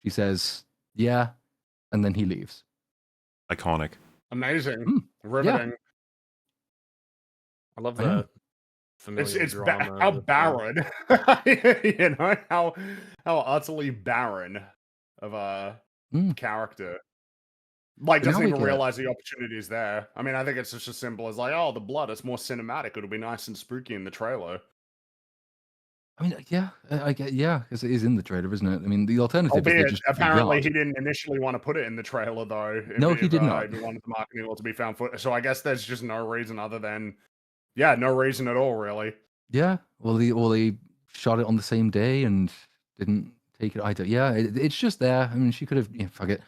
[SPEAKER 4] She says, "Yeah," and then he leaves.
[SPEAKER 3] Iconic.
[SPEAKER 1] Amazing. Riveting.
[SPEAKER 2] I love
[SPEAKER 4] I know.
[SPEAKER 2] the familial
[SPEAKER 1] It's
[SPEAKER 2] drama.
[SPEAKER 1] how
[SPEAKER 2] of the film.
[SPEAKER 1] barren, you know, how utterly barren of a character. Like,
[SPEAKER 4] But now
[SPEAKER 1] doesn't
[SPEAKER 4] we
[SPEAKER 1] even
[SPEAKER 4] get-
[SPEAKER 1] realize the opportunity is there. I mean, I think it's just as simple as like, oh, the blood, it's more cinematic. It'll be nice and spooky in the trailer.
[SPEAKER 4] I mean, yeah, I get, yeah, because it is in the trailer, isn't it? I mean, the alternative is they
[SPEAKER 1] Albeit,
[SPEAKER 4] just
[SPEAKER 1] apparently,
[SPEAKER 4] forgot.
[SPEAKER 1] he didn't initially want to put it in the trailer, though.
[SPEAKER 4] No, he did not.
[SPEAKER 1] If he wanted the marketing law to be found footage. So I guess there's just no reason other than, yeah, no reason at all, really.
[SPEAKER 4] Yeah, well, they shot it on the same day and didn't take it. It's just there. I mean, she could have. Yeah, fuck it.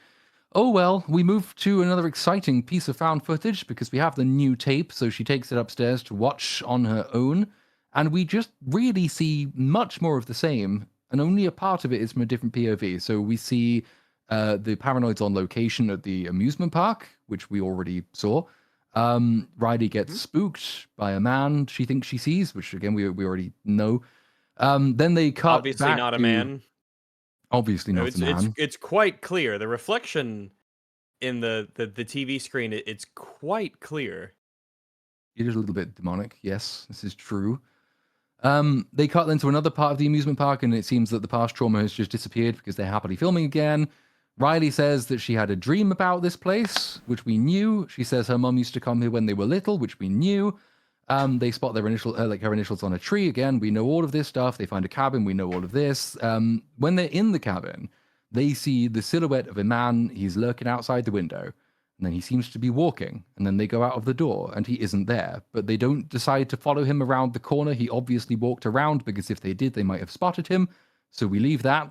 [SPEAKER 4] Oh well, we move to another exciting piece of found footage because we have the new tape. So she takes it upstairs to watch on her own, and we just really see much more of the same, and only a part of it is from a different POV. So we see the paranoids on location at the amusement park, which we already saw. Riley gets spooked by a man she thinks she sees, which again we already know. Then they cut.
[SPEAKER 2] Obviously
[SPEAKER 4] back
[SPEAKER 2] not a
[SPEAKER 4] to-
[SPEAKER 2] man.
[SPEAKER 4] Obviously
[SPEAKER 2] No,
[SPEAKER 4] not a man.
[SPEAKER 2] it's quite clear. The reflection in the TV screen, it's quite clear.
[SPEAKER 4] It is a little bit demonic. Yes, this is true. They cut into another part of the amusement park, and it seems that the past trauma has just disappeared because they're happily filming again. Riley says that she had a dream about this place, which we knew. She says her mum used to come here when they were little, which we knew. They spot their her initials on a tree. Again, we know all of this stuff. They find a cabin. We know all of this. When they're in the cabin, they see the silhouette of a man. He's lurking outside the window, and then he seems to be walking. And then they go out of the door, and he isn't there. But they don't decide to follow him around the corner. He obviously walked around because if they did, they might have spotted him. So we leave that.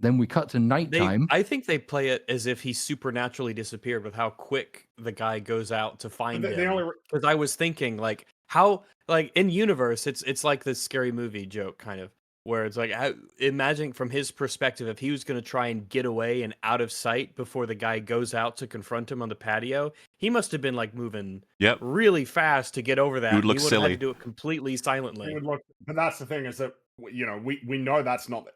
[SPEAKER 4] Then we cut to nighttime.
[SPEAKER 2] I think they play it as if he supernaturally disappeared with how quick the guy goes out to find him. Because I was thinking, like, how, like, in universe, it's like this scary movie joke, kind of, where it's like, imagine from his perspective, if he was going to try and get away and out of sight before the guy goes out to confront him on the patio, he must have been, like, moving really fast to get over that.
[SPEAKER 3] He would look
[SPEAKER 2] have
[SPEAKER 3] silly.
[SPEAKER 2] had to do it completely silently.
[SPEAKER 1] But that's the thing, is that, you know, we know that's not...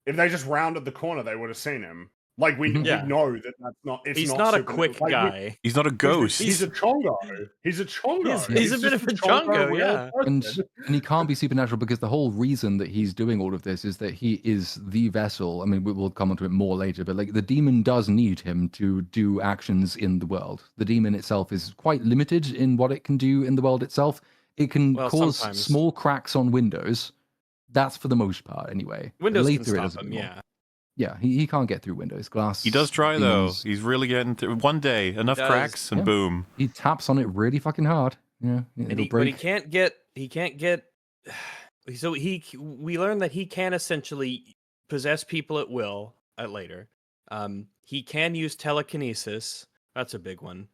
[SPEAKER 1] If they just rounded the corner, they would have seen him. Like, we know that that's not...
[SPEAKER 2] He's not a quick guy.
[SPEAKER 3] He's not a ghost.
[SPEAKER 1] He's a chongo. He's a chongo.
[SPEAKER 2] He's a bit of a chongo, yeah.
[SPEAKER 4] And he can't be supernatural because the whole reason that he's doing all of this is that he is the vessel. I mean, we'll come onto it more later, but like the demon does need him to do actions in the world. The demon itself is quite limited in what it can do in the world itself. It can cause small cracks on windows. That's for the most part, anyway.
[SPEAKER 2] Windows
[SPEAKER 4] later
[SPEAKER 2] can stop him, yeah.
[SPEAKER 4] Yeah, he can't get through windows. Glass.
[SPEAKER 3] He does try though. He's really getting through. One day, enough cracks, and boom.
[SPEAKER 4] He taps on it really fucking hard. Yeah, it'll break.
[SPEAKER 2] But he can't get. So we learn that he can essentially possess people at will. Later, he can use telekinesis. That's a big one.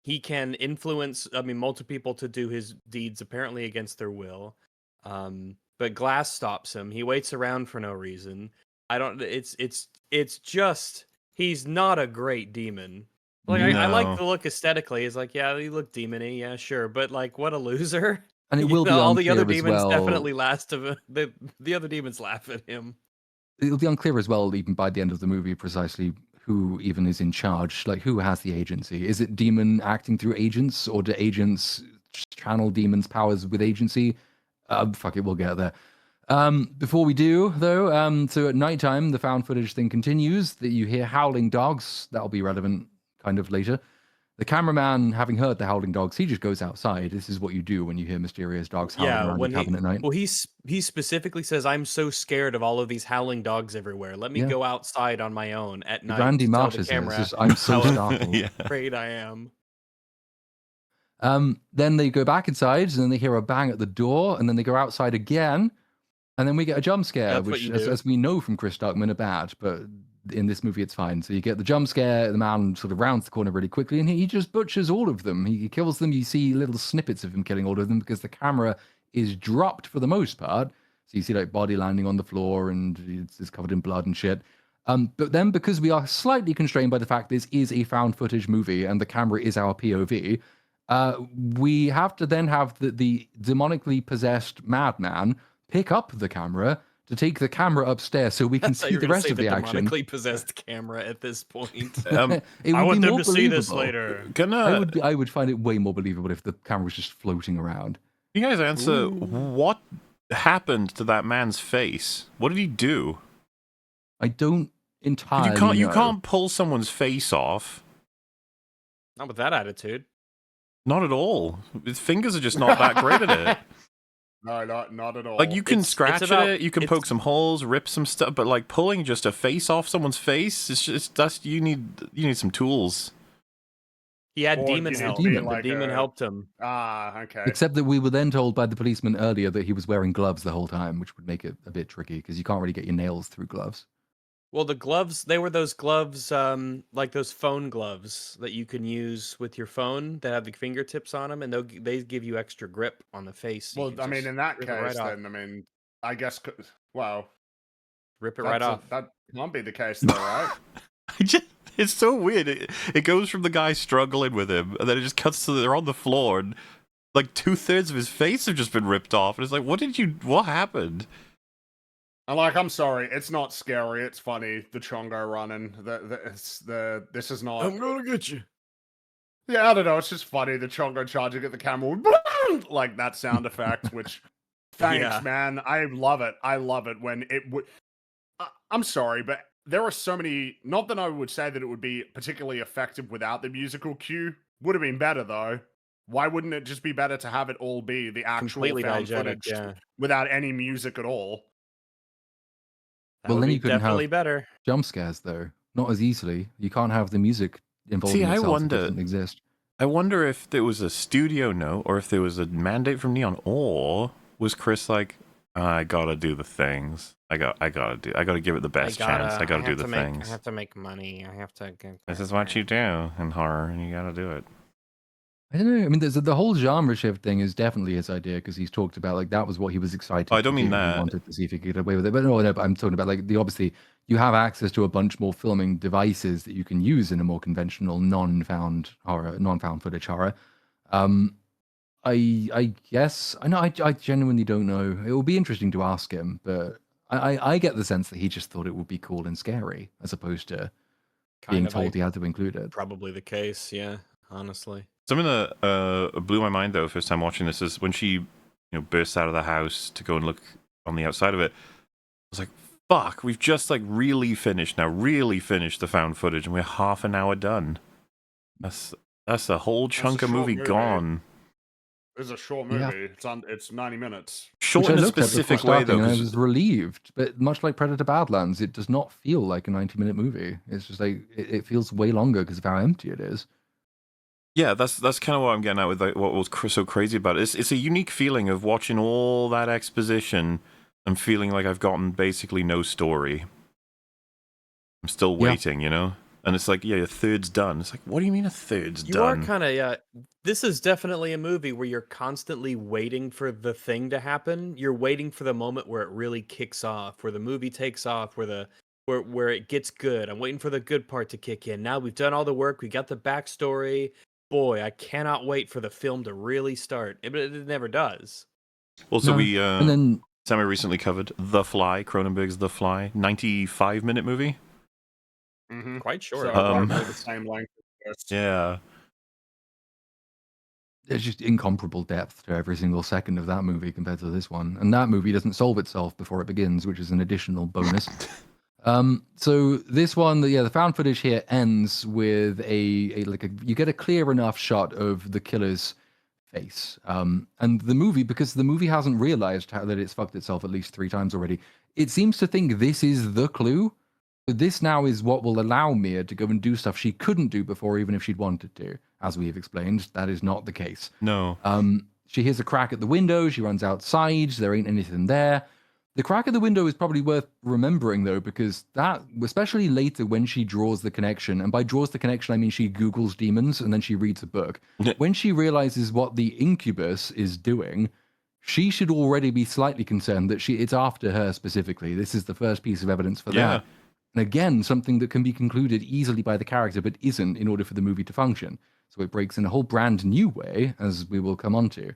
[SPEAKER 2] He can influence. Multiple people to do his deeds apparently against their will. But Glass stops him. He waits around for no reason. It's just he's not a great demon. Like I like the look aesthetically. It's like, yeah, he look demon-y, yeah, sure, but like what a loser.
[SPEAKER 4] And it will be
[SPEAKER 2] all the other demons
[SPEAKER 4] well.
[SPEAKER 2] definitely the other demons laugh at him.
[SPEAKER 4] It'll be unclear as well, even by the end of the movie, precisely who even is in charge. Like, who has the agency? Is it demon acting through agents, or do agents channel demons' powers with agency? Fuck it, we'll get there. Before we do, though, so at nighttime, the found footage thing continues. That you hear howling dogs. That'll be relevant kind of later. The cameraman, having heard the howling dogs, he just goes outside. This is what you do when you hear mysterious dogs howling around your cabin at night.
[SPEAKER 2] Well, he specifically says, "I'm so scared of all of these howling dogs everywhere. Let me go outside on my own at night."
[SPEAKER 4] Randy Marsh is I'm so startled.
[SPEAKER 2] Afraid I am.
[SPEAKER 4] Then they go back inside, and then they hear a bang at the door, and then they go outside again, and then we get a jump scare, which, as we know from Chris Stuckmann, are bad, but in this movie it's fine. So you get the jump scare, the man sort of rounds the corner really quickly, and he just butchers all of them. He kills them. You see little snippets of him killing all of them because the camera is dropped for the most part. So you see like body landing on the floor, and it's covered in blood and shit. But then, because we are slightly constrained by the fact this is a found footage movie and the camera is our POV, we have to then have the demonically possessed madman pick up the camera to take the camera upstairs so we can see the rest of the action.
[SPEAKER 2] Demonically possessed camera at this point.
[SPEAKER 4] I
[SPEAKER 2] want them to see this later.
[SPEAKER 4] I would find it way more believable if the camera was just floating around.
[SPEAKER 3] You guys answer, what happened to that man's face? What did he do?
[SPEAKER 4] I don't entirely know.
[SPEAKER 3] You can't pull someone's face off.
[SPEAKER 2] Not with that attitude.
[SPEAKER 3] Not at all. His fingers are just not that great at it.
[SPEAKER 1] No, not at all.
[SPEAKER 3] Like, you can scratch at it, you can poke some holes, rip some stuff, but like pulling just a face off someone's face, it's just you need some tools.
[SPEAKER 2] He had demon help. The demon helped him.
[SPEAKER 1] Ah, okay.
[SPEAKER 4] Except that we were then told by the policeman earlier that he was wearing gloves the whole time, which would make it a bit tricky because you can't really get your nails through gloves.
[SPEAKER 2] Well, the gloves, they were those gloves, like those phone gloves that you can use with your phone that have the fingertips on them, and they give you extra grip on the face.
[SPEAKER 1] Well, I mean, in that case, then, I mean, I guess, wow.
[SPEAKER 2] Rip it right off.
[SPEAKER 1] That can't be the case, though, right?
[SPEAKER 3] It's so weird. It goes from the guy struggling with him, and then it just cuts to they're on the floor, and like 2/3 of his face have just been ripped off, and it's like, what happened?
[SPEAKER 1] And like, I'm sorry, it's not scary, it's funny, the Chongo running, this is not...
[SPEAKER 2] I'm gonna get you.
[SPEAKER 1] Yeah, I don't know, it's just funny, the Chongo charging at the camera, like that sound effect, which, thanks, man, I love it when it would... I'm sorry, but there are so many, not that I would say that it would be particularly effective without the musical cue, would have been better though. Why wouldn't it just be better to have it all be the actual
[SPEAKER 2] completely
[SPEAKER 1] found
[SPEAKER 2] diegetic,
[SPEAKER 1] footage without any music at all?
[SPEAKER 4] Well, then you couldn't
[SPEAKER 2] definitely
[SPEAKER 4] have
[SPEAKER 2] better
[SPEAKER 4] jump scares, though. Not as easily. You can't have the music involving itself.
[SPEAKER 3] I wonder.
[SPEAKER 4] It doesn't exist.
[SPEAKER 3] I wonder if there was a studio note, or if there was a mandate from Neon, or was Chris like, I gotta do the things. I gotta give it the best chance. I gotta do the things.
[SPEAKER 12] I have to make money. I have to.
[SPEAKER 3] This is what you do in horror, and you gotta do it.
[SPEAKER 4] I don't know. I mean, the whole genre shift thing is definitely his idea because he's talked about like that was what he was excited.
[SPEAKER 3] I don't mean
[SPEAKER 4] to do.
[SPEAKER 3] that.
[SPEAKER 4] He wanted to see if he could get away with it, but no, but I'm talking about like obviously you have access to a bunch more filming devices that you can use in a more conventional non-found footage horror. I guess I know I genuinely don't know. It will be interesting to ask him, but I get the sense that he just thought it would be cool and scary as opposed to being told he had to include it.
[SPEAKER 2] Probably the case, yeah. Honestly.
[SPEAKER 3] Something that blew my mind though, first time watching this, is when she, bursts out of the house to go and look on the outside of it. I was like, "Fuck, we've just like really finished the found footage, and we're half an hour done. That's a whole chunk of movie gone."
[SPEAKER 1] It's a short movie. Yeah. It's 90 minutes.
[SPEAKER 3] Short in a specific way though.
[SPEAKER 4] I was relieved, but much like Predator Badlands, it does not feel like a 90-minute movie. It's just like it feels way longer because of how empty it is.
[SPEAKER 3] Yeah, that's kind of what I'm getting at with like, what was so crazy about it. It's a unique feeling of watching all that exposition and feeling like I've gotten basically no story. I'm still waiting, And it's like, yeah, a third's done. It's like, what do you mean a third's done?
[SPEAKER 2] You are kind of, yeah. This is definitely a movie where you're constantly waiting for the thing to happen. You're waiting for the moment where it really kicks off, where the movie takes off, where it gets good. I'm waiting for the good part to kick in. Now we've done all the work. We got the backstory. Boy, I cannot wait for the film to really start. But it never does.
[SPEAKER 3] Also, we semi-recently covered The Fly, Cronenberg's The Fly, 95-minute movie.
[SPEAKER 1] Mm-hmm.
[SPEAKER 2] Quite short.
[SPEAKER 1] So roughly the same length as this.
[SPEAKER 3] Yeah.
[SPEAKER 4] There's just incomparable depth to every single second of that movie compared to this one. And that movie doesn't solve itself before it begins, which is an additional bonus. So this one, the found footage here ends with you get a clear enough shot of the killer's face. And the movie, because the movie hasn't realized that it's fucked itself at least 3 times already, it seems to think this is the clue. This now is what will allow Mia to go and do stuff she couldn't do before, even if she'd wanted to. As we have explained, that is not the case.
[SPEAKER 3] No.
[SPEAKER 4] She hears a crack at the window. She runs outside. There ain't anything there. The crack at the window is probably worth remembering, though, because that, especially later when she draws the connection, and by draws the connection, I mean she Googles demons and then she reads a book. When she realizes what the incubus is doing, she should already be slightly concerned that it's after her specifically. This is the first piece of evidence for that. And again, something that can be concluded easily by the character, but isn't in order for the movie to function. So it breaks in a whole brand new way, as we will come on to.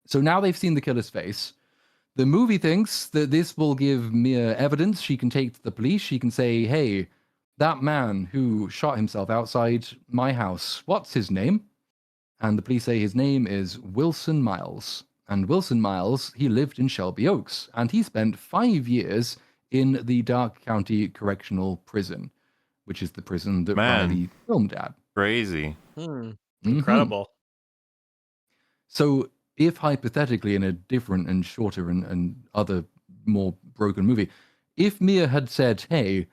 [SPEAKER 4] So now they've seen the killer's face. The movie thinks that this will give Mia evidence she can take to the police. She can say, hey, that man who shot himself outside my house, what's his name? And the police say his name is Wilson Miles. And Wilson Miles, he lived in Shelby Oaks. And he spent 5 years in the Dark County Correctional Prison, which is the prison that Riley filmed at.
[SPEAKER 3] Crazy.
[SPEAKER 2] Incredible.
[SPEAKER 4] So if hypothetically in a different and shorter and other more broken movie, if Mia had said, hey,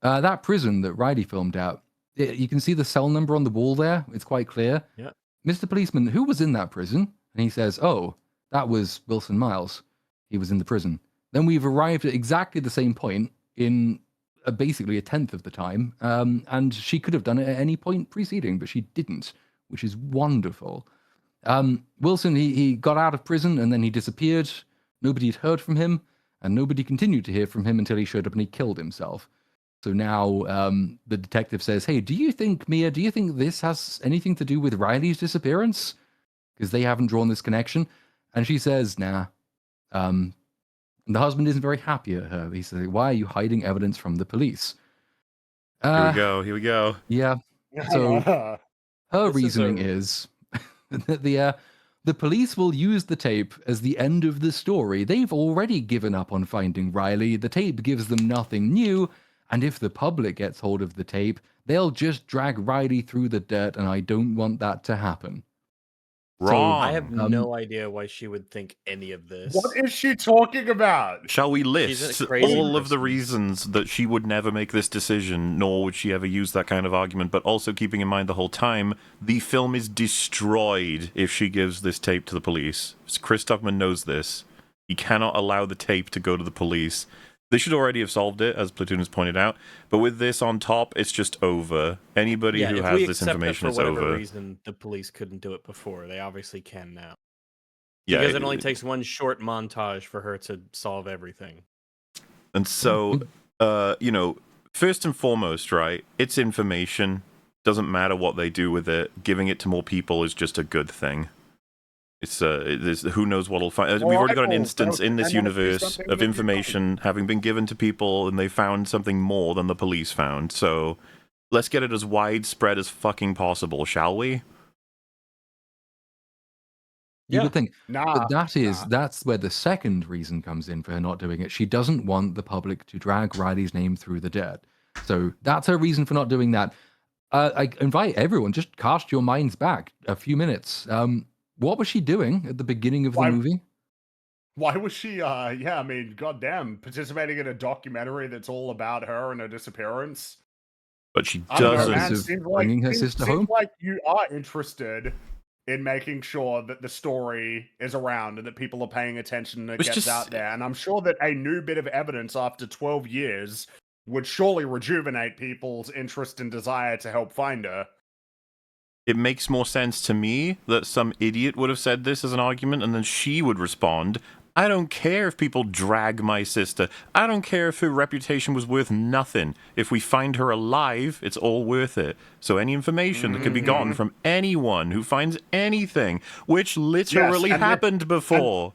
[SPEAKER 4] that prison that Riley filmed at, you can see the cell number on the wall there. It's quite clear.
[SPEAKER 2] Yeah.
[SPEAKER 4] Mr. Policeman, who was in that prison? And he says, oh, that was Wilson Miles. He was in the prison. Then we've arrived at exactly the same point in basically a tenth of the time. And she could have done it at any point preceding, but she didn't, which is wonderful. Wilson, he got out of prison and then he disappeared. Nobody had heard from him, and nobody continued to hear from him until he showed up and he killed himself. So now the detective says, hey, Mia, do you think this has anything to do with Riley's disappearance? Because they haven't drawn this connection. And she says, nah. And the husband isn't very happy at her. He says, why are you hiding evidence from the police?
[SPEAKER 3] Here we go.
[SPEAKER 4] Yeah. So her reasoning is that the police will use the tape as the end of the story. They've already given up on finding Riley. The tape gives them nothing new. And if the public gets hold of the tape, they'll just drag Riley through the dirt, and I don't want that to happen.
[SPEAKER 3] Wrong.
[SPEAKER 2] I have no idea why she would think any of this.
[SPEAKER 1] What is she talking about?
[SPEAKER 3] Shall we list all of the reasons that she would never make this decision, nor would she ever use that kind of argument, but also keeping in mind the whole time, the film is destroyed if she gives this tape to the police. Chris Stuckmann knows this. He cannot allow the tape to go to the police. They should already have solved it, as Platoon has pointed out. But with this on top, it's just over. Anybody who has this information is over.
[SPEAKER 2] For whatever reason, the police couldn't do it before. They obviously can now.
[SPEAKER 3] Yeah,
[SPEAKER 2] because it only takes one short montage for her to solve everything.
[SPEAKER 3] And so, first and foremost, right, it's information. Doesn't matter what they do with it. Giving it to more people is just a good thing. It's who knows what'll find. We've already got an instance in this universe of information having been given to people, and they found something more than the police found. So let's get it as widespread as fucking possible, shall we?
[SPEAKER 4] You would think, but that's where the second reason comes in for her not doing it. She doesn't want the public to drag Riley's name through the dirt. So that's her reason for not doing that. I invite everyone, just cast your minds back a few minutes. What was she doing at the beginning of the movie?
[SPEAKER 1] Why was she, goddamn, participating in a documentary that's all about her and her disappearance?
[SPEAKER 3] But she doesn't.
[SPEAKER 4] Bringing her sister home?
[SPEAKER 1] Seems like you are interested in making sure that the story is around and that people are paying attention and it gets out there. And I'm sure that a new bit of evidence after 12 years would surely rejuvenate people's interest and desire to help find her.
[SPEAKER 3] It makes more sense to me that some idiot would have said this as an argument, and then she would respond, I don't care if people drag my sister. I don't care if her reputation was worth nothing. If we find her alive, it's all worth it. So any information that can be gotten from anyone who finds anything, which literally happened before.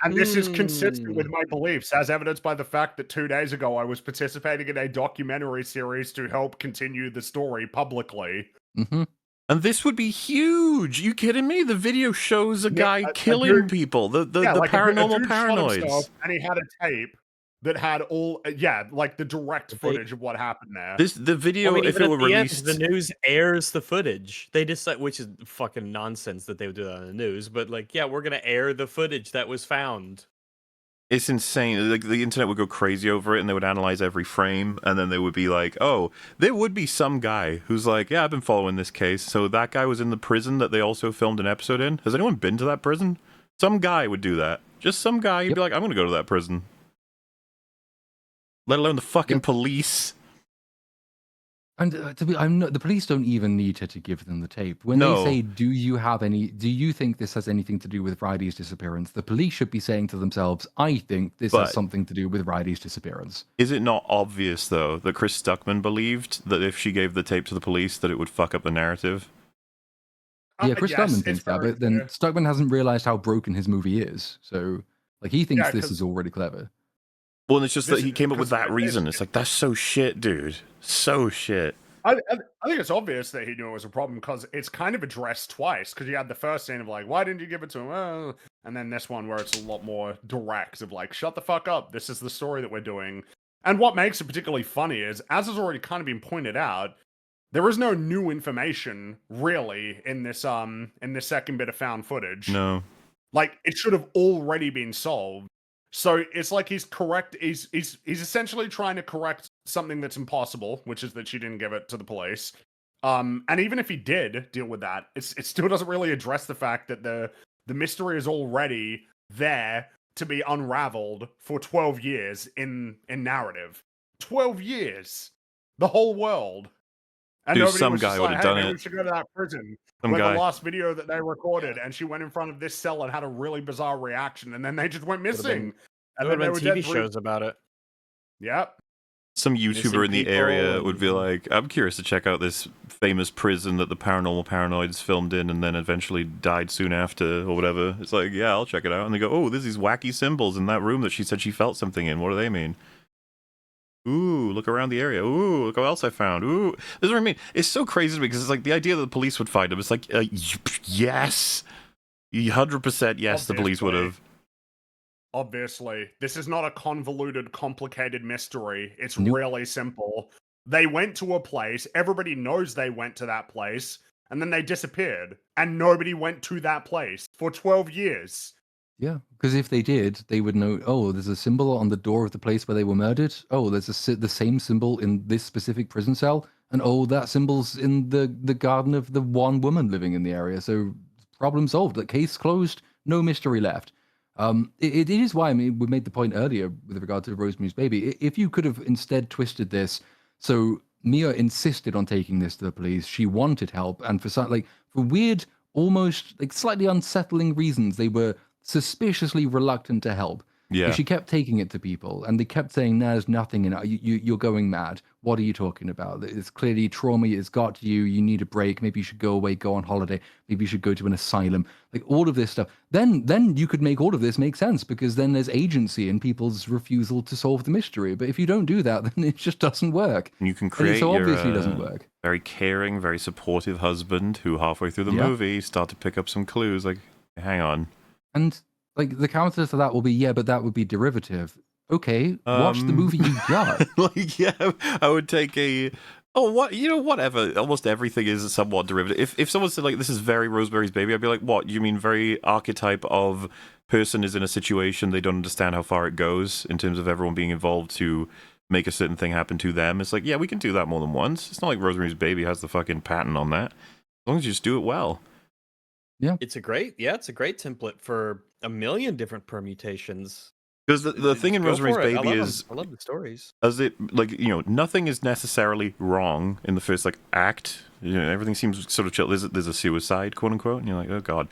[SPEAKER 1] And this is consistent with my beliefs, as evidenced by the fact that 2 days ago I was participating in a documentary series to help continue the story publicly.
[SPEAKER 4] Mm-hmm.
[SPEAKER 3] And this would be huge. You kidding me? The video shows a guy killing people. The paranormal paranoids.
[SPEAKER 1] And he had a tape that had all, the direct footage of what happened there.
[SPEAKER 3] The video, if it were released,
[SPEAKER 2] the news airs the footage. They decide, which is fucking nonsense that they would do that on the news. But we're gonna air the footage that was found.
[SPEAKER 3] It's insane. Like, the internet would go crazy over it, and they would analyze every frame, and then they would be like, oh, there would be some guy who's like, yeah, I've been following this case, so that guy was in the prison that they also filmed an episode in. Has anyone been to that prison? Some guy would do that. Just some guy, he'd be like, I'm gonna go to that prison. Let alone the fucking police.
[SPEAKER 4] And the police don't even need her to give them the tape. When they say, do you think this has anything to do with Riley's disappearance? The police should be saying to themselves, I think this has something to do with Riley's disappearance.
[SPEAKER 3] Is it not obvious, though, that Chris Stuckmann believed that if she gave the tape to the police, that it would fuck up the narrative?
[SPEAKER 4] Yeah, Chris Stuckmann thinks that, but then Stuckmann hasn't realized how broken his movie is. So, he thinks this is already clever.
[SPEAKER 3] Well, and it's just that he came up with that reason. It's like, that's so shit, dude. So shit.
[SPEAKER 1] I think it's obvious that he knew it was a problem because it's kind of addressed twice. Because you had the first scene of why didn't you give it to him? And then this one where it's a lot more direct of shut the fuck up. This is the story that we're doing. And what makes it particularly funny is, as has already kind of been pointed out, there is no new information really in this second bit of found footage.
[SPEAKER 3] No.
[SPEAKER 1] It should have already been solved. So it's like he's correct. He's essentially trying to correct something that's impossible, which is that she didn't give it to the police. And even if he did deal with that, it still doesn't really address the fact that the mystery is already there to be unraveled for 12 years in narrative. 12 years, the whole world. And
[SPEAKER 3] dude, some guy would have done it.
[SPEAKER 1] We should go to that prison. The last video that they recorded, and she went in front of this cell and had a really bizarre reaction, and then they just went missing.
[SPEAKER 2] And then there were TV shows about it.
[SPEAKER 1] Yep.
[SPEAKER 3] Some YouTuber in the area would be like, I'm curious to check out this famous prison that the paranormal paranoids filmed in and then eventually died soon after, or whatever. It's like, yeah, I'll check it out. And they go, oh, there's these wacky symbols in that room that she said she felt something in. What do they mean? Ooh, look around the area. Ooh, look what else I found. Ooh. This is what I mean. It's so crazy because it's like the idea that the police would find him. It's like, yes. 100% yes, the police would have.
[SPEAKER 1] Obviously. This is not a convoluted, complicated mystery. It's really simple. They went to a place. Everybody knows they went to that place. And then they disappeared. And nobody went to that place for 12 years.
[SPEAKER 4] Yeah, because if they did, they would know, oh, there's a symbol on the door of the place where they were murdered. Oh, there's the same symbol in this specific prison cell. And oh, that symbol's in the garden of the one woman living in the area. So problem solved. The case closed, no mystery left. It is why, I mean, we made the point earlier with regard to Rosemary's Baby. If you could have instead twisted this, so Mia insisted on taking this to the police. She wanted help, and for weird, almost like slightly unsettling reasons, they were suspiciously reluctant to help.
[SPEAKER 3] Yeah.
[SPEAKER 4] She kept taking it to people, and they kept saying, "No, there's nothing in it. You're going mad. What are you talking about? It's clearly trauma. It's got to you. You need a break. Maybe you should go away, go on holiday. Maybe you should go to an asylum." Like all of this stuff. Then you could make all of this make sense, because then there's agency in people's refusal to solve the mystery. But if you don't do that, then it just doesn't work.
[SPEAKER 3] And you can create
[SPEAKER 4] so
[SPEAKER 3] your
[SPEAKER 4] obviously doesn't work.
[SPEAKER 3] very caring, very supportive husband who halfway through the
[SPEAKER 4] Yeah.
[SPEAKER 3] movie start to pick up some clues. Like, hang on.
[SPEAKER 4] And like the counter to that will be, yeah, but that would be derivative. Okay, watch the movie you got.
[SPEAKER 3] Like, yeah, I would take whatever. Almost everything is somewhat derivative. If someone said, like, this is very Rosemary's Baby, I'd be like, what? You mean very archetype of person is in a situation, they don't understand how far it goes in terms of everyone being involved to make a certain thing happen to them. It's like, yeah, we can do that more than once. It's not like Rosemary's Baby has the fucking patent on that. As long as you just do it well.
[SPEAKER 4] Yeah.
[SPEAKER 2] It's a great template for a million different permutations.
[SPEAKER 3] Because the thing in
[SPEAKER 2] Go
[SPEAKER 3] Rosemary's
[SPEAKER 2] for it.
[SPEAKER 3] Baby
[SPEAKER 2] I love
[SPEAKER 3] is,
[SPEAKER 2] them. I love the stories.
[SPEAKER 3] as it, like, nothing is necessarily wrong in the first, like, act. Everything seems sort of chill. There's a suicide, quote unquote, and you're like, oh god.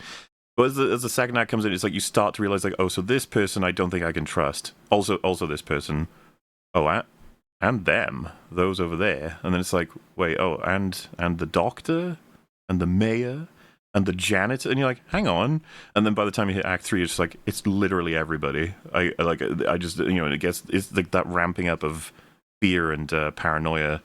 [SPEAKER 3] But as the second act comes in, it's like you start to realize, like, oh, so this person I don't think I can trust. Also this person. Oh, and them, those over there. And then it's like, wait, oh, and the doctor, and the mayor, and the janitor, and you're like, hang on. And then by the time you hit Act 3, it's like, it's literally everybody. I just, it gets, it's like that ramping up of fear and paranoia.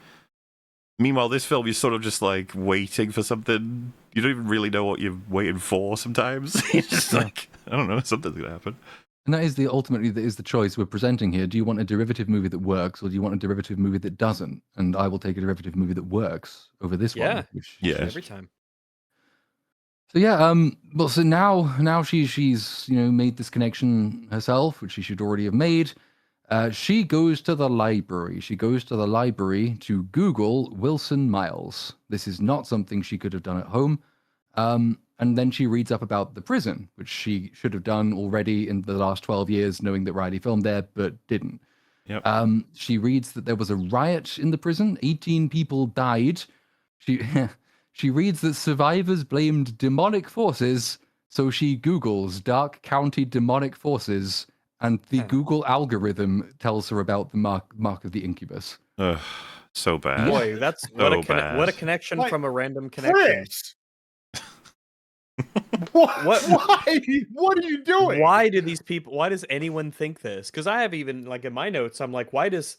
[SPEAKER 3] Meanwhile, this film, you're sort of just like waiting for something. You don't even really know what you're waiting for sometimes. You're just like, I don't know, something's gonna happen.
[SPEAKER 4] And that is the choice we're presenting here. Do you want a derivative movie that works, or do you want a derivative movie that doesn't? And I will take a derivative movie that works over this one.
[SPEAKER 2] Every time.
[SPEAKER 4] So yeah, well, so now she's made this connection herself, which she should already have made. She goes to the library. She goes to the library to Google Wilson Miles. This is not something she could have done at home. And then she reads up about the prison, which she should have done already in the last 12 years, knowing that Riley filmed there, but didn't.
[SPEAKER 3] Yep.
[SPEAKER 4] She reads that there was a riot in the prison. 18 people died. She reads that survivors blamed demonic forces, so she Googles Dark County demonic forces, and the Google algorithm tells her about the mark of the incubus.
[SPEAKER 3] Ugh, so bad.
[SPEAKER 2] Boy, that's
[SPEAKER 3] so
[SPEAKER 2] what a connection
[SPEAKER 1] Like,
[SPEAKER 2] from a random connection.
[SPEAKER 1] Chris! What? Why? What are you doing?
[SPEAKER 2] Why does anyone think this? Because I have even, like, in my notes, I'm like, why does...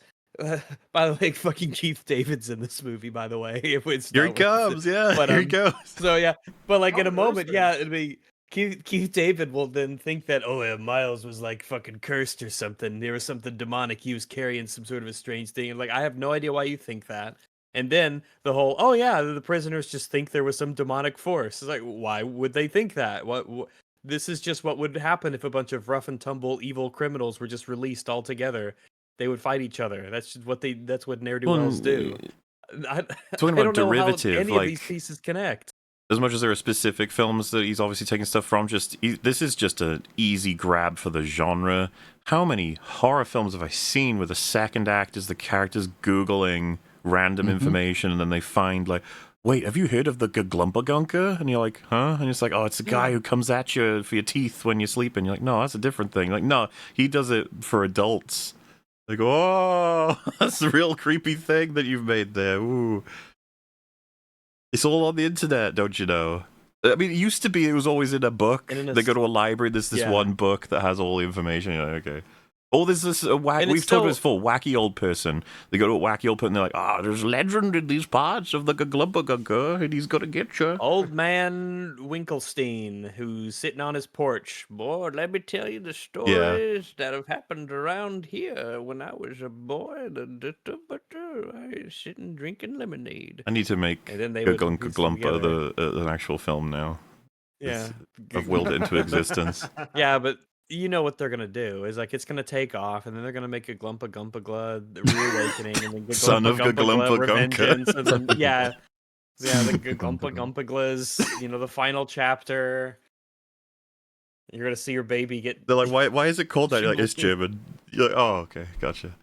[SPEAKER 2] by the way, fucking Keith David's in this movie, by the way. Here he
[SPEAKER 3] comes, yeah.
[SPEAKER 2] But,
[SPEAKER 3] here he goes.
[SPEAKER 2] So, yeah. But, like, in a moment, yeah, it'd be... Keith David will then think that, oh, yeah, Miles was, like, fucking cursed or something. There was something demonic. He was carrying some sort of a strange thing. And, like, I have no idea why you think that. And then the whole, oh, yeah, the prisoners just think there was some demonic force. It's like, why would they think that? What this is just what would happen if a bunch of rough and tumble evil criminals were just released all together. They would fight each other. That's just what ne'er-do-wells do.
[SPEAKER 3] Talking about derivative,
[SPEAKER 2] how any
[SPEAKER 3] like,
[SPEAKER 2] of these pieces connect.
[SPEAKER 3] As much as there are specific films that he's obviously taking stuff from, this is just an easy grab for the genre. How many horror films have I seen where the second act is the characters Googling random information, and then they find, like, wait, have you heard of the Gaglumpagunka? And you're like, huh? And it's like, oh, it's the guy who comes at you for your teeth when you sleep. And you're like, no, that's a different thing. Like, no, he does it for adults. Like, oh, that's the real creepy thing that you've made there. Ooh. It's all on the internet, don't you know? I mean, it used to be, it was always in a book. They go to a library, there's this one book that has all the information. You're like, okay. Oh, there's this we've talked about this before, wacky old person. They go to a wacky old person, and they're like, there's legend in these parts of the Gaglumpagunka, and he's gonna get you.
[SPEAKER 2] Old man Winkelstein, who's sitting on his porch. Boy, let me tell you the stories that have happened around here when I was a boy. I was sitting drinking lemonade.
[SPEAKER 3] I need to make Gaglumpa an actual film now.
[SPEAKER 2] Yeah.
[SPEAKER 3] I've willed it into existence.
[SPEAKER 2] Yeah, but you know what they're gonna do is, like, it's gonna take off, and then they're gonna make a Glumpagumpagla the Reawakening, and then
[SPEAKER 3] Son of Gaglumpagunka.
[SPEAKER 2] Revengeance, and then the Glumpagumpaglas, the final chapter. You're gonna see your baby get.
[SPEAKER 3] They're like, why is it called that? You're like, it's German. You're like, oh, okay, gotcha.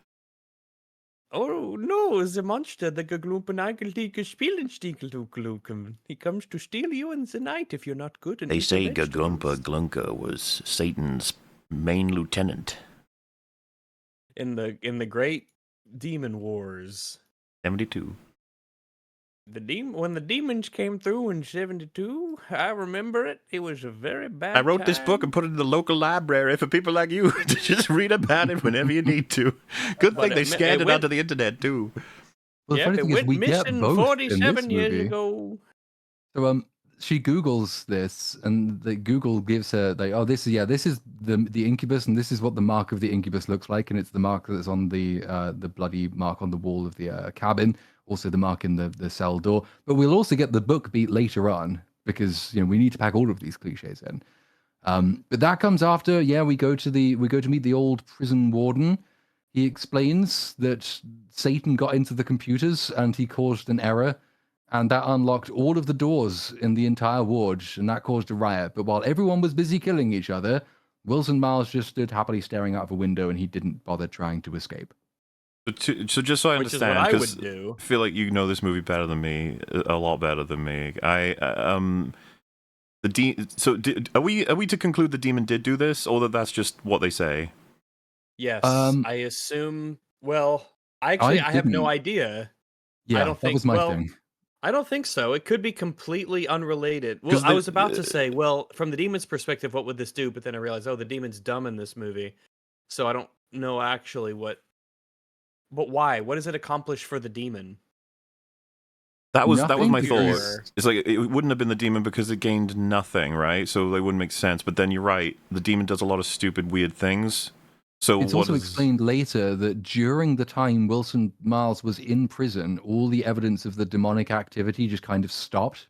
[SPEAKER 2] Oh no, the monster, the Gaglumpenagel Spielenstiegel. He comes to steal you in the night if you're not good.
[SPEAKER 13] They say Gaglumpa Glunka was Satan's main lieutenant.
[SPEAKER 2] In the Great Demon Wars.
[SPEAKER 13] 72.
[SPEAKER 2] When the demons came through in 72, I remember it. It was a very bad
[SPEAKER 3] I wrote this book and put it in the local library for people like you to just read about it whenever you need to. Good thing they scanned it onto the internet too.
[SPEAKER 4] Well, the funny thing is we get both
[SPEAKER 2] 47
[SPEAKER 4] in this
[SPEAKER 2] years
[SPEAKER 4] movie.
[SPEAKER 2] ago.
[SPEAKER 4] So she Googles this, and Google gives her like, oh, this is the incubus, and this is what the mark of the incubus looks like, and it's the mark that's on the bloody mark on the wall of the cabin, also the mark in the cell door. But we'll also get the book beat later on because we need to pack all of these cliches in. But that comes after. Yeah, we go to meet the old prison warden. He explains that Satan got into the computers and he caused an error. And that unlocked all of the doors in the entire ward, and that caused a riot. But while everyone was busy killing each other, Wilson Miles just stood happily staring out of a window, and he didn't bother trying to escape.
[SPEAKER 3] So just so I
[SPEAKER 2] Which is
[SPEAKER 3] understand,
[SPEAKER 2] what I
[SPEAKER 3] because
[SPEAKER 2] would do.
[SPEAKER 3] I feel like you know this movie better than me, a lot better than me. Are we to conclude the demon did do this, or that that's just what they say?
[SPEAKER 2] Yes, I assume. Well, I have no idea.
[SPEAKER 4] Yeah,
[SPEAKER 2] I don't think,
[SPEAKER 4] that was my thing.
[SPEAKER 2] I don't think so. It could be completely unrelated. Well, I was about to say, well, from the demon's perspective, what would this do? But then I realized, oh, the demon's dumb in this movie. So I don't know actually what. But why? What does it accomplish for the demon?
[SPEAKER 3] That was my
[SPEAKER 2] Nothing?
[SPEAKER 3] thought. It's like it wouldn't have been the demon because it gained nothing, right? So they wouldn't make sense. But then you're right. The demon does a lot of stupid, weird things. So
[SPEAKER 4] it's also explained later that during the time Wilson Miles was in prison, all the evidence of the demonic activity just kind of stopped,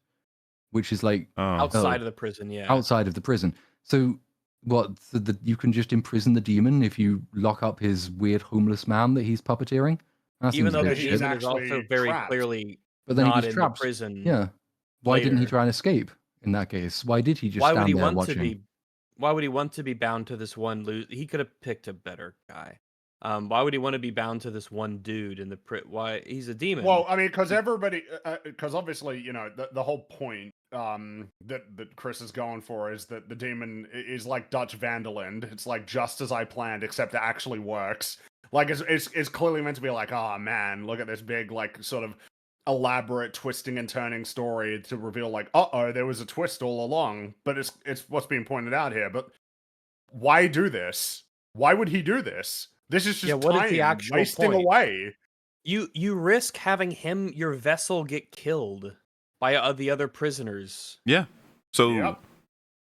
[SPEAKER 4] which is like
[SPEAKER 2] outside of the prison, yeah.
[SPEAKER 4] Outside of the prison. So what? You can just imprison the demon if you lock up his weird homeless man that he's puppeteering.
[SPEAKER 2] Even though the demon is also very clearly not in the prison.
[SPEAKER 4] Yeah. Why didn't he try and escape in that case? Why did he just stand there watching?
[SPEAKER 2] Why would he want to be bound to this one He could have picked a better guy. Why would he want to be bound to this one dude in the why he's a demon?
[SPEAKER 1] Well, I mean, because obviously, the whole point that Chris is going for is that the demon is like Dutch Van der Linde. It's like just as I planned, except it actually works. Like it's clearly meant to be like, oh man, look at this big like sort of elaborate twisting and turning story to reveal like, there was a twist all along. But it's what's being pointed out here. But why do this? Why would he do this? This is just
[SPEAKER 2] what
[SPEAKER 1] time
[SPEAKER 2] is the actual
[SPEAKER 1] wasting
[SPEAKER 2] point?
[SPEAKER 1] away.
[SPEAKER 2] You risk having your vessel get killed by the other prisoners.
[SPEAKER 3] Yeah. So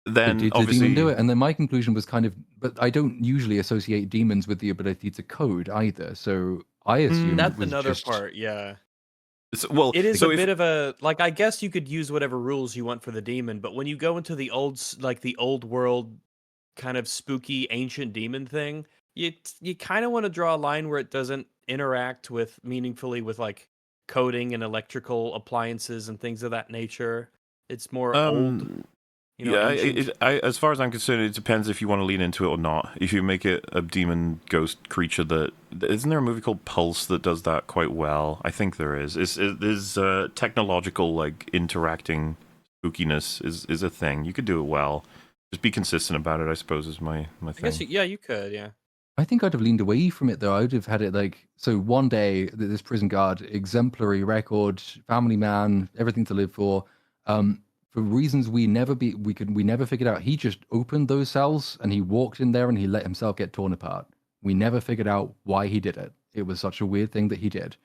[SPEAKER 3] then
[SPEAKER 4] did the demon do it? And then my conclusion was kind of, but I don't usually associate demons with the ability to code either. So I assume
[SPEAKER 2] that's another part. Yeah.
[SPEAKER 3] Well,
[SPEAKER 2] it is a bit of a I guess you could use whatever rules you want for the demon, but when you go into the old world kind of spooky ancient demon thing, you kind of want to draw a line where it doesn't interact meaningfully with like coding and electrical appliances and things of that nature. It's more old.
[SPEAKER 3] As far as I'm concerned, it depends if you want to lean into it or not. If you make it a demon ghost creature isn't there a movie called Pulse that does that quite well? I think there is. Is technological like interacting spookiness is a thing. You could do it well. Just be consistent about it, I suppose, is my thing.
[SPEAKER 2] I guess you could, yeah.
[SPEAKER 4] I think I'd have leaned away from it though. I would have had it like, so one day this prison guard, exemplary record, family man, everything to live for reasons we never figured out. He just opened those cells and he walked in there and he let himself get torn apart. We never figured out why he did it. It was such a weird thing that he did.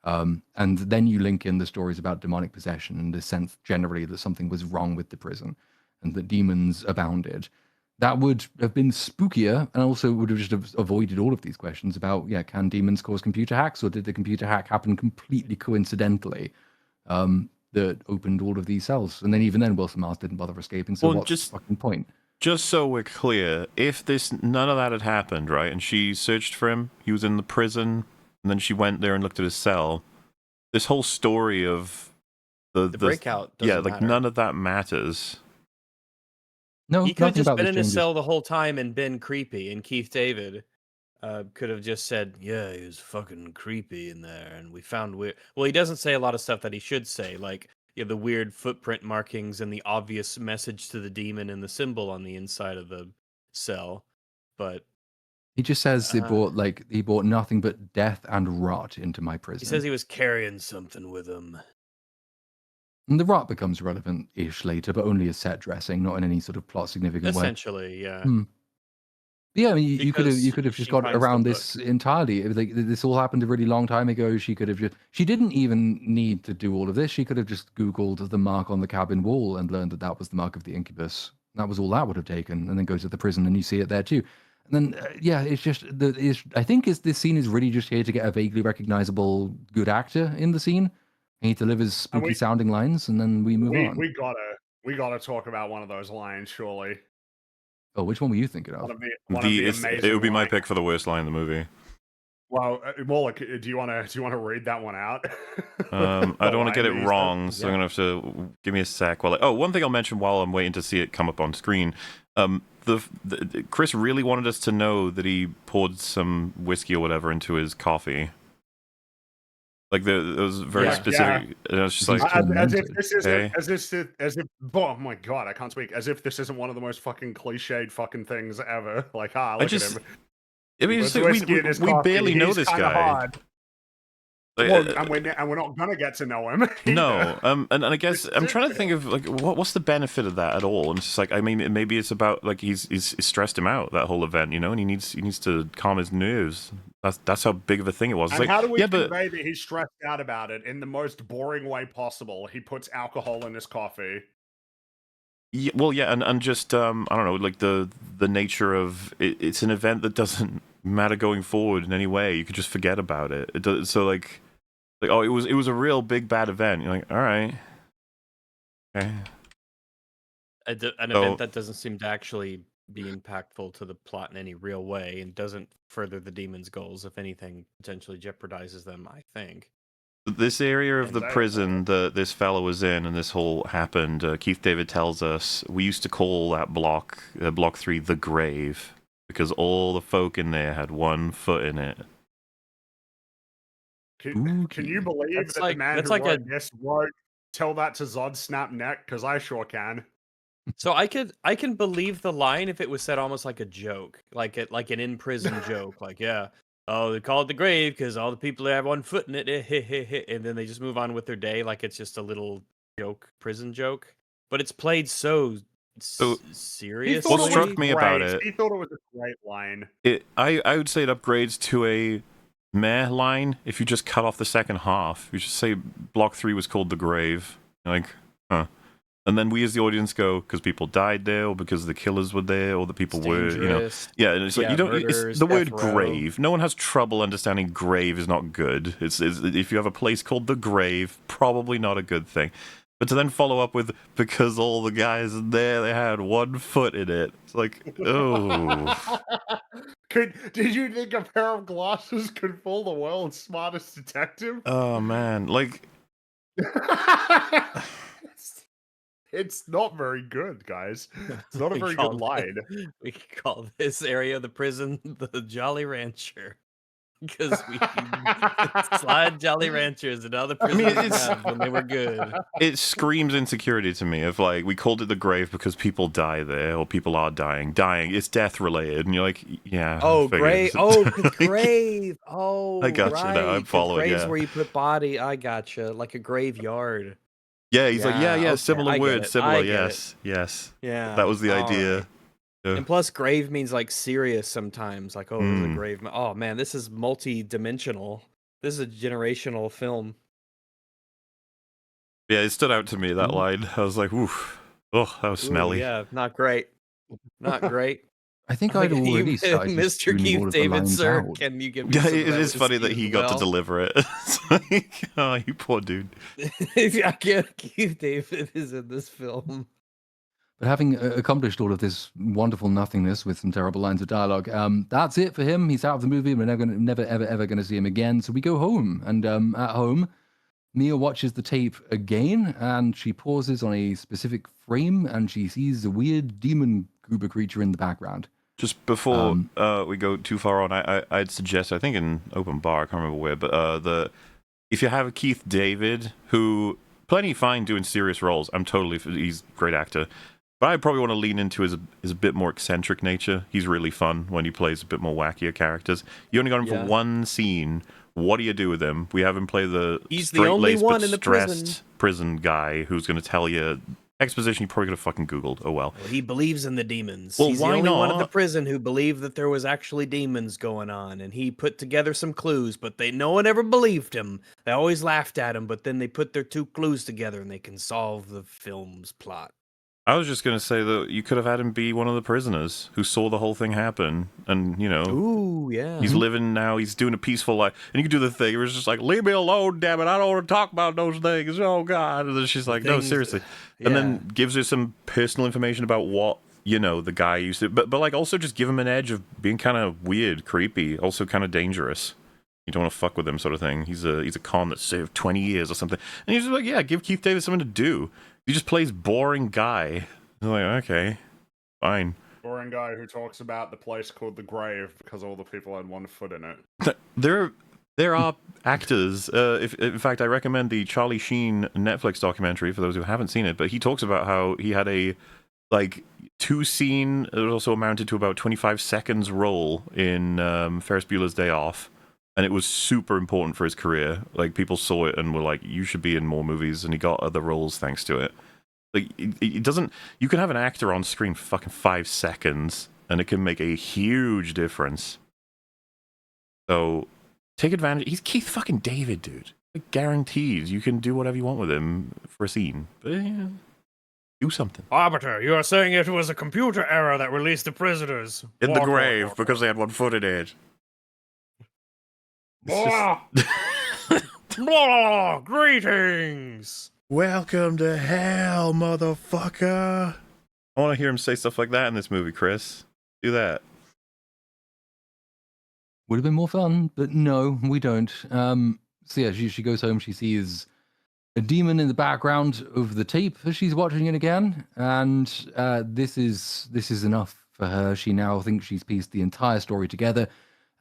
[SPEAKER 4] And then you link in the stories about demonic possession and the sense generally that something was wrong with the prison and that demons abounded. That would have been spookier, and also would have just avoided all of these questions about, can demons cause computer hacks, or did the computer hack happen completely coincidentally that opened all of these cells? And then even then, Wilson Miles didn't bother escaping, so what's the fucking point?
[SPEAKER 3] Just so we're clear, if none of that had happened, right, and she searched for him, he was in the prison, and then she went there and looked at his cell, this whole story of the
[SPEAKER 2] breakout doesn't matter.
[SPEAKER 3] none of that matters.
[SPEAKER 4] No,
[SPEAKER 2] He could have
[SPEAKER 4] nothing
[SPEAKER 2] just
[SPEAKER 4] about
[SPEAKER 2] been
[SPEAKER 4] this
[SPEAKER 2] in his
[SPEAKER 4] changes.
[SPEAKER 2] cell the whole time and been creepy, and Keith David could have just said, "Yeah, he was fucking creepy in there," and we found weird. Well, he doesn't say a lot of stuff that he should say, like the weird footprint markings and the obvious message to the demon and the symbol on the inside of the cell. But
[SPEAKER 4] He just says he brought nothing but death and rot into my prison.
[SPEAKER 2] he says he was carrying something with him.
[SPEAKER 4] And the rot becomes relevant-ish later, but only as set dressing, not in any sort of plot significant way.
[SPEAKER 2] Essentially, yeah.
[SPEAKER 4] Yeah, I mean, you could have
[SPEAKER 2] Because
[SPEAKER 4] just
[SPEAKER 2] she
[SPEAKER 4] got
[SPEAKER 2] finds the
[SPEAKER 4] around
[SPEAKER 2] book.
[SPEAKER 4] this entirely. It was like this all happened a really long time ago. She could have she didn't even need to do all of this. She could have just Googled the mark on the cabin wall and learned that that was the mark of the incubus. That was all that would have taken, and then go to the prison and you see it there too. And then yeah, it's just I think this scene is really just here to get a vaguely recognizable good actor in the scene. He delivers spooky sounding lines, and then we move on.
[SPEAKER 1] We gotta talk about one of those lines, surely.
[SPEAKER 4] Oh, which one were you thinking of?
[SPEAKER 1] One of the amazing
[SPEAKER 3] It would be my
[SPEAKER 1] lines.
[SPEAKER 3] pick for the worst line in the movie.
[SPEAKER 1] Well, Wallach, do you want to read that one out?
[SPEAKER 3] I don't want to get it wrong, so
[SPEAKER 1] Yeah.
[SPEAKER 3] I'm gonna have to give me a sec. One thing I'll mention while I'm waiting to see it come up on screen. Chris really wanted us to know that he poured some whiskey or whatever into his coffee. Like it was very specific. And it was just like
[SPEAKER 1] as if this isn't oh my god, I can't speak. As if this isn't one of the most fucking cliched fucking things ever. Like, look at him.
[SPEAKER 3] I mean, we barely know this guy.
[SPEAKER 1] Hard. Well, and we're not gonna get to know him.
[SPEAKER 3] No, and I guess I'm trying to think of like what's the benefit of that at all. And it's just like, I mean, maybe it's about like he's stressed him out, that whole event, and he needs to calm his nerves. That's how big of a thing it was.
[SPEAKER 1] And
[SPEAKER 3] like,
[SPEAKER 1] how do we convey that he's stressed out about it in the most boring way possible? He puts alcohol in his coffee.
[SPEAKER 3] Yeah, well, yeah, and just I don't know, like the nature of it, it's an event that doesn't matter going forward in any way. You could just forget about it. It does, so like oh, it was a real big bad event. You're like, all right, okay.
[SPEAKER 2] An event that doesn't seem to actually be impactful to the plot in any real way and doesn't further the demon's goals. If anything, potentially jeopardizes them, I think.
[SPEAKER 3] This area of the prison that this fellow was in and this whole happened, Keith David tells us, we used to call that block 3, the grave, because all the folk in there had one foot in it.
[SPEAKER 1] Can you believe that the man who wrote this wrote "Tell that to Zod snap neck"? Because I sure can.
[SPEAKER 2] So I can believe the line if it was said almost like a joke, like an in prison joke, like oh, they call it the grave because all the people there have one foot in it, and then they just move on with their day like it's just a little joke, prison joke. But it's played so seriously.
[SPEAKER 3] What struck me about it,
[SPEAKER 1] he thought it was a great line.
[SPEAKER 3] I would say it upgrades to a meh line if you just cut off the second half. You just say block 3 was called the grave. You're like, huh. And then we as the audience go, because people died there, or because the killers were there, or the people were, Yeah, and it's like, you don't, it's the word grave. No one has trouble understanding grave is not good. It's if you have a place called the grave, probably not a good thing. But to then follow up with, because all the guys in there, they had one foot in it. It's like, oh.
[SPEAKER 1] Did you think a pair of glasses could fool the world's smartest detective?
[SPEAKER 3] Oh, man. Like...
[SPEAKER 1] It's not very good, guys. It's not a very good line.
[SPEAKER 2] We could call this area of the prison the Jolly Rancher. Because we slide Jolly Ranchers and other prisons have when they were good.
[SPEAKER 3] It screams insecurity to me of like, we called it the grave because people die there, or people are dying. It's death related. And you're like, yeah.
[SPEAKER 2] Oh, grave. Oh, grave. Oh,
[SPEAKER 3] I gotcha now. I'm following.
[SPEAKER 2] Graves where you put body. I gotcha. Like a graveyard.
[SPEAKER 3] Yeah, he's like,
[SPEAKER 2] okay,
[SPEAKER 3] similar words, similar, yes.
[SPEAKER 2] Yeah.
[SPEAKER 3] That was the idea.
[SPEAKER 2] Right. And plus, grave means like serious sometimes. Like, oh, there's a grave. Oh, man, this is multi-dimensional. This is a generational film.
[SPEAKER 3] Yeah, it stood out to me, that line. I was like, oof. Oh, that was smelly.
[SPEAKER 2] Yeah, not great. Not great.
[SPEAKER 4] I think I'd already started
[SPEAKER 2] Mr. Keith David, sir,
[SPEAKER 4] out.
[SPEAKER 2] Can you give me
[SPEAKER 3] Yeah,
[SPEAKER 2] some
[SPEAKER 3] it
[SPEAKER 2] of that
[SPEAKER 3] is funny that he got to deliver it. It's like, oh, you poor dude.
[SPEAKER 2] Yeah, Keith David is in this film.
[SPEAKER 4] But having accomplished all of this wonderful nothingness with some terrible lines of dialogue, that's it for him. He's out of the movie. We're never ever going to see him again. So we go home. And at home, Mia watches the tape again, and she pauses on a specific frame, and she sees a weird demon goober creature in the background.
[SPEAKER 3] Just before we go too far on, I'd suggest, I think in Open Bar, I can't remember where, but if you have Keith David, who plenty fine doing serious roles, he's a great actor, but I probably want to lean into his a bit more eccentric nature. He's really fun when he plays a bit more wackier characters. You only got him for one scene. What do you do with him? We have him play
[SPEAKER 2] he's the only one in the
[SPEAKER 3] prison guy who's going to tell you exposition you probably could have fucking Googled. Oh well.
[SPEAKER 2] He believes in the demons.
[SPEAKER 3] Well,
[SPEAKER 2] he's
[SPEAKER 3] why
[SPEAKER 2] the only one in
[SPEAKER 3] not?
[SPEAKER 2] the prison who believed that there was actually demons going on, and he put together some clues, but no one ever believed him. They always laughed at him, but then they put their 2 clues together and they can solve the film's plot.
[SPEAKER 3] I was just going to say that you could have had him be one of the prisoners who saw the whole thing happen. And,
[SPEAKER 2] Ooh, yeah.
[SPEAKER 3] He's living now. He's doing a peaceful life. And you could do the thing where it's just like, leave me alone, damn it. I don't want to talk about those things. Oh, God. And then she's like, no, seriously. And then gives her some personal information about what, the guy used to. But like, also just give him an edge of being kind of weird, creepy, also kind of dangerous. You don't want to fuck with him, sort of thing. He's a con that served 20 years or something. And he's just like, yeah, give Keith David something to do. He just plays boring guy. I'm like, okay, fine.
[SPEAKER 1] Boring guy who talks about the place called the Grave because all the people had 1 foot in it.
[SPEAKER 3] There are actors. In fact, I recommend the Charlie Sheen Netflix documentary for those who haven't seen it. But he talks about how he had a 2-scene. It was also amounted to about 25 seconds role in Ferris Bueller's Day Off. And it was super important for his career. Like, people saw it and were like, you should be in more movies. And he got other roles thanks to it. Like, it doesn't... You can have an actor on screen for fucking 5 seconds, and it can make a huge difference. So, take advantage... He's Keith fucking David, dude. Like, guaranteed. You can do whatever you want with him for a scene. But, yeah, do something.
[SPEAKER 2] Arbiter, you are saying it was a computer error that released the prisoners.
[SPEAKER 3] In the grave, because they had 1 foot in it.
[SPEAKER 2] Greetings!
[SPEAKER 3] Welcome to hell, motherfucker! I want to hear him say stuff like that in this movie, Chris. Do that.
[SPEAKER 4] Would have been more fun, but no, we don't. So yeah, she goes home, she sees a demon in the background of the tape as she's watching it again, and this is enough for her. She now thinks she's pieced the entire story together,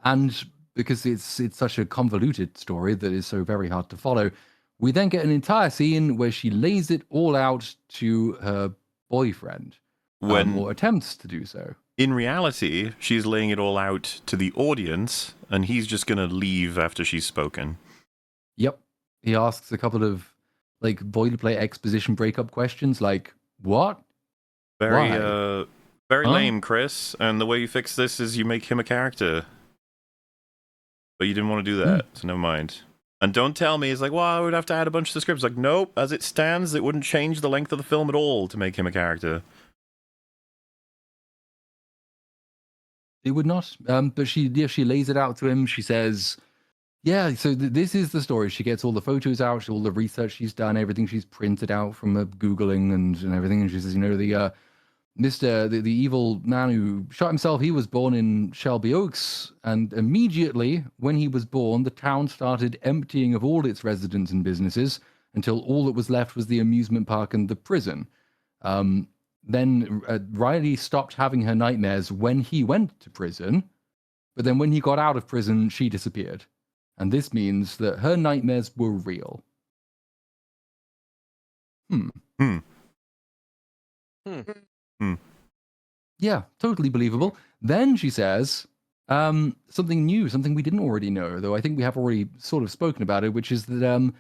[SPEAKER 4] and because it's such a convoluted story that is so very hard to follow, we then get an entire scene where she lays it all out to her boyfriend, or attempts to do so.
[SPEAKER 3] In reality, she's laying it all out to the audience, and he's just going to leave after she's spoken.
[SPEAKER 4] Yep. He asks a couple of, boilerplate exposition breakup questions, like, what?
[SPEAKER 3] Very lame, Chris. And the way you fix this is you make him a character. But you didn't want to do that, so never mind. And don't tell me, it's like, well, I would have to add a bunch of the scripts. Like, nope, as it stands, it wouldn't change the length of the film at all to make him a character.
[SPEAKER 4] It would not. But she lays it out to him. She says, yeah, so this is the story. She gets all the photos out, all the research she's done, everything she's printed out from her Googling and everything. And she says, the evil man who shot himself, he was born in Shelby Oaks, and immediately when he was born, the town started emptying of all its residents and businesses until all that was left was the amusement park and the prison. Then Riley stopped having her nightmares when he went to prison, but then when he got out of prison, she disappeared. And this means that her nightmares were real. Yeah, totally believable. Then she says something new, something we didn't already know, though I think we have already sort of spoken about it, which is that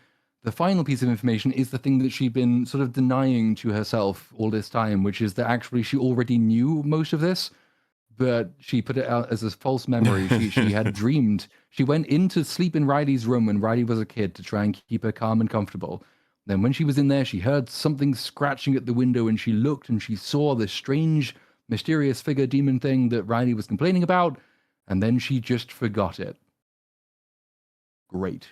[SPEAKER 4] the final piece of information is the thing that she'd been sort of denying to herself all this time, which is that actually she already knew most of this, but she put it out as a false memory. She had dreamed. She went in to sleep in Riley's room when Riley was a kid to try and keep her calm and comfortable. Then when she was in there, she heard something scratching at the window, and she looked and she saw this strange, mysterious figure demon thing that Riley was complaining about, and then she just forgot it. Great.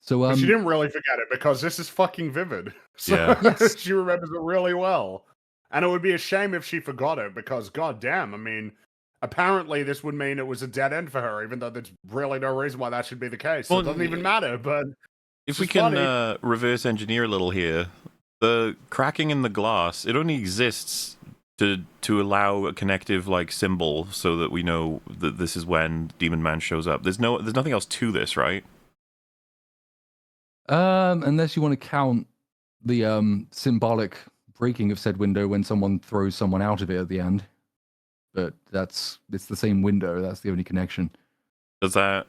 [SPEAKER 4] So
[SPEAKER 1] but she didn't really forget it because this is fucking vivid. So she remembers it really well. And it would be a shame if she forgot it because, goddamn, I mean, apparently this would mean it was a dead end for her, even though there's really no reason why that should be the case. So
[SPEAKER 3] Well,
[SPEAKER 1] it doesn't even matter, but
[SPEAKER 3] if we can reverse engineer a little here, the cracking in the glass, it only exists to allow a connective like symbol so that we know that this is when Demon Man shows up. There's nothing else to this, right?
[SPEAKER 4] Unless you want to count the symbolic breaking of said window when someone throws someone out of it at the end. But it's the same window. That's the only connection.
[SPEAKER 3] Does that?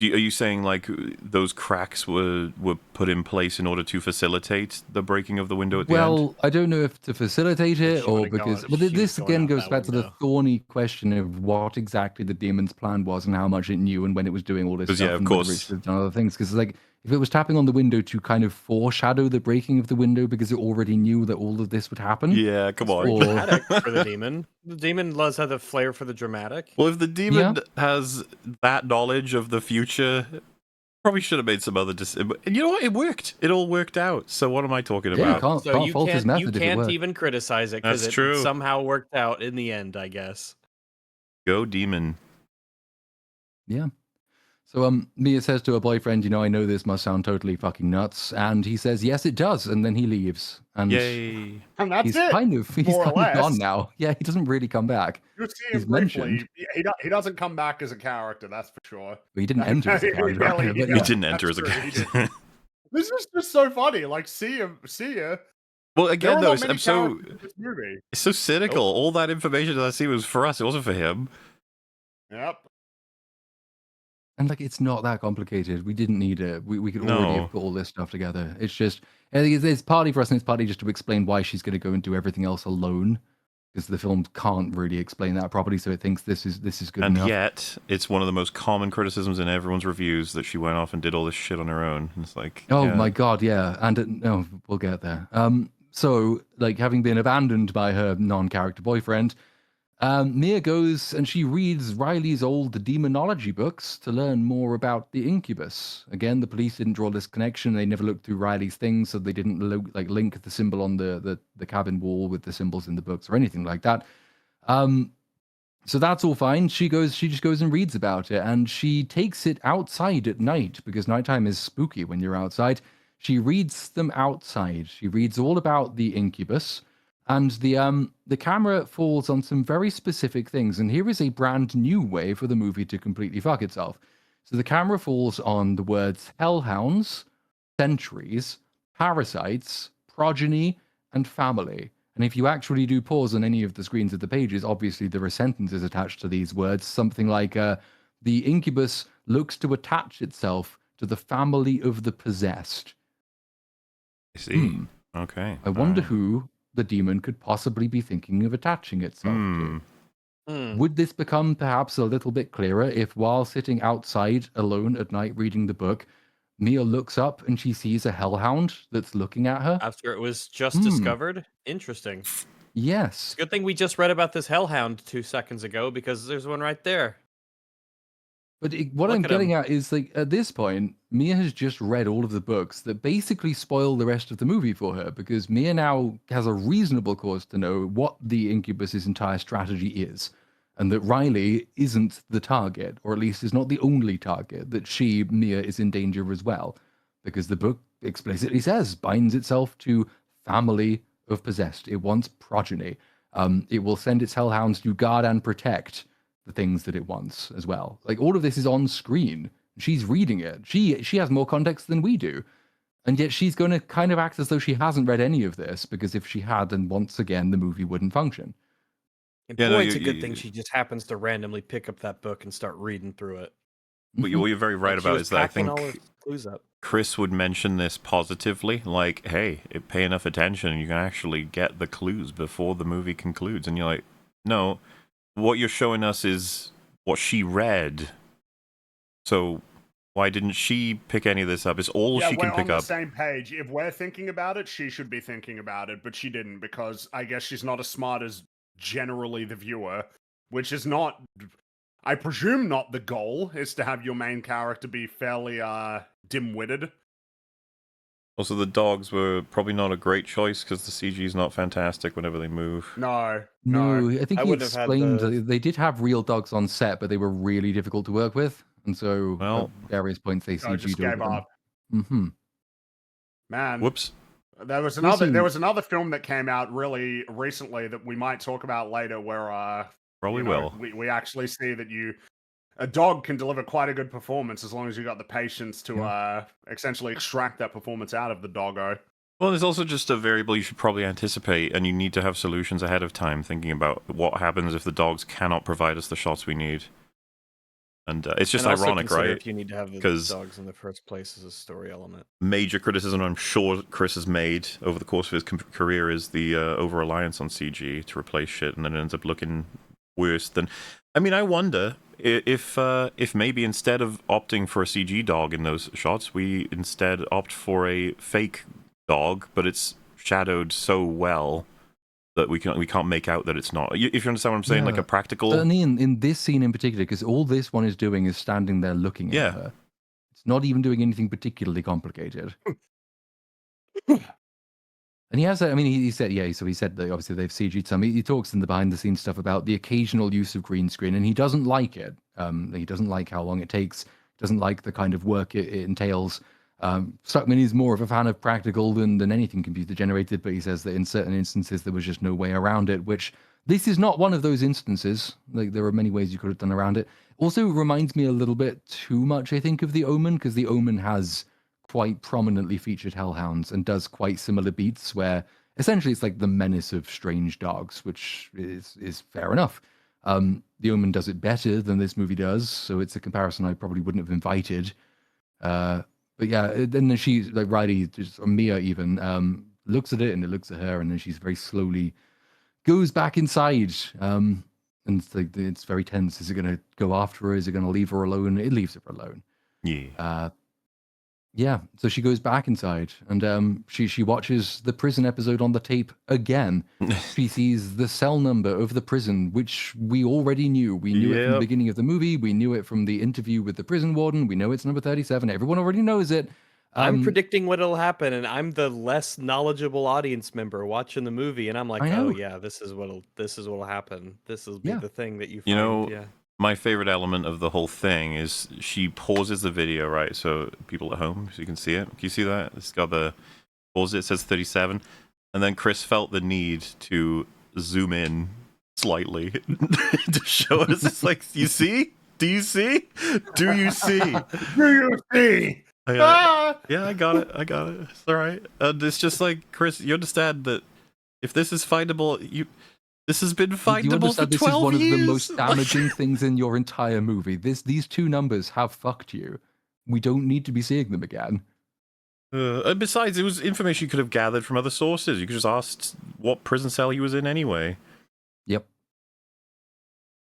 [SPEAKER 3] Are you saying like those cracks were put in place in order to facilitate the breaking of the window at the end?
[SPEAKER 4] Well, I don't know if to facilitate it or because... Well, this again goes back to the thorny question of what exactly the demon's plan was and how much it knew and when it was doing all this stuff.
[SPEAKER 3] Yeah, of
[SPEAKER 4] and
[SPEAKER 3] course.
[SPEAKER 4] whether it should have done other things. Because like, if it was tapping on the window to kind of foreshadow the breaking of the window because it already knew that all of this would happen.
[SPEAKER 3] Yeah, come on.
[SPEAKER 2] Dramatic for the demon. The demon does have the flair for the dramatic.
[SPEAKER 3] Well, if the demon has that knowledge of the future, probably should have made some other decision. And you know what? It worked. It all worked out. So what am I talking about?
[SPEAKER 2] So you can't even criticize it because it somehow worked out in the end, I guess.
[SPEAKER 3] Go demon.
[SPEAKER 4] Yeah. So Mia says to her boyfriend, I know this must sound totally fucking nuts, and he says, yes, it does, and then he leaves. And
[SPEAKER 3] yay.
[SPEAKER 1] And that's
[SPEAKER 4] he's
[SPEAKER 1] it.
[SPEAKER 4] Kind of
[SPEAKER 1] less.
[SPEAKER 4] gone now. Yeah, he doesn't really come back.
[SPEAKER 1] You see
[SPEAKER 4] He's
[SPEAKER 1] him briefly.
[SPEAKER 4] mentioned.
[SPEAKER 1] He doesn't come back as a character, that's for sure.
[SPEAKER 4] Well, he didn't enter as a character.
[SPEAKER 3] He didn't enter as a character.
[SPEAKER 1] This is just so funny. Like, see ya.
[SPEAKER 3] Well, again, though,
[SPEAKER 1] it's
[SPEAKER 3] so cynical. All that information that I see was for us. It wasn't for him.
[SPEAKER 1] Yep.
[SPEAKER 4] And like, it's not that complicated. We didn't need it. We could already have put all this stuff together. It's just, I think it's partly for us, and it's partly just to explain why she's going to go and do everything else alone, because the film can't really explain that properly. So it thinks this is good enough.
[SPEAKER 3] And yet, it's one of the most common criticisms in everyone's reviews that she went off and did all this shit on her own. And it's like,
[SPEAKER 4] oh my god, yeah. And no, we'll get there. So like, having been abandoned by her non-character boyfriend, Mia goes and she reads Riley's old demonology books to learn more about the incubus. Again, the police didn't draw this connection. They never looked through Riley's things, so they didn't link the symbol on the cabin wall with the symbols in the books or anything like that. So that's all fine. She just goes and reads about it, and she takes it outside at night because nighttime is spooky when you're outside. She reads them outside. She reads all about the incubus. And the camera falls on some very specific things. And here is a brand new way for the movie to completely fuck itself. So the camera falls on the words hellhounds, sentries, parasites, progeny, and family. And if you actually do pause on any of the screens of the pages, obviously there are sentences attached to these words. Something like, the incubus looks to attach itself to the family of the possessed.
[SPEAKER 3] I see. Okay.
[SPEAKER 4] I wonder who the demon could possibly be thinking of attaching itself to. Would this become perhaps a little bit clearer if, while sitting outside alone at night reading the book, Mia looks up and she sees a hellhound that's looking at her?
[SPEAKER 2] After it was just discovered? Interesting.
[SPEAKER 4] Yes.
[SPEAKER 2] Good thing we just read about this hellhound 2 seconds ago, because there's one right there.
[SPEAKER 4] But what I'm getting at is, like, at this point, Mia has just read all of the books that basically spoil the rest of the movie for her, because Mia now has a reasonable cause to know what the incubus's entire strategy is, and that Riley isn't the target, or at least is not the only target, that she, Mia, is in danger as well, because the book explicitly says, binds itself to family of possessed. It wants progeny. It will send its hellhounds to guard and protect the things that it wants as well. Like, all of this is on screen. She's reading it. She has more context than we do. And yet she's going to kind of act as though she hasn't read any of this, because if she had, then once again, the movie wouldn't function.
[SPEAKER 2] And boy, it's a good thing she just happens to randomly pick up that book and start reading through it.
[SPEAKER 3] What you're very right about is that I think
[SPEAKER 2] all her clues up.
[SPEAKER 3] Chris would mention this positively, like, hey, pay enough attention and you can actually get the clues before the movie concludes. And you're like, no, what you're showing us is what she read. So why didn't she pick any of this up? It's all she can pick
[SPEAKER 1] we're on
[SPEAKER 3] up.
[SPEAKER 1] the same page. If we're thinking about it, she should be thinking about it, but she didn't, because I guess she's not as smart as generally the viewer, which is not, I presume, not the goal, is to have your main character be fairly dim-witted.
[SPEAKER 3] Also, the dogs were probably not a great choice because the CG is not fantastic whenever they move.
[SPEAKER 1] No.
[SPEAKER 4] I think
[SPEAKER 2] I
[SPEAKER 4] he
[SPEAKER 2] would have had
[SPEAKER 4] explained
[SPEAKER 2] the-
[SPEAKER 4] they did have real dogs on set, but they were really difficult to work with, and so
[SPEAKER 3] Well,
[SPEAKER 4] at various points they
[SPEAKER 1] I
[SPEAKER 4] CG'd
[SPEAKER 1] just
[SPEAKER 4] over
[SPEAKER 1] gave
[SPEAKER 4] them.
[SPEAKER 1] up.
[SPEAKER 4] Mm-hmm.
[SPEAKER 1] Man.
[SPEAKER 3] Whoops.
[SPEAKER 1] There was
[SPEAKER 4] Listen-
[SPEAKER 1] another film that came out really recently that we might talk about later where
[SPEAKER 3] Probably will.
[SPEAKER 1] we actually see that a dog can deliver quite a good performance as long as you got the patience to essentially extract that performance out of the doggo.
[SPEAKER 3] Well, there's also just a variable you should probably anticipate, and you need to have solutions ahead of time, thinking about what happens if the dogs cannot provide us the shots we need. And it's just
[SPEAKER 2] And also
[SPEAKER 3] ironic,
[SPEAKER 2] consider
[SPEAKER 3] right?
[SPEAKER 2] If you need to have the
[SPEAKER 3] 'Cause-
[SPEAKER 2] dogs in the first place as a story element.
[SPEAKER 3] Major criticism I'm sure Chris has made over the course of his career is the over-reliance on CG to replace shit, and then it ends up looking worse than... I mean, I wonder if maybe instead of opting for a CG dog in those shots, we instead opt for a fake dog, but it's shadowed so well that we can't make out that it's not. If you understand what I'm saying, like a practical...
[SPEAKER 4] Certainly in this scene in particular, because all this one is doing is standing there looking at her. It's not even doing anything particularly complicated. And he has, I mean, he said, so he said that obviously they've CG'd some. He talks in the behind the scenes stuff about the occasional use of green screen, and he doesn't like it. He doesn't like how long it takes, doesn't like the kind of work it entails. Stuckmann is more of a fan of practical than anything computer generated, but he says that in certain instances there was just no way around it, which this is not one of those instances. Like, there are many ways you could have done around it. Also reminds me a little bit too much, I think, of The Omen, because The Omen has quite prominently featured hellhounds and does quite similar beats where essentially it's like the menace of strange dogs, which is fair enough. The Omen does it better than this movie does, so it's a comparison I probably wouldn't have invited. But yeah, then she, like Riley, or Mia even, looks at it and it looks at her, and then she's very slowly goes back inside. And it's very tense. Is it going to go after her? Is it going to leave her alone? It leaves her alone.
[SPEAKER 3] Yeah.
[SPEAKER 4] Yeah, so she goes back inside, and she watches the prison episode on the tape again. She sees the cell number of the prison, which we already knew. We knew it from the beginning of the movie. We knew it from the interview with the prison warden. We know it's number 37. Everyone already knows it.
[SPEAKER 2] I'm predicting what'll happen, and I'm the less knowledgeable audience member watching the movie, and I'm like, oh yeah, this is what'll happen. This will be the thing that you find.
[SPEAKER 3] You know, my favorite element of the whole thing is she pauses the video, right? So people at home, so you can see it. Can you see that? It's got the pause. It says 37, and then Chris felt the need to zoom in slightly to show us. It's like, you see? Do you see? Do you see?
[SPEAKER 1] Do you see?
[SPEAKER 3] Yeah, I got it. It's all right. It's just like, Chris, you understand that if this is findable, this has been findable for 12 years.
[SPEAKER 4] This is one of the most damaging things in your entire movie. These two numbers have fucked you. We don't need to be seeing them again.
[SPEAKER 3] And besides, it was information you could have gathered from other sources. You could just ask what prison cell he was in anyway.
[SPEAKER 4] Yep.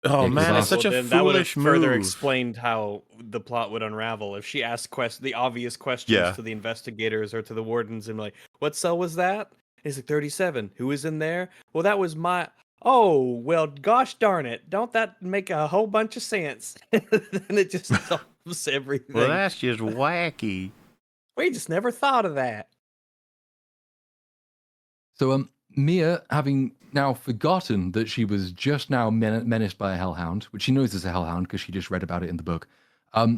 [SPEAKER 3] Oh man, it's such a
[SPEAKER 2] that would have
[SPEAKER 3] foolish
[SPEAKER 2] further
[SPEAKER 3] move.
[SPEAKER 2] explained how the plot would unravel if she asked the obvious questions to the investigators or to the wardens and like, "What cell was that?" And he's like, 37. Who was in there? Well, that was my. Oh, well, gosh darn it! Don't that make a whole bunch of sense? And it just solves everything.
[SPEAKER 3] Well, that's just wacky.
[SPEAKER 2] We just never thought of that.
[SPEAKER 4] So, Mia, having now forgotten that she was just now menaced by a hellhound, which she knows is a hellhound because she just read about it in the book,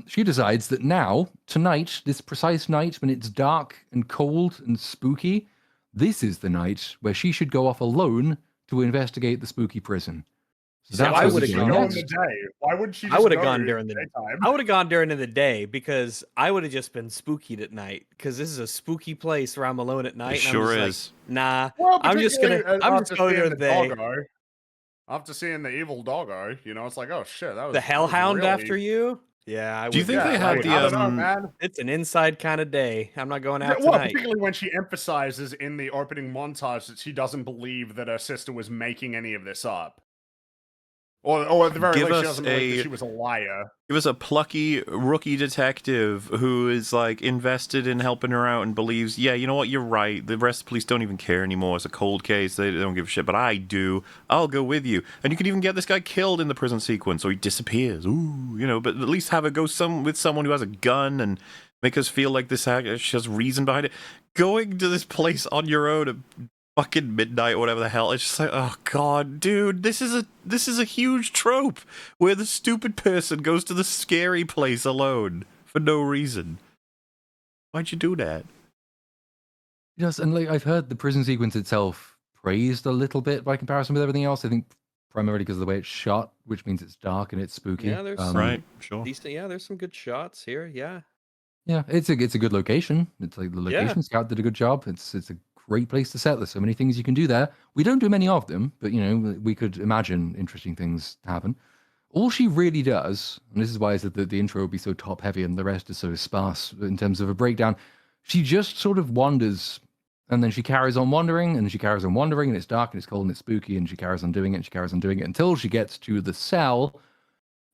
[SPEAKER 4] she decides that now, tonight, this precise night when it's dark and cold and spooky, this is the night where she should go off alone to investigate the spooky prison.
[SPEAKER 2] So I would have gone
[SPEAKER 1] during the day. Why would she? Just
[SPEAKER 2] I would have
[SPEAKER 1] go
[SPEAKER 2] gone during the
[SPEAKER 1] daytime?
[SPEAKER 2] I would have gone during the day because I would have just been spookied at night because this is a spooky place where I'm alone at night.
[SPEAKER 3] It
[SPEAKER 2] and
[SPEAKER 3] sure
[SPEAKER 2] I'm
[SPEAKER 3] is.
[SPEAKER 2] just like, nah,
[SPEAKER 1] Well,
[SPEAKER 2] I'm just going
[SPEAKER 1] after
[SPEAKER 2] during
[SPEAKER 1] seeing
[SPEAKER 2] the day.
[SPEAKER 1] doggo, after seeing the evil doggo, it's like, oh shit, that was
[SPEAKER 2] The hellhound
[SPEAKER 1] really...
[SPEAKER 2] after you? Yeah, I
[SPEAKER 3] Do you
[SPEAKER 2] would.
[SPEAKER 3] think they had
[SPEAKER 1] I don't know, man.
[SPEAKER 2] It's an inside kind of day. I'm not going out
[SPEAKER 1] Well,
[SPEAKER 2] tonight.
[SPEAKER 1] particularly when she emphasizes in the opening montage that she doesn't believe that her sister was making any of this up. Or at the very least, she doesn't believe that she was a liar.
[SPEAKER 3] It was a plucky rookie detective who is like invested in helping her out and believes, yeah, you know what, you're right. The rest of the police don't even care anymore. It's a cold case. They don't give a shit, but I do. I'll go with you. And you can even get this guy killed in the prison sequence, or he disappears. Ooh, but at least have her go with someone who has a gun and make us feel like she has reason behind it. going to this place on your own at fucking midnight or whatever the hell. It's just like, oh god, dude, this is a huge trope where the stupid person goes to the scary place alone for no reason. Why'd you do that?
[SPEAKER 4] Yes, and like I've heard the prison sequence itself praised a little bit by comparison with everything else. I think primarily because of the way it's shot, which means it's dark and it's spooky.
[SPEAKER 2] Yeah, there's
[SPEAKER 3] right, sure.
[SPEAKER 2] Decent, yeah, there's some good shots here. Yeah.
[SPEAKER 4] Yeah, it's a good location. It's like the location scout did a good job. It's a great place to set. There's so many things you can do there. We don't do many of them, but you know, we could imagine interesting things happen. All she really does, and this is why I said that the intro will be so top heavy and the rest is so sparse in terms of a breakdown, she just sort of wanders and then she carries on wandering and she carries on wandering and it's dark and it's cold and it's spooky and she carries on doing it and she carries on doing it until she gets to the cell.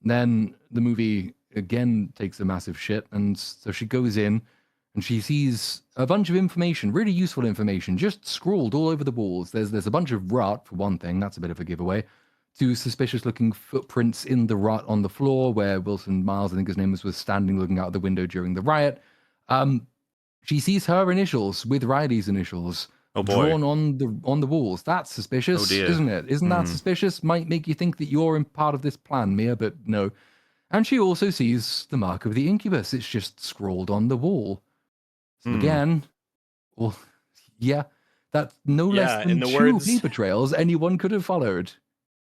[SPEAKER 4] Then the movie again takes a massive shit, and so she goes in and she sees a bunch of information, really useful information, just scrawled all over the walls. There's a bunch of rot, for one thing, that's a bit of a giveaway. Two suspicious-looking footprints in the rot on the floor where Wilson Miles, I think his name was standing looking out the window during the riot. She sees her initials with Riley's initials drawn on the walls. That's suspicious, isn't it? Isn't that suspicious? Might make you think that you're in part of this plan, Mia, but no. And she also sees the mark of the incubus. It's just scrawled on the wall. So again, well, yeah, that's no less than two paper trails anyone could have followed.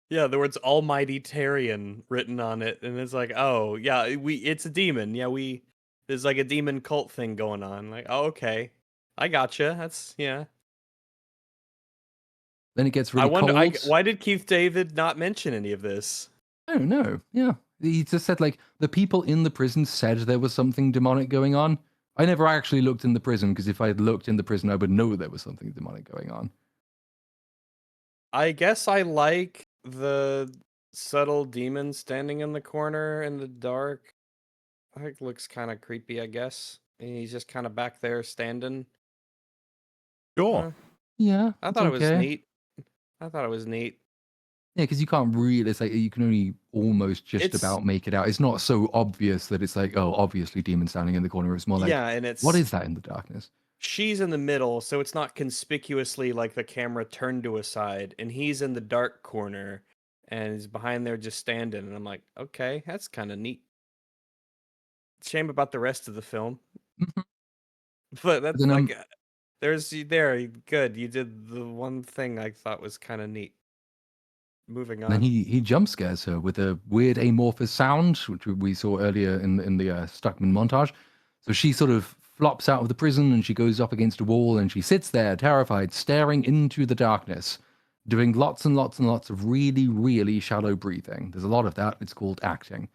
[SPEAKER 2] Yeah, the words Almighty Tarian written on it, and it's like, oh yeah, it's a demon. Yeah, there's like a demon cult thing going on. Like, oh, okay, I gotcha. That's yeah.
[SPEAKER 4] Then it gets really cold.
[SPEAKER 2] Why did Keith David not mention any of this?
[SPEAKER 4] I don't know. Yeah, he just said like the people in the prison said there was something demonic going on. I never actually looked in the prison because if I had looked in the prison, I would know there was something demonic going on.
[SPEAKER 2] I guess I like the subtle demon standing in the corner in the dark. I think it looks kind of creepy, I guess. And he's just kind of back there standing.
[SPEAKER 3] Sure.
[SPEAKER 4] Yeah.
[SPEAKER 2] I thought it was neat.
[SPEAKER 4] Yeah, because you can't really, it's like you can only almost just about make it out. It's not so obvious that it's like, oh, obviously demon standing in the corner. It's more like,
[SPEAKER 2] yeah, and it's
[SPEAKER 4] what is that in the darkness?
[SPEAKER 2] She's in the middle, so it's not conspicuously like the camera turned to a side, and he's in the dark corner, and he's behind there just standing, and I'm like, okay, that's kind of neat. Shame about the rest of the film. But that's like, good. You did the one thing I thought was kind of neat. Moving on.
[SPEAKER 4] And then he jump scares her with a weird amorphous sound, which we saw earlier in the Stuckmann montage. So she sort of flops out of the prison and she goes up against a wall and she sits there terrified, staring into the darkness, doing lots and lots and lots of really, really shallow breathing. There's a lot of that. It's called acting.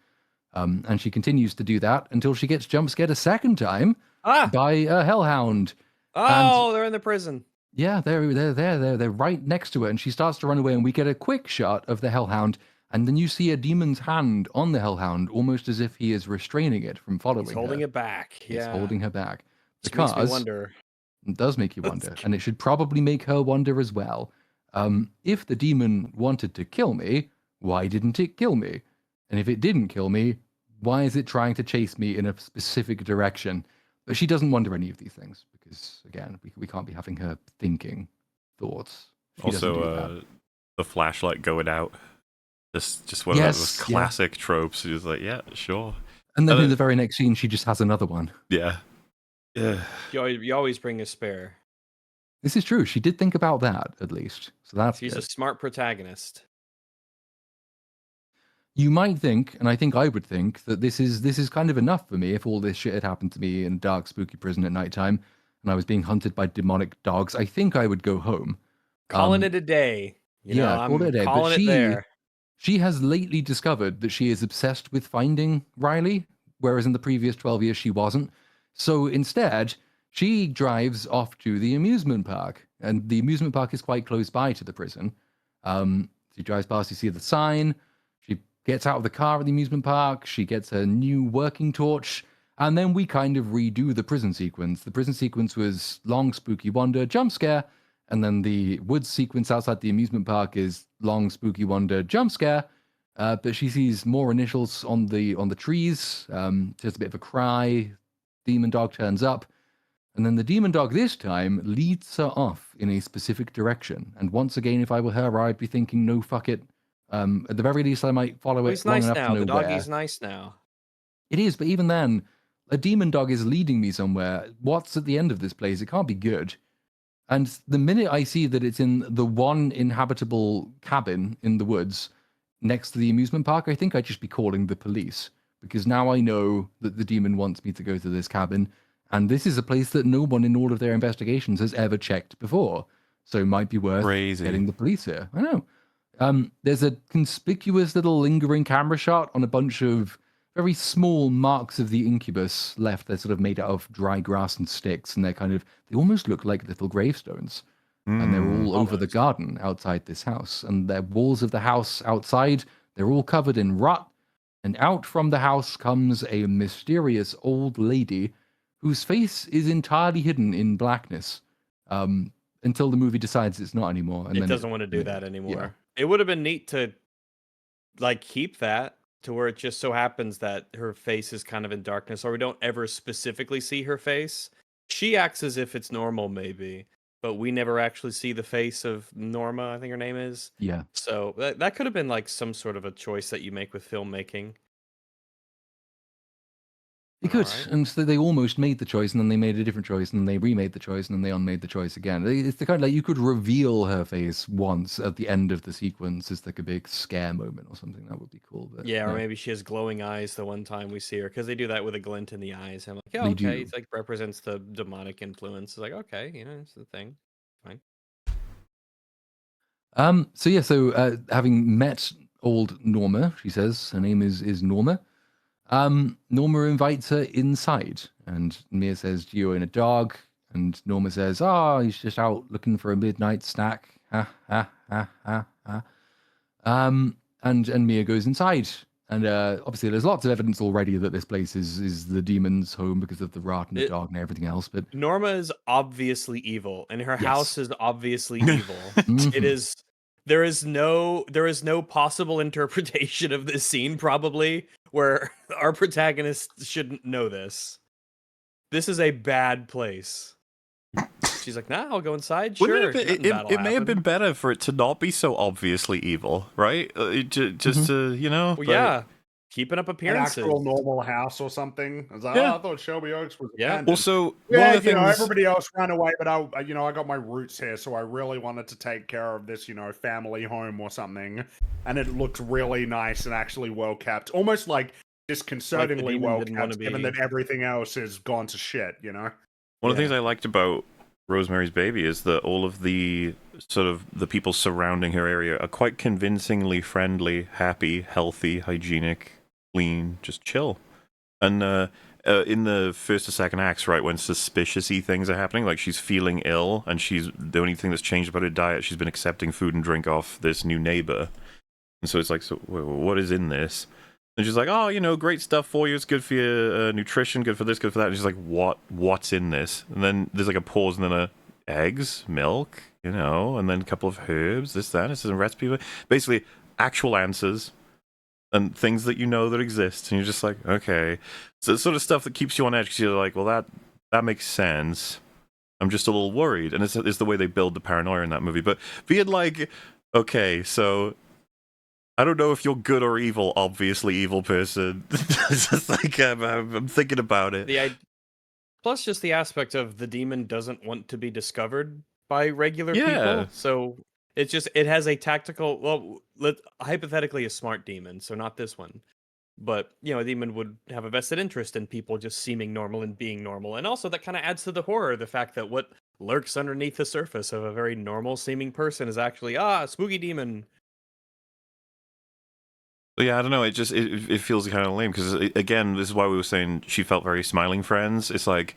[SPEAKER 4] And she continues to do that until she gets jump scared a second time by a hellhound.
[SPEAKER 2] Oh, they're in the prison.
[SPEAKER 4] Yeah, they're right next to her, and she starts to run away, and we get a quick shot of the hellhound, and then you see a demon's hand on the hellhound, almost as if he is restraining it from following her.
[SPEAKER 2] He's holding it back.
[SPEAKER 4] He's holding her back.
[SPEAKER 2] Which makes me wonder.
[SPEAKER 4] It does make you wonder, and it should probably make her wonder as well. If the demon wanted to kill me, why didn't it kill me? And if it didn't kill me, why is it trying to chase me in a specific direction? But she doesn't wonder any of these things because, again, we can't be having her thinking thoughts. She
[SPEAKER 3] also, the flashlight going out. Just one of those classic tropes. She's like, yeah, sure.
[SPEAKER 4] And then in the very next scene, she just has another one.
[SPEAKER 3] Yeah. Yeah.
[SPEAKER 2] You always bring a spare.
[SPEAKER 4] This is true. She did think about that, at least. So that's
[SPEAKER 2] She's
[SPEAKER 4] good.
[SPEAKER 2] a smart protagonist.
[SPEAKER 4] You might think, and I think I would think, that this is kind of enough for me if all this shit had happened to me in a dark, spooky prison at nighttime and I was being hunted by demonic dogs. I think I would go home.
[SPEAKER 2] Calling it a day.
[SPEAKER 4] Call it a day. But she has lately discovered that she is obsessed with finding Riley, whereas in the previous 12 years she wasn't. So instead, she drives off to the amusement park. And the amusement park is quite close by to the prison. She drives past, you see the sign. Gets out of the car at the amusement park, she gets her new working torch, and then we kind of redo the prison sequence. The prison sequence was long, spooky wonder, jump scare, and then the woods sequence outside the amusement park is long, spooky wonder, jump scare, but she sees more initials on the trees, just a bit of a cry, demon dog turns up, And then the demon dog this time leads her off in a specific direction. And once again, if I were her, I'd be thinking, no, fuck it. At the very least, I might follow
[SPEAKER 2] Well,
[SPEAKER 4] it
[SPEAKER 2] he's
[SPEAKER 4] long
[SPEAKER 2] nice
[SPEAKER 4] enough
[SPEAKER 2] now.
[SPEAKER 4] to know
[SPEAKER 2] The
[SPEAKER 4] where.
[SPEAKER 2] doggy's nice now.
[SPEAKER 4] It is, but even then, a demon dog is leading me somewhere. What's at the end of this place? It can't be good. And the minute I see that it's in the one inhabitable cabin in the woods next to the amusement park, I think I'd just be calling the police. Because now I know that the demon wants me to go to this cabin. And this is a place that no one in all of their investigations has ever checked before. So it might be worth getting the police here. I know. There's a conspicuous little lingering camera shot on a bunch of very small marks of the incubus left. They're sort of made out of dry grass and sticks. And they almost look like little gravestones. And they're all over the garden outside this house. And the walls of the house outside, they're all covered in rot. And out from the house comes a mysterious old lady whose face is entirely hidden in blackness until the movie decides it's not anymore. And
[SPEAKER 2] It
[SPEAKER 4] then
[SPEAKER 2] doesn't want to do that anymore.
[SPEAKER 4] Yeah.
[SPEAKER 2] It would have been neat to keep that to where it just so happens that her face is kind of in darkness, or we don't ever specifically see her face. She acts as if it's normal, maybe, but we never actually see the face of Norma, I think her name is.
[SPEAKER 4] Yeah.
[SPEAKER 2] So that could have been like some sort of a choice that you make with filmmaking.
[SPEAKER 4] They could,
[SPEAKER 2] Alright.
[SPEAKER 4] and so they almost made the choice, and then they made a different choice, and then they remade the choice, and then they unmade the choice again. It's the kind of like you could reveal her face once at the end of the sequence as like a big scare moment or something. That would be cool. But
[SPEAKER 2] Yeah, or
[SPEAKER 4] no.
[SPEAKER 2] maybe she has glowing eyes the one time we see her, because they do that with a glint in the eyes. I'm like, yeah,
[SPEAKER 4] They
[SPEAKER 2] okay,
[SPEAKER 4] do.
[SPEAKER 2] it's like represents the demonic influence. It's like, okay, it's the thing. Fine.
[SPEAKER 4] So having met old Norma, she says her name is Norma. Norma invites her inside, and Mia says, "Do you own a dog?" And Norma says, "Oh, he's just out looking for a midnight snack." Ha ha ha ha ha. And Mia goes inside, and obviously there's lots of evidence already that this place is the demon's home because of the rot and the dog and everything else. But
[SPEAKER 2] Norma is obviously evil, and her
[SPEAKER 4] Yes.
[SPEAKER 2] house is obviously evil. It is. There is no possible interpretation of this scene, probably, where our protagonist shouldn't know this. This is a bad place. She's like, nah, I'll go inside. Sure.
[SPEAKER 3] Wouldn't it may have been better for it to not be so obviously evil, right? Just to,
[SPEAKER 2] Well,
[SPEAKER 3] but-
[SPEAKER 2] yeah. Keeping up
[SPEAKER 1] An
[SPEAKER 2] appearances.
[SPEAKER 1] actual normal house or something. I was like,
[SPEAKER 3] Yeah.
[SPEAKER 1] I thought Shelby Oaks was
[SPEAKER 2] Yeah.
[SPEAKER 1] abandoned.
[SPEAKER 3] Also,
[SPEAKER 1] yeah,
[SPEAKER 3] one of the things...
[SPEAKER 1] everybody else ran away, but I got my roots here, so I really wanted to take care of this, family home or something. And it looked really nice and actually well kept, almost like disconcertingly
[SPEAKER 2] demon
[SPEAKER 1] well
[SPEAKER 2] didn't wanna
[SPEAKER 1] kept, given
[SPEAKER 2] be-
[SPEAKER 1] that everything else has gone to shit.
[SPEAKER 3] One of the things I liked about Rosemary's Baby is that all of the sort of the people surrounding her area are quite convincingly friendly, happy, healthy, hygienic, clean, just chill. And in the first or second acts, right, when suspicious-y things are happening, like she's feeling ill, and the only thing that's changed about her diet, she's been accepting food and drink off this new neighbor. And so it's like, so what is in this? And she's like, oh, great stuff for you. It's good for your nutrition, good for this, good for that. And she's like, what's in this? And then there's like a pause, and then eggs, milk, and then a couple of herbs, this, that. This is a recipe. Basically, actual answers and things that that exist. And you're just like, okay. So it's sort of stuff that keeps you on edge, because you're like, well, that makes sense. I'm just a little worried. And it's the way they build the paranoia in that movie. But being like, okay, so... I don't know if you're good or evil, obviously evil person. It's just like, I'm thinking about it.
[SPEAKER 2] Plus just the aspect of the demon doesn't want to be discovered by regular
[SPEAKER 3] Yeah.
[SPEAKER 2] people. So it has a tactical, hypothetically a smart demon, so not this one. But, a demon would have a vested interest in people just seeming normal and being normal. And also that kind of adds to the horror, the fact that what lurks underneath the surface of a very normal seeming person is actually, spooky demon.
[SPEAKER 3] Yeah, I don't know. It feels kind of lame, because again, this is why we were saying she felt very Smiling Friends. It's like,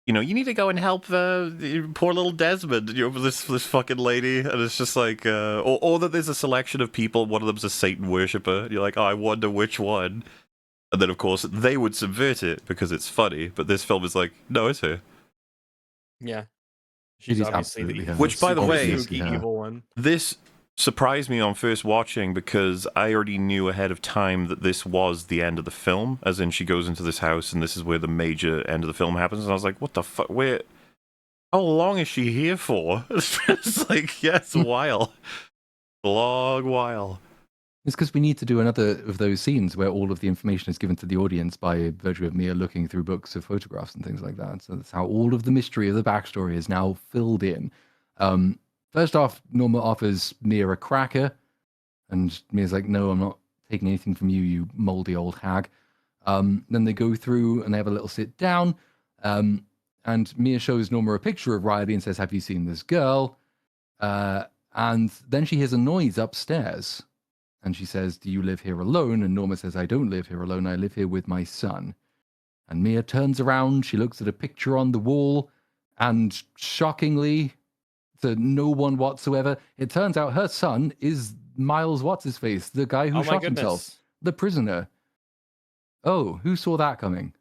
[SPEAKER 3] you need to go and help poor little Desmond. This fucking lady, and it's just like, or that there's a selection of people. One of them's a Satan worshipper. You're like, I wonder which one. And then of course they would subvert it because it's funny. But this film is like, no, it's her.
[SPEAKER 2] Yeah,
[SPEAKER 4] She's
[SPEAKER 2] obviously
[SPEAKER 4] absolutely her.
[SPEAKER 3] Which, by the way,
[SPEAKER 2] spooky evil one.
[SPEAKER 3] This surprised me on first watching, because I already knew ahead of time that this was the end of the film, as in she goes into this house and this is where the major end of the film happens, and I was like, what the fuck, where How long is she here for? It's like, yeah, it's a while. A long while.
[SPEAKER 4] It's because we need to do another of those scenes where all of the information is given to the audience by virtue of Mia looking through books of photographs and things like that. So that's how all of the mystery of the backstory is now filled in. First off, Norma offers Mia a cracker, and Mia's like, no, I'm not taking anything from you, you moldy old hag. Then they go through and they have a little sit down, and Mia shows Norma a picture of Riley and says, have you seen this girl? And then she hears a noise upstairs. And she says, do you live here alone? And Norma says, I don't live here alone. I live here with my son. And Mia turns around. She looks at a picture on the wall. And shockingly, to no one whatsoever, it turns out her son is Miles What's-His-Face, the guy who shot himself. The prisoner. Oh, who saw that coming?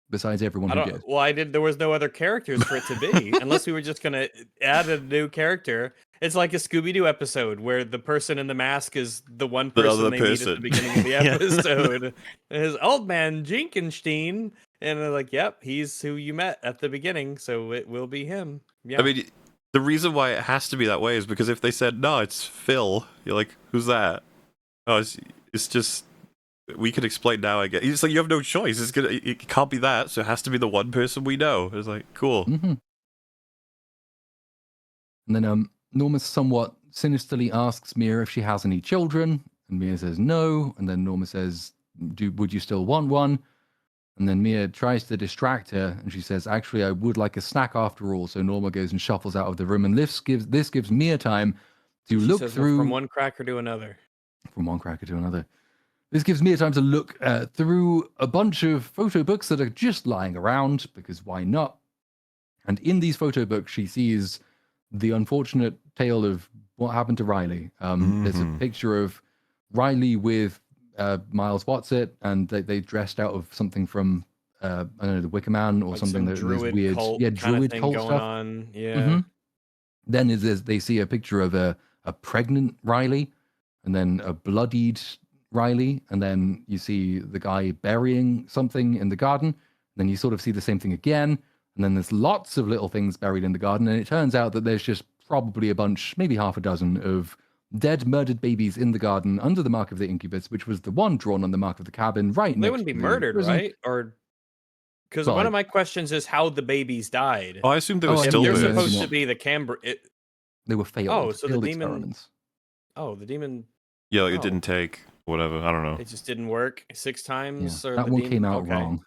[SPEAKER 4] Besides everyone who did.
[SPEAKER 2] Well, there was no other characters for it to be, unless we were just going to add a new character. It's like a Scooby-Doo episode where the person in the mask is the one person they meet at the beginning of the episode. His old man Jinkenstein, and they're like, "Yep, he's who you met at the beginning, so it will be him." Yeah.
[SPEAKER 3] I mean, the reason why it has to be that way is because if they said no, it's Phil, you're like, "Who's that?" Oh, it's just. We could explain now, I guess. It's like you have no choice. It can't be that, so it has to be the one person we know. It's like, cool.
[SPEAKER 4] Mm-hmm. And then Norma somewhat sinisterly asks Mia if she has any children, and Mia says no. And then Norma says, would you still want one? And then Mia tries to distract her, and she says, actually, I would like a snack after all. So Norma goes and shuffles out of the room, and this gives Mia time to look through...
[SPEAKER 2] From one cracker to another.
[SPEAKER 4] From one cracker to another. This gives Mia time to look through a bunch of photo books that are just lying around, because why not? And in these photo books, she sees the unfortunate tale of what happened to Riley. There's a picture of Riley with Miles Watson, and they dressed out of something from, I don't know, the Wicker Man or
[SPEAKER 2] like
[SPEAKER 4] something. There's weird,
[SPEAKER 2] cult
[SPEAKER 4] druid cult
[SPEAKER 2] going
[SPEAKER 4] stuff.
[SPEAKER 2] On. Yeah.
[SPEAKER 4] Mm-hmm. Then they see a picture of a pregnant Riley, and then a bloodied Riley, and then you see the guy burying something in the garden. Then you sort of see the same thing again, and then there's lots of little things buried in the garden, and it turns out that there's just probably a bunch, maybe half a dozen, of dead, murdered babies in the garden under the mark of the incubus, which was the one drawn on the mark of the cabin right
[SPEAKER 2] They
[SPEAKER 4] next
[SPEAKER 2] wouldn't be
[SPEAKER 4] to the
[SPEAKER 2] murdered,
[SPEAKER 4] prison.
[SPEAKER 2] right? Or because one of my questions is how the babies died.
[SPEAKER 3] Oh, I assume they were still
[SPEAKER 2] they're
[SPEAKER 3] there.
[SPEAKER 2] supposed to be the Cambr.
[SPEAKER 4] They were failed.
[SPEAKER 2] Oh, so
[SPEAKER 4] failed
[SPEAKER 2] the demon.
[SPEAKER 4] experiments.
[SPEAKER 2] Oh, the demon.
[SPEAKER 3] Yeah, like it didn't take whatever. I don't know.
[SPEAKER 2] It just didn't work 6 times.
[SPEAKER 4] Yeah,
[SPEAKER 2] Or
[SPEAKER 4] that
[SPEAKER 2] the
[SPEAKER 4] one
[SPEAKER 2] demon?
[SPEAKER 4] came out
[SPEAKER 2] Okay.
[SPEAKER 4] wrong.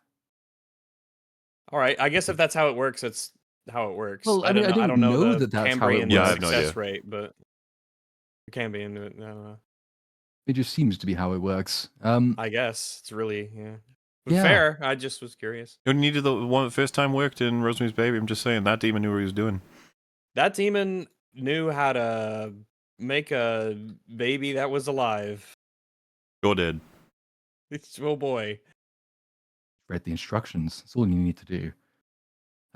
[SPEAKER 2] All right, I guess if that's how it works, that's how it works.
[SPEAKER 4] Well,
[SPEAKER 2] I don't know
[SPEAKER 4] that that's how it
[SPEAKER 2] Cambrian
[SPEAKER 4] works.
[SPEAKER 3] Yeah, I have no
[SPEAKER 2] success
[SPEAKER 3] idea.
[SPEAKER 2] rate, but it can be. I don't know.
[SPEAKER 4] It just seems to be how it works.
[SPEAKER 2] I guess it's really
[SPEAKER 4] Yeah.
[SPEAKER 2] fair. I just was curious.
[SPEAKER 3] You needed the one the first time worked in Rosemary's Baby. I'm just saying that demon knew what he was doing.
[SPEAKER 2] That demon knew how to make a baby that was alive.
[SPEAKER 3] Sure did.
[SPEAKER 2] Oh boy.
[SPEAKER 4] Read the instructions. That's all you need to do.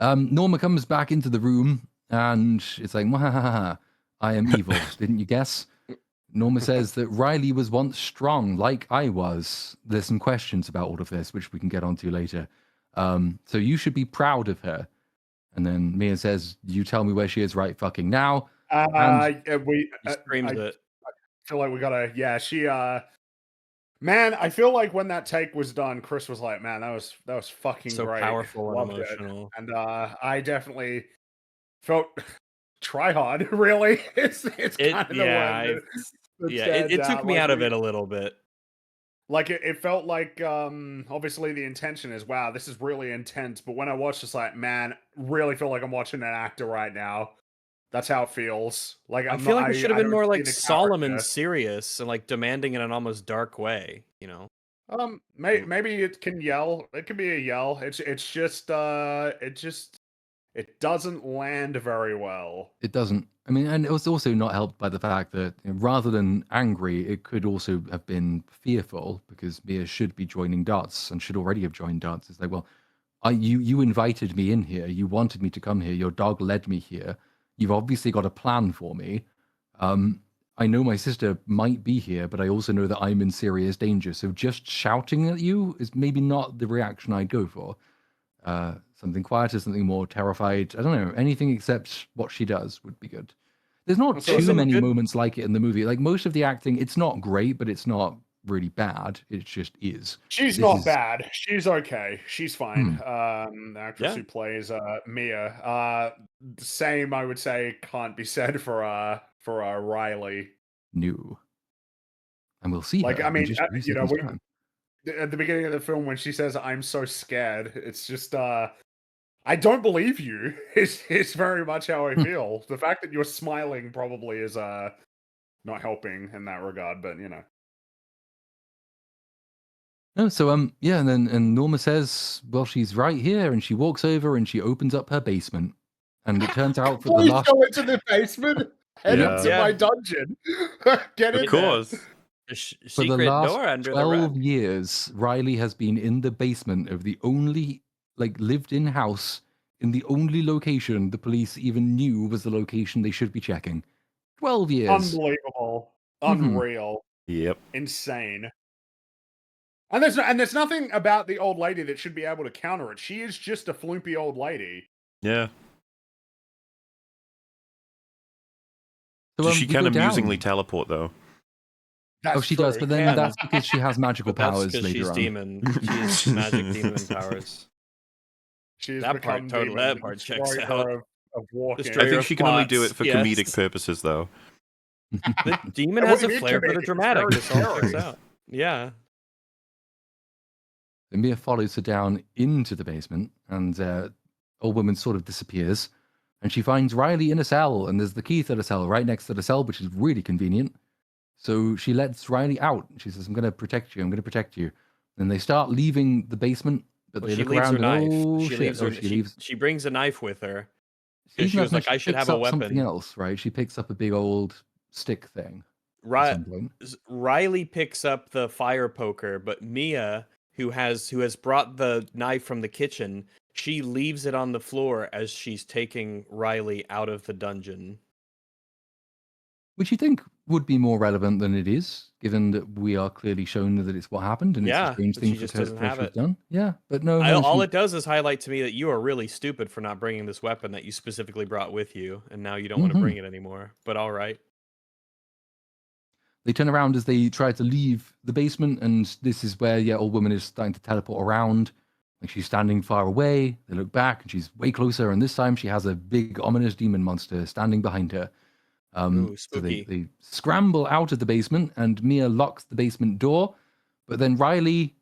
[SPEAKER 4] Norma comes back into the room, and it's like, "Mwahaha, I am evil." Didn't you guess? Norma says that Riley was once strong, like I was. There's some questions about all of this, which we can get onto later. So you should be proud of her. And then Mia says, "You tell me where she is right fucking now."
[SPEAKER 1] We
[SPEAKER 2] screams it.
[SPEAKER 1] I feel like we gotta. Yeah, she. Man, I feel like when that take was done, Chris was like, "Man, that was fucking
[SPEAKER 2] So
[SPEAKER 1] great,
[SPEAKER 2] powerful and
[SPEAKER 1] Loved it."
[SPEAKER 2] emotional.
[SPEAKER 1] And I definitely felt try hard. Really, it's kind of the one.
[SPEAKER 2] It took me out of it a little bit.
[SPEAKER 1] Like it felt like obviously the intention is, wow, this is really intense, but when I watched, it's like, man, really feel like I'm watching an actor right now. That's how it feels. Like
[SPEAKER 2] I feel like it should have been more like solemn and
[SPEAKER 1] character.
[SPEAKER 2] serious and like demanding in an almost dark way, you know.
[SPEAKER 1] Maybe it can yell. It can be a yell. It doesn't land very well.
[SPEAKER 4] It doesn't. I mean, and it was also not helped by the fact that rather than angry, it could also have been fearful, because Mia should be joining Dots and should already have joined Dots. It's like, well, you invited me in here. You wanted me to come here. Your dog led me here. You've obviously got a plan for me. I know my sister might be here, but I also know that I'm in serious danger. So just shouting at you is maybe not the reaction I'd go for. So Something quieter, something more terrified. I don't know. Anything except what she does would be good. There's not
[SPEAKER 2] So
[SPEAKER 4] too
[SPEAKER 2] some
[SPEAKER 4] many
[SPEAKER 2] good-
[SPEAKER 4] moments like it in the movie. Like most of the acting, it's not great, but it's not really bad. It just is.
[SPEAKER 1] She's
[SPEAKER 4] This
[SPEAKER 1] not
[SPEAKER 4] is-
[SPEAKER 1] bad. She's okay. She's fine. The actress
[SPEAKER 2] Yeah.
[SPEAKER 1] who plays Mia. The same, I would say, can't be said for Riley.
[SPEAKER 4] new. And we'll see
[SPEAKER 1] Like,
[SPEAKER 4] her
[SPEAKER 1] I
[SPEAKER 4] in
[SPEAKER 1] mean,
[SPEAKER 4] just a few
[SPEAKER 1] you know,
[SPEAKER 4] seconds' time.
[SPEAKER 1] at the beginning of the film when she says, "I'm so scared," it's just I don't believe you. Is very much how I feel. The fact that you're smiling probably is not helping in that regard, but you know.
[SPEAKER 4] No, so yeah, and Norma says, well, she's right here, and she walks over and she opens up her basement. And it turns out for the
[SPEAKER 1] Please
[SPEAKER 4] last
[SPEAKER 1] go into the basement. Head
[SPEAKER 3] Yeah.
[SPEAKER 1] into my dungeon. Get in
[SPEAKER 3] Of course.
[SPEAKER 2] A
[SPEAKER 4] for the
[SPEAKER 2] secret
[SPEAKER 4] last
[SPEAKER 2] door under the
[SPEAKER 4] 12
[SPEAKER 2] rug.
[SPEAKER 4] years, Riley has been in the basement of the only lived-in house in the only location the police even knew was the location they should be checking. 12 years.
[SPEAKER 1] Unbelievable.
[SPEAKER 4] Mhm.
[SPEAKER 1] Unreal.
[SPEAKER 3] Yep.
[SPEAKER 1] Insane. And there's nothing about the old lady that should be able to counter it. She is just a floopy old lady.
[SPEAKER 3] Yeah.
[SPEAKER 4] So,
[SPEAKER 3] She
[SPEAKER 4] we
[SPEAKER 3] can
[SPEAKER 4] go down.
[SPEAKER 3] amusingly teleport though.
[SPEAKER 1] That's
[SPEAKER 4] she does,
[SPEAKER 1] true.
[SPEAKER 4] but then
[SPEAKER 2] Yeah.
[SPEAKER 4] that's because she has magical
[SPEAKER 2] But that's
[SPEAKER 4] powers
[SPEAKER 2] because
[SPEAKER 4] later
[SPEAKER 2] she's
[SPEAKER 4] on.
[SPEAKER 2] demon. She's magic demon powers.
[SPEAKER 1] She's
[SPEAKER 2] That part
[SPEAKER 1] become
[SPEAKER 2] totally-
[SPEAKER 1] demon,
[SPEAKER 2] that part checks
[SPEAKER 1] destroyer
[SPEAKER 2] out.
[SPEAKER 1] of walking.
[SPEAKER 2] Destroyer
[SPEAKER 3] I think
[SPEAKER 2] of
[SPEAKER 3] she can only do
[SPEAKER 2] plots,
[SPEAKER 3] it for
[SPEAKER 2] yes.
[SPEAKER 3] comedic purposes though.
[SPEAKER 2] The demon
[SPEAKER 1] Yeah,
[SPEAKER 2] has
[SPEAKER 1] what
[SPEAKER 2] a
[SPEAKER 1] do you mean
[SPEAKER 2] flair for the
[SPEAKER 1] comedic? It's
[SPEAKER 2] dramatic.
[SPEAKER 1] very
[SPEAKER 2] This all checks
[SPEAKER 1] scary.
[SPEAKER 2] out. Yeah.
[SPEAKER 4] And Mia follows her down into the basement, and old woman sort of disappears. And she finds Riley in a cell, and there's the key to the cell right next to the cell, which is really convenient. So she lets Riley out. She says, I'm going to protect you. I'm going to protect you. And they start leaving the basement, but
[SPEAKER 2] Well,
[SPEAKER 4] they
[SPEAKER 2] she
[SPEAKER 4] look
[SPEAKER 2] leaves her
[SPEAKER 4] around and,
[SPEAKER 2] knife.
[SPEAKER 4] oh,
[SPEAKER 2] She
[SPEAKER 4] shit.
[SPEAKER 2] leaves
[SPEAKER 4] Oh,
[SPEAKER 2] her.
[SPEAKER 4] she leaves.
[SPEAKER 2] She brings a knife with her.
[SPEAKER 4] Even
[SPEAKER 2] She
[SPEAKER 4] though
[SPEAKER 2] was like, I should
[SPEAKER 4] picks
[SPEAKER 2] have a
[SPEAKER 4] up something
[SPEAKER 2] weapon.
[SPEAKER 4] else, right? She picks up a big old stick thing at
[SPEAKER 2] Right.
[SPEAKER 4] some point.
[SPEAKER 2] Riley picks up the fire poker, but Mia, who has brought the knife from the kitchen, she leaves it on the floor as she's taking Riley out of the dungeon.
[SPEAKER 4] Which you think would be more relevant than it is, given that we are clearly shown that it's what happened, and
[SPEAKER 2] Yeah,
[SPEAKER 4] it's a strange
[SPEAKER 2] but
[SPEAKER 4] thing
[SPEAKER 2] she
[SPEAKER 4] for
[SPEAKER 2] just
[SPEAKER 4] her
[SPEAKER 2] doesn't
[SPEAKER 4] for her
[SPEAKER 2] have
[SPEAKER 4] to have
[SPEAKER 2] it.
[SPEAKER 4] done. Yeah, but no,
[SPEAKER 2] All
[SPEAKER 4] she-
[SPEAKER 2] it does is highlight to me that you are really stupid for not bringing this weapon that you specifically brought with you, and now you don't want to
[SPEAKER 4] Mhm.
[SPEAKER 2] bring it anymore. But all right.
[SPEAKER 4] They turn around as they try to leave the basement, and this is where, yeah, old woman is starting to teleport around. Like she's standing far away. They look back, and she's way closer. And this time, she has a big, ominous demon monster standing behind her.
[SPEAKER 2] Ooh,
[SPEAKER 4] So they,
[SPEAKER 2] spooky.
[SPEAKER 4] they scramble out of the basement, and Mia locks the basement door. But then Riley,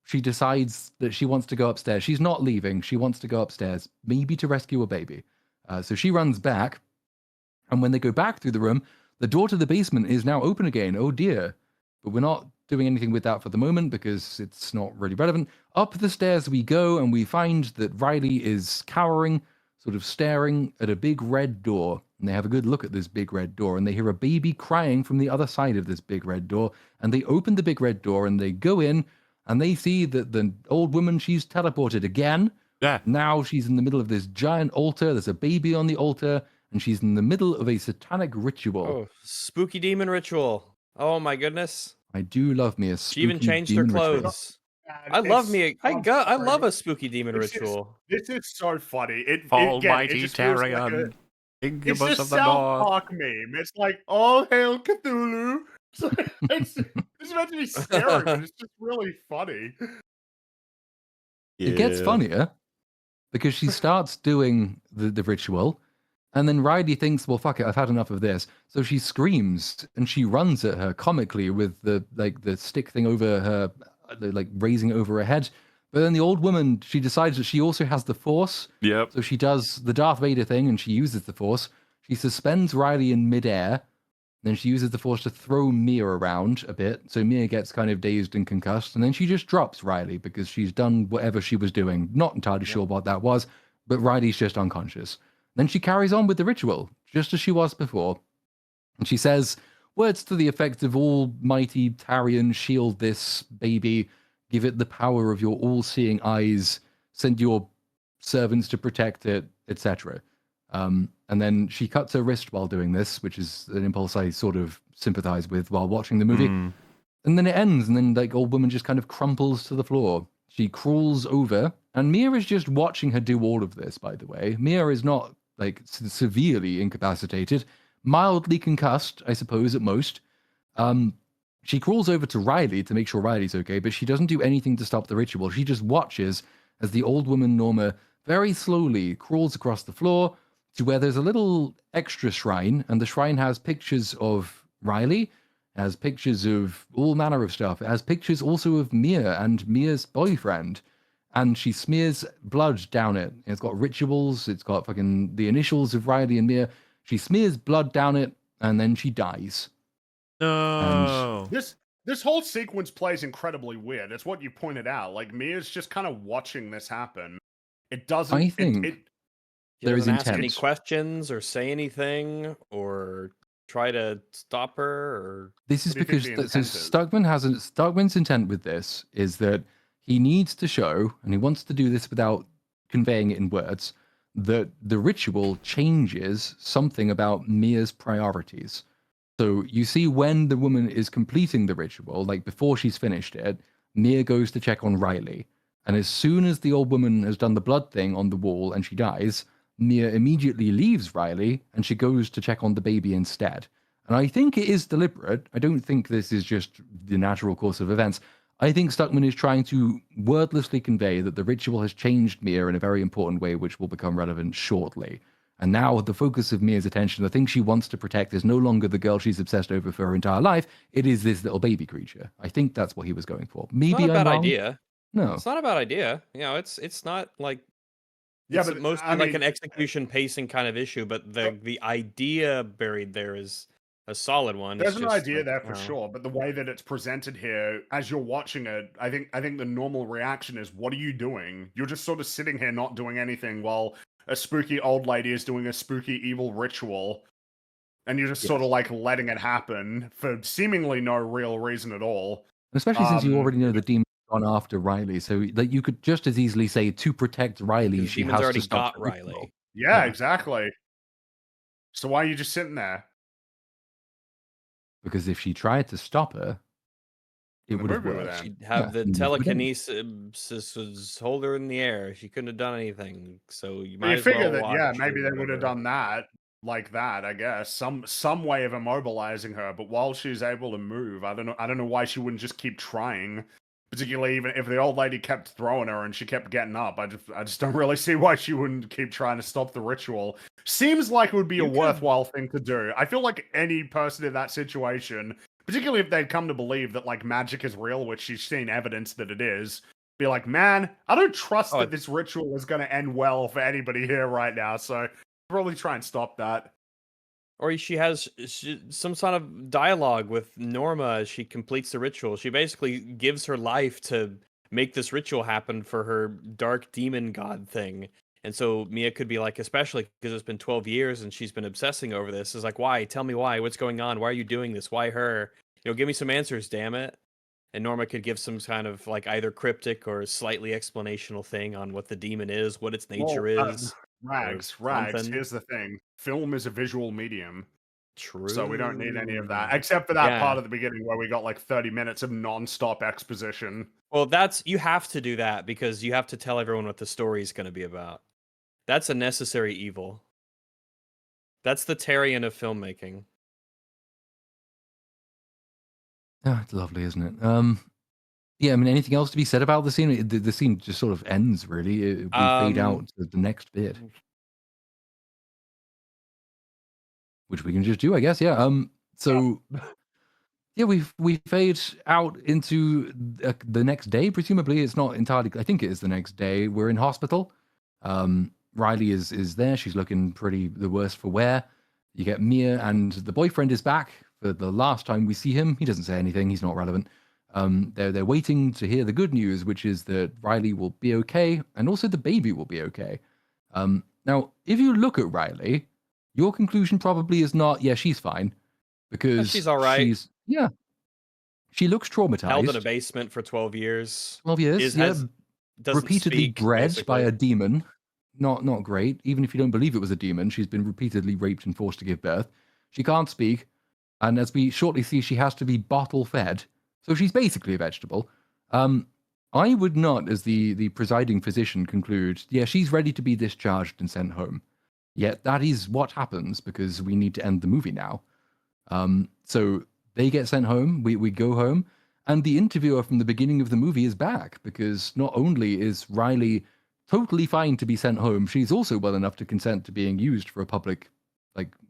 [SPEAKER 4] she decides that she wants to go upstairs. She's not leaving. She wants to go upstairs, maybe to rescue a baby. So she runs back, and when they go back through the room, the door to the basement is now open again. Oh dear. But we're not doing anything with that for the moment because it's not really relevant. Up the stairs we go, and we find that Riley is cowering, sort of staring at a big red door. And they have a good look at this big red door, and they hear a baby crying from the other side of this big red door. And they open the big red door, and they go in, and they see that the old woman, she's teleported again.
[SPEAKER 3] Yeah.
[SPEAKER 4] Now she's in the middle of this giant altar. There's a baby on the altar, and she's in the middle of a satanic ritual.
[SPEAKER 2] Oh, spooky demon ritual. Oh my goodness.
[SPEAKER 4] I do love me a spooky
[SPEAKER 2] She even changed her
[SPEAKER 4] demon ritual.
[SPEAKER 2] clothes. I love me. I love a spooky demon
[SPEAKER 1] This is-
[SPEAKER 2] ritual.
[SPEAKER 1] This is so funny. It
[SPEAKER 3] Almighty
[SPEAKER 1] just feels like
[SPEAKER 3] Tarion,
[SPEAKER 1] it's
[SPEAKER 3] incubus
[SPEAKER 1] a
[SPEAKER 3] of the
[SPEAKER 1] South
[SPEAKER 3] North.
[SPEAKER 1] Park meme. It's like, all hail Cthulhu. It's meant to be scary, but it's just really funny.
[SPEAKER 4] It gets
[SPEAKER 3] Yeah.
[SPEAKER 4] funnier because she starts doing the ritual, and then Riley thinks, well, fuck it, I've had enough of this. So she screams and she runs at her comically with the stick thing over her, raising it over her head. But then the old woman, she decides that she also has the Force.
[SPEAKER 3] Yep.
[SPEAKER 4] So she does the Darth Vader thing and she uses the Force. She suspends Riley in midair. Then she uses the Force to throw Mia around a bit. So Mia gets kind of dazed and concussed. And then she just drops Riley because she's done whatever she was doing. Not entirely sure what that was, but Riley's just unconscious. Then she carries on with the ritual, just as she was before. And she says words to the effect of Almighty Tarion, shield this baby, give it the power of your all-seeing eyes, send your servants to protect it, etc. And then she cuts her wrist while doing this, which is an impulse I sort of sympathize with while watching the movie. And then it ends, and then old woman just kind of crumples to the floor. She crawls over, and Mia is just watching her do all of this, by the way. Mia is not, like, severely incapacitated, mildly concussed, I suppose, at most. She crawls over to Riley to make sure Riley's okay, but she doesn't do anything to stop the ritual. She just watches as the old woman, Norma, very slowly crawls across the floor to where there's a little extra shrine, and the shrine has pictures of Riley, has pictures of all manner of stuff. It has pictures also of Mia and Mia's boyfriend, and she smears blood down it. It's got rituals, it's got fucking the initials of Riley and Mia. She smears blood down it, and then she dies.
[SPEAKER 3] No.
[SPEAKER 1] This whole sequence plays incredibly weird. It's what you pointed out. Like, Mia's just kind of watching this happen. It doesn't.
[SPEAKER 4] I think
[SPEAKER 2] She
[SPEAKER 4] there is
[SPEAKER 2] doesn't ask any
[SPEAKER 4] intent.
[SPEAKER 2] questions or say anything or try to stop her. Or
[SPEAKER 4] This is
[SPEAKER 1] What do you
[SPEAKER 4] because
[SPEAKER 1] think the
[SPEAKER 4] so
[SPEAKER 1] intent is?
[SPEAKER 4] Stuckman's intent with this is that he needs to show, and he wants to do this without conveying it in words, that the ritual changes something about Mia's priorities. So you see when the woman is completing the ritual, like before she's finished it, Mia goes to check on Riley. And as soon as the old woman has done the blood thing on the wall and she dies, Mia immediately leaves Riley and she goes to check on the baby instead. And I think it is deliberate. I don't think this is just the natural course of events. I think Stuckmann is trying to wordlessly convey that the ritual has changed Mia in a very important way, which will become relevant shortly. And now the focus of Mia's attention, the thing she wants to protect, is no longer the girl she's obsessed over for her entire life. It is this little baby creature. I think that's what he was going for. Maybe
[SPEAKER 2] it's not a
[SPEAKER 4] I'm
[SPEAKER 2] bad
[SPEAKER 4] wrong.
[SPEAKER 2] idea.
[SPEAKER 4] No,
[SPEAKER 2] It's not a bad idea. You know, it's not like
[SPEAKER 1] Yeah,
[SPEAKER 2] it's
[SPEAKER 1] but
[SPEAKER 2] mostly
[SPEAKER 1] I
[SPEAKER 2] like
[SPEAKER 1] mean,
[SPEAKER 2] an execution pacing kind of issue, but the idea buried there is a solid one.
[SPEAKER 1] there's
[SPEAKER 2] It's
[SPEAKER 1] an
[SPEAKER 2] just
[SPEAKER 1] idea
[SPEAKER 2] like,
[SPEAKER 1] there
[SPEAKER 2] you
[SPEAKER 1] for
[SPEAKER 2] know.
[SPEAKER 1] sure, but the way that it's presented here, as you're watching it, I think the normal reaction is, "What are you doing? You're just sort of sitting here not doing anything while a spooky old lady is doing a spooky evil ritual, and you're just sort of like letting it happen for seemingly no real reason at all."
[SPEAKER 4] especially since you already know the demon's gone after Riley. So that you could just as easily say to protect Riley,
[SPEAKER 2] Because
[SPEAKER 4] she
[SPEAKER 2] demons
[SPEAKER 4] has
[SPEAKER 2] already
[SPEAKER 4] to stop
[SPEAKER 2] got
[SPEAKER 4] the ritual.
[SPEAKER 2] Riley.
[SPEAKER 1] Yeah, exactly. So why are you just sitting there?
[SPEAKER 4] Because if she tried to stop her, it
[SPEAKER 1] The
[SPEAKER 4] would have
[SPEAKER 1] movie would
[SPEAKER 4] worked.
[SPEAKER 1] end.
[SPEAKER 2] She'd have the
[SPEAKER 4] and it would end.
[SPEAKER 2] telekinesis hold her in the air. She couldn't have done anything. So you
[SPEAKER 1] But
[SPEAKER 2] might
[SPEAKER 1] you
[SPEAKER 2] as
[SPEAKER 1] figure
[SPEAKER 2] well
[SPEAKER 1] that,
[SPEAKER 2] watch
[SPEAKER 1] yeah,
[SPEAKER 2] or
[SPEAKER 1] maybe they would have
[SPEAKER 2] whatever.
[SPEAKER 1] done that like that, I guess. Some way of immobilizing her, but while she's able to move, I don't know why she wouldn't just keep trying. Particularly even if the old lady kept throwing her and she kept getting up. I just don't really see why she wouldn't keep trying to stop the ritual. Seems like it would be a worthwhile thing to do. I feel like any person in that situation, particularly if they'd come to believe that like magic is real, which she's seen evidence that it is, be like, man, I don't trust that this ritual is going to end well for anybody here right now. So probably try and stop that.
[SPEAKER 2] Or she has some sort of dialogue with Norma as she completes the ritual. She basically gives her life to make this ritual happen for her dark demon god thing. And so Mia could be like, especially because it's been 12 years and she's been obsessing over this, is like, why? Tell me why. What's going on? Why are you doing this? Why her? You know, give me some answers, damn it. And Norma could give some kind of like either cryptic or slightly explanational thing on what the demon is, what its nature is.
[SPEAKER 1] Rags.
[SPEAKER 2] something.
[SPEAKER 1] Here's the thing. Film is a visual medium.
[SPEAKER 2] True.
[SPEAKER 1] So we don't need any of that. Except for that
[SPEAKER 2] Yeah.
[SPEAKER 1] part at the beginning where we got like 30 minutes of non-stop exposition.
[SPEAKER 2] Well, you have to do that because you have to tell everyone what the story is going to be about. That's a necessary evil. That's the Tarian of filmmaking.
[SPEAKER 4] Oh, it's lovely, isn't it? Yeah, I mean, anything else to be said about the scene? The scene just sort of ends, really. We fade out to the next bit, which we can just do, I guess. Yeah. So, yeah, we fade out into the next day. Presumably, it's not entirely. I think it is the next day. We're in hospital. Riley is there. She's looking pretty the worse for wear. You get Mia and the boyfriend is back for the last time we see him. He doesn't say anything. He's not relevant. They're waiting to hear the good news, which is that Riley will be okay, and also the baby will be okay. Now, if you look at Riley, your conclusion probably is not, yeah, she's fine, because
[SPEAKER 2] she's all right.
[SPEAKER 4] She looks traumatized.
[SPEAKER 2] Held in a basement for 12 years.
[SPEAKER 4] 12 years,
[SPEAKER 2] doesn't
[SPEAKER 4] repeatedly
[SPEAKER 2] speak,
[SPEAKER 4] bred
[SPEAKER 2] basically.
[SPEAKER 4] by a demon. Not great. Even if you don't believe it was a demon, she's been repeatedly raped and forced to give birth. She can't speak, and as we shortly see, she has to be bottle fed. So she's basically a vegetable. I would not, as the presiding physician, conclude, yeah, she's ready to be discharged and sent home. Yet that is what happens because we need to end the movie now. So they get sent home, we go home, and the interviewer from the beginning of the movie is back because not only is Riley totally fine to be sent home, she's also well enough to consent to being used for a public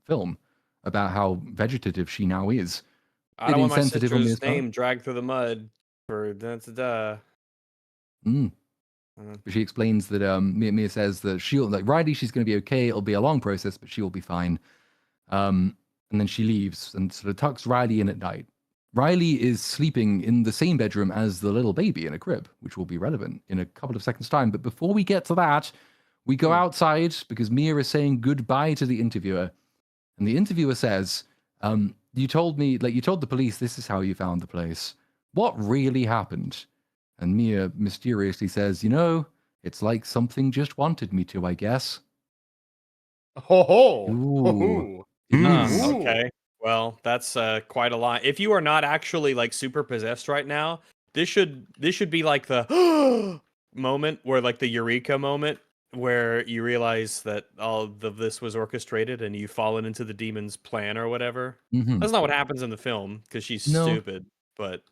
[SPEAKER 4] film about how vegetative she now is.
[SPEAKER 2] I don't want my sister's name dragged through the mud for da-da-da.
[SPEAKER 4] But she explains that Mia says that she'll Riley, she's going to be okay. It'll be a long process, but she'll be fine. And then she leaves and sort of tucks Riley in at night. Riley is sleeping in the same bedroom as the little baby in a crib, which will be relevant in a couple of seconds' time. But before we get to that, we go outside because Mia is saying goodbye to the interviewer. And the interviewer says, you told the police this is how you found the place. What really happened? And Mia mysteriously says, it's like something just wanted me to, I guess.
[SPEAKER 1] Ooh.
[SPEAKER 2] Okay. Well, that's quite a lot. If you are not actually super possessed right now, this should be like the moment where the eureka moment where you realize that all of this was orchestrated and you've fallen into the demon's plan or whatever.
[SPEAKER 4] Mm-hmm.
[SPEAKER 2] That's not what happens in the film because she's stupid. But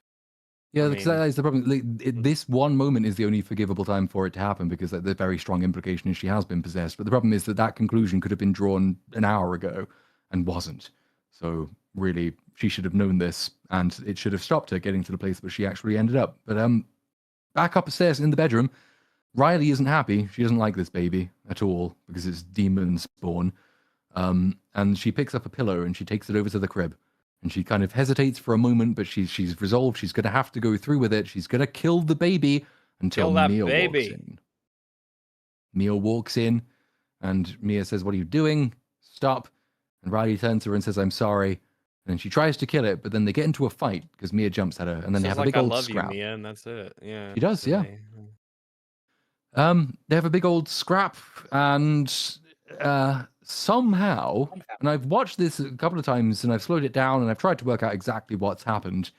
[SPEAKER 4] yeah, because that is the problem. This one moment is the only forgivable time for it to happen because the very strong implication is she has been possessed. But the problem is that conclusion could have been drawn an hour ago and wasn't. So really, she should have known this, and it should have stopped her getting to the place where she actually ended up. But back upstairs in the bedroom, Riley isn't happy. She doesn't like this baby at all because it's demon spawn. And she picks up a pillow and she takes it over to the crib. And she kind of hesitates for a moment, but she's resolved. She's going to have to go through with it. She's going to kill the baby until Mia walks in. Mia walks in, and Mia says, "What are you doing? Stop." And Riley turns to her and says, "I'm sorry." And she tries to kill it, but then they get into a fight because Mia jumps at her, and then they have a big old scrap.
[SPEAKER 2] I love you, Mia, and that's it. Yeah.
[SPEAKER 4] She does, yeah. They have a big old scrap, and somehow, and I've watched this a couple of times, and I've slowed it down, and I've tried to work out exactly what's happened.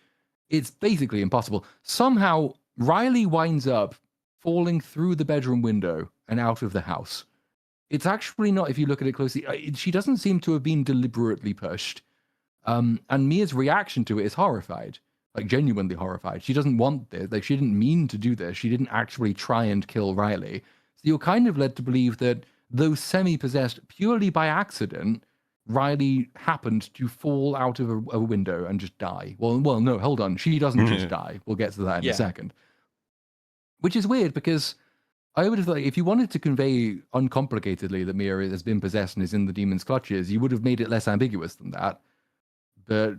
[SPEAKER 4] It's basically impossible. Somehow, Riley winds up falling through the bedroom window and out of the house. It's actually not, if you look at it closely, she doesn't seem to have been deliberately pushed. And Mia's reaction to it is horrified, genuinely horrified. She doesn't want this. She didn't mean to do this. She didn't actually try and kill Riley. So you're kind of led to believe that, though semi-possessed purely by accident, Riley happened to fall out of a window and just die. Well, no, hold on. She doesn't just die. We'll get to that in a second. Which is weird because I would have thought if you wanted to convey uncomplicatedly that Mia has been possessed and is in the demon's clutches, you would have made it less ambiguous than that. But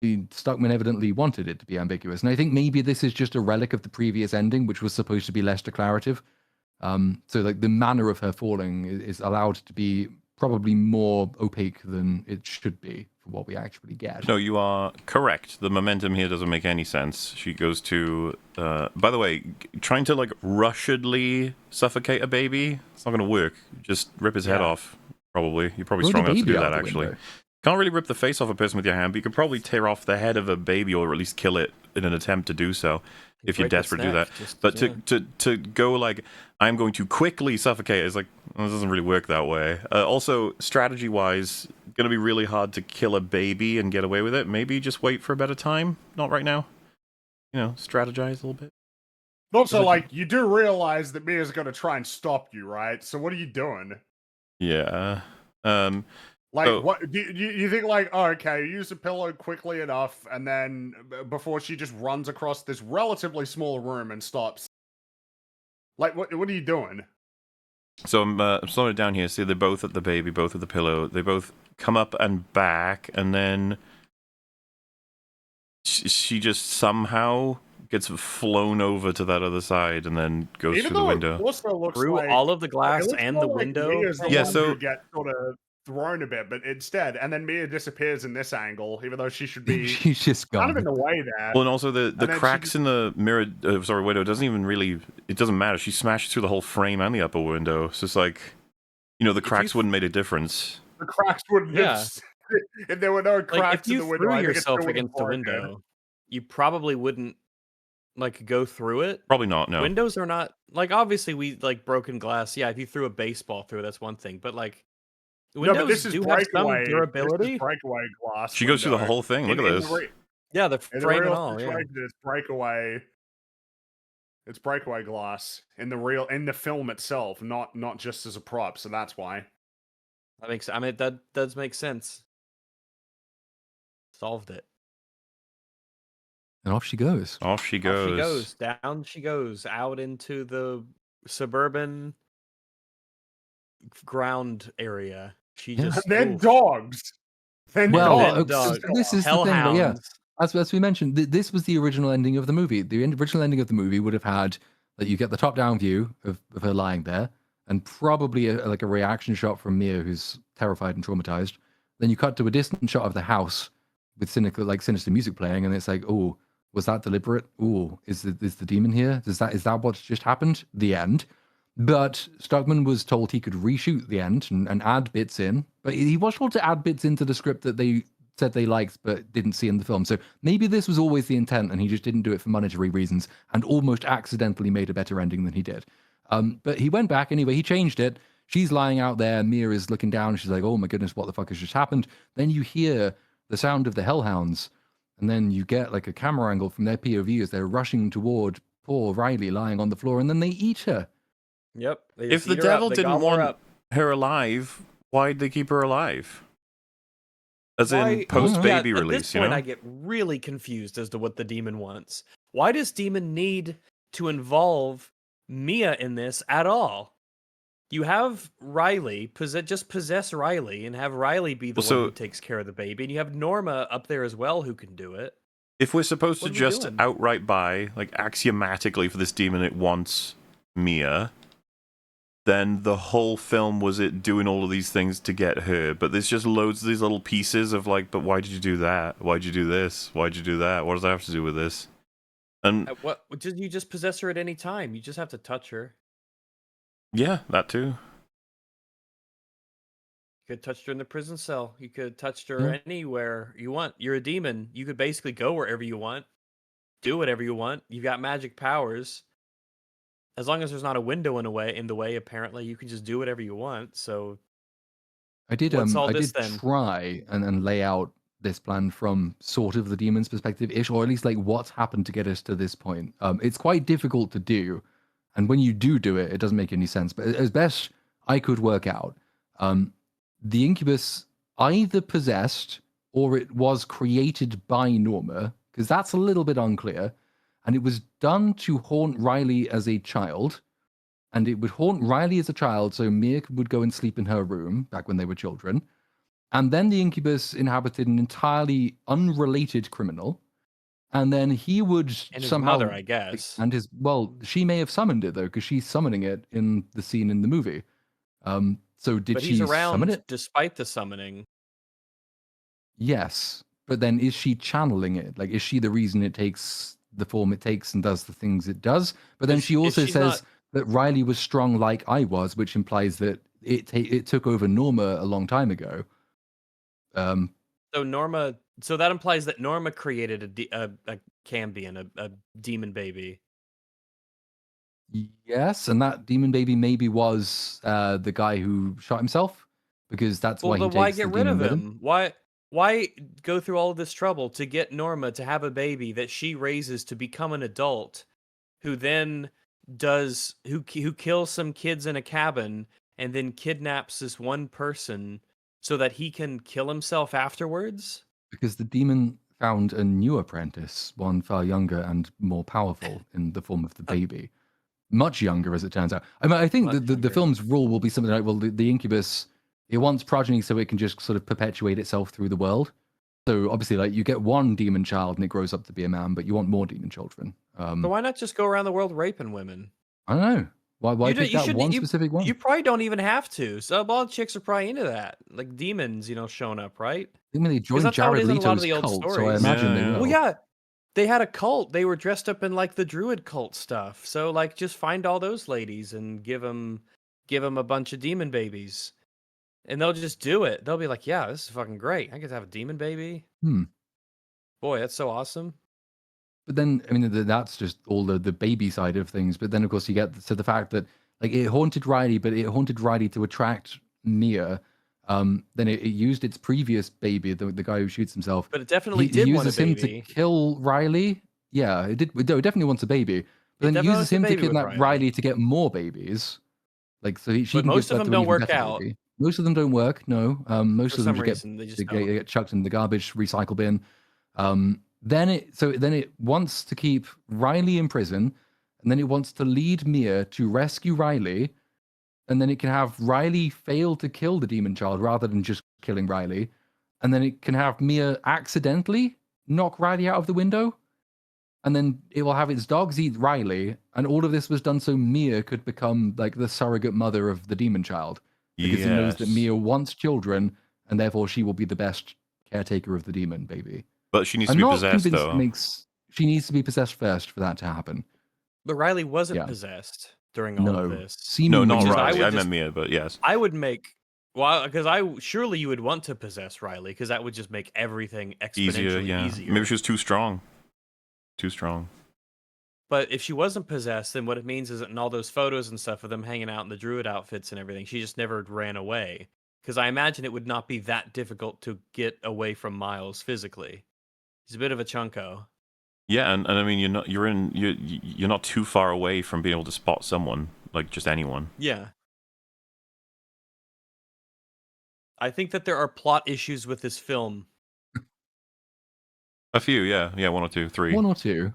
[SPEAKER 4] Stuckmann evidently wanted it to be ambiguous. And I think maybe this is just a relic of the previous ending, which was supposed to be less declarative. So the manner of her falling is allowed to be probably more opaque than it should be for what we actually get.
[SPEAKER 3] No, you are correct. The momentum here doesn't make any sense. She goes to, by the way, trying to rushedly suffocate a baby, it's not going to work. Just rip his head off, probably. You're probably strong enough to do that, actually. Can't really rip the face off a person with your hand, but you could probably tear off the head of a baby or at least kill it in an attempt to do so. If you're desperate to do that. But to go I'm going to quickly suffocate, it's it doesn't really work that way. Also, strategy-wise, going to be really hard to kill a baby and get away with it. Maybe just wait for a better time. Not right now. Strategize a little bit.
[SPEAKER 1] Also, you do realize that Mia's going to try and stop you, right? So what are you doing?
[SPEAKER 3] Yeah.
[SPEAKER 1] What do you think? Okay, use a pillow quickly enough, and then before she just runs across this relatively small room and stops. What are you doing?
[SPEAKER 3] So I'm slowing it down here. See, they're both at the baby, both at the pillow. They both come up and back, and then she just somehow gets flown over to that other side, and then goes through the window.
[SPEAKER 1] Also looks
[SPEAKER 2] through all of the glass and the window.
[SPEAKER 1] Yeah, so get sort of thrown a bit, but instead, and then Mia disappears in this angle, even though she should be
[SPEAKER 4] she's just gone.
[SPEAKER 1] Kind of in the way there.
[SPEAKER 3] Well, and also the cracks in the mirror, window it doesn't matter. She smashes through the whole frame and the upper window. It's just the cracks wouldn't make a difference.
[SPEAKER 1] The cracks wouldn't have, if there were no cracks in the window.
[SPEAKER 2] If you threw yourself against the window, you probably wouldn't like go through it.
[SPEAKER 3] Probably not. No.
[SPEAKER 2] Windows are not like obviously we like broken glass. Yeah, if you threw a baseball through it, that's one thing. But like
[SPEAKER 1] No, but
[SPEAKER 2] windows
[SPEAKER 1] this is
[SPEAKER 2] do have some
[SPEAKER 1] breakaway. This
[SPEAKER 2] durability.
[SPEAKER 1] is breakaway glass.
[SPEAKER 3] She goes through the
[SPEAKER 1] window.
[SPEAKER 3] whole thing. Look at
[SPEAKER 1] In
[SPEAKER 3] this.
[SPEAKER 2] Yeah, the
[SPEAKER 1] in the
[SPEAKER 2] frame and
[SPEAKER 1] real
[SPEAKER 2] all. Yeah.
[SPEAKER 1] situation, it's breakaway. It's breakaway glass in the film itself, not just as a prop. So that's why.
[SPEAKER 2] That makes. I mean, that does make sense. Solved it.
[SPEAKER 4] And off she goes.
[SPEAKER 3] Off she goes.
[SPEAKER 2] Off she goes. Down she goes. Out into the suburban ground area. She just.
[SPEAKER 1] And then
[SPEAKER 2] oof.
[SPEAKER 1] dogs. Then
[SPEAKER 4] Well,
[SPEAKER 1] dogs.
[SPEAKER 4] this is the thing. Yeah, as we mentioned, this was the original ending of the movie. The original ending of the movie would have had that you get the top-down view of her lying there, and probably like a reaction shot from Mia, who's terrified and traumatized. Then you cut to a distant shot of the house with sinister music playing, and it's like, oh, was that deliberate? Oh, is the demon here? Is that what's just happened? The end. But Stuckmann was told he could reshoot the end and add bits in, but he was told to add bits into the script that they said they liked but didn't see in the film. So maybe this was always the intent and he just didn't do it for monetary reasons and almost accidentally made a better ending than he did. But he went back anyway, he changed it. She's lying out there, Mia is looking down, she's like, oh my goodness, what the fuck has just happened? Then you hear the sound of the hellhounds, and then you get like a camera angle from their POV as they're rushing toward poor Riley lying on the floor, and then they eat her.
[SPEAKER 2] Yep.
[SPEAKER 3] If the devil didn't want her alive, why'd they keep her alive? As in post-baby release,
[SPEAKER 2] at this point,
[SPEAKER 3] you know?
[SPEAKER 2] I get really confused as to what the demon wants. Why does demon need to involve Mia in this at all? You have Riley, just possess Riley and have Riley be the one who takes care of the baby, and you have Norma up there as well who can do it.
[SPEAKER 3] If we're supposed to just outright buy, like axiomatically for this demon it wants Mia, then the whole film was it doing all of these things to get her. But there's just loads of these little pieces of like, but why did you do that? Why'd you do this? Why'd you do that? What does that have to do with this? And
[SPEAKER 2] what? You just possess her at any time. You just have to touch her.
[SPEAKER 3] Yeah, that too.
[SPEAKER 2] You could touch her in the prison cell. You could touch her anywhere you want. You're a demon. You could basically go wherever you want, do whatever you want. You've got magic powers. As long as there's not a window in the way, apparently you can just do whatever you want. So
[SPEAKER 4] I did try and lay out this plan from sort of the demon's perspective-ish, or at least like what's happened to get us to this point. It's quite difficult to do, and when you do it, it doesn't make any sense. But as best I could work out, the incubus either possessed or it was created by Norma, because that's a little bit unclear. And it was done to haunt Riley as a child. And it would haunt Riley as a child, so Mia would go and sleep in her room back when they were children. And then the incubus inhabited an entirely unrelated criminal. And then he would
[SPEAKER 2] and his
[SPEAKER 4] somehow...
[SPEAKER 2] mother, I guess.
[SPEAKER 4] And she may have summoned it, though, because she's summoning it in the scene in the movie. So did she summon it?
[SPEAKER 2] Despite the summoning.
[SPEAKER 4] Yes. But then is she channeling it? Like, is she the reason it takes the form it takes and does the things it does? But then she also says that Riley was strong like I was, which implies that it took over Norma a long time ago.
[SPEAKER 2] So that implies that Norma created a Cambion, a demon baby.
[SPEAKER 4] Yes, and that demon baby maybe was the guy who shot himself, because that's why he takes
[SPEAKER 2] why get
[SPEAKER 4] the
[SPEAKER 2] rid of
[SPEAKER 4] demon with
[SPEAKER 2] him? Why go through all of this trouble to get Norma to have a baby that she raises to become an adult, who then who kills some kids in a cabin and then kidnaps this one person so that he can kill himself afterwards?
[SPEAKER 4] Because the demon found a new apprentice, one far younger and more powerful in the form of the baby. Much younger, as it turns out. I mean, I think the film's rule will be something like, well, the incubus, it wants progeny so it can just sort of perpetuate itself through the world. So obviously, like, you get one demon child and it grows up to be a man, but you want more demon children.
[SPEAKER 2] So why not just go around the world raping women?
[SPEAKER 4] I don't know. Why pick that one specific one?
[SPEAKER 2] You probably don't even have to. So a lot of chicks are probably into that, like demons, showing up, right?
[SPEAKER 4] I think they joined Jared Leto's cult, so I imagine they will.
[SPEAKER 2] Well, yeah, they had a cult. They were dressed up in like the druid cult stuff. So like, just find all those ladies and give them a bunch of demon babies, and they'll just do it. They'll be like, "Yeah, this is fucking great. I get to have a demon baby. Boy, that's so awesome."
[SPEAKER 4] But then, I mean, that's just all the baby side of things. But then, of course, you get to the fact that like it haunted Riley, but it haunted Riley to attract Mia. Then it used its previous baby, the guy who shoots himself.
[SPEAKER 2] But it definitely
[SPEAKER 4] He
[SPEAKER 2] did want a
[SPEAKER 4] uses him
[SPEAKER 2] baby.
[SPEAKER 4] to kill Riley. Yeah, it did. No, it definitely wants a baby. But
[SPEAKER 2] It
[SPEAKER 4] then it
[SPEAKER 2] definitely
[SPEAKER 4] uses
[SPEAKER 2] wants a
[SPEAKER 4] him to
[SPEAKER 2] baby with
[SPEAKER 4] kidnap
[SPEAKER 2] Riley.
[SPEAKER 4] Riley to get more babies. Like so, she
[SPEAKER 2] But
[SPEAKER 4] can
[SPEAKER 2] most
[SPEAKER 4] give
[SPEAKER 2] of
[SPEAKER 4] birth
[SPEAKER 2] them
[SPEAKER 4] to an
[SPEAKER 2] don't
[SPEAKER 4] even
[SPEAKER 2] work
[SPEAKER 4] better
[SPEAKER 2] out.
[SPEAKER 4] baby. Most of them don't work. No, most
[SPEAKER 2] For
[SPEAKER 4] of them
[SPEAKER 2] some
[SPEAKER 4] just
[SPEAKER 2] reason, they just
[SPEAKER 4] they
[SPEAKER 2] don't.
[SPEAKER 4] get chucked in the garbage recycle bin. Then it wants to keep Riley in prison, and then it wants to lead Mia to rescue Riley, and then it can have Riley fail to kill the demon child rather than just killing Riley, and then it can have Mia accidentally knock Riley out of the window, and then it will have its dogs eat Riley, and all of this was done so Mia could become like the surrogate mother of the demon child, because it knows that
[SPEAKER 3] Yes.
[SPEAKER 4] Mia wants children, and therefore she will be the best caretaker of the demon baby.
[SPEAKER 3] But she needs
[SPEAKER 4] I'm
[SPEAKER 3] to be
[SPEAKER 4] not
[SPEAKER 3] possessed,
[SPEAKER 4] convinced
[SPEAKER 3] though.
[SPEAKER 4] it makes. She needs to be possessed first for that to happen.
[SPEAKER 2] But Riley wasn't
[SPEAKER 4] Yeah.
[SPEAKER 2] possessed during all of
[SPEAKER 4] No,
[SPEAKER 2] this.
[SPEAKER 3] No, not
[SPEAKER 4] seemingly
[SPEAKER 3] Riley. I
[SPEAKER 2] just-
[SPEAKER 3] meant Mia, but yes.
[SPEAKER 2] I would make because surely you would want to possess Riley because that would just make everything
[SPEAKER 3] Easier,
[SPEAKER 2] exponentially
[SPEAKER 3] yeah.
[SPEAKER 2] easier.
[SPEAKER 3] Maybe she was too strong. Too strong.
[SPEAKER 2] But if she wasn't possessed, then what it means is that in all those photos and stuff of them hanging out in the druid outfits and everything, she just never ran away. Because I imagine it would not be that difficult to get away from Miles physically. He's a bit of a chunko.
[SPEAKER 3] Yeah, and I mean you're not too far away from being able to spot someone, like just anyone.
[SPEAKER 2] Yeah. I think that there are plot issues with this film.
[SPEAKER 3] A few, yeah, 1 or 2, 3.
[SPEAKER 4] 1 or 2.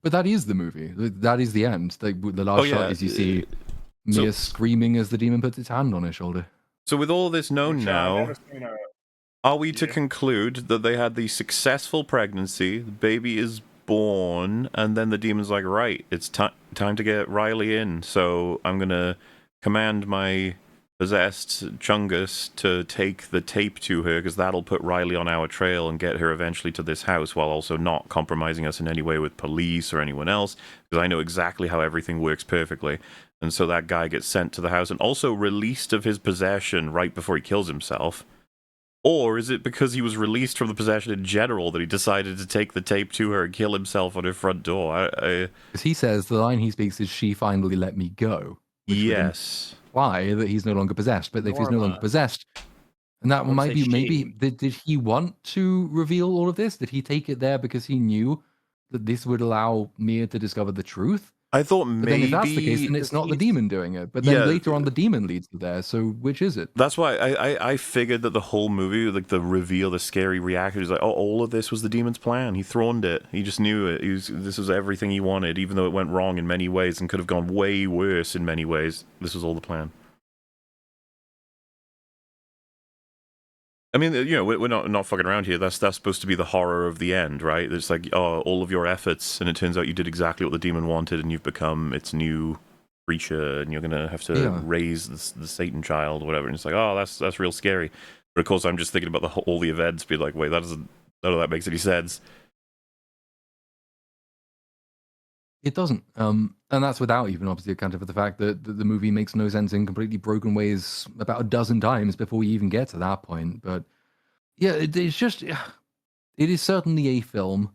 [SPEAKER 4] But that is the movie. That is the end. The last shot is you see Mia screaming as the demon puts its hand on her shoulder.
[SPEAKER 3] So with all this known now,
[SPEAKER 1] seen a-
[SPEAKER 3] are we to conclude that they had the successful pregnancy, the baby is born, and then the demon's like, right, it's time to get Riley in, so I'm gonna command my possessed Chungus to take the tape to her, because that'll put Riley on our trail and get her eventually to this house, while also not compromising us in any way with police or anyone else, because I know exactly how everything works perfectly. And so that guy gets sent to the house and also released of his possession right before he kills himself. Or is it because he was released from the possession in general that he decided to take the tape to her and kill himself on her front door?
[SPEAKER 4] Because he says the line he speaks is, "She finally let me go."
[SPEAKER 3] Yes.
[SPEAKER 4] Why that he's no longer possessed? But if he's no longer possessed, and that might be maybe did he want to reveal all of this? Did he take it there because he knew that this would allow Mia to discover the truth?
[SPEAKER 3] I thought
[SPEAKER 4] But
[SPEAKER 3] maybe...
[SPEAKER 4] then if that's the case, then it's not the demon doing it. But then later on, the demon leads to there. So which is it?
[SPEAKER 3] That's why I figured that the whole movie, like the reveal, the scary reaction, was like, oh, all of this was the demon's plan. He throned it. He just knew it. This was everything he wanted, even though it went wrong in many ways and could have gone way worse in many ways. This was all the plan. I mean, you know, we're not fucking around here. That's supposed to be the horror of the end, right? It's like, oh, all of your efforts, and it turns out you did exactly what the demon wanted, and you've become its new creature, and you're gonna have to raise the Satan child or whatever. And it's like, oh, that's real scary. But of course, I'm just thinking about all the events, being like, wait, none of that makes any sense.
[SPEAKER 4] It doesn't. And that's without even obviously accounting for the fact that the movie makes no sense in completely broken ways about a dozen times before we even get to that point. But yeah, it's just, it is certainly a film.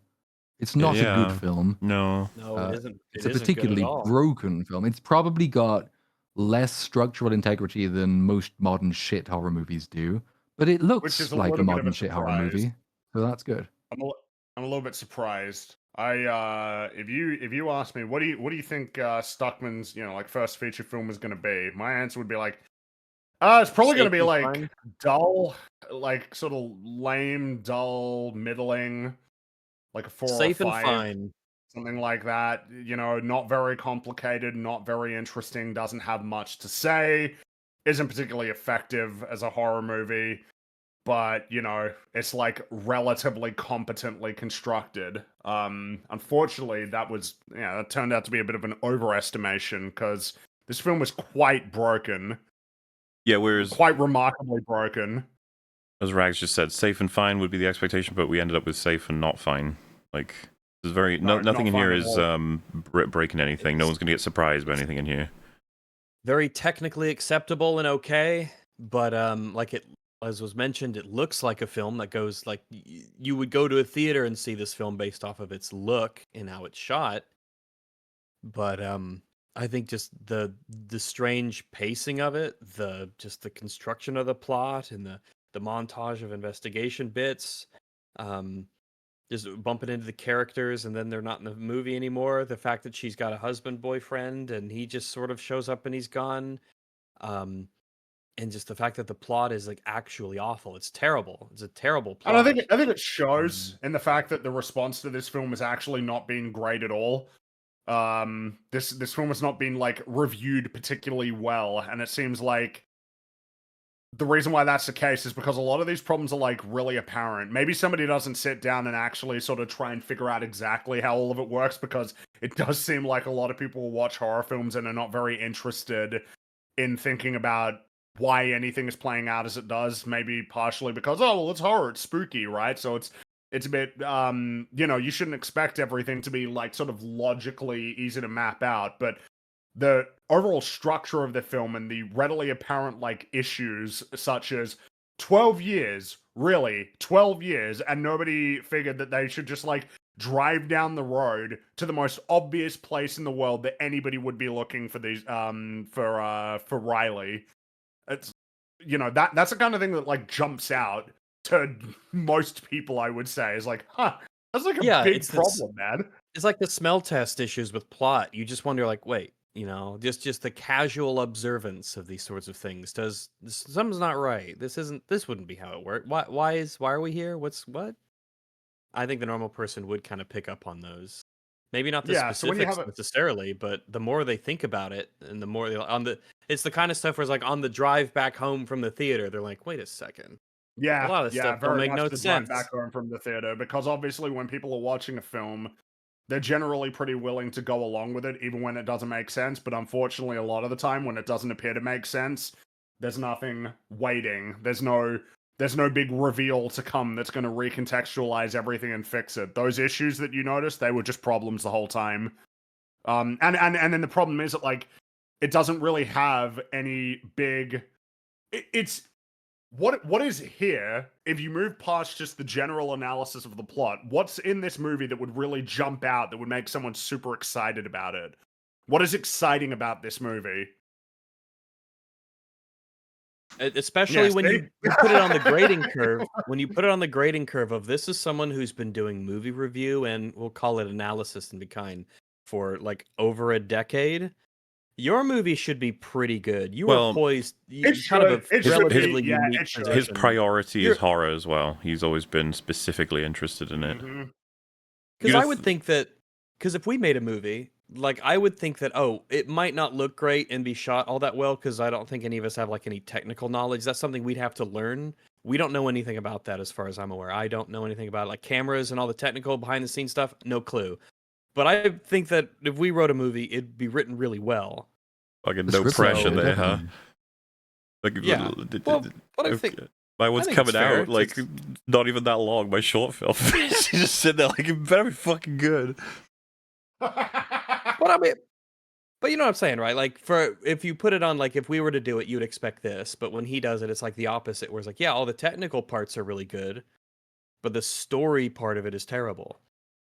[SPEAKER 4] It's not a good film.
[SPEAKER 3] No.
[SPEAKER 2] No, it isn't.
[SPEAKER 4] It's
[SPEAKER 2] It
[SPEAKER 4] a
[SPEAKER 2] isn't good at
[SPEAKER 4] particularly
[SPEAKER 2] all.
[SPEAKER 4] broken film. It's probably got less structural integrity than most modern shit horror movies do. But it
[SPEAKER 1] Which
[SPEAKER 4] looks
[SPEAKER 1] is a
[SPEAKER 4] like a
[SPEAKER 1] little bit of
[SPEAKER 4] modern
[SPEAKER 1] a
[SPEAKER 4] shit horror
[SPEAKER 1] surprise.
[SPEAKER 4] movie. So that's good.
[SPEAKER 1] I'm a little bit surprised. If you ask me what do you think Stuckmann's like first feature film is going to be, my answer would be like, it's probably going to be
[SPEAKER 2] Safe
[SPEAKER 1] like
[SPEAKER 2] and fun.
[SPEAKER 1] dull, like sort of lame, dull, middling, like a 4
[SPEAKER 2] Safe
[SPEAKER 1] or
[SPEAKER 2] and
[SPEAKER 1] 5,
[SPEAKER 2] fine.
[SPEAKER 1] something like that. Not very complicated, not very interesting, doesn't have much to say, isn't particularly effective as a horror movie. But, it's like relatively competently constructed. Unfortunately, that turned out to be a bit of an overestimation because this film was quite broken.
[SPEAKER 3] Yeah, whereas...
[SPEAKER 1] Quite remarkably broken.
[SPEAKER 3] As Rags just said, safe and fine would be the expectation, but we ended up with safe and not fine. Like, there's nothing in here is breaking anything. No one's going to get surprised by anything in here.
[SPEAKER 2] Very technically acceptable and okay, but as was mentioned, it looks like a film that goes like you would go to a theater and see this film based off of its look and how it's shot. But I think just the strange pacing of it, the construction of the plot and the montage of investigation bits, just bumping into the characters and then they're not in the movie anymore. The fact that she's got a husband boyfriend and he just sort of shows up and he's gone. And just the fact that the plot is like actually awful. It's terrible. It's a terrible plot.
[SPEAKER 1] And I think it shows in the fact that the response to this film has actually not been great at all. This film has not been like reviewed particularly well, and it seems like the reason why that's the case is because a lot of these problems are like really apparent. Maybe somebody doesn't sit down and actually sort of try and figure out exactly how all of it works, because it does seem like a lot of people will watch horror films and are not very interested in thinking about why anything is playing out as it does. Maybe partially because, oh, well, it's horror, it's spooky, right? So it's a bit, you shouldn't expect everything to be like sort of logically easy to map out, but the overall structure of the film and the readily apparent like issues such as 12 years, really 12 years, and nobody figured that they should just like drive down the road to the most obvious place in the world that anybody would be looking for these for Riley. It's that's the kind of thing that like jumps out to most people, I would say, is like, that's like a big problem, man.
[SPEAKER 2] It's like the smell test issues with plot. You just wonder, like, wait, just the casual observance of these sorts of things. Something's not right. This wouldn't be how it worked. Why are we here? What? I think the normal person would kind of pick up on those. Maybe not the specifics necessarily, but the more they think about it, and the more it's the kind of stuff where it's like on the drive back home from the theater, they're like, wait a second.
[SPEAKER 1] Yeah,
[SPEAKER 2] a lot of stuff don't make no sense.
[SPEAKER 1] Back home from the theater, because obviously when people are watching a film, they're generally pretty willing to go along with it, even when it doesn't make sense. But unfortunately, a lot of the time, when it doesn't appear to make sense, there's nothing waiting. There's no big reveal to come that's going to recontextualize everything and fix it. Those issues that you noticed, they were just problems the whole time. And then the problem is that like it doesn't really have any big. It's what is here. If you move past just the general analysis of the plot, what's in this movie that would really jump out, that would make someone super excited about it? What is exciting about this movie?
[SPEAKER 2] Especially when you put it on the grading curve. When you put it on the grading curve of this is someone who's been doing movie review and we'll call it analysis and kind for like over a decade. Your movie should be pretty good. You are poised. His
[SPEAKER 3] priority is horror as well. He's always been specifically interested in it.
[SPEAKER 2] Because I would think that, because if we made a movie, like I would think that, it might not look great and be shot all that well, because I don't think any of us have like any technical knowledge. That's something we'd have to learn. We don't know anything about that as far as I'm aware. I don't know anything about like cameras and all the technical behind the scenes stuff. No clue. But I think that if we wrote a movie, it'd be written really well.
[SPEAKER 3] Fucking no pressure there, huh? Like,
[SPEAKER 2] yeah. But I think
[SPEAKER 3] my one's coming out like not even that long. My short film, she's just sitting there like it better be fucking good.
[SPEAKER 2] But you know what I'm saying, right? Like if you put it on, like if we were to do it, you'd expect this. But when he does it, it's like the opposite, where it's like, yeah, all the technical parts are really good, but the story part of it is terrible.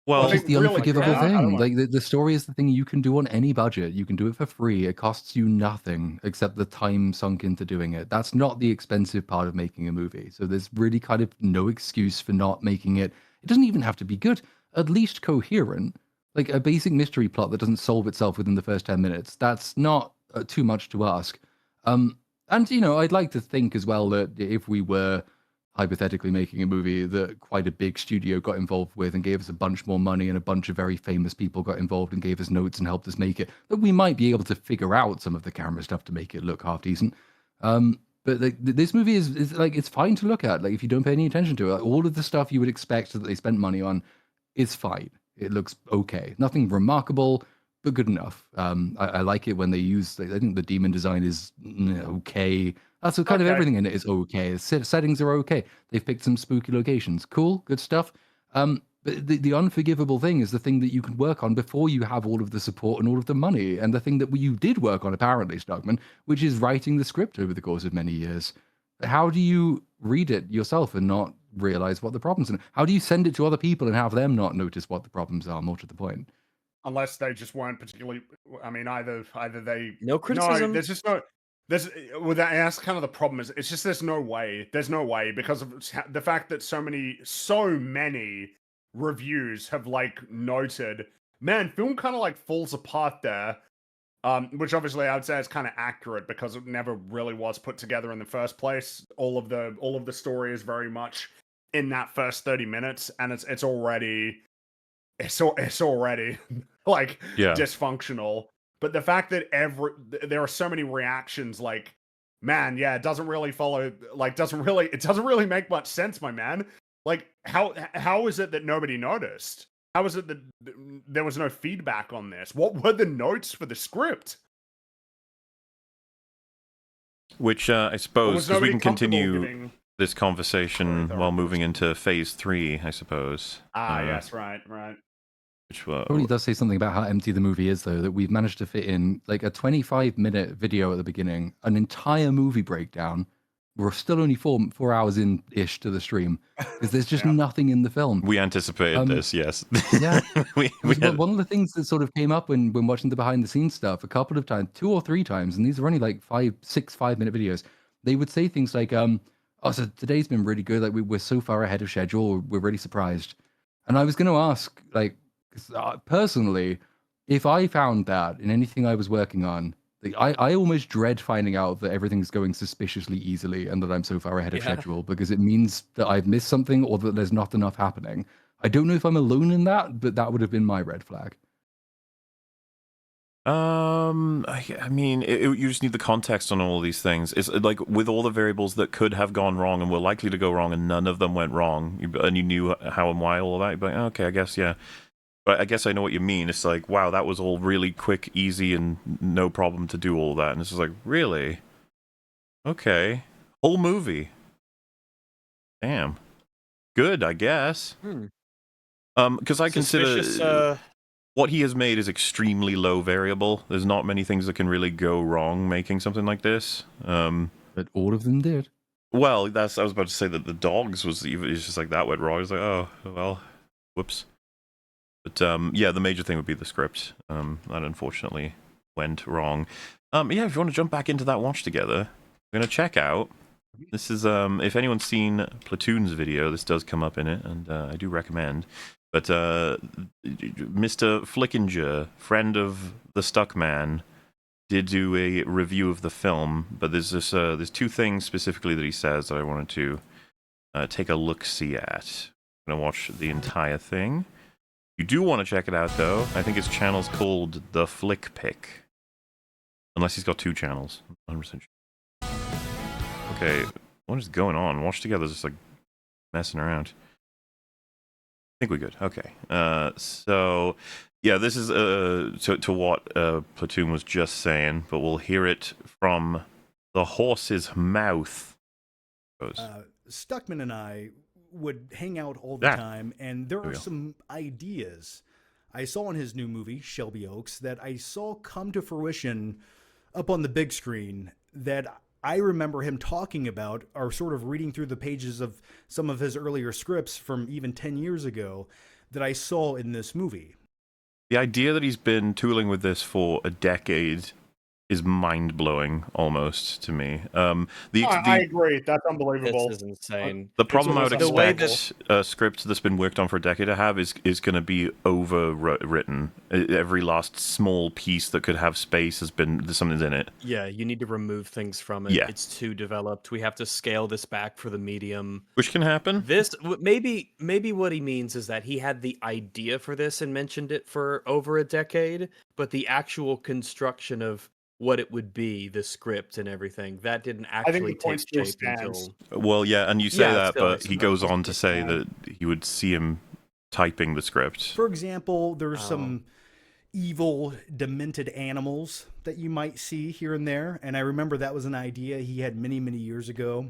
[SPEAKER 4] Well, it's the unforgivable thing. Like the story is the thing you can do on any budget. You can do it for free. It costs you nothing except the time sunk into doing it. That's not the expensive part of making a movie. So there's really kind of no excuse for not making it. It doesn't even have to be good. At least coherent. Like a basic mystery plot that doesn't solve itself within the first 10 minutes. That's not too much to ask. And I'd like to think as well that if we were hypothetically making a movie that quite a big studio got involved with and gave us a bunch more money and a bunch of very famous people got involved and gave us notes and helped us make it, that we might be able to figure out some of the camera stuff to make it look half decent. But this movie is like, it's fine to look at. Like if you don't pay any attention to it, like, all of the stuff you would expect that they spent money on is fine. It looks okay. Nothing remarkable, but good enough. I like it when they use, I think the demon design is okay. That's what kind of everything in it is okay. The settings are okay. They've picked some spooky locations. Cool, good stuff. But the unforgivable thing is the thing that you can work on before you have all of the support and all of the money. And the thing that you did work on, apparently, Stuckmann, which is writing the script over the course of many years. how do you read it yourself and not realize what the problems are? How do you send it to other people and have them not notice what the problems are? More to the point.
[SPEAKER 1] Unless they just weren't particularly. I mean, either they.
[SPEAKER 2] No criticism.
[SPEAKER 1] There's just no. There's with that. That's kind of the problem. Is it's just there's no way. There's no way because of the fact that so many reviews have like noted. Man, film kind of like falls apart there. Which obviously I would say is kind of accurate because it never really was put together in the first place. All of the story is very much in that first 30 minutes, and it's already like dysfunctional. But the fact that there are so many reactions, like, man, yeah, it doesn't really follow, like, it doesn't really make much sense, my man. Like, how is it that nobody noticed? How is it that there was no feedback on this? What were the notes for the script?
[SPEAKER 3] Which I suppose, because we can continue
[SPEAKER 1] giving...
[SPEAKER 3] this conversation while moving into phase 3, I suppose.
[SPEAKER 1] Yes, right.
[SPEAKER 3] Which
[SPEAKER 4] probably does say something about how empty the movie is, though, that we've managed to fit in like a 25-minute video at the beginning, an entire movie breakdown. We're still only 4 hours in-ish to the stream because there's just nothing in the film.
[SPEAKER 3] We anticipated this, yes.
[SPEAKER 4] Yeah. One of the things that sort of came up when watching the behind-the-scenes stuff a couple of times, 2 or 3 times, and these are only like 5-minute videos, they would say things like, oh, so today's been really good. Like, we're so far ahead of schedule. We're really surprised. And I was going to ask, like, personally, if I found that in anything I was working on, like, I almost dread finding out that everything's going suspiciously easily and that I'm so far ahead of schedule, because it means that I've missed something or that there's not enough happening. I don't know if I'm alone in that, but that would have been my red flag.
[SPEAKER 3] I mean, you just need the context on all these things. It's like with all the variables that could have gone wrong and were likely to go wrong, and none of them went wrong, and you knew how and why all of that. But okay, I guess But I guess I know what you mean. It's like, wow, that was all really quick, easy, and no problem to do all that. And it's just like, really? Okay. Whole movie. Damn. Good, I guess. Because I consider what he has made is extremely low variable. There's not many things that can really go wrong making something like this.
[SPEAKER 4] But all of them did.
[SPEAKER 3] Well, I was about to say that the dogs was just like that went wrong. I was like, oh, well, whoops. But yeah, the major thing would be the script. That unfortunately went wrong. Yeah, if you want to jump back into that watch together, we're going to check out. This is, if anyone's seen Platoon's video, this does come up in it, and I do recommend. But Mr. Flickinger, friend of the Stuckmann, did do a review of the film, but there's 2 things specifically that he says that I wanted to take a look-see at. I'm going to watch the entire thing. You do want to check it out, though. I think his channel's called The Flick Pick. Unless he's got 2 channels. I'm 100% sure. Okay, what is going on? Watch Together's just like messing around. I think we're good. Okay. So, yeah, this is to what Platoon was just saying, but we'll hear it from the horse's mouth.
[SPEAKER 14] Stuckmann and I would hang out all the time, and there are some ideas I saw in his new movie, Shelby Oaks, that I saw come to fruition up on the big screen that I remember him talking about, or sort of reading through the pages of some of his earlier scripts from even 10 years ago that I saw in this movie.
[SPEAKER 3] The idea that he's been tooling with this for a decade is mind-blowing almost to me.
[SPEAKER 1] I agree. That's unbelievable.
[SPEAKER 2] This is insane.
[SPEAKER 3] The problem I would expect a script that's been worked on for a decade to have is going to be overwritten. Every last small piece that could have space there's something in it.
[SPEAKER 2] Yeah, you need to remove things from it.
[SPEAKER 3] Yeah.
[SPEAKER 2] It's too developed. We have to scale this back for the medium.
[SPEAKER 3] Which can happen.
[SPEAKER 2] Maybe what he means is that he had the idea for this and mentioned it for over a decade, but the actual construction of what it would be, the script and everything, that didn't actually take shape until...
[SPEAKER 3] Well, yeah, and you say that, but he goes on to say that he would see him typing the script.
[SPEAKER 14] For example, there's some evil, demented animals that you might see here and there, and I remember that was an idea he had many, many years ago.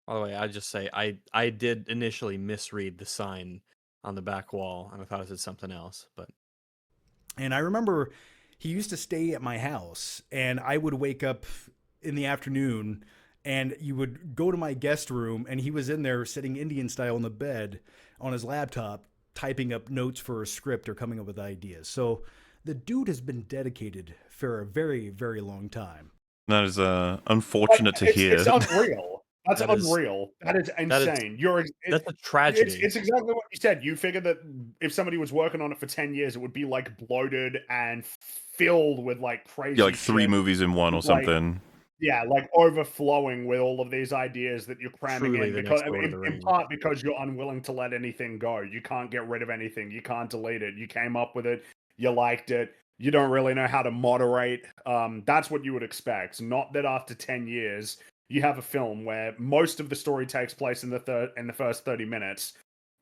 [SPEAKER 2] By the way, I just say, I did initially misread the sign on the back wall, and I thought it said something else, but...
[SPEAKER 14] And I remember... he used to stay at my house, and I would wake up in the afternoon And you would go to my guest room, and he was in there sitting Indian style in the bed on his laptop, typing up notes for a script or coming up with ideas. So the dude has been dedicated for a very, very long time.
[SPEAKER 3] That is unfortunate to hear.
[SPEAKER 1] It's unreal. That's
[SPEAKER 2] That is-
[SPEAKER 1] unreal. That is insane.
[SPEAKER 2] That's a tragedy.
[SPEAKER 1] It's exactly what you said. You figured that if somebody was working on it for 10 years, it would be like bloated and filled with like crazy
[SPEAKER 3] Yeah, like 3
[SPEAKER 1] shit.
[SPEAKER 3] movies in one or
[SPEAKER 1] Like,
[SPEAKER 3] something.
[SPEAKER 1] Yeah, like overflowing with all of these ideas that you're cramming
[SPEAKER 2] Truly
[SPEAKER 1] in
[SPEAKER 2] the
[SPEAKER 1] because
[SPEAKER 2] next Lord of the
[SPEAKER 1] in
[SPEAKER 2] Rings.
[SPEAKER 1] part because you're unwilling to let anything go. You can't get rid of anything. You can't delete it. You came up with it. You liked it. You don't really know how to moderate. That's what you would expect. Not that after 10 years you have a film where most of the story takes place in the first 30 minutes,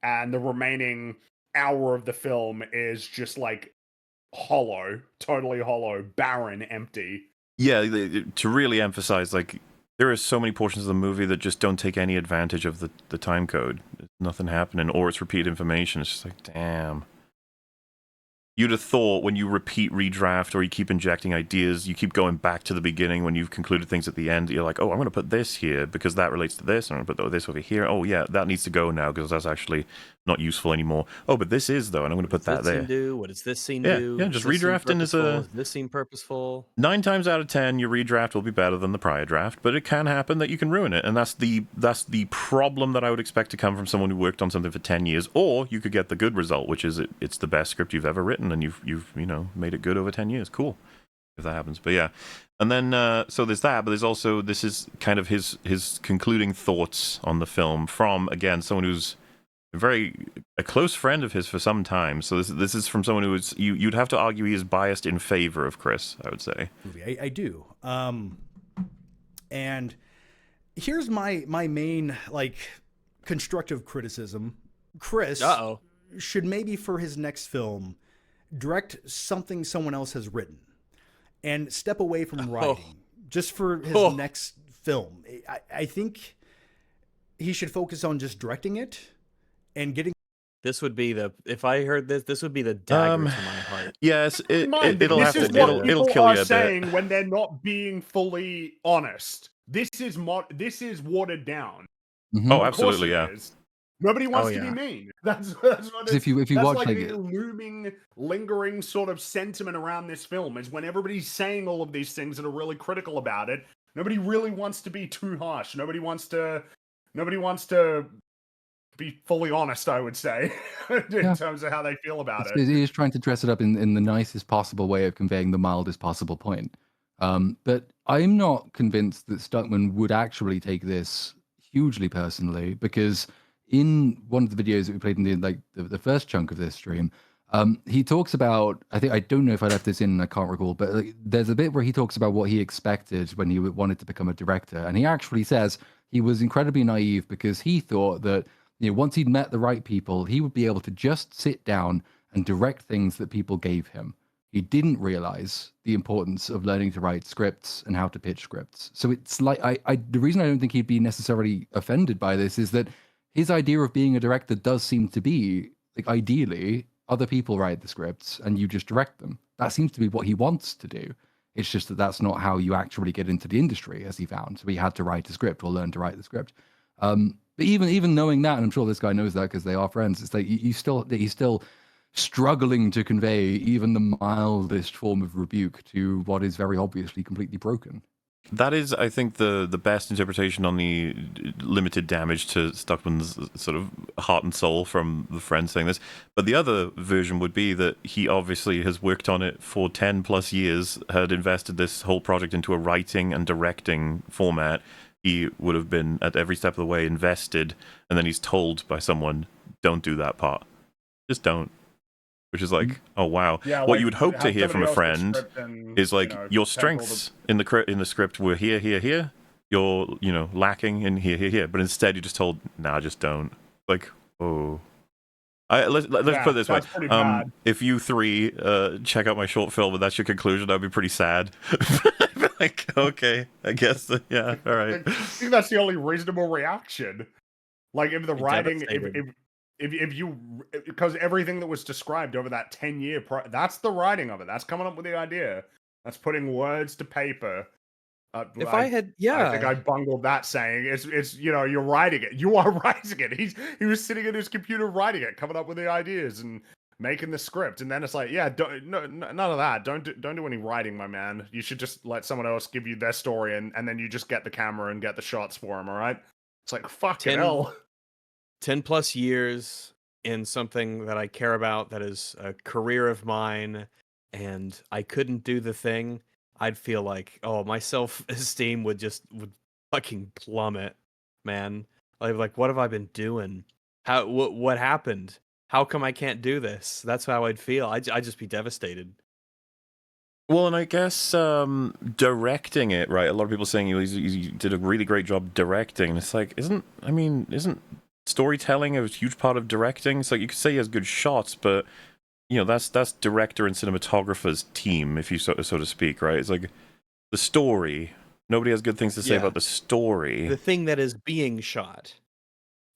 [SPEAKER 1] and the remaining hour of the film is just like hollow, totally hollow, barren, empty.
[SPEAKER 3] Yeah, to really emphasize, like, there are so many portions of the movie that just don't take any advantage of the time code. There's nothing happening, or it's repeat information. It's just like, damn. You'd have thought when you repeat redraft or you keep injecting ideas, you keep going back to the beginning when you've concluded things at the end. You're like, oh, I'm going to put this here because that relates to this. I'm going to put this over here. Oh, yeah, that needs to go now because that's actually not useful anymore. Oh, but this is, though, and I'm going to put that there.
[SPEAKER 2] What does this scene
[SPEAKER 3] Yeah,
[SPEAKER 2] do?
[SPEAKER 3] yeah,
[SPEAKER 2] Does
[SPEAKER 3] just
[SPEAKER 2] this seem
[SPEAKER 3] redrafting is
[SPEAKER 2] purposeful?
[SPEAKER 3] a-
[SPEAKER 2] Does this seem purposeful?
[SPEAKER 3] 9 times out of 10, your redraft will be better than the prior draft, but it can happen that you can ruin it, and that's the problem that I would expect to come from someone who worked on something for 10 years. Or you could get the good result, which is it's the best script you've ever written, and you've made it good over 10 years. Cool, if that happens. But yeah, and then so there's that, but there's also, this is kind of his concluding thoughts on the film from, again, someone who's a close friend of his for some time. So this is from someone who is, you'd have to argue he is biased in favor of Chris, I would say.
[SPEAKER 14] I do. And here's my main like constructive criticism. Chris should maybe for his next film direct something someone else has written and step away from writing just for his next film. I think he should focus on just directing it and getting.
[SPEAKER 2] This would be if I heard this would be the dagger to my heart.
[SPEAKER 3] Yes, it'll
[SPEAKER 1] this
[SPEAKER 3] have
[SPEAKER 1] is
[SPEAKER 3] to.
[SPEAKER 1] what
[SPEAKER 3] It'll
[SPEAKER 1] people
[SPEAKER 3] kill
[SPEAKER 1] are
[SPEAKER 3] you a bit.
[SPEAKER 1] saying when they're not being fully honest. This is watered down.
[SPEAKER 4] Mm-hmm.
[SPEAKER 3] Oh, absolutely, yeah.
[SPEAKER 1] Is. Nobody wants to be mean. That's what
[SPEAKER 4] if you
[SPEAKER 1] that's
[SPEAKER 4] watch
[SPEAKER 1] like
[SPEAKER 4] like
[SPEAKER 1] the looming, lingering sort of sentiment around this film is when everybody's saying all of these things that are really critical about it. Nobody really wants to be too harsh. Nobody wants to be fully honest, I would say, in terms of how they feel about it.
[SPEAKER 4] He is trying to dress it up in the nicest possible way of conveying the mildest possible point. But I'm not convinced that Stuckmann would actually take this hugely personally, because in one of the videos that we played in the first chunk of this stream, he talks about, I don't know if I left this in, I can't recall, but there's a bit where he talks about what he expected when he wanted to become a director. And he actually says he was incredibly naive because he thought that once he'd met the right people, he would be able to just sit down and direct things that people gave him. He didn't realize the importance of learning to write scripts and how to pitch scripts. So it's like, the reason I don't think he'd be necessarily offended by this is that his idea of being a director does seem to be, like, ideally, other people write the scripts and you just direct them. That seems to be what he wants to do. It's just that that's not how you actually get into the industry, as he found. So he had to write a script or learn to write the script. But even knowing that, and I'm sure this guy knows that because they are friends, it's like he's still struggling to convey even the mildest form of rebuke to what is very obviously completely broken.
[SPEAKER 3] That is, I think, the best interpretation on the limited damage to Stuckmann's sort of heart and soul from the friend saying this. But the other version would be that he obviously has worked on it for 10 plus years, had invested this whole project into a writing and directing format. He would have been at every step of the way invested, and then he's told by someone, don't do that part. Just don't. Which is like, oh wow.
[SPEAKER 1] Yeah,
[SPEAKER 3] what
[SPEAKER 1] like,
[SPEAKER 3] you would hope to hear from a friend
[SPEAKER 1] and,
[SPEAKER 3] is like, your strengths in the script were here, here, here. You're, lacking in here, here, here. But instead you're just told, nah, just don't. Like, oh. Let's put it this way. If you three check out my short film and that's your conclusion, I'd be pretty sad. Like, okay, I guess, yeah, all right.
[SPEAKER 1] I think that's the only reasonable reaction. Like, if the writing, if you, because everything that was described over that 10-year, that's the writing of it. That's coming up with the idea. That's putting words to paper.
[SPEAKER 2] If I had,
[SPEAKER 1] I think I
[SPEAKER 2] yeah.
[SPEAKER 1] bungled that saying. It's you're writing it. You are writing it. He was sitting at his computer writing it, coming up with the ideas and making the script. And then it's like, yeah, none of that. Don't do any writing, my man. You should just let someone else give you their story, and then you just get the camera and get the shots for them. All right? It's like fucking hell.
[SPEAKER 2] 10 plus years in something that I care about, that is a career of mine, and I couldn't do the thing, I'd feel like, oh, my self-esteem would fucking plummet, man. Like what have I been doing? What happened? How come I can't do this? That's how I'd feel. I'd just be devastated.
[SPEAKER 3] Well, and I guess directing it, right? A lot of people saying you did a really great job directing. It's like, isn't storytelling a huge part of directing? It's like, you could say he has good shots, but that's director and cinematographer's team, if you so to speak, right? It's like the story. Nobody has good things to say about the story.
[SPEAKER 2] The thing that is being shot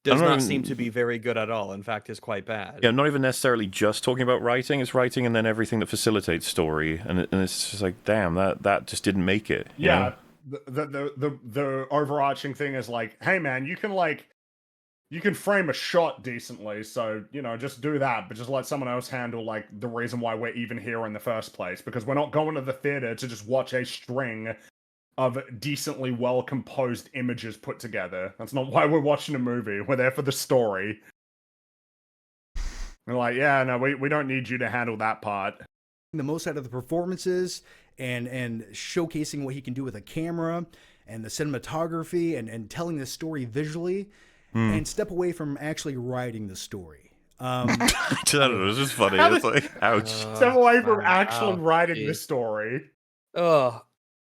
[SPEAKER 2] does not seem to be very good at all. In fact, is quite bad.
[SPEAKER 3] Yeah, not even necessarily just talking about writing. It's writing and then everything that facilitates story, and it's just like, damn, that just didn't make it.
[SPEAKER 1] Yeah, the overarching thing is like, hey man, you can frame a shot decently, so just do that, but just let someone else handle like the reason why we're even here in the first place, because we're not going to the theater to just watch a string of decently well composed images put together. That's not why we're watching a movie. We're there for the story. We're like, yeah, no, we don't need you to handle that part.
[SPEAKER 14] The most out of the performances and showcasing what he can do with a camera and the cinematography and telling the story visually, and step away from actually writing the story.
[SPEAKER 3] I don't know, it's just funny. It's like, ouch.
[SPEAKER 1] Step away from actually writing the story.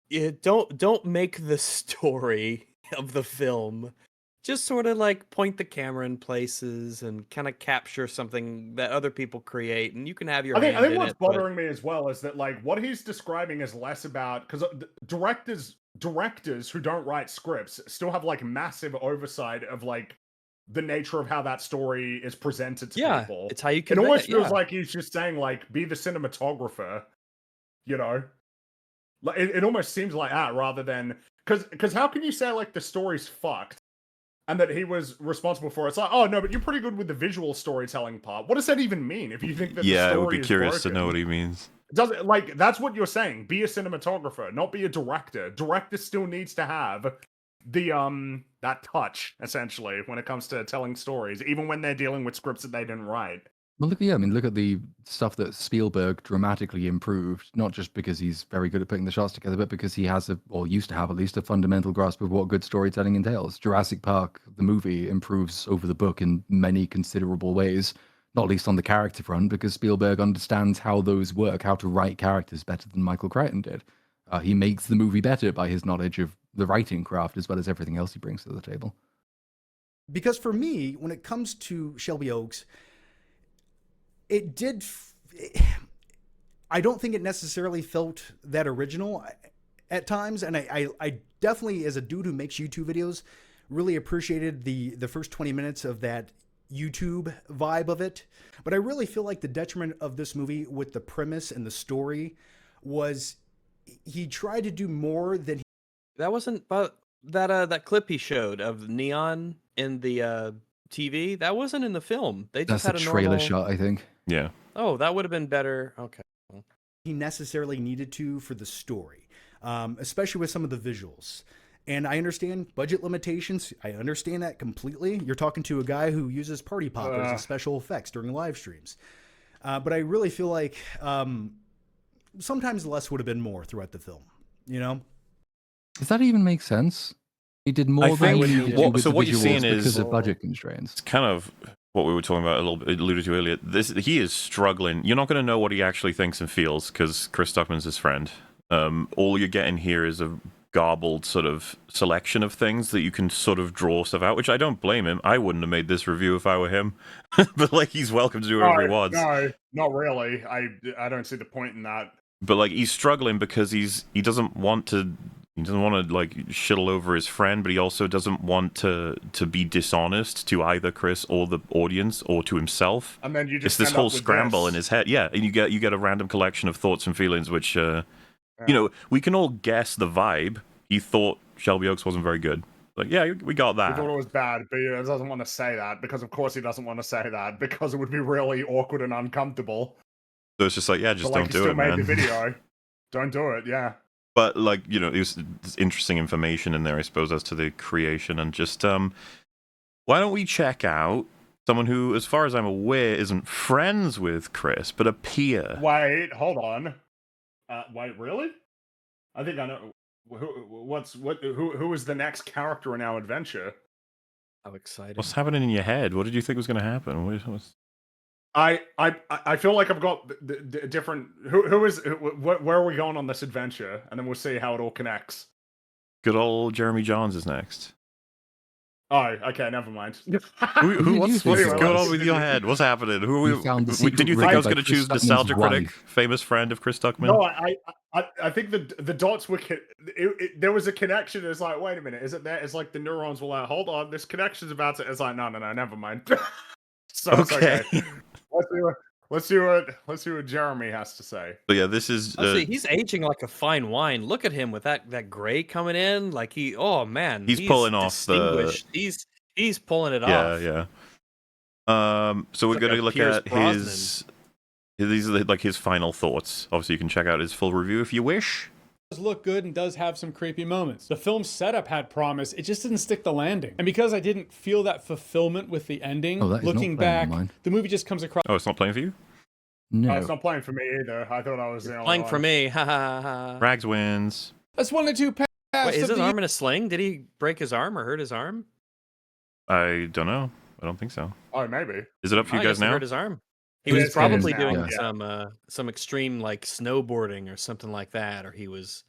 [SPEAKER 2] Yeah, don't make the story of the film. Just sort of like point the camera in places and kind of capture something that other people create, and you can have your hand
[SPEAKER 1] I think
[SPEAKER 2] in
[SPEAKER 1] what's
[SPEAKER 2] it.
[SPEAKER 1] bothering me as well is that like what he's describing is less about, because directors who don't write scripts still have like massive oversight of like the nature of how that story is presented to people.
[SPEAKER 2] It's how you
[SPEAKER 1] It
[SPEAKER 2] convey
[SPEAKER 1] almost
[SPEAKER 2] it,
[SPEAKER 1] feels like he's just saying like, be the cinematographer, Like it almost seems like that, rather than because how can you say like the story's fucked and that he was responsible for it? It's like, oh no, but you're pretty good with the visual storytelling part. What does that even mean? If you think that the story
[SPEAKER 3] I would be curious to
[SPEAKER 1] broken?
[SPEAKER 3] know what he means.
[SPEAKER 1] Does it, like, that's what you're saying? Be a cinematographer, not be a director. Director still needs to have the that touch, essentially, when it comes to telling stories, even when they're dealing with scripts that they didn't write.
[SPEAKER 4] Well, look at the stuff that Spielberg dramatically improved, not just because he's very good at putting the shots together, but because he has or used to have at least, a fundamental grasp of what good storytelling entails. Jurassic Park, the movie, improves over the book in many considerable ways, not least on the character front, because Spielberg understands how those work, how to write characters better than Michael Crichton did. He makes the movie better by his knowledge of the writing craft as well as everything else he brings to the table.
[SPEAKER 14] Because for me, when it comes to Shelby Oaks, I don't think it necessarily felt that original at times, and I definitely, as a dude who makes YouTube videos, really appreciated the first 20 minutes of that YouTube vibe of it. But I really feel like the detriment of this movie with the premise and the story was he tried to do more than
[SPEAKER 2] that wasn't that clip he showed of neon in the TV. That wasn't in the film. They just
[SPEAKER 4] That's
[SPEAKER 2] had
[SPEAKER 4] a
[SPEAKER 2] a
[SPEAKER 4] trailer
[SPEAKER 2] normal
[SPEAKER 4] shot, I think.
[SPEAKER 3] Yeah.
[SPEAKER 2] Oh, that would have been better. Okay.
[SPEAKER 14] He necessarily needed to for the story, especially with some of the visuals. And I understand budget limitations. I understand that completely. You're talking to a guy who uses party poppers as special effects during live streams. But I really feel like sometimes less would have been more throughout the film,
[SPEAKER 4] Does that even make sense? He did more than he needed to with the
[SPEAKER 3] what you're
[SPEAKER 4] visuals
[SPEAKER 3] seeing
[SPEAKER 4] because
[SPEAKER 3] is
[SPEAKER 4] of budget constraints.
[SPEAKER 3] It's kind of what we were talking about a little bit, alluded to earlier. He is struggling. You're not going to know what he actually thinks and feels because Chris Stuckmann's his friend. All you're getting here is a garbled sort of selection of things that you can sort of draw stuff out, which I don't blame him. I wouldn't have made this review if I were him. But like, he's welcome to do whatever he wants.
[SPEAKER 1] No, not really. I don't see the point in that.
[SPEAKER 3] But like, he's struggling because he doesn't want to like shit all over his friend, but he also doesn't want to be dishonest to either Chris or the audience or to himself.
[SPEAKER 1] And then you just
[SPEAKER 3] it's this whole scramble in his head. Yeah, and you get a random collection of thoughts and feelings, which we can all guess the vibe, he thought Shelby Oaks wasn't very good. Like, yeah, we got
[SPEAKER 1] He
[SPEAKER 3] that.
[SPEAKER 1] thought it was bad, but he doesn't want to say that because, of course, he doesn't want to say that because it would be really awkward and uncomfortable.
[SPEAKER 3] So it's just like, yeah, just
[SPEAKER 1] but, like,
[SPEAKER 3] don't do it, man.
[SPEAKER 1] He still made the video. Don't do it, yeah.
[SPEAKER 3] But, like, you know, there's interesting information in there, I suppose, as to the creation. And just, why don't we check out someone who, as far as I'm aware, isn't friends with Chris, but a peer.
[SPEAKER 1] Wait, hold on. Wait, really? I think I know. Who is the next character in our adventure?
[SPEAKER 2] How exciting!
[SPEAKER 3] What's happening in your head? What did you think was going to happen?
[SPEAKER 1] I feel like I've got the different. Where are we going on this adventure? And then we'll see how it all connects.
[SPEAKER 3] Good old Jeremy Johns is next.
[SPEAKER 1] Oh, okay, never mind.
[SPEAKER 3] What's going on with your head? What's happening? Did you think I was going to choose Nostalgia Critic, famous friend of Chris Stuckmann?
[SPEAKER 1] No, I think the dots were. There was a connection. It's like, wait a minute, is it there? It's like the neurons were like, hold on, this connection's about to. It's like, no, never mind. So
[SPEAKER 3] okay.
[SPEAKER 1] It's okay. Let's see what Jeremy has to say.
[SPEAKER 3] So yeah, this is.
[SPEAKER 2] He's aging like a fine wine. Look at him with that gray coming in. Like oh man,
[SPEAKER 3] he's pulling off the.
[SPEAKER 2] He's pulling it off.
[SPEAKER 3] Yeah. So we're gonna look at his. These are like his final thoughts. Obviously, you can check out his full review if you wish.
[SPEAKER 15] Does look good and does have some creepy moments. The film's setup had promise, it just didn't stick the landing. And because I didn't feel that fulfillment with the ending, looking back, the movie just comes across.
[SPEAKER 3] Oh, it's not playing for you?
[SPEAKER 4] No.
[SPEAKER 1] It's not playing for me either. I thought I was
[SPEAKER 2] playing for me. Ha ha ha.
[SPEAKER 3] Rags wins.
[SPEAKER 15] That's one of the two paths.
[SPEAKER 2] Wait, is his arm in a sling? Did he break his arm or hurt his arm?
[SPEAKER 3] I don't know. I don't think so.
[SPEAKER 1] Oh, maybe.
[SPEAKER 3] Is it up for you guys now?
[SPEAKER 2] He hurt his arm. He was probably doing some extreme like snowboarding or something like that, or he was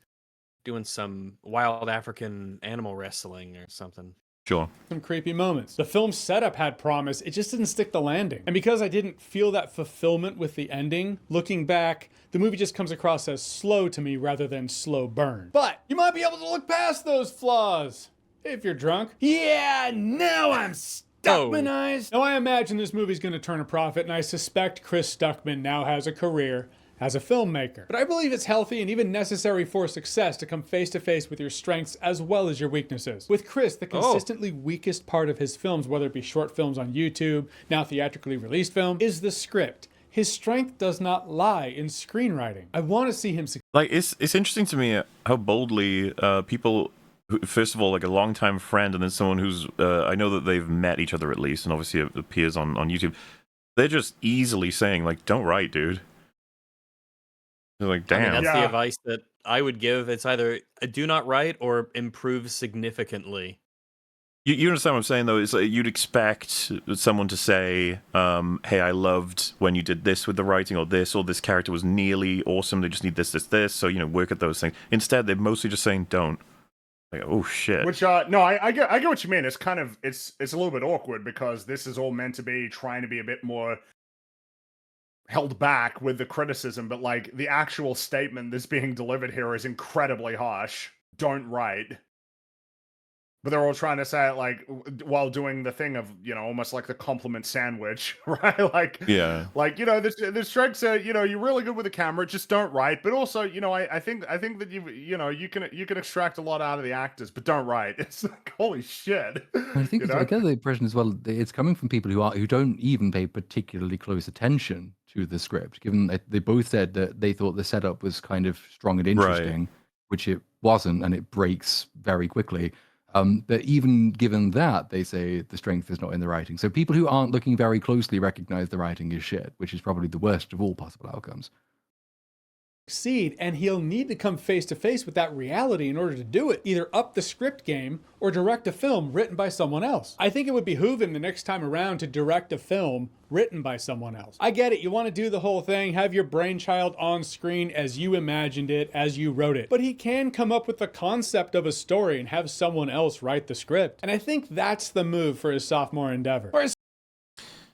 [SPEAKER 2] doing some wild African animal wrestling or something.
[SPEAKER 3] Sure.
[SPEAKER 15] Some creepy moments. The film's setup had promise, it just didn't stick the landing. And because I didn't feel that fulfillment with the ending, looking back, the movie just comes across as slow to me rather than slow burn. But you might be able to look past those flaws if you're drunk. Yeah, now I'm Stuckmanized. Now I imagine this movie's going to turn a profit, and I suspect Chris Stuckmann now has a career as a filmmaker. But I believe it's healthy and even necessary for success to come face to face with your strengths as well as your weaknesses. With Chris, the consistently weakest part of his films, whether it be short films on YouTube, now theatrically released film, is the script. His strength does not lie in screenwriting. I want to see him succeed.
[SPEAKER 3] Like, it's interesting to me how boldly people, first of all, like a longtime friend, and then someone who's, I know that they've met each other at least, and obviously it appears on YouTube, they're just easily saying, like, don't write, dude. They're like, damn.
[SPEAKER 2] I mean, that's the advice that I would give. It's either do not write or improve significantly.
[SPEAKER 3] You understand what I'm saying, though? It's like you'd expect someone to say, hey, I loved when you did this with the writing, or this character was nearly awesome, they just need this, so, you know, work at those things. Instead, they're mostly just saying, don't. Like, oh, shit.
[SPEAKER 1] Which, no, I get what you mean. It's kind of, it's a little bit awkward, because this is all meant to be trying to be a bit more held back with the criticism, but, like, the actual statement that's being delivered here is incredibly harsh. Don't write. But they're all trying to say it, like, while doing the thing of, you know, almost like the compliment sandwich, right? Like,
[SPEAKER 3] yeah,
[SPEAKER 1] like, you know, the strengths are, you know, you're really good with the camera, just don't write. But also, you know, I think that you can extract a lot out of the actors, but don't write. It's like, holy shit.
[SPEAKER 4] I think I get the impression as well. It's coming from people who don't even pay particularly close attention to the script. Given that they both said that they thought the setup was kind of strong and interesting, which it wasn't, and it breaks very quickly. But even given that, they say the strength is not in the writing. So people who aren't looking very closely recognize the writing is shit, which is probably the worst of all possible outcomes.
[SPEAKER 15] Succeed, and he'll need to come face to face with that reality in order to do it. Either up the script game or direct a film written by someone else. I think it would behoove him the next time around to direct a film written by someone else. I get it, you want to do the whole thing, have your brainchild on screen as you imagined it, as you wrote it. But he can come up with the concept of a story and have someone else write the script. And I think that's the move for his sophomore endeavor.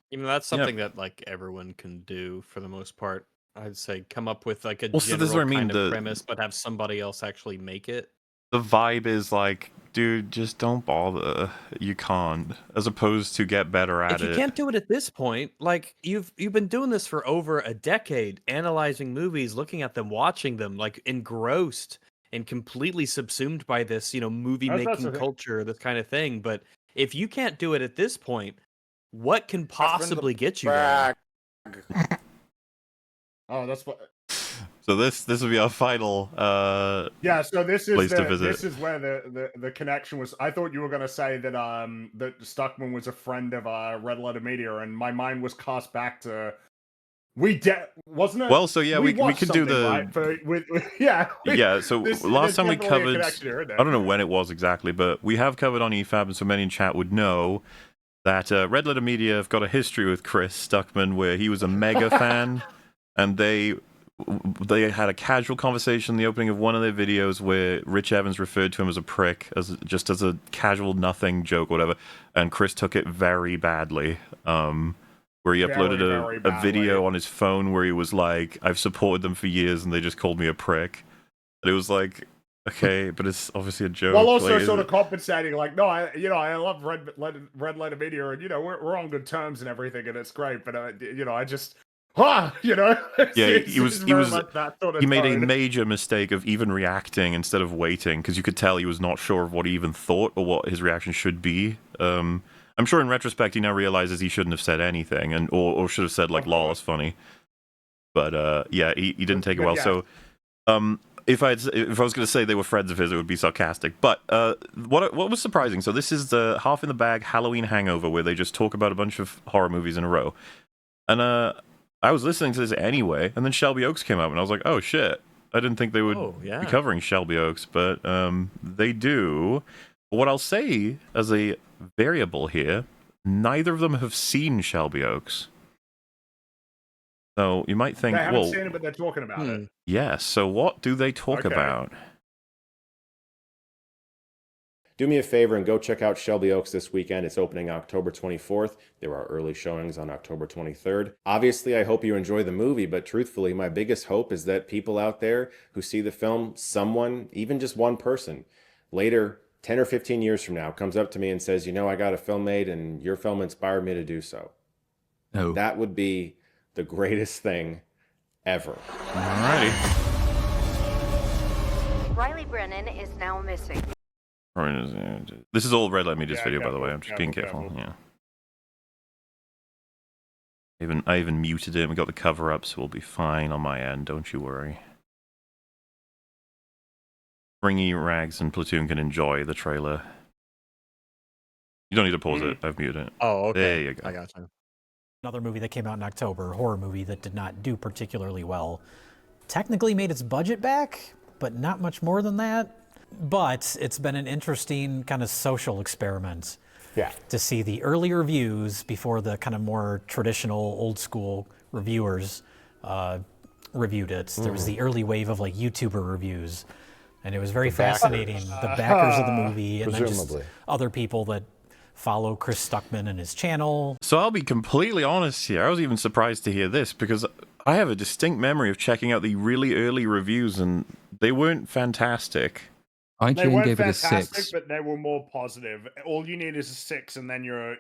[SPEAKER 2] You know, that's something that, like, everyone can do for the most part. I'd say come up with, like, a general kind of premise, but have somebody else actually make it.
[SPEAKER 3] The vibe is like, dude, just don't bother. You can't. As opposed to get better at it.
[SPEAKER 2] If you can't do it at this point, like, you've been doing this for over a decade, analyzing movies, looking at them, watching them, like, engrossed and completely subsumed by this, movie
[SPEAKER 1] That's
[SPEAKER 2] making
[SPEAKER 1] the thing.
[SPEAKER 2] culture, this kind of thing. But if you can't do it at this point, what can possibly get you there?
[SPEAKER 1] Oh, that's what.
[SPEAKER 3] So this will be our final
[SPEAKER 1] Yeah, so this
[SPEAKER 3] place
[SPEAKER 1] is
[SPEAKER 3] to visit.
[SPEAKER 1] this is where the connection was. I thought you were gonna say that that Stuckmann was a friend of Red Letter Media, and my mind was cast back to wasn't it?
[SPEAKER 3] Well, so yeah, we
[SPEAKER 1] watched
[SPEAKER 3] could do
[SPEAKER 1] something,
[SPEAKER 3] the
[SPEAKER 1] right? Yeah.
[SPEAKER 3] So
[SPEAKER 1] There's
[SPEAKER 3] last time we
[SPEAKER 1] definitely a
[SPEAKER 3] covered,
[SPEAKER 1] connection here, isn't there?
[SPEAKER 3] I don't know when it was exactly, but we have covered on EFAP, and so many in chat would know that Red Letter Media have got a history with Chris Stuckmann, where he was a mega fan, and they had a casual conversation in the opening of one of their videos where Rich Evans referred to him as a prick, as a casual nothing joke or whatever, and Chris took it very badly. Where he uploaded a video on his phone where he was like, I've supported them for years and they just called me a prick. And it was like, okay, but it's obviously a joke.
[SPEAKER 1] Well, also
[SPEAKER 3] like,
[SPEAKER 1] sort of compensating, like, no, I love Red Letter Media, and we're on good terms and everything, and it's great. But I just,
[SPEAKER 3] yeah, he made a
[SPEAKER 1] tone.
[SPEAKER 3] major mistake of even reacting instead of waiting, because you could tell he was not sure of what he even thought or what his reaction should be. I'm sure in retrospect he now realizes he shouldn't have said anything, or should have said like, "Lol, it's funny." But yeah, he didn't take it well.
[SPEAKER 1] Yeah.
[SPEAKER 3] So if I was going to say they were friends of his, it would be sarcastic. But what was surprising? So this is the Half in the Bag Halloween Hangover, where they just talk about a bunch of horror movies in a row. And I was listening to this anyway, and then Shelby Oaks came up, and I was like, "Oh shit! I didn't think they would be covering Shelby Oaks, but they do." But what I'll say as a variable here, neither of them have seen Shelby Oaks. So you might think,
[SPEAKER 1] they haven't
[SPEAKER 3] well,
[SPEAKER 1] seen it, but they're talking about it.
[SPEAKER 3] Yes. So what do they talk about?
[SPEAKER 5] Do me a favor and go check out Shelby Oaks this weekend. It's opening October 24th. There are early showings on October 23rd. Obviously, I hope you enjoy the movie, but truthfully, my biggest hope is that people out there who see the film, someone, even just one person, later, 10 or 15 years from now, comes up to me and says, I got a film made and your film inspired me to do so.
[SPEAKER 4] Oh.
[SPEAKER 5] That would be the greatest thing ever.
[SPEAKER 3] Alrighty.
[SPEAKER 16] Riley Brennan is now missing.
[SPEAKER 3] This is all Red Light Media's video, by the way. I'm just being careful. Yeah. I even muted it. We got the cover up, so we'll be fine on my end. Don't you worry. Springy, Rags, and Platoon can enjoy the trailer. You don't need to pause it. I've muted it.
[SPEAKER 2] Oh, okay.
[SPEAKER 3] There you go.
[SPEAKER 2] I gotcha.
[SPEAKER 17] Another movie that came out in October, a horror movie that did not do particularly well. Technically made its budget back, but not much more than that. But it's been an interesting kind of social experiment.
[SPEAKER 6] Yeah.
[SPEAKER 17] To see the early reviews before the kind of more traditional old school reviewers reviewed it. There was the early wave of like YouTuber reviews. And it was very fascinating. The backers of the movie and then just other people that follow Chris Stuckmann and his channel.
[SPEAKER 3] So I'll be completely honest here. I was even surprised to hear this because I have a distinct memory of checking out the really early reviews and they weren't fantastic.
[SPEAKER 1] They weren't
[SPEAKER 4] gave
[SPEAKER 1] fantastic,
[SPEAKER 4] it a 6.
[SPEAKER 1] but they were more positive. All you need is a 6, and then you're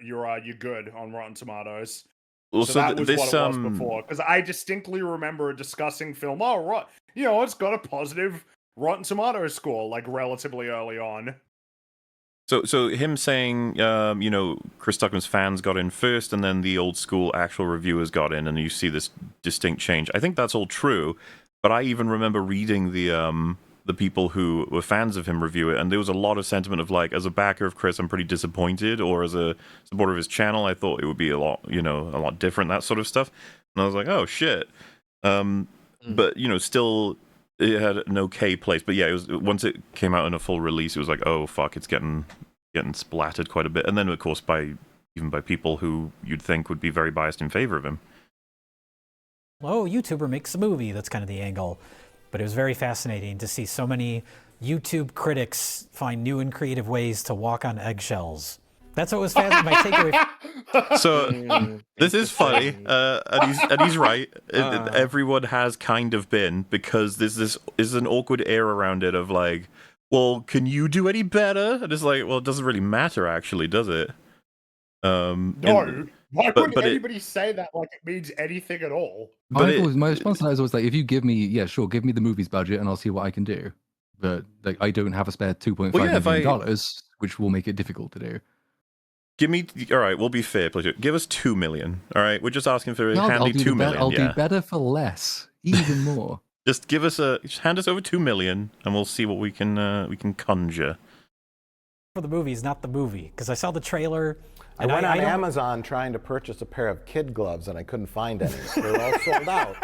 [SPEAKER 1] good on Rotten Tomatoes.
[SPEAKER 3] Well,
[SPEAKER 1] so that was what it was before. Because I distinctly remember a discussing film. Oh, right, it's got a positive Rotten Tomatoes score, like relatively early on.
[SPEAKER 3] So him saying, Chris Stuckmann's fans got in first, and then the old school actual reviewers got in, and you see this distinct change. I think that's all true, but I even remember reading the people who were fans of him review it, and there was a lot of sentiment of like, as a backer of Chris, I'm pretty disappointed, or as a supporter of his channel, I thought it would be a lot different, that sort of stuff. And I was like, oh shit. But still, it had an okay place. But yeah, it was once it came out in a full release, it was like, oh fuck, it's getting splattered quite a bit. And then of course even by people who you'd think would be very biased in favor of him.
[SPEAKER 17] Oh, YouTuber makes a movie. That's kind of the angle. But it was very fascinating to see so many YouTube critics find new and creative ways to walk on eggshells. That's what was fascinating. My takeaway.
[SPEAKER 3] So this is funny, and he's right. Everyone has kind of been, because this is an awkward air around it of like, well, can you do any better? And it's like, well, it doesn't really matter actually, does it?
[SPEAKER 1] No. Why wouldn't anybody say that like it means anything at all?
[SPEAKER 4] My response to that is always like, if you give me, give me the movie's budget and I'll see what I can do. but like I don't have a spare $2.5
[SPEAKER 3] Well, yeah,
[SPEAKER 4] million dollars, which will make it difficult to do.
[SPEAKER 3] Give me, all right, we'll be fair, please. Give us 2 million. All right, we're just asking for a
[SPEAKER 4] I'll
[SPEAKER 3] handy
[SPEAKER 4] do
[SPEAKER 3] 2 million.
[SPEAKER 4] I'll do better for less, even more.
[SPEAKER 3] Just hand us over 2 million, and we'll see what we can conjure.
[SPEAKER 17] For the movie is not the movie, because I saw the trailer.
[SPEAKER 18] I went on Amazon trying to purchase a pair of kid gloves, and I couldn't find any. They're all sold out.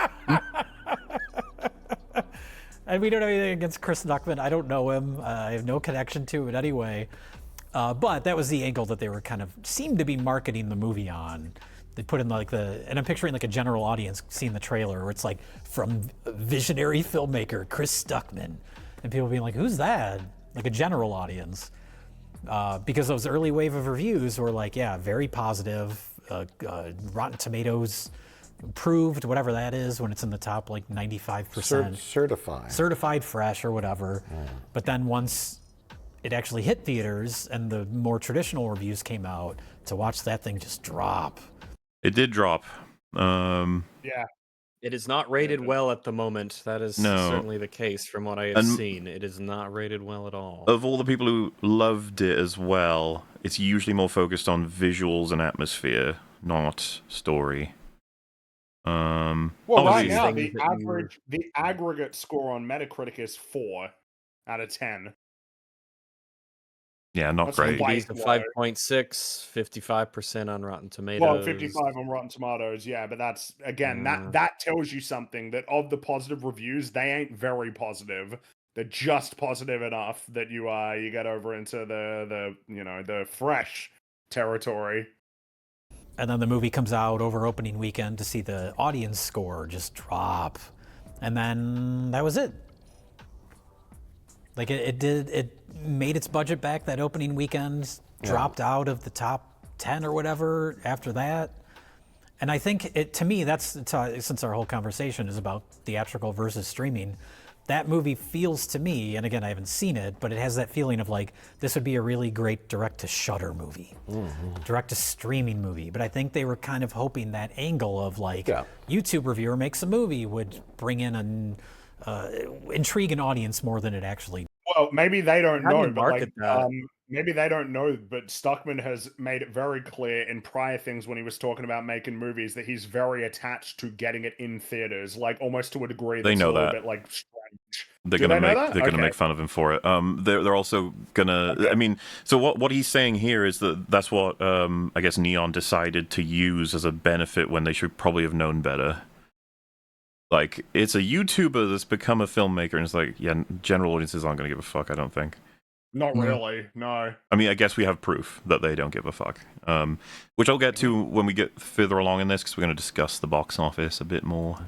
[SPEAKER 17] And we don't have anything against Chris Stuckmann. I don't know him. I have no connection to it anyway. But that was the angle that they were kind of seemed to be marketing the movie on. They put in like and I'm picturing like a general audience seeing the trailer where it's like from visionary filmmaker Chris Stuckmann, and people being like, "Who's that?" Like a general audience, because those early wave of reviews were like, yeah, very positive. Rotten Tomatoes approved, whatever that is, when it's in the top like 95%. Certified fresh or whatever. But then once it actually hit theaters and the more traditional reviews came out, to watch that thing just drop.
[SPEAKER 3] It did drop.
[SPEAKER 2] Yeah. It is not rated well at the moment. That is certainly the case from what I have seen. It is not rated well at all.
[SPEAKER 3] Of all the people who loved it as well, it's usually more focused on visuals and atmosphere, not story.
[SPEAKER 1] Well, right now the aggregate score on Metacritic is 4 out of 10.
[SPEAKER 3] Yeah, not great.
[SPEAKER 2] 5.6, 55% on Rotten Tomatoes.
[SPEAKER 1] Well, 55 on Rotten Tomatoes, yeah, but that's again that tells you something that of the positive reviews, they ain't very positive. They're just positive enough that you get over into the fresh territory.
[SPEAKER 17] And then the movie comes out over opening weekend to see the audience score just drop. And then that was it. Like it made its budget back that opening weekend, dropped out of the top 10 or whatever after that. And I think to me, that's since our whole conversation is about theatrical versus streaming, that movie feels to me, and again, I haven't seen it, but it has that feeling of like, this would be a really great direct-to-shutter movie, direct-to-streaming movie. But I think they were kind of hoping that angle of like, YouTube reviewer makes a movie would bring in an intrigue an audience more than it actually.
[SPEAKER 1] Well, maybe they don't know, but maybe they don't know. But Stuckmann has made it very clear in prior things when he was talking about making movies that he's very attached to getting it in theaters, like almost to a degree.
[SPEAKER 3] They know
[SPEAKER 1] a little
[SPEAKER 3] that.
[SPEAKER 1] bit like strange.
[SPEAKER 3] They're gonna make fun of him for it. They're also gonna. I mean, so what he's saying here is that's what I guess Neon decided to use as a benefit when they should probably have known better. Like, it's a YouTuber that's become a filmmaker, and it's like, yeah, general audiences aren't gonna give a fuck. I don't think.
[SPEAKER 1] Not really, no.
[SPEAKER 3] I mean, I guess we have proof that they don't give a fuck, which I'll get to when we get further along in this, because we're going to discuss the box office a bit more.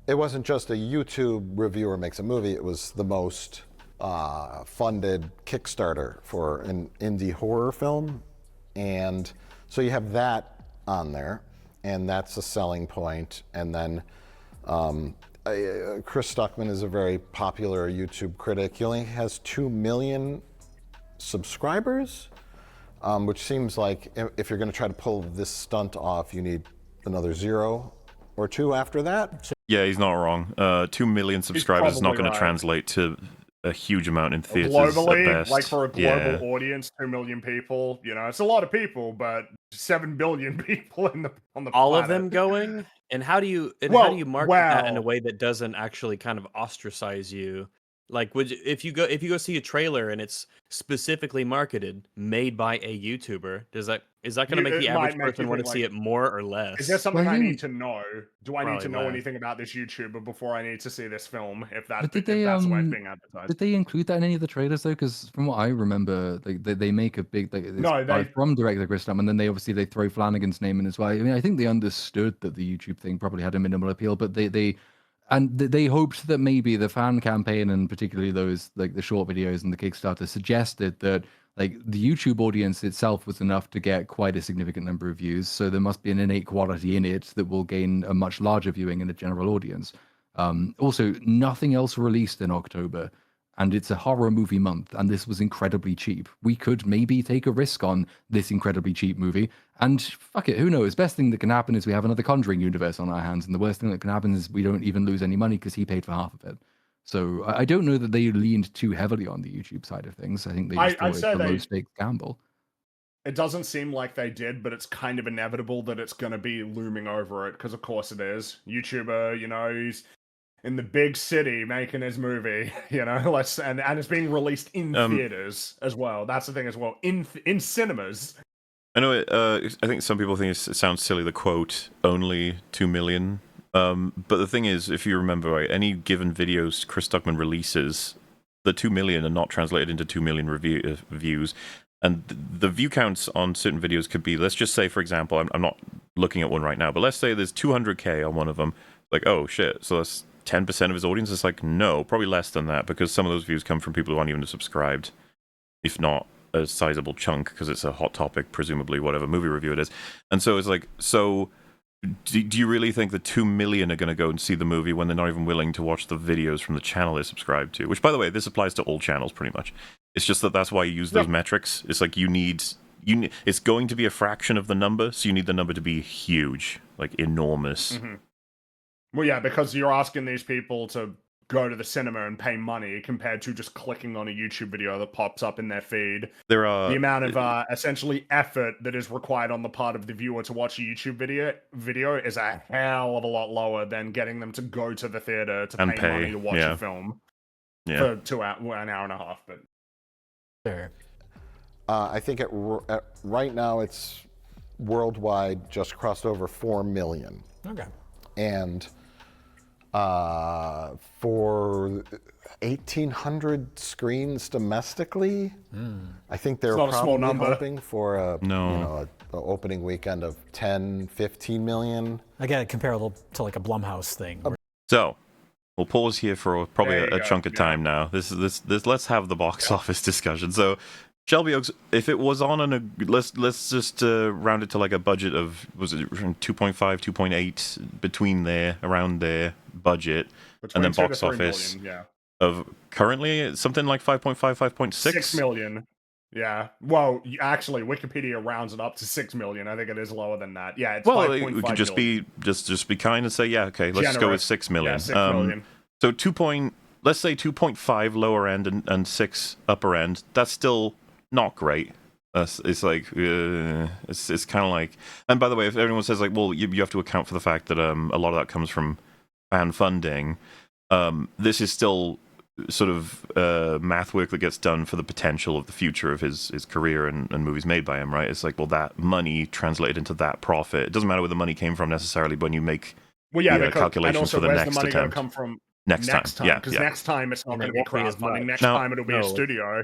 [SPEAKER 18] It wasn't just a YouTube reviewer makes a movie, it was the most funded Kickstarter for an indie horror film. And so you have that on there, and that's a selling point. And then Chris Stuckmann is a very popular YouTube critic. He only has 2 million subscribers, which seems like if you're going to try to pull this stunt off, you need another 0 or 2 after that.
[SPEAKER 3] Yeah, he's not wrong. 2 million subscribers is not going to translate to a huge amount in theaters
[SPEAKER 1] globally,
[SPEAKER 3] at best.
[SPEAKER 1] like for a global audience, 2 million people. You know, it's a lot of people, but 7 billion people on the
[SPEAKER 2] all
[SPEAKER 1] planet.
[SPEAKER 2] of them going. And how do you market that in a way that doesn't actually kind of ostracize you? Like, if you go see a trailer and it's specifically marketed, made by a YouTuber, is that going to make the average person want to see it more or less?
[SPEAKER 1] Is there something I need to know? Do I need to know anything about this YouTuber before I need to see this film? If that's the way it's being advertised.
[SPEAKER 4] Did they include that in any of the trailers though? Because from what I remember, like they make a big from director Chris Stuckmann, and then they throw Flanagan's name in as well. I mean, I think they understood that the YouTube thing probably had a minimal appeal, but they hoped that maybe the fan campaign, and particularly those like the short videos and the Kickstarter, suggested that like the YouTube audience itself was enough to get quite a significant number of views. So there must be an innate quality in it that will gain a much larger viewing in a general audience. Also, nothing else released in October, and it's a horror movie month, and this was incredibly cheap. We could maybe take a risk on this incredibly cheap movie, and fuck it, who knows? Best thing that can happen is we have another Conjuring universe on our hands, and the worst thing that can happen is we don't even lose any money because he paid for half of it. So I don't know that they leaned too heavily on the YouTube side of things. I think they just thought it's a low-stakes gamble.
[SPEAKER 1] It doesn't seem like they did, but it's kind of inevitable that it's going to be looming over it, because of course it is. YouTuber, you know, he's in the big city making his movie, you know, and it's being released in theaters as well. That's the thing as well, in cinemas.
[SPEAKER 3] I know. I think some people think it sounds silly. The quote "only 2 million," but the thing is, if you remember, right, any given videos Chris Stuckmann releases, the 2 million are not translated into 2 million views, and the view counts on certain videos could be. Let's just say, for example, I'm not looking at one right now, but let's say there's 200K on one of them. Like, oh shit, so that's 10% of his audience. It's like, no, probably less than that, because some of those views come from people who aren't even subscribed, if not a sizable chunk, because it's a hot topic, presumably, whatever movie review it is. And so it's like, so do you really think that 2 million are going to go and see the movie when they're not even willing to watch the videos from the channel they're subscribed to? Which, by the way, this applies to all channels pretty much. It's just that's why you use those metrics. It's like you need it's going to be a fraction of the number, so you need the number to be huge, like enormous.
[SPEAKER 1] Mm-hmm. Well, yeah, because you're asking these people to go to the cinema and pay money compared to just clicking on a YouTube video that pops up in their feed.
[SPEAKER 3] There are
[SPEAKER 1] the amount of essentially effort that is required on the part of the viewer to watch a YouTube video is a hell of a lot lower than getting them to go to the theater to pay money to watch a film for an hour and a half. But
[SPEAKER 17] sure.
[SPEAKER 18] I think right now it's worldwide just crossed over 4 million.
[SPEAKER 17] Okay.
[SPEAKER 18] And for 1,800 screens domestically, I think they're probably hoping for a opening weekend of 10, 15 million.
[SPEAKER 17] Again, comparable to like a Blumhouse thing.
[SPEAKER 3] So we'll pause here for probably a chunk of time now. This let's have the box office discussion. So Shelby Oaks, if it was on let's just round it to like a budget of, was it 2.5, 2.8, between there, around there, budget,
[SPEAKER 1] between
[SPEAKER 3] and then box office
[SPEAKER 1] million,
[SPEAKER 3] of currently something like 5.5, 5.6?
[SPEAKER 1] 6 million. Yeah. Well, actually, Wikipedia rounds it up to 6 million. I think it is lower than that. Yeah, it's 5.5
[SPEAKER 3] we could just
[SPEAKER 1] million.
[SPEAKER 3] be kind and say, yeah, okay, let's just go with 6 million.
[SPEAKER 1] Yeah, 6 million.
[SPEAKER 3] So let's say 2.5 lower end and 6 upper end. That's still not great. It's like it's kind of like. And by the way, if everyone says like, well, you have to account for the fact that a lot of that comes from fan funding. This is still sort of math work that gets done for the potential of the future of his career and movies made by him, right? It's like, well, that money translated into that profit. It doesn't matter where the money came from necessarily, but when you make calculations for the next attempt.
[SPEAKER 1] Come from
[SPEAKER 3] next time, yeah,
[SPEAKER 1] because next time it's not going to be crowdfunding. Next
[SPEAKER 3] Now-
[SPEAKER 1] time it'll be a studio.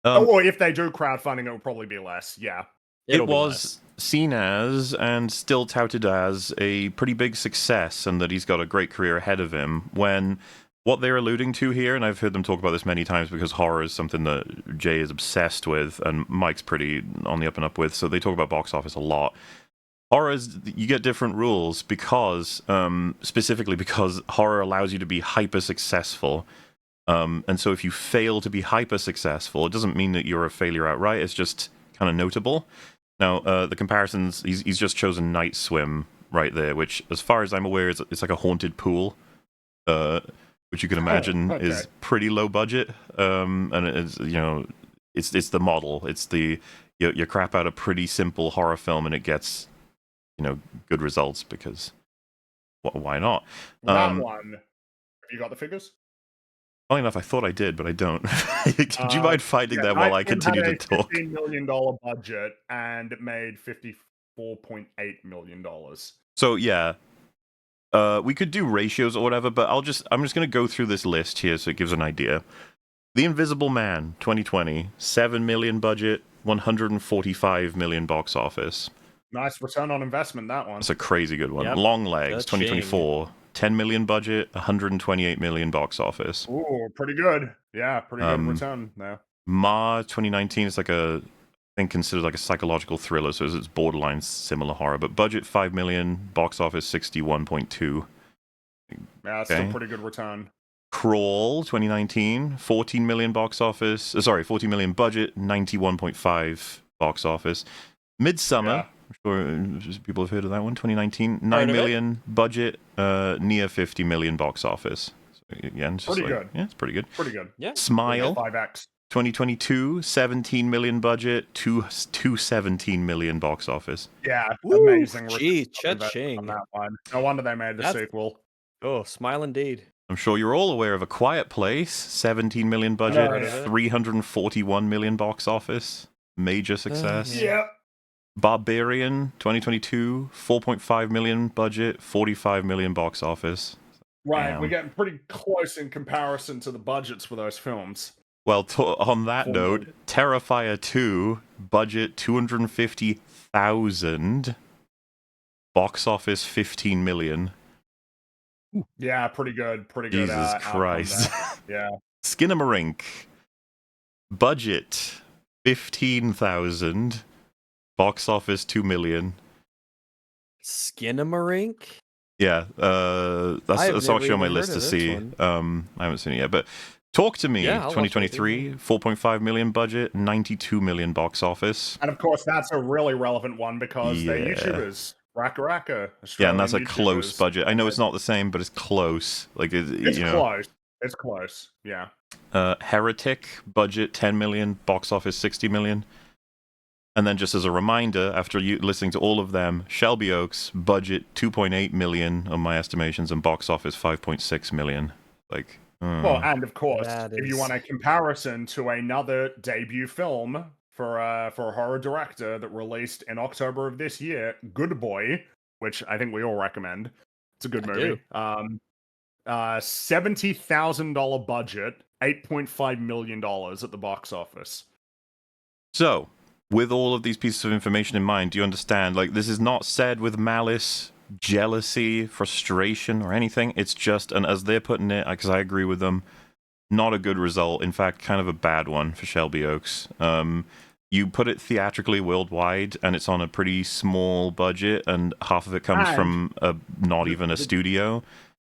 [SPEAKER 1] Or if they do crowdfunding, it will probably be less. Yeah.
[SPEAKER 3] It was seen as and still touted as a pretty big success, and that he's got a great career ahead of him. When what they're alluding to here, and I've heard them talk about this many times because horror is something that Jay is obsessed with, and Mike's pretty on the up and up with, so they talk about box office a lot. Horror is, you get different rules because, specifically because horror allows you to be hyper successful. And so if you fail to be hyper successful, it doesn't mean that you're a failure outright. It's just kind of notable. Now, the comparisons, he's just chosen Night Swim right there, which, as far as I'm aware, it's like a haunted pool, which you can imagine is pretty low budget. And it's, it's the model. It's you crap out a pretty simple horror film and it gets, good results because why not?
[SPEAKER 1] That one. Have you got the figures?
[SPEAKER 3] Funny enough, I thought I did, but I don't. Do you mind finding that while I continue to talk?
[SPEAKER 1] $15 million budget and it made $54.8 million.
[SPEAKER 3] So yeah, we could do ratios or whatever, but I'm just going to go through this list here so it gives an idea. The Invisible Man, 2020, 7 million budget, 145 million box office.
[SPEAKER 1] Nice return on investment, that one.
[SPEAKER 3] That's a crazy good one.
[SPEAKER 2] Yep.
[SPEAKER 3] Long Legs, 2024. 10 million budget, 128 million box office.
[SPEAKER 1] Ooh, pretty good. Yeah, pretty good return there.
[SPEAKER 3] Ma 2019 is like I think considered like a psychological thriller, so it's borderline similar horror, but budget 5 million, box office 61.2.
[SPEAKER 1] Yeah, that's still pretty good return.
[SPEAKER 3] Crawl 2019, 14 million box office. 14 million budget, 91.5 box office. Midsummer. Yeah. I'm sure people have heard of that one. 2019, 9 million budget, near 50 million box office. So Again, just
[SPEAKER 1] Pretty
[SPEAKER 3] like,
[SPEAKER 1] good.
[SPEAKER 3] Yeah, it's pretty good.
[SPEAKER 1] Pretty good.
[SPEAKER 2] Yeah.
[SPEAKER 3] Smile.
[SPEAKER 1] 5x.
[SPEAKER 3] 2022, 17 million budget, 217 million box office.
[SPEAKER 1] Yeah,
[SPEAKER 2] Woo,
[SPEAKER 1] amazing.
[SPEAKER 2] Gee,
[SPEAKER 1] on
[SPEAKER 2] cha-ching.
[SPEAKER 1] that one. No wonder they made the
[SPEAKER 2] That's-
[SPEAKER 1] sequel.
[SPEAKER 2] Oh, smile indeed.
[SPEAKER 3] I'm sure you're all aware of A Quiet Place, 17 million budget,
[SPEAKER 2] heard of it.
[SPEAKER 3] 341 million box office. Major success.
[SPEAKER 1] Yeah.
[SPEAKER 3] Barbarian, 2022, 4.5 million budget, 45 million box office.
[SPEAKER 1] Right,
[SPEAKER 3] Damn.
[SPEAKER 1] we're getting pretty close in comparison to the budgets for those films.
[SPEAKER 3] Well, on that note, Terrifier 2, budget 250,000, box office 15 million.
[SPEAKER 1] Yeah, pretty good. Pretty good.
[SPEAKER 3] Jesus Christ.
[SPEAKER 1] Yeah.
[SPEAKER 3] Skinamarink, budget 15,000, box office 2 million.
[SPEAKER 2] Skinamarink?
[SPEAKER 3] Yeah, that's actually on my list to see. I haven't seen it yet, but Talk to Me,
[SPEAKER 1] Yeah, I'll watch it,
[SPEAKER 3] 2023, 4.5 million budget, 92 million box office.
[SPEAKER 1] And of course, that's a really relevant one because they're
[SPEAKER 3] Yeah.
[SPEAKER 1] YouTubers. Raka.
[SPEAKER 3] Yeah, and that's a
[SPEAKER 1] Australian
[SPEAKER 3] close
[SPEAKER 1] YouTubers.
[SPEAKER 3] budget. I know it's not the same, but it's close. Like
[SPEAKER 1] It's
[SPEAKER 3] you know.
[SPEAKER 1] close. It's close. Yeah.
[SPEAKER 3] Heretic, budget 10 million, box office 60 million. And then just as a reminder, after you listening to all of them, Shelby Oaks, budget 2.8 million on my estimations, and box office 5.6 million. Like,
[SPEAKER 1] Well, and of course,
[SPEAKER 2] That
[SPEAKER 1] if you
[SPEAKER 2] is-
[SPEAKER 1] want a comparison to another debut film for a horror director that released in October of this year, Good Boy, which I think we all recommend. It's a good
[SPEAKER 2] I
[SPEAKER 1] movie. $70,000 budget, $8.5 million at the box office.
[SPEAKER 3] so, with all of these pieces of information in mind, do you understand? Like, this is not said with malice, jealousy, frustration, or anything. It's just, and as they're putting it, because I agree with them, not a good result. In fact, kind of a bad one for Shelby Oaks. You put it theatrically worldwide, and it's on a pretty small budget, and half of it comes
[SPEAKER 1] And
[SPEAKER 3] from not even a studio.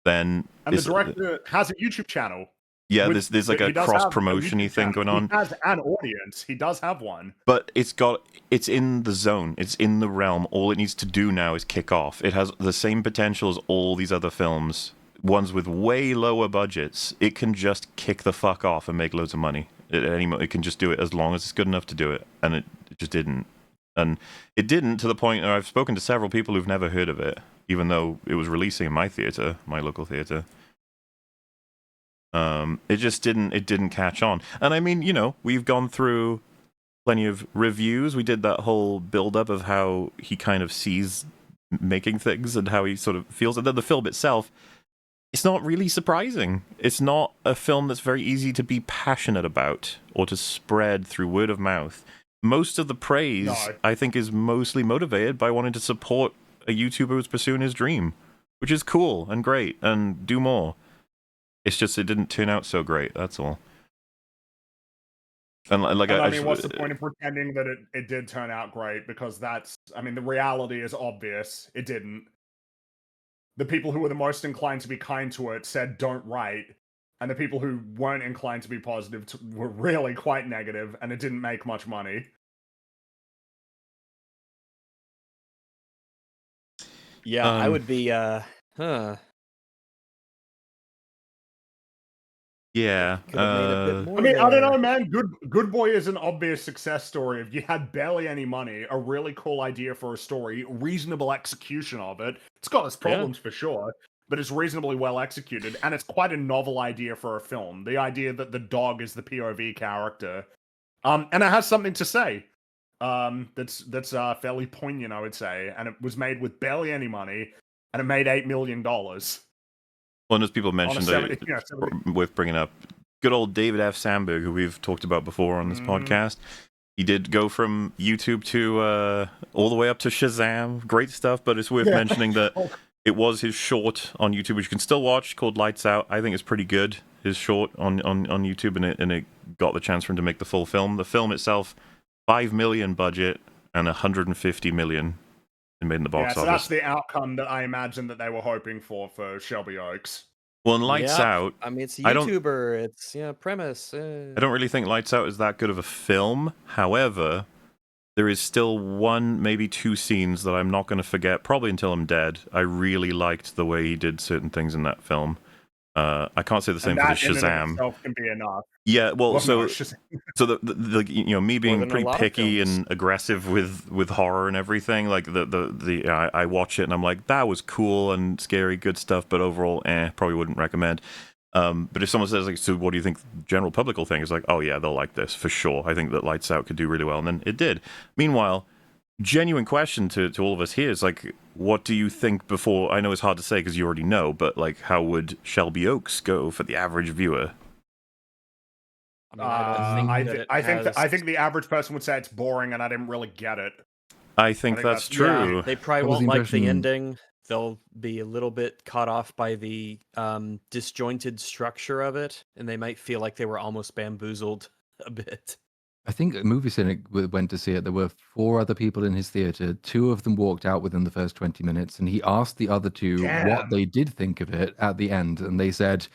[SPEAKER 3] Then
[SPEAKER 1] And the
[SPEAKER 3] it's-
[SPEAKER 1] director has a YouTube channel.
[SPEAKER 3] yeah,
[SPEAKER 1] with-
[SPEAKER 3] there's like
[SPEAKER 1] he
[SPEAKER 3] a
[SPEAKER 1] does have
[SPEAKER 3] cross promotion-y
[SPEAKER 1] YouTube
[SPEAKER 3] thing
[SPEAKER 1] channel.
[SPEAKER 3] going on.
[SPEAKER 1] He has an audience. He does have one.
[SPEAKER 3] But it's in the zone. It's in the realm. All it needs to do now is kick off. It has the same potential as all these other films, ones with way lower budgets. It can just kick the fuck off and make loads of money. It can just do it as long as it's good enough to do it, and it just didn't. And it didn't to the point where I've spoken to several people who've never heard of it, even though it was releasing in my theater, my local theater. It just didn't. It didn't catch on. And I mean, you know, we've gone through plenty of reviews. We did that whole build-up of how he kind of sees making things and how he sort of feels. And then the film itself, it's not really surprising. It's not a film that's very easy to be passionate about or to spread through word of mouth. Most of the praise,
[SPEAKER 1] No.
[SPEAKER 3] I think, is mostly motivated by wanting to support a YouTuber who's pursuing his dream, which is cool and great, and do more. It's just it didn't turn out so great, that's all. And like
[SPEAKER 1] And I
[SPEAKER 3] I
[SPEAKER 1] mean,
[SPEAKER 3] just-
[SPEAKER 1] what's the point of pretending that it did turn out great? Because that's, I mean, the reality is obvious. It didn't. The people who were the most inclined to be kind to it said don't write. And the people who weren't inclined to be positive were really quite negative, and it didn't make much money.
[SPEAKER 2] Yeah, I
[SPEAKER 3] Um,
[SPEAKER 2] would be,
[SPEAKER 3] Yeah.
[SPEAKER 2] Could've made a bit more
[SPEAKER 1] I mean, I don't
[SPEAKER 2] there.
[SPEAKER 1] know, man. Good Boy is an obvious success story. If you had barely any money, a really cool idea for a story, reasonable execution of it. It's got its problems for sure, but it's reasonably well executed, and it's quite a novel idea for a film. The idea that the dog is the POV character, and it has something to say. That's fairly poignant, I would say, and it was made with barely any money, and it made $8 million.
[SPEAKER 3] Well, and as people mentioned,
[SPEAKER 1] 70
[SPEAKER 3] with bringing up good old David F. Sandberg, who we've talked about before on this podcast. He did go from YouTube to all the way up to Shazam. Great stuff, but it's worth mentioning that it was his short on YouTube, which you can still watch, called Lights Out. I think it's pretty good, his short on YouTube, and it got the chance for him to make the full film. The film itself, $5 million budget and $150 million made in the box
[SPEAKER 1] so
[SPEAKER 3] office.
[SPEAKER 1] that's the outcome that I imagine that they were hoping for Shelby Oaks.
[SPEAKER 3] Well, and Lights
[SPEAKER 2] Yep.
[SPEAKER 3] Out,
[SPEAKER 2] I mean, it's a
[SPEAKER 3] I don't-
[SPEAKER 2] YouTuber. It's premise.
[SPEAKER 3] I don't really think Lights Out is that good of a film. However, there is still one, maybe two scenes that I'm not going to forget, probably until I'm dead. I really liked the way he did certain things in that film. I can't say the same
[SPEAKER 1] And
[SPEAKER 3] for the
[SPEAKER 1] that in and of
[SPEAKER 3] Shazam.
[SPEAKER 1] itself can be enough.
[SPEAKER 3] Yeah, well,
[SPEAKER 1] no,
[SPEAKER 3] so
[SPEAKER 1] Shazam.
[SPEAKER 3] so the you know, me being
[SPEAKER 2] than a
[SPEAKER 3] pretty
[SPEAKER 2] lot of
[SPEAKER 3] picky
[SPEAKER 2] films.
[SPEAKER 3] and aggressive with horror and everything, like I watch it and I'm like, that was cool and scary, good stuff, but overall, probably wouldn't recommend. But if someone says like, so what do you think the general public will think? It's like, oh yeah, they'll like this for sure. I think that Lights Out could do really well, and then it did. Meanwhile, genuine question to all of us here is like, what do you think before? I know it's hard to say because you already know, but like, how would Shelby Oaks go for the average viewer?
[SPEAKER 1] I think the average person would say it's boring and I didn't really get it.
[SPEAKER 3] I think that's true.
[SPEAKER 2] Yeah, they probably won't like the ending. They'll be a little bit caught off by the disjointed structure of it, and they might feel like they were almost bamboozled a bit.
[SPEAKER 4] I think a movie cynic went to see it. There were 4 other people in his theater. 2 of them walked out within the first 20 minutes, and he asked the other 2 what they did think of it at the end, and they said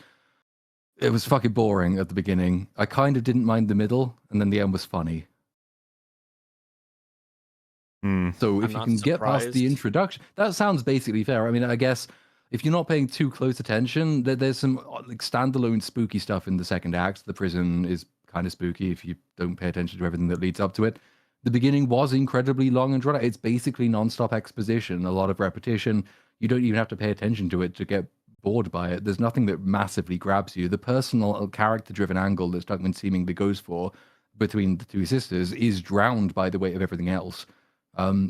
[SPEAKER 4] it was fucking boring at the beginning. I kind of didn't mind the middle, and then the end was funny. So if you can get past the introduction, that sounds basically fair. I mean, I guess if you're not paying too close attention, there's some like standalone spooky stuff in the second act. The prison is kind of spooky if you don't pay attention to everything that leads up to it. The beginning was incredibly long and drawn out. It's basically non-stop exposition, a lot of repetition. You don't even have to pay attention to it to get bored by it. There's nothing that massively grabs you. The personal character-driven angle that Stuckmann seemingly goes for between the 2 sisters is drowned by the weight of everything else.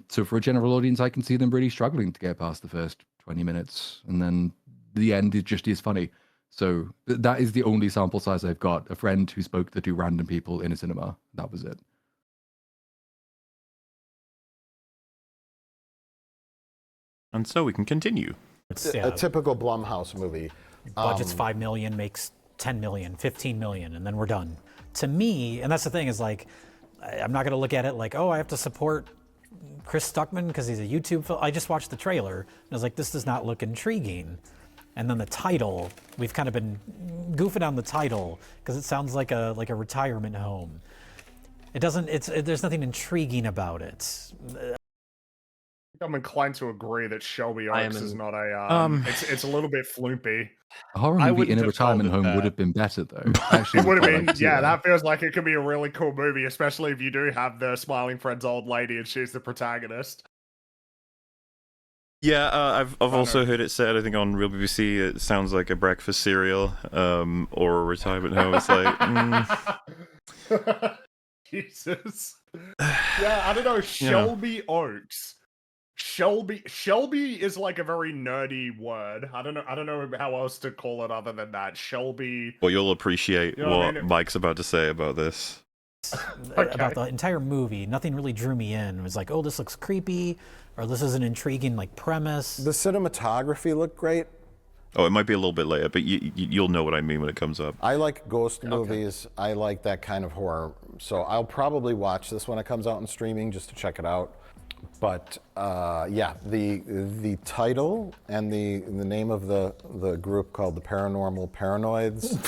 [SPEAKER 4] So for a general audience, I can see them really struggling to get past the first 20 minutes, and then the end is funny. So that is the only sample size I've got. A friend who spoke to 2 random people in a cinema. That was it.
[SPEAKER 3] And so we can continue.
[SPEAKER 18] It's a typical Blumhouse movie.
[SPEAKER 17] Budget's 5 million, makes 10 million, 15 million, and then we're done. To me, and that's the thing, is like, I'm not going to look at it like, oh, I have to support Chris Stuckmann because he's a YouTube film. I just watched the trailer and I was like, this does not look intriguing. And then the title, we've kind of been goofing on the title because it sounds like a retirement home. It doesn't. There's nothing intriguing about it.
[SPEAKER 1] I'm inclined to agree that Shelby Oaks is not a. It's a little bit floopy.
[SPEAKER 4] A horror movie in a retirement home would have been better, though. Actually,
[SPEAKER 1] it would have been. Yeah, that feels like it could be a really cool movie, especially if you do have the smiling friend's old lady and she's the protagonist.
[SPEAKER 3] Yeah, I've also heard it said, I think on Real BBC, it sounds like a breakfast cereal or a retirement home. It's like,
[SPEAKER 1] Jesus. Yeah, I don't know. Shelby Oaks. Shelby is like a very nerdy word. I don't know how else to call it other than that. Shelby.
[SPEAKER 3] Well, you'll appreciate what Mike's about to say about this.
[SPEAKER 17] About the entire movie, nothing really drew me in. It was like, oh, this looks creepy, or this is an intriguing like premise.
[SPEAKER 18] The cinematography looked great.
[SPEAKER 3] Oh, it might be a little bit later, but you'll know what I mean when it comes up.
[SPEAKER 18] I like ghost movies. I like that kind of horror. So I'll probably watch this when it comes out in streaming just to check it out. But yeah, the title and the name of the group called the Paranormal Paranoids.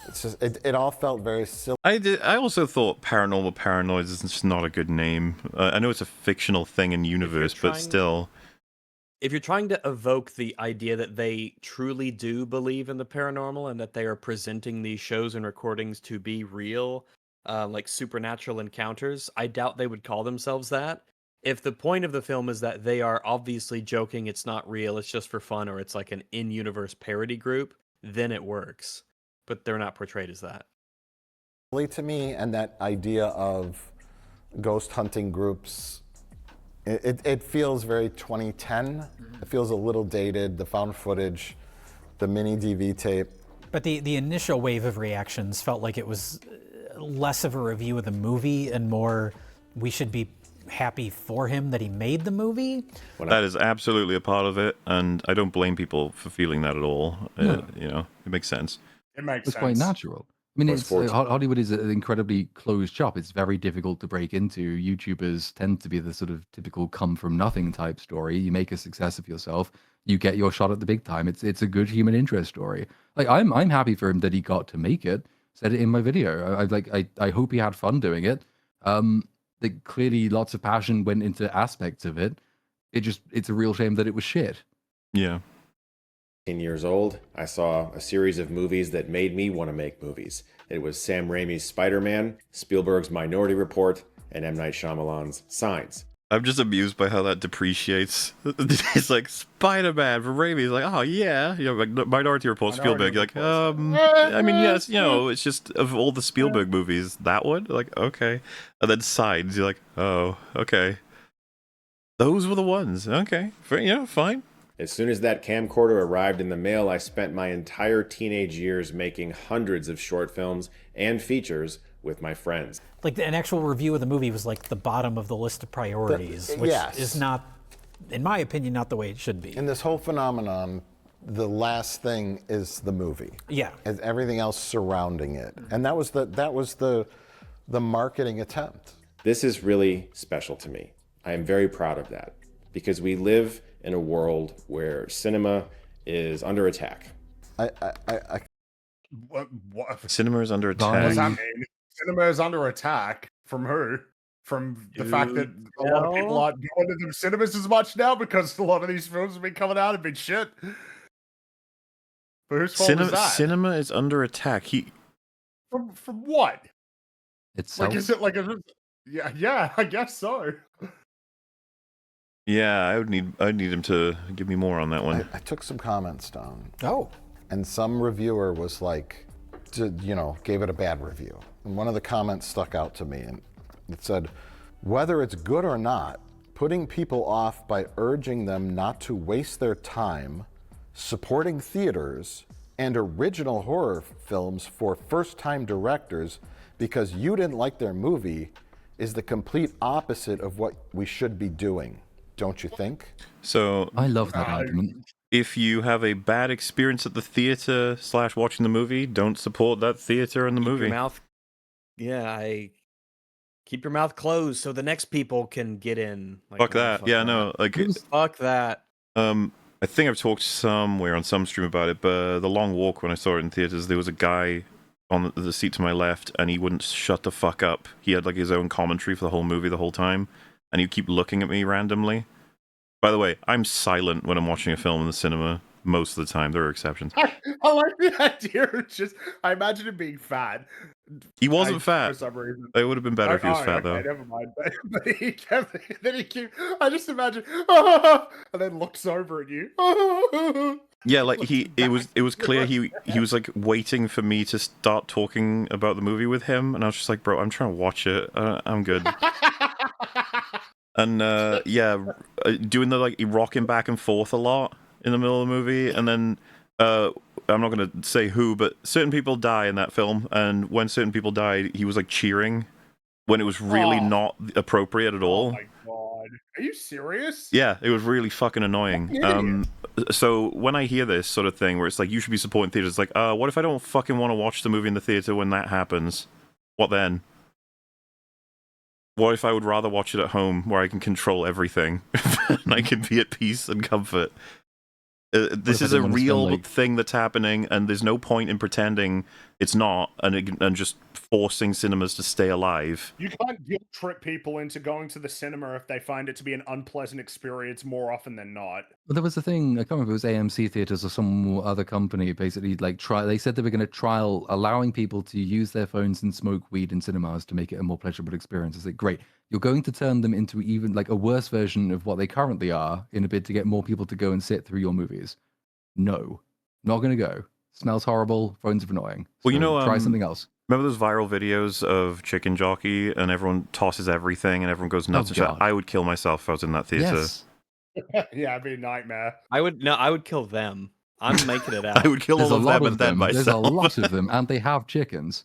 [SPEAKER 18] It's just it all felt very silly.
[SPEAKER 3] I also thought Paranormal Paranoids is just not a good name. I know it's a fictional thing in universe, but still.
[SPEAKER 2] If you're trying to evoke the idea that they truly do believe in the paranormal and that they are presenting these shows and recordings to be real, like supernatural encounters, I doubt they would call themselves that. If the point of the film is that they are obviously joking, it's not real, it's just for fun, or it's like an in-universe parody group, then it works. But they're not portrayed as that.
[SPEAKER 18] To me, and that idea of ghost hunting groups, it feels very 2010. It feels a little dated, the found footage, the mini DV tape.
[SPEAKER 17] But the initial wave of reactions felt like it was less of a review of the movie and more, we should be happy for him that he made the movie.
[SPEAKER 3] That is absolutely a part of it, and I don't blame people for feeling that at all.
[SPEAKER 4] No.
[SPEAKER 3] It makes sense.
[SPEAKER 1] It makes
[SPEAKER 4] it's
[SPEAKER 1] sense.
[SPEAKER 4] Quite natural. I mean, Hollywood is an incredibly closed shop. It's very difficult to break into. YouTubers tend to be the sort of typical come from nothing type story. You make a success of yourself, you get your shot at the big time. It's a good human interest story. Like I'm happy for him that he got to make it. Said it in my video. I hope he had fun doing it. Clearly lots of passion went into aspects of it. It's a real shame that it was shit.
[SPEAKER 3] Yeah.
[SPEAKER 5] Years old, I saw a series of movies that made me want to make movies. It was Sam Raimi's Spider-Man, Spielberg's Minority Report, and M. Night Shyamalan's Signs.
[SPEAKER 3] I'm just amused by how that depreciates. It's like Spider-Man from Raimi. He's like, oh yeah, you know, like Minority Report, Spielberg. You're like, I mean, yes, you know, it's just of all the Spielberg movies, that one. Like, okay, and then Signs. You're like, oh, okay, those were the ones. Okay, yeah, fine.
[SPEAKER 5] As soon as that camcorder arrived in the mail, I spent my entire teenage years making hundreds of short films and features with my friends.
[SPEAKER 17] Like an actual review of the movie was like the bottom of the list of priorities, which is not, in my opinion, not the way it should be.
[SPEAKER 18] In this whole phenomenon, the last thing is the movie.
[SPEAKER 17] Yeah.
[SPEAKER 18] And everything else surrounding it. And that was the marketing attempt.
[SPEAKER 5] This is really special to me. I am very proud of that because we live in a world where cinema is under attack.
[SPEAKER 1] What?
[SPEAKER 3] Cinema is under attack.
[SPEAKER 1] What does that mean? Cinema is under attack from who? From the fact that a lot of people aren't going to the cinemas as much now because a lot of these films have been coming out and been shit. But whose fault is that?
[SPEAKER 3] Cinema is under attack.
[SPEAKER 1] From what?
[SPEAKER 4] Itself?
[SPEAKER 1] Like, is it like a... Yeah, I guess so.
[SPEAKER 3] Yeah, I'd need him to give me more on that one.
[SPEAKER 18] I took some comments down.
[SPEAKER 17] Oh.
[SPEAKER 18] And some reviewer was like, gave it a bad review. And one of the comments stuck out to me, and it said, whether it's good or not, putting people off by urging them not to waste their time supporting theaters and original horror films for first-time directors because you didn't like their movie is the complete opposite of what we should be doing. Don't you think?
[SPEAKER 3] So
[SPEAKER 4] I love that argument.
[SPEAKER 3] If you have a bad experience at the theater / watching the movie, don't support that theater and the movie.
[SPEAKER 2] Keep your mouth closed so the next people can get in. Like,
[SPEAKER 3] fuck that. Yeah, no, like
[SPEAKER 2] fuck that.
[SPEAKER 3] I think I've talked somewhere on some stream about it, but The Long Walk, when I saw it in theaters, there was a guy on the seat to my left, and he wouldn't shut the fuck up. He had like his own commentary for the whole movie the whole time, and he'd keep looking at me randomly. By the way, I'm silent when I'm watching a film in the cinema most of the time. There are exceptions.
[SPEAKER 1] I like the idea. It's just, I imagine him being fat.
[SPEAKER 3] He wasn't fat.
[SPEAKER 1] For some reason.
[SPEAKER 3] It would have been better if he was fat, though.
[SPEAKER 1] Never mind. But he kept, I just imagine, and then looks over at you.
[SPEAKER 3] Yeah, like it was clear he was like waiting for me to start talking about the movie with him, and I was just like, bro, I'm trying to watch it. I'm good. And doing the like rocking back and forth a lot in the middle of the movie, and then I'm not gonna say who, but certain people die in that film, and when certain people died, he was like cheering when it was really not appropriate at all.
[SPEAKER 1] Oh my god, are you serious?
[SPEAKER 3] Yeah, it was really fucking annoying. So when I hear this sort of thing where it's like you should be supporting theaters, it's like, what if I don't fucking want to watch the movie in the theater when that happens? What then? What if I would rather watch it at home where I can control everything and I can be at peace and comfort? This is a real thing that's happening, and there's no point in pretending it's not and just forcing cinemas to stay alive.
[SPEAKER 1] You can't guilt trip people into going to the cinema if they find it to be an unpleasant experience more often than not.
[SPEAKER 4] Well, there was a thing, I can't remember if it was AMC Theaters or some other company, basically, like, they said they were going to trial allowing people to use their phones and smoke weed in cinemas to make it a more pleasurable experience. It's like, great, you're going to turn them into even, like, a worse version of what they currently are in a bid to get more people to go and sit through your movies. No, not going to go. Smells horrible, phones are annoying.
[SPEAKER 3] Well, so
[SPEAKER 4] try something else.
[SPEAKER 3] Remember those viral videos of Chicken Jockey and everyone tosses everything and everyone goes nuts and shit? I would kill myself if I was in that theater.
[SPEAKER 4] Yes.
[SPEAKER 1] Yeah, it'd be a nightmare.
[SPEAKER 2] I would kill them. I'm making it out.
[SPEAKER 3] I would kill all of them and then myself.
[SPEAKER 4] There's a lot of them, and they have chickens.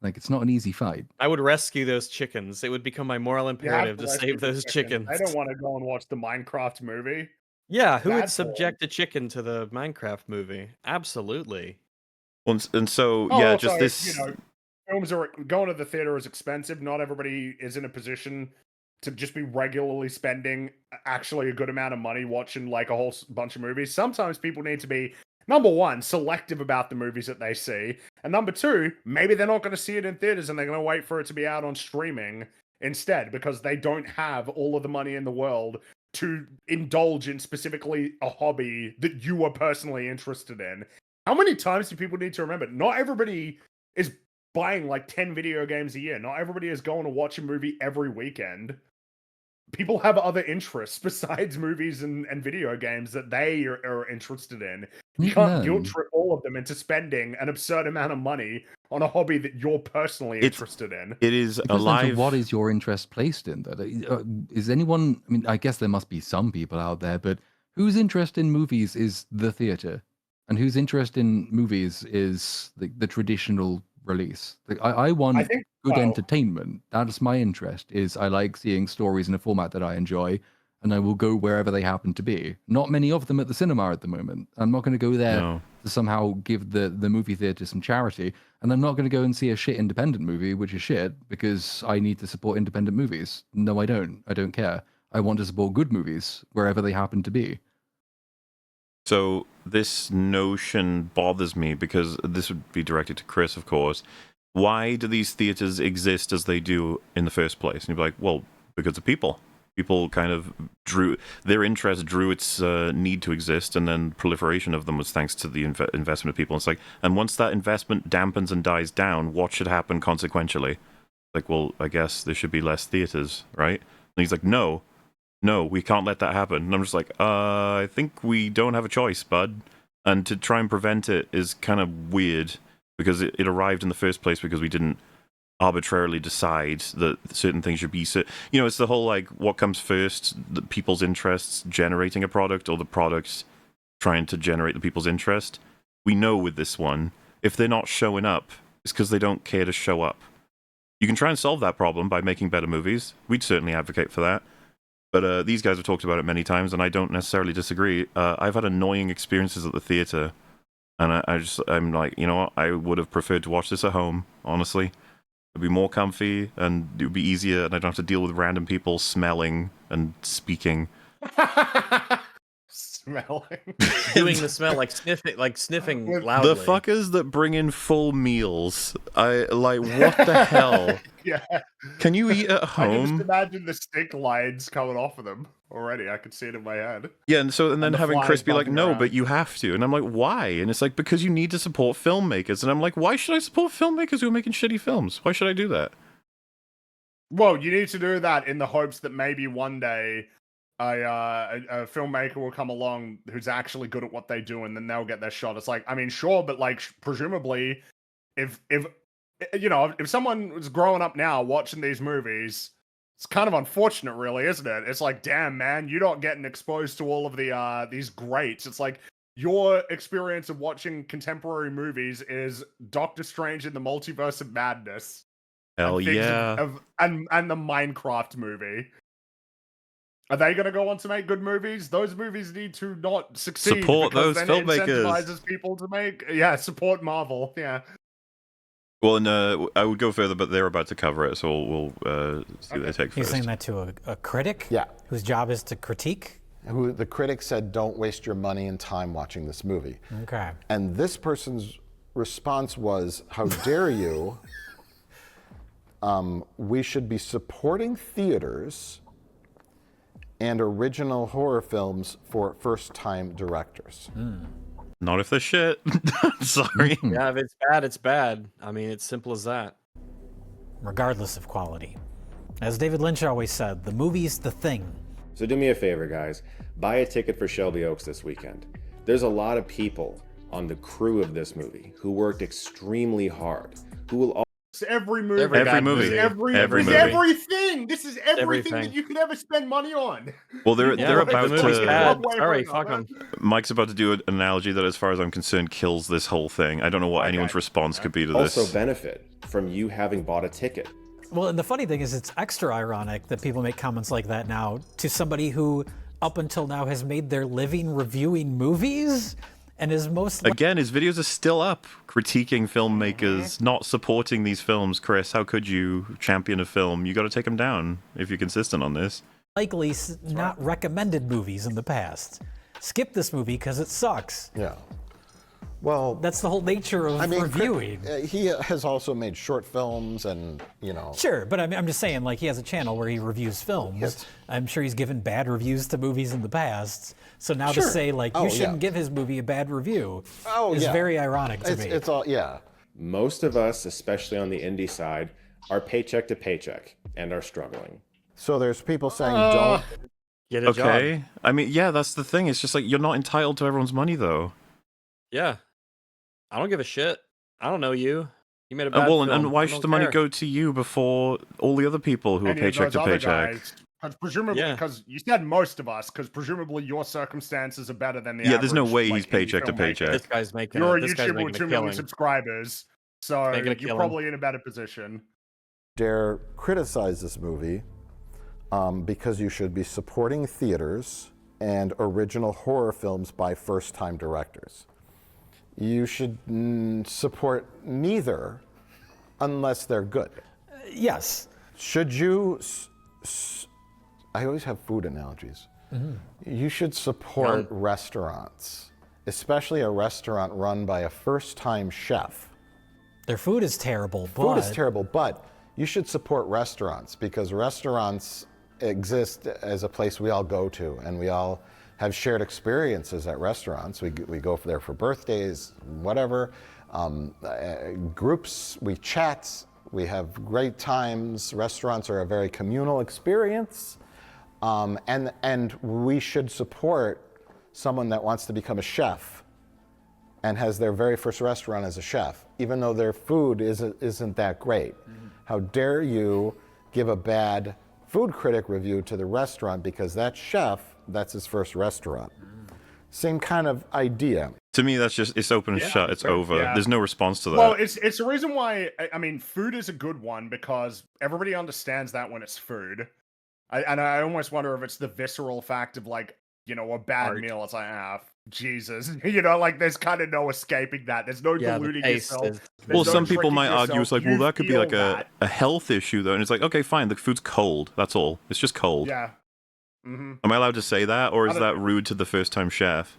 [SPEAKER 4] Like, it's not an easy fight.
[SPEAKER 2] I would rescue those chickens. It would become my moral imperative to save those chickens.
[SPEAKER 1] I don't want to go and watch the Minecraft movie.
[SPEAKER 2] Yeah, who would subject a chicken to the Minecraft movie? Absolutely.
[SPEAKER 3] Well, and so, this...
[SPEAKER 1] films are going to the theater is expensive. Not everybody is in a position to just be regularly spending actually a good amount of money watching like a whole bunch of movies. Sometimes people need to be, number one, selective about the movies that they see. And number two, maybe they're not going to see it in theaters and they're going to wait for it to be out on streaming instead because they don't have all of the money in the world to indulge in specifically a hobby that you are personally interested in. How many times do people need to remember? Not everybody is buying like 10 video games a year. Not everybody is going to watch a movie every weekend. People have other interests besides movies and video games that they are interested in. You can't guilt trip all of them into spending an absurd amount of money on a hobby that you're personally interested in.
[SPEAKER 3] It is
[SPEAKER 4] alive. What is your interest placed in that? Is anyone, I mean, I guess there must be some people out there, but whose interest in movies is the theater? And whose interest in movies is the traditional release? I want good entertainment. That's my interest. I like seeing stories in a format that I enjoy, and I will go wherever they happen to be. Not many of them at the cinema at the moment. I'm not going to go there to somehow give the movie theater some charity, and I'm not going to go and see a shit independent movie, which is shit, because I need to support independent movies. No, I don't. I don't care. I want to support good movies wherever they happen to be.
[SPEAKER 3] So this notion bothers me because this would be directed to Chris, of course. Why do these theaters exist as they do in the first place? And you'd be like, well, because of people. People kind of their interest drew its need to exist, and then proliferation of them was thanks to the investment of people. And it's like, and once that investment dampens and dies down, what should happen consequentially? Like, well, I guess there should be less theaters, right? And he's like, no, we can't let that happen. And I'm just like, I think we don't have a choice, bud. And to try and prevent it is kind of weird, because it arrived in the first place because we didn't arbitrarily decide that certain things should be... it's the whole, like, what comes first, the people's interests generating a product, or the products trying to generate the people's interest. We know with this one, if they're not showing up, it's because they don't care to show up. You can try and solve that problem by making better movies. We'd certainly advocate for that. But these guys have talked about it many times, and I don't necessarily disagree. I've had annoying experiences at the theater, and I'm like, you know what? I would have preferred to watch this at home, honestly. It'd be more comfy, and it would be easier, and I don't have to deal with random people smelling and speaking.
[SPEAKER 1] Smelling.
[SPEAKER 2] Doing the smell, like sniffing loudly.
[SPEAKER 3] The fuckers that bring in full meals. What the hell?
[SPEAKER 1] Yeah.
[SPEAKER 3] Can you eat at home?
[SPEAKER 1] I can just imagine the stick lines coming off of them already. I could see it in my head.
[SPEAKER 3] Yeah, and then having Chris be like, no,
[SPEAKER 1] around.
[SPEAKER 3] but you have to. And I'm like, why? And it's like, because you need to support filmmakers. And I'm like, why should I support filmmakers who are making shitty films? Why should I do that?
[SPEAKER 1] Well, you need to do that in the hopes that maybe one day a filmmaker will come along who's actually good at what they do, and then they'll get their shot. It's like, I mean, sure, but like, presumably, if someone was growing up now watching these movies, it's kind of unfortunate, really, isn't it? It's like, damn, man, you're not getting exposed to all of these greats. It's like, your experience of watching contemporary movies is Doctor Strange in the Multiverse of Madness.
[SPEAKER 3] Hell yeah.
[SPEAKER 1] And the Minecraft movie. Are they going to go on to make good movies? Those movies need to not succeed.
[SPEAKER 3] Support
[SPEAKER 1] because
[SPEAKER 3] those
[SPEAKER 1] then
[SPEAKER 3] filmmakers.
[SPEAKER 1] It incentivizes people to make... Yeah, support Marvel. Yeah.
[SPEAKER 3] Well, and I would go further, but they're about to cover it, so we'll see what they take
[SPEAKER 17] He's
[SPEAKER 3] first.
[SPEAKER 17] saying that to a critic?
[SPEAKER 18] Yeah.
[SPEAKER 17] Whose job is to critique?
[SPEAKER 18] Who the critic said, don't waste your money and time watching this movie.
[SPEAKER 17] Okay.
[SPEAKER 18] And this person's response was, how dare you? We should be supporting theaters and original horror films for first-time directors.
[SPEAKER 3] Not if they're shit. Sorry.
[SPEAKER 2] Yeah, if it's bad, it's bad. I mean, it's simple as that.
[SPEAKER 17] Regardless of quality. As David Lynch always said, the movie's the thing.
[SPEAKER 5] So do me a favor, guys. Buy a ticket for Shelby Oaks this weekend. There's a lot of people on the crew of this movie who worked extremely hard, who will all...
[SPEAKER 1] Every movie.
[SPEAKER 3] Every movie.
[SPEAKER 1] Every movie. Everything. This is everything
[SPEAKER 2] Everything.
[SPEAKER 1] that you could ever spend money on.
[SPEAKER 3] Well, they're about to...
[SPEAKER 2] Sorry, fuck them.
[SPEAKER 3] Mike's about to do an analogy that, as far as I'm concerned, kills this whole thing. I don't know what anyone's response could be to this.
[SPEAKER 5] Also benefit from you having bought a ticket.
[SPEAKER 17] Well, and the funny thing is, it's extra ironic that people make comments like that now to somebody who, up until now, has made their living reviewing movies and is mostly...
[SPEAKER 3] Again, his videos are still up, critiquing filmmakers, not supporting these films. Chris, how could you champion a film? You got to take them down if you're consistent on this.
[SPEAKER 17] Likely not recommended movies in the past. Skip this movie because it sucks.
[SPEAKER 18] Yeah. Well,
[SPEAKER 17] that's the whole nature of reviewing.
[SPEAKER 18] He has also made short films and,
[SPEAKER 17] Sure, but I'm just saying, like, he has a channel where he reviews films.
[SPEAKER 18] Yes.
[SPEAKER 17] I'm sure he's given bad reviews to movies in the past. So now to
[SPEAKER 18] Sure.
[SPEAKER 17] say, like, you shouldn't give his movie a bad review is very ironic to me.
[SPEAKER 18] It's all,
[SPEAKER 5] Most of us, especially on the indie side, are paycheck to paycheck and are struggling.
[SPEAKER 18] So there's people saying don't
[SPEAKER 2] get a job.
[SPEAKER 3] I mean, yeah, that's the thing. It's just like you're not entitled to everyone's money, though.
[SPEAKER 2] Yeah. I don't give a shit. I don't know you. You made a bad
[SPEAKER 3] well,
[SPEAKER 2] film.
[SPEAKER 3] and why
[SPEAKER 2] I
[SPEAKER 3] should
[SPEAKER 2] don't
[SPEAKER 3] the money
[SPEAKER 2] care.
[SPEAKER 3] go to you before all the other people who are
[SPEAKER 1] Any of
[SPEAKER 3] paycheck
[SPEAKER 1] those
[SPEAKER 3] to
[SPEAKER 1] other
[SPEAKER 3] paycheck?
[SPEAKER 1] guys, because presumably, because you said most of us, because presumably your circumstances are better than the
[SPEAKER 3] Yeah,
[SPEAKER 1] average.
[SPEAKER 3] there's no way
[SPEAKER 1] like,
[SPEAKER 3] he's
[SPEAKER 1] indie
[SPEAKER 3] paycheck to
[SPEAKER 1] filmmaker.
[SPEAKER 3] paycheck.
[SPEAKER 2] This guy's making
[SPEAKER 1] You're a
[SPEAKER 2] this guy's
[SPEAKER 1] YouTuber
[SPEAKER 2] making
[SPEAKER 1] with
[SPEAKER 2] a
[SPEAKER 1] 2 million
[SPEAKER 2] killing.
[SPEAKER 1] subscribers, so
[SPEAKER 2] Making a
[SPEAKER 1] you're
[SPEAKER 2] killing.
[SPEAKER 1] probably in a better position.
[SPEAKER 18] dare criticize this movie because you should be supporting theaters and original horror films by first-time directors. You should support neither unless they're good.
[SPEAKER 17] Yes.
[SPEAKER 18] Should you... I always have food analogies. You should support restaurants, especially a restaurant run by a first-time chef.
[SPEAKER 17] Their food is terrible, but...
[SPEAKER 18] Food is terrible, but you should support restaurants because restaurants exist as a place we all go to, and we all have shared experiences at restaurants. We go there for birthdays, whatever. Groups, we chat, we have great times. Restaurants are a very communal experience, and we should support someone that wants to become a chef and has their very first restaurant as a chef, even though their food isn't that great. How dare you give a bad food critic review to the restaurant because that chef, that's his first restaurant. Same kind of idea.
[SPEAKER 3] To me, that's just, it's open and shut, it's over.
[SPEAKER 1] Yeah.
[SPEAKER 3] There's no response to that.
[SPEAKER 1] Well, it's the reason why, I mean, food is a good one because everybody understands that when it's food. I almost wonder if it's the visceral fact of, like, a bad meal. It's like, Jesus. Like, there's kind of no escaping that. There's no deluding yourself.
[SPEAKER 3] Well, some people might argue, it's like, well, that could be like a health issue, though. And it's like, okay, fine, the food's cold. That's all. It's just cold.
[SPEAKER 1] Yeah. Mm-hmm.
[SPEAKER 3] Am I allowed to say that, or is that rude to the first-time chef?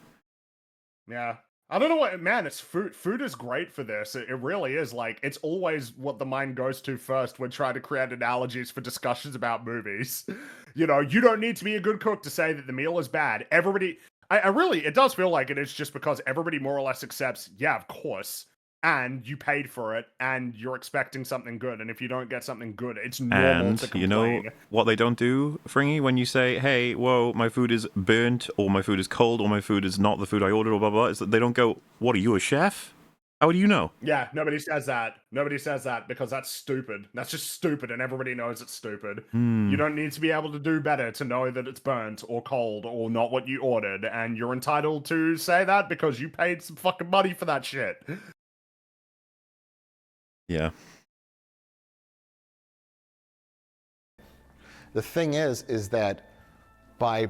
[SPEAKER 1] Yeah. I don't know what, man, it's food. Food is great for this. It really is. Like, it's always what the mind goes to first when trying to create analogies for discussions about movies. You don't need to be a good cook to say that the meal is bad. Everybody, it does feel like it is just because everybody more or less accepts, yeah, of course, and you paid for it, and you're expecting something good, and if you don't get something good, it's normal to complain.
[SPEAKER 3] You know what they don't do, Fringy, when you say, hey, whoa, my food is burnt, or my food is cold, or my food is not the food I ordered, or blah, blah, is that they don't go, what, are you a chef? How do you know?
[SPEAKER 1] Yeah, nobody says that. Nobody says that because that's stupid. That's just stupid, and everybody knows it's stupid. You don't need to be able to do better to know that it's burnt or cold or not what you ordered, and you're entitled to say that because you paid some fucking money for that shit.
[SPEAKER 3] Yeah.
[SPEAKER 18] The thing is that by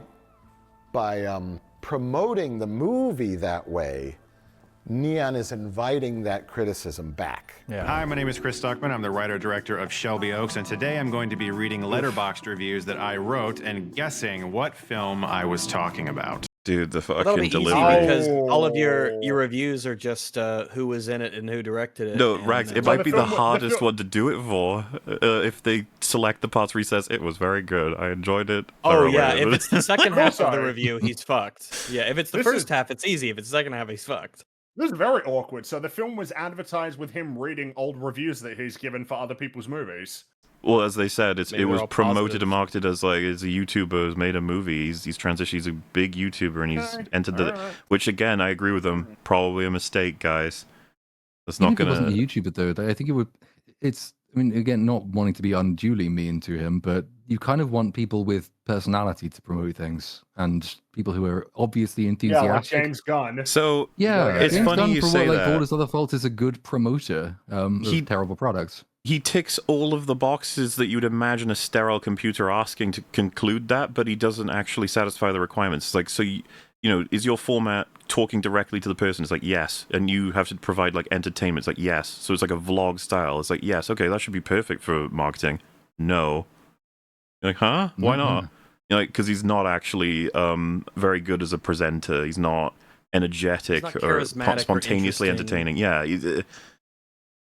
[SPEAKER 18] promoting the movie that way, Neon is inviting that criticism back.
[SPEAKER 19] Hi, my name is Chris Stuckmann. I'm the writer-director of Shelby Oaks, and today I'm going to be reading letterboxd reviews that I wrote and guessing what film I was talking about.
[SPEAKER 3] Dude, the
[SPEAKER 2] That'll
[SPEAKER 3] fucking
[SPEAKER 2] be easy
[SPEAKER 3] delivery.
[SPEAKER 2] because all of your reviews are just who was in it and who directed it.
[SPEAKER 3] No,
[SPEAKER 2] and,
[SPEAKER 3] Rags, it might be the hardest one to do it for. If they select the parts where he says, it was very good, I enjoyed it.
[SPEAKER 2] Oh,
[SPEAKER 3] thoroughly."
[SPEAKER 2] yeah, if it's the second half of the
[SPEAKER 1] Sorry.
[SPEAKER 2] review, he's fucked. Yeah, if it's the first half, it's easy. If it's the second half, he's fucked.
[SPEAKER 1] This is very awkward. So the film was advertised with him reading old reviews that he's given for other people's movies.
[SPEAKER 3] Well, as they said, it
[SPEAKER 2] Maybe
[SPEAKER 3] was
[SPEAKER 2] they're all
[SPEAKER 3] promoted
[SPEAKER 2] positive.
[SPEAKER 3] and marketed as like as a YouTuber who's made a movie. He's transitioned. He's a big YouTuber and he's entered the. Which again, I agree with him. Probably a mistake, guys. That's not
[SPEAKER 4] Even if
[SPEAKER 3] gonna.
[SPEAKER 4] it wasn't a YouTuber though, I think it would. It's. I mean, again, not wanting to be unduly mean to him, but you kind of want people with personality to promote things and people who are obviously
[SPEAKER 1] Yeah,
[SPEAKER 4] enthusiastic.
[SPEAKER 1] like James Gunn.
[SPEAKER 3] So
[SPEAKER 4] Yeah,
[SPEAKER 3] it's
[SPEAKER 4] James
[SPEAKER 3] funny
[SPEAKER 4] Gunn,
[SPEAKER 3] you
[SPEAKER 4] for
[SPEAKER 3] say
[SPEAKER 4] what,
[SPEAKER 3] that.
[SPEAKER 4] Like, all his other fault is a good promoter of terrible products.
[SPEAKER 3] He ticks all of the boxes that you'd imagine a sterile computer asking to conclude that, but he doesn't actually satisfy the requirements. It's like, so you know, is your format talking directly to the person? It's like, yes. And you have to provide like entertainment. It's like, yes. So it's like a vlog style. It's like, yes, okay, that should be perfect for marketing. No. You're like, huh? Why not? You know, like, because he's not actually very good as a presenter. He's not energetic
[SPEAKER 2] not
[SPEAKER 3] or
[SPEAKER 2] charismatic or
[SPEAKER 3] spontaneously
[SPEAKER 2] interesting.
[SPEAKER 3] entertaining. Yeah.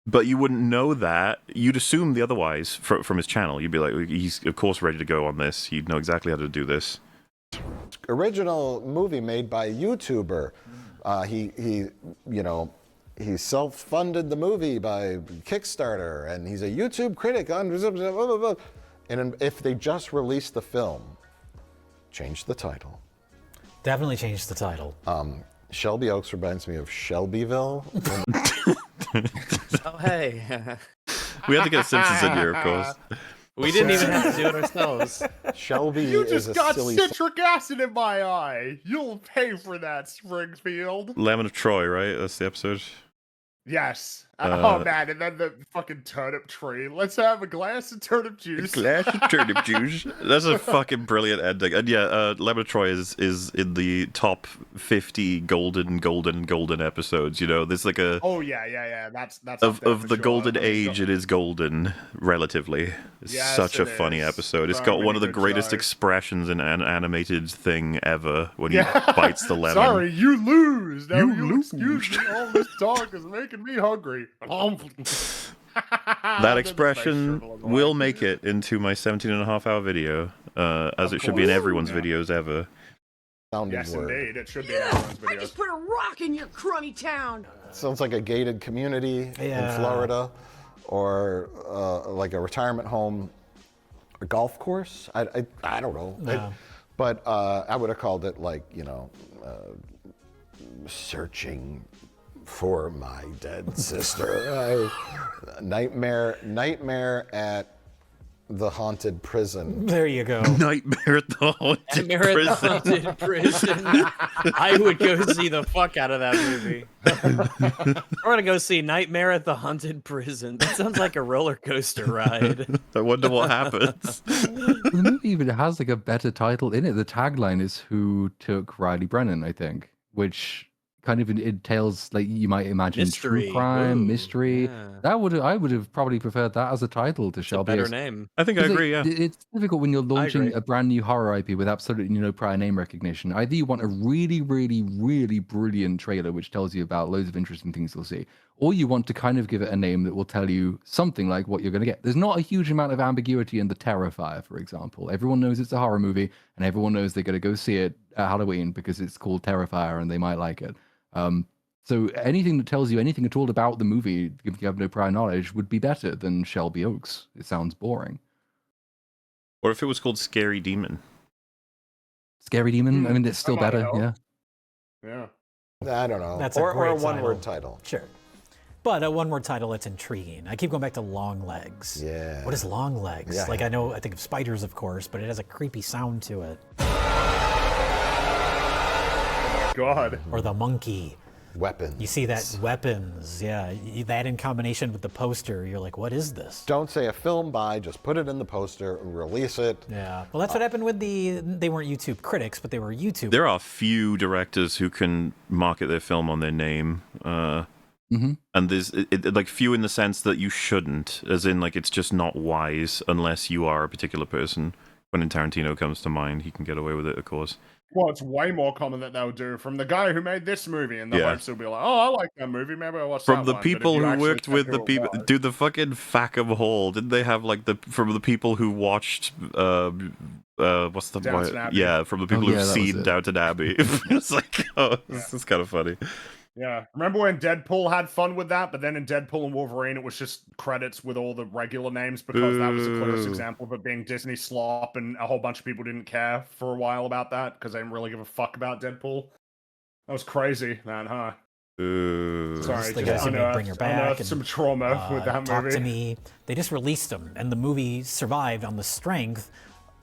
[SPEAKER 3] But you wouldn't know that. You'd assume the otherwise from his channel. You'd be like, he's of course ready to go on this. He'd know exactly how to do this.
[SPEAKER 18] Original movie made by a YouTuber. He self-funded the movie by Kickstarter, and he's a YouTube critic on blah, blah, blah, blah. And if they just released the film, change the title.
[SPEAKER 17] Definitely change the title.
[SPEAKER 18] Shelby Oaks reminds me of Shelbyville.
[SPEAKER 2] Oh, hey.
[SPEAKER 3] We had to get Simpsons in here, of course.
[SPEAKER 2] We didn't even have to do it ourselves.
[SPEAKER 18] Shelby
[SPEAKER 1] You
[SPEAKER 18] is
[SPEAKER 1] just
[SPEAKER 18] a
[SPEAKER 1] got
[SPEAKER 18] silly
[SPEAKER 1] citric acid in my eye. You'll pay for that, Springfield.
[SPEAKER 3] Lemon of Troy, right? That's the episode.
[SPEAKER 1] Yes. Oh man, and then the fucking turnip tree. Let's have a glass of turnip juice.
[SPEAKER 3] A glass of turnip juice. That's a fucking brilliant ending. And yeah, Lemon of Troy is in the top 50 golden episodes. You know, there's like a
[SPEAKER 1] Oh yeah. That's
[SPEAKER 3] of the golden age. It is golden relatively. It's
[SPEAKER 1] Yes,
[SPEAKER 3] such a
[SPEAKER 1] it
[SPEAKER 3] funny
[SPEAKER 1] is.
[SPEAKER 3] episode. It's
[SPEAKER 1] So
[SPEAKER 3] got one
[SPEAKER 1] many
[SPEAKER 3] of the
[SPEAKER 1] good
[SPEAKER 3] greatest
[SPEAKER 1] jokes.
[SPEAKER 3] expressions in an animated thing ever when he bites the lemon.
[SPEAKER 1] Sorry, you lose. Now
[SPEAKER 3] You
[SPEAKER 1] you
[SPEAKER 3] lose.
[SPEAKER 1] excuse me. All this talk is making me hungry.
[SPEAKER 3] That expression will make it into my 17.5-hour video, as it should be in everyone's videos ever.
[SPEAKER 1] Yes, indeed. It should be in everyone's
[SPEAKER 20] I
[SPEAKER 1] videos.
[SPEAKER 20] just put a rock in your crummy town.
[SPEAKER 18] Sounds like a gated community
[SPEAKER 17] Yeah.
[SPEAKER 18] in Florida, or like a retirement home, a golf course. I don't know.
[SPEAKER 17] No.
[SPEAKER 18] But I would have called it like, searching for my dead sister. Nightmare at the haunted prison.
[SPEAKER 17] There you go.
[SPEAKER 3] Nightmare at the haunted
[SPEAKER 2] Nightmare at the
[SPEAKER 3] prison.
[SPEAKER 2] Haunted Prison. I would go see the fuck out of that movie. We're gonna go see Nightmare at the Haunted Prison. That sounds like a roller coaster ride.
[SPEAKER 3] I wonder what happens.
[SPEAKER 4] The movie even has like a better title in it. The tagline is "Who Took Riley Brennan," I think, which kind of entails, like, you might imagine,
[SPEAKER 2] Mystery.
[SPEAKER 4] true crime,
[SPEAKER 2] Ooh,
[SPEAKER 4] mystery.
[SPEAKER 2] yeah.
[SPEAKER 4] I would have probably preferred that as a title to Shelby.
[SPEAKER 2] Better
[SPEAKER 4] It's-
[SPEAKER 2] name.
[SPEAKER 3] I think I
[SPEAKER 4] 'cause, like,
[SPEAKER 3] agree, yeah.
[SPEAKER 4] It's difficult when you're launching
[SPEAKER 2] agree.
[SPEAKER 4] a brand new horror IP with absolutely no prior name recognition. Either you want a really, really, really brilliant trailer which tells you about loads of interesting things you'll see, or you want to kind of give it a name that will tell you something like what you're going to get. There's not a huge amount of ambiguity in The Terrifier, for example. Everyone knows it's a horror movie, and everyone knows they're going to go see it at Halloween because it's called Terrifier and they might like it. So anything that tells you anything at all about the movie, if you have no prior knowledge, would be better than Shelby Oaks. It sounds boring.
[SPEAKER 3] Or if it was called Scary Demon.
[SPEAKER 4] Scary Demon? I mean, it's still
[SPEAKER 1] might
[SPEAKER 4] better,
[SPEAKER 1] help.
[SPEAKER 4] yeah.
[SPEAKER 1] Yeah.
[SPEAKER 18] I don't know.
[SPEAKER 17] That's a
[SPEAKER 18] or
[SPEAKER 17] great
[SPEAKER 18] a one-word title.
[SPEAKER 17] Sure. But a one-word title that's intriguing. I keep going back to Long Legs.
[SPEAKER 18] Yeah.
[SPEAKER 17] What is Long Legs?
[SPEAKER 18] Yeah.
[SPEAKER 17] Like, I think of spiders, of course, but it has a creepy sound to it.
[SPEAKER 1] God.
[SPEAKER 17] Or the monkey.
[SPEAKER 18] Weapons.
[SPEAKER 17] You see that weapons, yeah. That in combination with the poster, you're like, what is this?
[SPEAKER 18] Don't say a film by, just put it in the poster, release it.
[SPEAKER 17] Yeah. Well, that's what happened with they weren't YouTube critics, but they were YouTube.
[SPEAKER 3] There are few directors who can market their film on their name. And there's like few in the sense that you shouldn't, as in like it's just not wise unless you are a particular person. When Tarantino comes to mind, he can get away with it, of course.
[SPEAKER 1] Well, it's way more common that they'll do from the guy who made this movie, and they'll
[SPEAKER 3] Yeah.
[SPEAKER 1] like still be like, "Oh, I like that movie. Maybe I'll watch
[SPEAKER 3] From
[SPEAKER 1] that
[SPEAKER 3] the
[SPEAKER 1] one." But if
[SPEAKER 3] people
[SPEAKER 1] you
[SPEAKER 3] who
[SPEAKER 1] actually
[SPEAKER 3] worked
[SPEAKER 1] check
[SPEAKER 3] with
[SPEAKER 1] who
[SPEAKER 3] the
[SPEAKER 1] it
[SPEAKER 3] people,
[SPEAKER 1] was-
[SPEAKER 3] dude, the fucking Fackham Hall, didn't they have like from the people who watched what's the
[SPEAKER 1] Downton Abbey.
[SPEAKER 3] yeah, from the people
[SPEAKER 4] yeah,
[SPEAKER 3] who've
[SPEAKER 4] that was
[SPEAKER 3] seen
[SPEAKER 4] it.
[SPEAKER 3] Downton Abbey. It's like, oh, this is kind of funny.
[SPEAKER 1] Yeah, remember when Deadpool had fun with that, but then in Deadpool and Wolverine, it was just credits with all the regular names because that was the clearest
[SPEAKER 3] Boo.
[SPEAKER 1] example of it being Disney slop, and a whole bunch of people didn't care for a while about that because they didn't really give a fuck about Deadpool. That was crazy, man, huh? Sorry,
[SPEAKER 17] The guys who made Bring Her Back
[SPEAKER 1] unearthed
[SPEAKER 17] and
[SPEAKER 1] some trauma with that
[SPEAKER 17] Talk
[SPEAKER 1] movie.
[SPEAKER 17] to Me. They just released them, and the movie survived on the strength,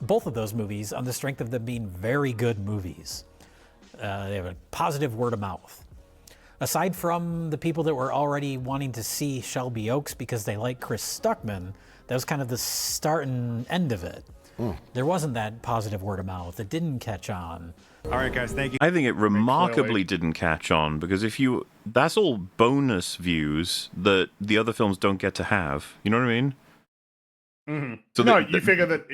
[SPEAKER 17] both of those movies, on the strength of them being very good movies. They have a positive word of mouth. Aside from the people that were already wanting to see Shelby Oaks because they like Chris Stuckmann, that was kind of the start and end of it. There wasn't that positive word of mouth. It didn't catch on.
[SPEAKER 19] All right, guys, thank you.
[SPEAKER 3] I think it remarkably didn't catch on because that's all bonus views that the other films don't get to have. You know what I mean?
[SPEAKER 1] Mm-hmm.
[SPEAKER 3] So
[SPEAKER 1] No, you figure that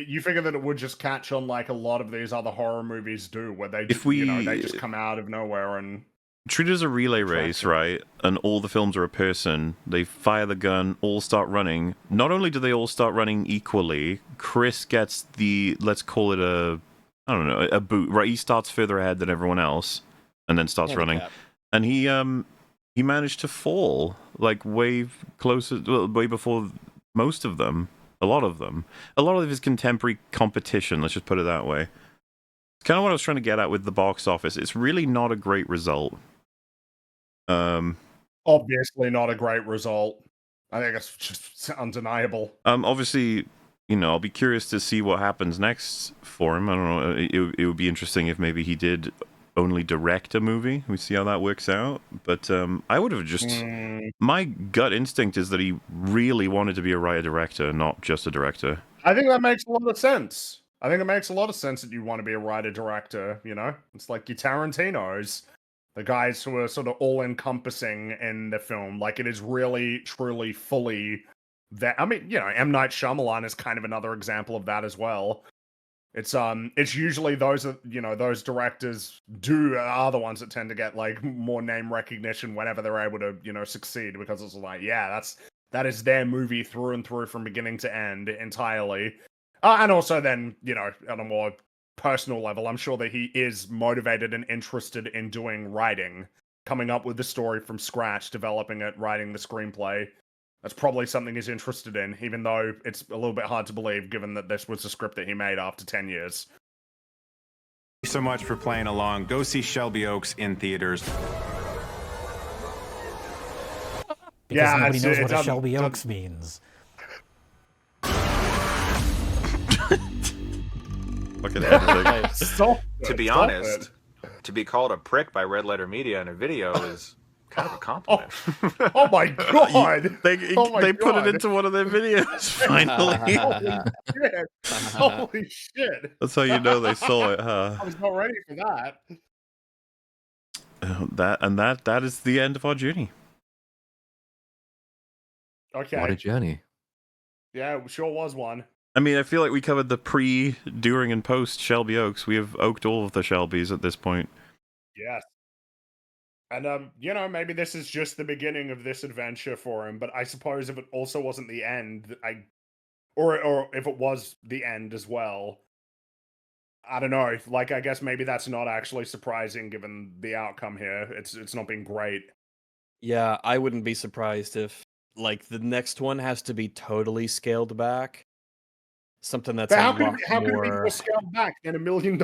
[SPEAKER 1] it would just catch on like a lot of these other horror movies do, where they just,
[SPEAKER 3] If we-
[SPEAKER 1] they just come out of nowhere and
[SPEAKER 3] treat it as a relay race, right? And all the films are a person. They fire the gun, all start running. Not only do they all start running equally, Chris gets the, let's call it a boot, right? He starts further ahead than everyone else, and then starts running. And he managed to fall like way closer, well, way before most of them. A lot of his contemporary competition. Let's just put it that way. It's kind of what I was trying to get at with the box office. It's really not a great result.
[SPEAKER 1] Obviously not a great result. I think it's just undeniable.
[SPEAKER 3] Obviously, I'll be curious to see what happens next for him. I don't know. It would be interesting if maybe he did only direct a movie. We see how that works out. But I would have just... My gut instinct is that he really wanted to be a writer-director, not just a director.
[SPEAKER 1] I think that makes a lot of sense. I think it makes a lot of sense that you want to be a writer-director, It's like your Tarantinos. The guys who are sort of all-encompassing in the film. Like, it is really, truly, fully... that. I mean, M. Night Shyamalan is kind of another example of that as well. It's usually those directors are the ones that tend to get like more name recognition whenever they're able to succeed, because it's like, yeah, that is their movie through and through from beginning to end entirely. And also then on a more personal level, I'm sure that he is motivated and interested in doing writing, coming up with the story from scratch, developing it, writing the screenplay. That's probably something he's interested in, even though it's a little bit hard to believe, given that this was the script that he made after 10 years.
[SPEAKER 19] Thank you so much for playing along. Go see Shelby Oaks in theaters.
[SPEAKER 17] Because nobody knows what a Shelby Oaks means.
[SPEAKER 21] To be honest, to be called a prick by Red Letter Media in a video is kind of a compliment.
[SPEAKER 1] Oh my god!
[SPEAKER 3] They put it into one of their videos finally.
[SPEAKER 1] Holy shit!
[SPEAKER 3] That's how you know they saw it, huh?
[SPEAKER 1] I was not ready for that.
[SPEAKER 3] That is the end of our journey.
[SPEAKER 1] Okay.
[SPEAKER 4] What a journey.
[SPEAKER 1] Yeah, it sure was one.
[SPEAKER 3] I mean, I feel like we covered the pre, during, and post Shelby Oaks. We have oaked all of the Shelbys at this point.
[SPEAKER 1] Yes. And, maybe this is just the beginning of this adventure for him, but I suppose if it also wasn't the end, or if it was the end as well, I don't know. Like, I guess maybe that's not actually surprising given the outcome here. It's not been great.
[SPEAKER 2] Yeah, I wouldn't be surprised if, like, the next one has to be totally scaled back. Something that's
[SPEAKER 1] how
[SPEAKER 2] a lot
[SPEAKER 1] can it be
[SPEAKER 2] more
[SPEAKER 1] more scaled back than $1 million?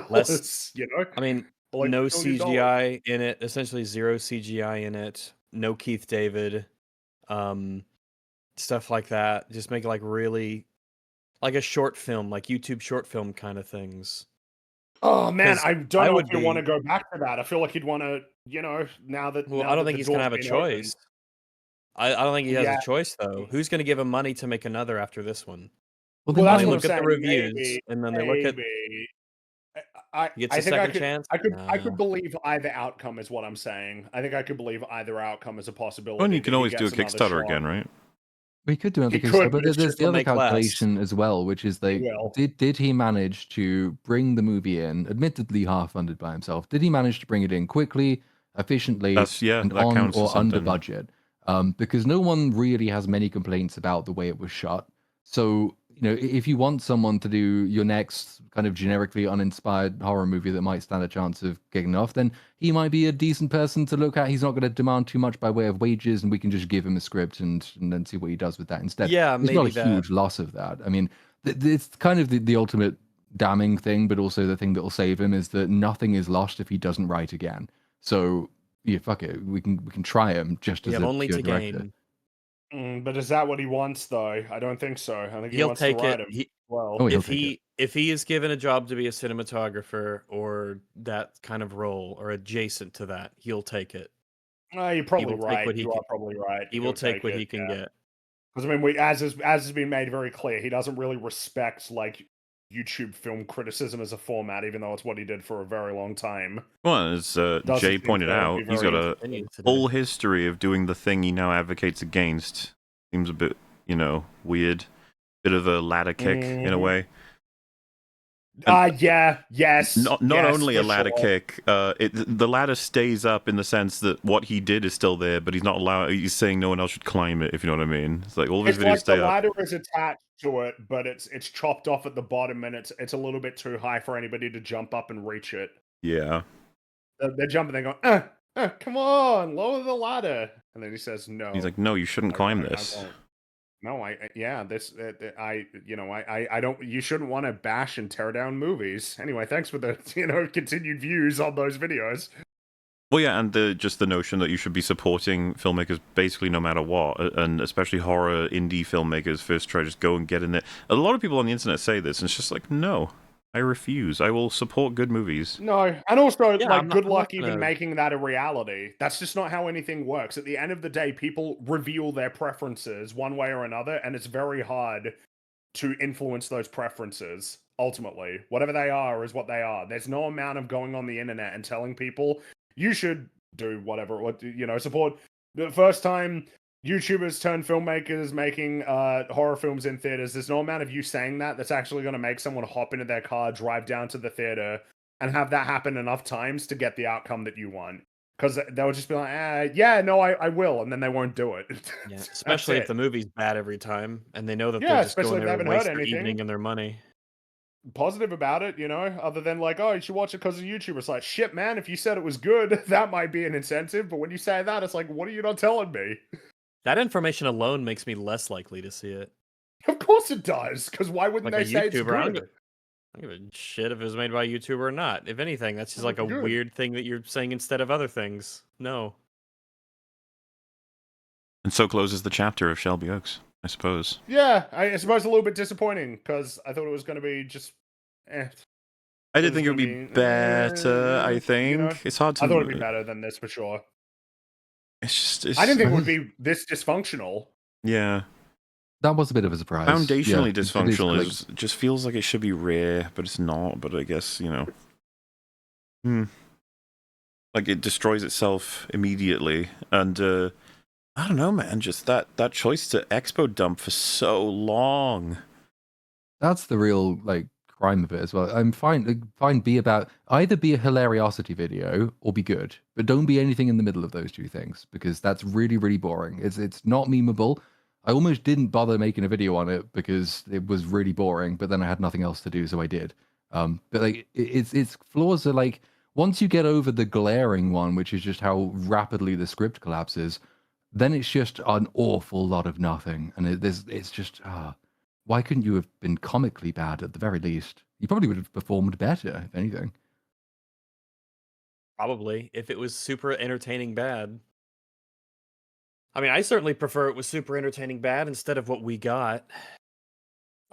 [SPEAKER 2] I mean,
[SPEAKER 1] Like
[SPEAKER 2] no
[SPEAKER 1] $1 million.
[SPEAKER 2] CGI in it. Essentially zero CGI in it. No Keith David. Stuff like that. Just make it like really, like a short film, like YouTube short film kind of things.
[SPEAKER 1] Oh man, I don't know if you want to go back to that. I feel like he'd want to, now that.
[SPEAKER 2] Well,
[SPEAKER 1] now
[SPEAKER 2] I don't
[SPEAKER 1] that
[SPEAKER 2] think
[SPEAKER 1] the
[SPEAKER 2] he's gonna
[SPEAKER 1] door's
[SPEAKER 2] have a
[SPEAKER 1] been
[SPEAKER 2] choice. I don't think he has
[SPEAKER 1] Yeah.
[SPEAKER 2] a choice though. Who's gonna give him money to make another after this one?
[SPEAKER 4] Well,
[SPEAKER 1] Well, that's
[SPEAKER 2] they
[SPEAKER 1] what
[SPEAKER 2] look
[SPEAKER 1] I'm
[SPEAKER 2] at the
[SPEAKER 1] saying,
[SPEAKER 2] reviews,
[SPEAKER 1] maybe,
[SPEAKER 2] and then they look at.
[SPEAKER 1] maybe.
[SPEAKER 2] He gets
[SPEAKER 1] I
[SPEAKER 2] a
[SPEAKER 1] think
[SPEAKER 2] second chance?
[SPEAKER 1] I
[SPEAKER 2] No.
[SPEAKER 1] could believe either outcome is what I'm saying. I think I could believe either outcome is a possibility.
[SPEAKER 3] Well, and you
[SPEAKER 1] that
[SPEAKER 3] can
[SPEAKER 1] he
[SPEAKER 3] always do a
[SPEAKER 1] gets another
[SPEAKER 3] Kickstarter
[SPEAKER 1] shot.
[SPEAKER 3] again, right?
[SPEAKER 4] We could do another
[SPEAKER 1] He could,
[SPEAKER 4] Kickstarter,
[SPEAKER 1] but
[SPEAKER 4] but
[SPEAKER 1] it's
[SPEAKER 4] there's
[SPEAKER 1] just
[SPEAKER 4] the
[SPEAKER 1] will
[SPEAKER 4] other
[SPEAKER 1] make less.
[SPEAKER 4] calculation as well, which is like,
[SPEAKER 1] will.
[SPEAKER 4] did he manage to bring the movie in, admittedly half-funded by himself, did he manage to bring it in quickly, efficiently, and
[SPEAKER 3] that
[SPEAKER 4] on
[SPEAKER 3] counts
[SPEAKER 4] or
[SPEAKER 3] as
[SPEAKER 4] under
[SPEAKER 3] something.
[SPEAKER 4] budget? Because no one really has many complaints about the way it was shot. So, if you want someone to do your next kind of generically uninspired horror movie that might stand a chance of getting off, then he might be a decent person to look at. He's not going to demand too much by way of wages, and we can just give him a script and then see what he does with that instead.
[SPEAKER 2] Yeah,
[SPEAKER 4] There's not
[SPEAKER 2] maybe
[SPEAKER 4] a huge loss of that. I mean, it's kind of the ultimate damning thing, but also the thing that will save him is that nothing is lost if he doesn't write again. So, yeah, fuck it. We can try him just as a
[SPEAKER 2] only
[SPEAKER 4] pure
[SPEAKER 2] to
[SPEAKER 4] director.
[SPEAKER 2] gain.
[SPEAKER 1] But is that what he wants, though? I don't think so. I think he
[SPEAKER 2] He'll
[SPEAKER 1] wants
[SPEAKER 2] take
[SPEAKER 1] to write
[SPEAKER 2] it.
[SPEAKER 1] him. Well,
[SPEAKER 4] Oh, he'll
[SPEAKER 2] if
[SPEAKER 4] take
[SPEAKER 2] he is given a job to be a cinematographer or that kind of role or adjacent to that, he'll take it.
[SPEAKER 1] You're probably right.
[SPEAKER 2] What he
[SPEAKER 1] You
[SPEAKER 2] can,
[SPEAKER 1] are probably right.
[SPEAKER 2] He will
[SPEAKER 1] He'll
[SPEAKER 2] take what
[SPEAKER 1] it,
[SPEAKER 2] he can
[SPEAKER 1] yeah.
[SPEAKER 2] get.
[SPEAKER 1] Because I mean, as has been made very clear, he doesn't really respect like YouTube film criticism as a format, even though it's what he did for a very long time.
[SPEAKER 3] Well, as
[SPEAKER 1] Doesn't
[SPEAKER 3] Jay
[SPEAKER 1] seem
[SPEAKER 3] pointed
[SPEAKER 1] to be
[SPEAKER 3] out, he's
[SPEAKER 1] very
[SPEAKER 3] got a
[SPEAKER 1] interested today.
[SPEAKER 3] whole history of doing the thing he now advocates against. Seems a bit, weird. Bit of a ladder kick in a way.
[SPEAKER 1] Yes.
[SPEAKER 3] Not
[SPEAKER 1] yes,
[SPEAKER 3] only
[SPEAKER 1] for
[SPEAKER 3] a ladder
[SPEAKER 1] sure.
[SPEAKER 3] kick, the ladder stays up in the sense that what he did is still there, but he's not allowed. He's saying no one else should climb it. If you know what I mean. It's like all of his
[SPEAKER 1] It's
[SPEAKER 3] videos
[SPEAKER 1] like
[SPEAKER 3] stay
[SPEAKER 1] the
[SPEAKER 3] up.
[SPEAKER 1] ladder is attached to it, but it's chopped off at the bottom, and it's a little bit too high for anybody to jump up and reach it.
[SPEAKER 3] Yeah.
[SPEAKER 1] They're jumping. They're going, come on, lower the ladder. And then he says, no.
[SPEAKER 3] He's like, no, you shouldn't climb this.
[SPEAKER 1] I won't. No, I don't. You shouldn't want to bash and tear down movies. Anyway, thanks for the continued views on those videos.
[SPEAKER 3] Well, yeah, and just the notion that you should be supporting filmmakers basically no matter what, and especially horror indie filmmakers first try to just go and get in there. A lot of people on the internet say this, and it's just like, no, I refuse. I will support good movies.
[SPEAKER 1] No, and also,
[SPEAKER 2] Yeah,
[SPEAKER 1] like, good
[SPEAKER 2] I'm
[SPEAKER 1] luck
[SPEAKER 2] not
[SPEAKER 1] even
[SPEAKER 2] gonna-
[SPEAKER 1] making that a reality. That's just not how anything works. At the end of the day, people reveal their preferences one way or another, and it's very hard to influence those preferences, ultimately. Whatever they are is what they are. There's no amount of going on the internet and telling people, you should do whatever, support. The first time YouTubers turn filmmakers making horror films in theaters, there's no amount of you saying that's actually going to make someone hop into their car, drive down to the theater, and have that happen enough times to get the outcome that you want. Because they'll just be like, I will, and then they won't do it.
[SPEAKER 2] Yeah, especially if the movie's bad every time, and they know that
[SPEAKER 1] Yeah,
[SPEAKER 2] they're just
[SPEAKER 1] especially
[SPEAKER 2] going
[SPEAKER 1] if they
[SPEAKER 2] there to
[SPEAKER 1] haven't
[SPEAKER 2] waste
[SPEAKER 1] heard
[SPEAKER 2] their
[SPEAKER 1] anything.
[SPEAKER 2] evening and their money.
[SPEAKER 1] Positive about it, other than like, oh, you should watch it because of YouTube. It's like, shit, man, if you said it was good, that might be an incentive. But when you say that, it's like, what are you not telling me?
[SPEAKER 2] That information alone makes me less likely to see it.
[SPEAKER 1] Of course it does, because why wouldn't
[SPEAKER 2] Like
[SPEAKER 1] they
[SPEAKER 2] a
[SPEAKER 1] say it's
[SPEAKER 2] YouTuber, I don't
[SPEAKER 1] good?
[SPEAKER 2] give a shit if it was made by a YouTuber or not. If anything, that's just like a
[SPEAKER 1] Good.
[SPEAKER 2] weird thing that you're saying instead of other things. No.
[SPEAKER 3] And so closes the chapter of Shelby Oaks, I suppose.
[SPEAKER 1] Yeah, I suppose a little bit disappointing, because I thought it was going to be just,
[SPEAKER 3] I did think it would be better, I think. It's hard to...
[SPEAKER 1] I thought it'd be better than this, for sure.
[SPEAKER 3] It's
[SPEAKER 1] I didn't think it would be this dysfunctional.
[SPEAKER 3] Yeah.
[SPEAKER 4] That was a bit of a surprise.
[SPEAKER 3] Foundationally
[SPEAKER 4] Yeah,
[SPEAKER 3] dysfunctional.
[SPEAKER 4] it
[SPEAKER 3] It just feels like it should be rare, but it's not. But I guess, like it destroys itself immediately. And I don't know, man. Just that choice to expo dump for so long.
[SPEAKER 4] That's the real crime of it as well. I'm fine. Either be a hilariosity video or be good, but don't be anything in the middle of those two things, because that's really, really boring. It's not memeable. I almost didn't bother making a video on it because it was really boring, but then I had nothing else to do, so I did. But its flaws are once you get over the glaring one, which is just how rapidly the script collapses, then it's just an awful lot of nothing, and it's just why couldn't you have been comically bad at the very least? You probably would have performed better, if anything.
[SPEAKER 2] Probably, if it was super entertaining bad. I mean, I certainly prefer it was super entertaining bad instead of what we got.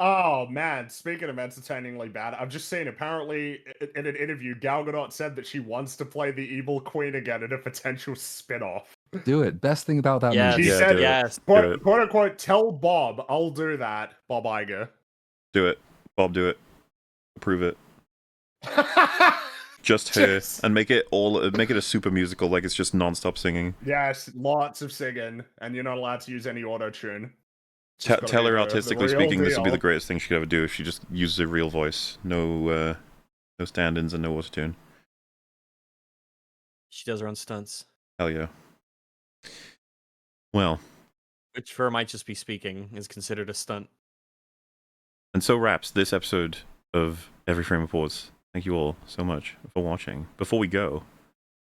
[SPEAKER 1] Oh man, speaking of entertainingly bad, I've just seen apparently in an interview, Gal Gadot said that she wants to play the evil queen again in a potential spin-off.
[SPEAKER 4] Do it. Best thing about that
[SPEAKER 2] Yes,
[SPEAKER 4] movie.
[SPEAKER 1] She said,
[SPEAKER 2] yes.
[SPEAKER 1] quote unquote, tell Bob, I'll do that, Bob Iger.
[SPEAKER 3] Do it. Bob, do it. Approve it. Just her. And make it a super musical, like it's just non-stop singing.
[SPEAKER 1] Yes, lots of singing, and you're not allowed to use any auto-tune.
[SPEAKER 3] Tell her, artistically speaking, this would be the
[SPEAKER 1] deal.
[SPEAKER 3] greatest thing she could ever do if she just uses her real voice. No stand-ins and no auto-tune.
[SPEAKER 2] She does her own stunts.
[SPEAKER 3] Hell yeah. Well.
[SPEAKER 2] Which for might just be speaking is considered a stunt.
[SPEAKER 3] And so wraps this episode of Every Frame Reports. Thank you all so much for watching. Before we go,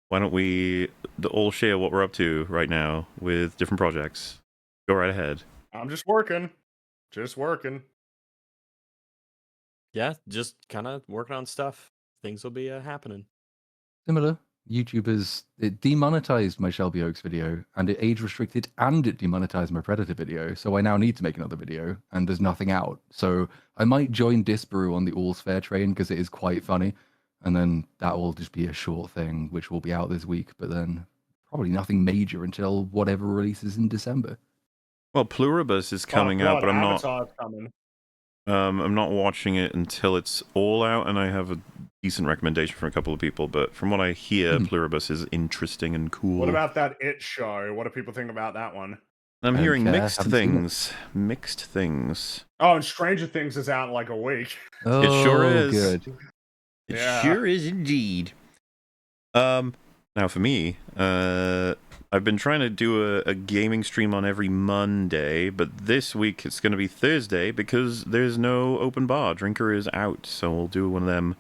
[SPEAKER 3] why don't we all share what we're up to right now with different projects? Go right ahead.
[SPEAKER 1] I'm just working.
[SPEAKER 2] Yeah, just kind of working on stuff. Things will be happening.
[SPEAKER 4] Similar. YouTubers, it demonetized my Shelby Oaks video, and it age restricted, and it demonetized my Predator video. So I now need to make another video, and there's nothing out. So I might join Disparu on the All's Fair train because it is quite funny, and then that will just be a short thing which will be out this week. But then probably nothing major until whatever releases in December.
[SPEAKER 3] Well, Pluribus is coming out, but I'm not.
[SPEAKER 1] Avatar's coming.
[SPEAKER 3] I'm not watching it until it's all out, and I have a decent recommendation from a couple of people. But from what I hear, Pluribus is interesting and cool.
[SPEAKER 1] What about that It show? What do people think about that one?
[SPEAKER 3] I'm
[SPEAKER 4] Don't
[SPEAKER 3] hearing
[SPEAKER 4] care,
[SPEAKER 3] mixed
[SPEAKER 4] haven't seen it.
[SPEAKER 3] things. Mixed things.
[SPEAKER 1] Oh, and Stranger Things is out in like a week.
[SPEAKER 3] It sure
[SPEAKER 4] Oh,
[SPEAKER 3] is.
[SPEAKER 4] good.
[SPEAKER 3] It
[SPEAKER 1] Yeah.
[SPEAKER 3] sure is indeed. Now for me, I've been trying to do a gaming stream on every Monday, but this week it's going to be Thursday because there's no open bar. Drinker is out, so we'll do one of them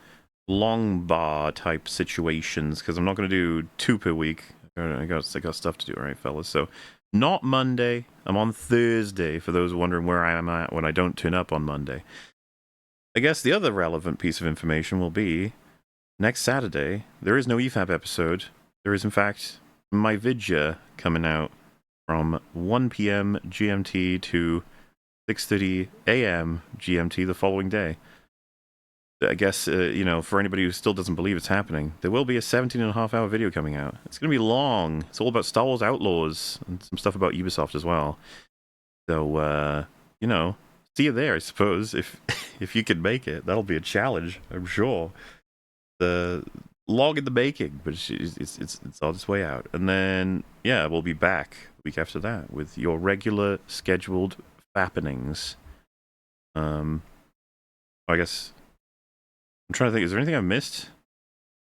[SPEAKER 3] long bar type situations because I'm not going to do 2 per week. I got stuff to do, right, fellas? So not Monday. I'm on Thursday for those wondering where I am at when I don't turn up on Monday. I guess the other relevant piece of information will be next Saturday, there is no EFAP episode. There is, in fact, my vidya coming out from 1 p.m. GMT to 6:30 a.m. GMT the following day. I guess, for anybody who still doesn't believe it's happening, there will be a 17.5-hour video coming out. It's going to be long. It's all about Star Wars Outlaws and some stuff about Ubisoft as well. So, see you there, I suppose, if you can make it. That'll be a challenge, I'm sure. The log in the baking, but it's on its way out. And then, yeah, we'll be back the week after that with your regular scheduled fappenings. I guess I'm trying to think. Is there anything I've missed?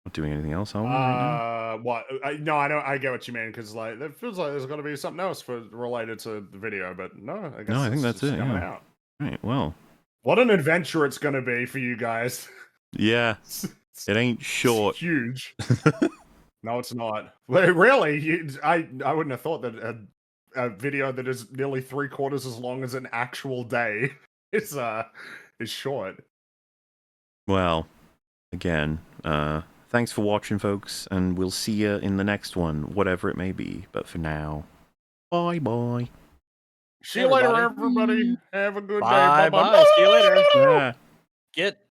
[SPEAKER 3] Not doing anything else, are we, right now?
[SPEAKER 1] What? No, I get what you mean because like it feels like there's got to be something else related to the video, but no, I guess
[SPEAKER 3] No, I think that's
[SPEAKER 1] it's
[SPEAKER 3] it.
[SPEAKER 1] coming
[SPEAKER 3] Yeah.
[SPEAKER 1] out.
[SPEAKER 3] Right. Well.
[SPEAKER 1] What an adventure it's going to be for you guys.
[SPEAKER 3] Yeah. It ain't short.
[SPEAKER 1] It's huge. No, it's not. Wait, really? I wouldn't have thought that a video that is nearly 3/4 as long as an actual day is short.
[SPEAKER 3] Well, again, thanks for watching, folks, and we'll see you in the next one, whatever it may be. But for now, bye-bye.
[SPEAKER 1] See you later, everybody. Have a good day.
[SPEAKER 2] Bye
[SPEAKER 1] Bye-bye.
[SPEAKER 2] bye. See you later.
[SPEAKER 3] Yeah.
[SPEAKER 2] Get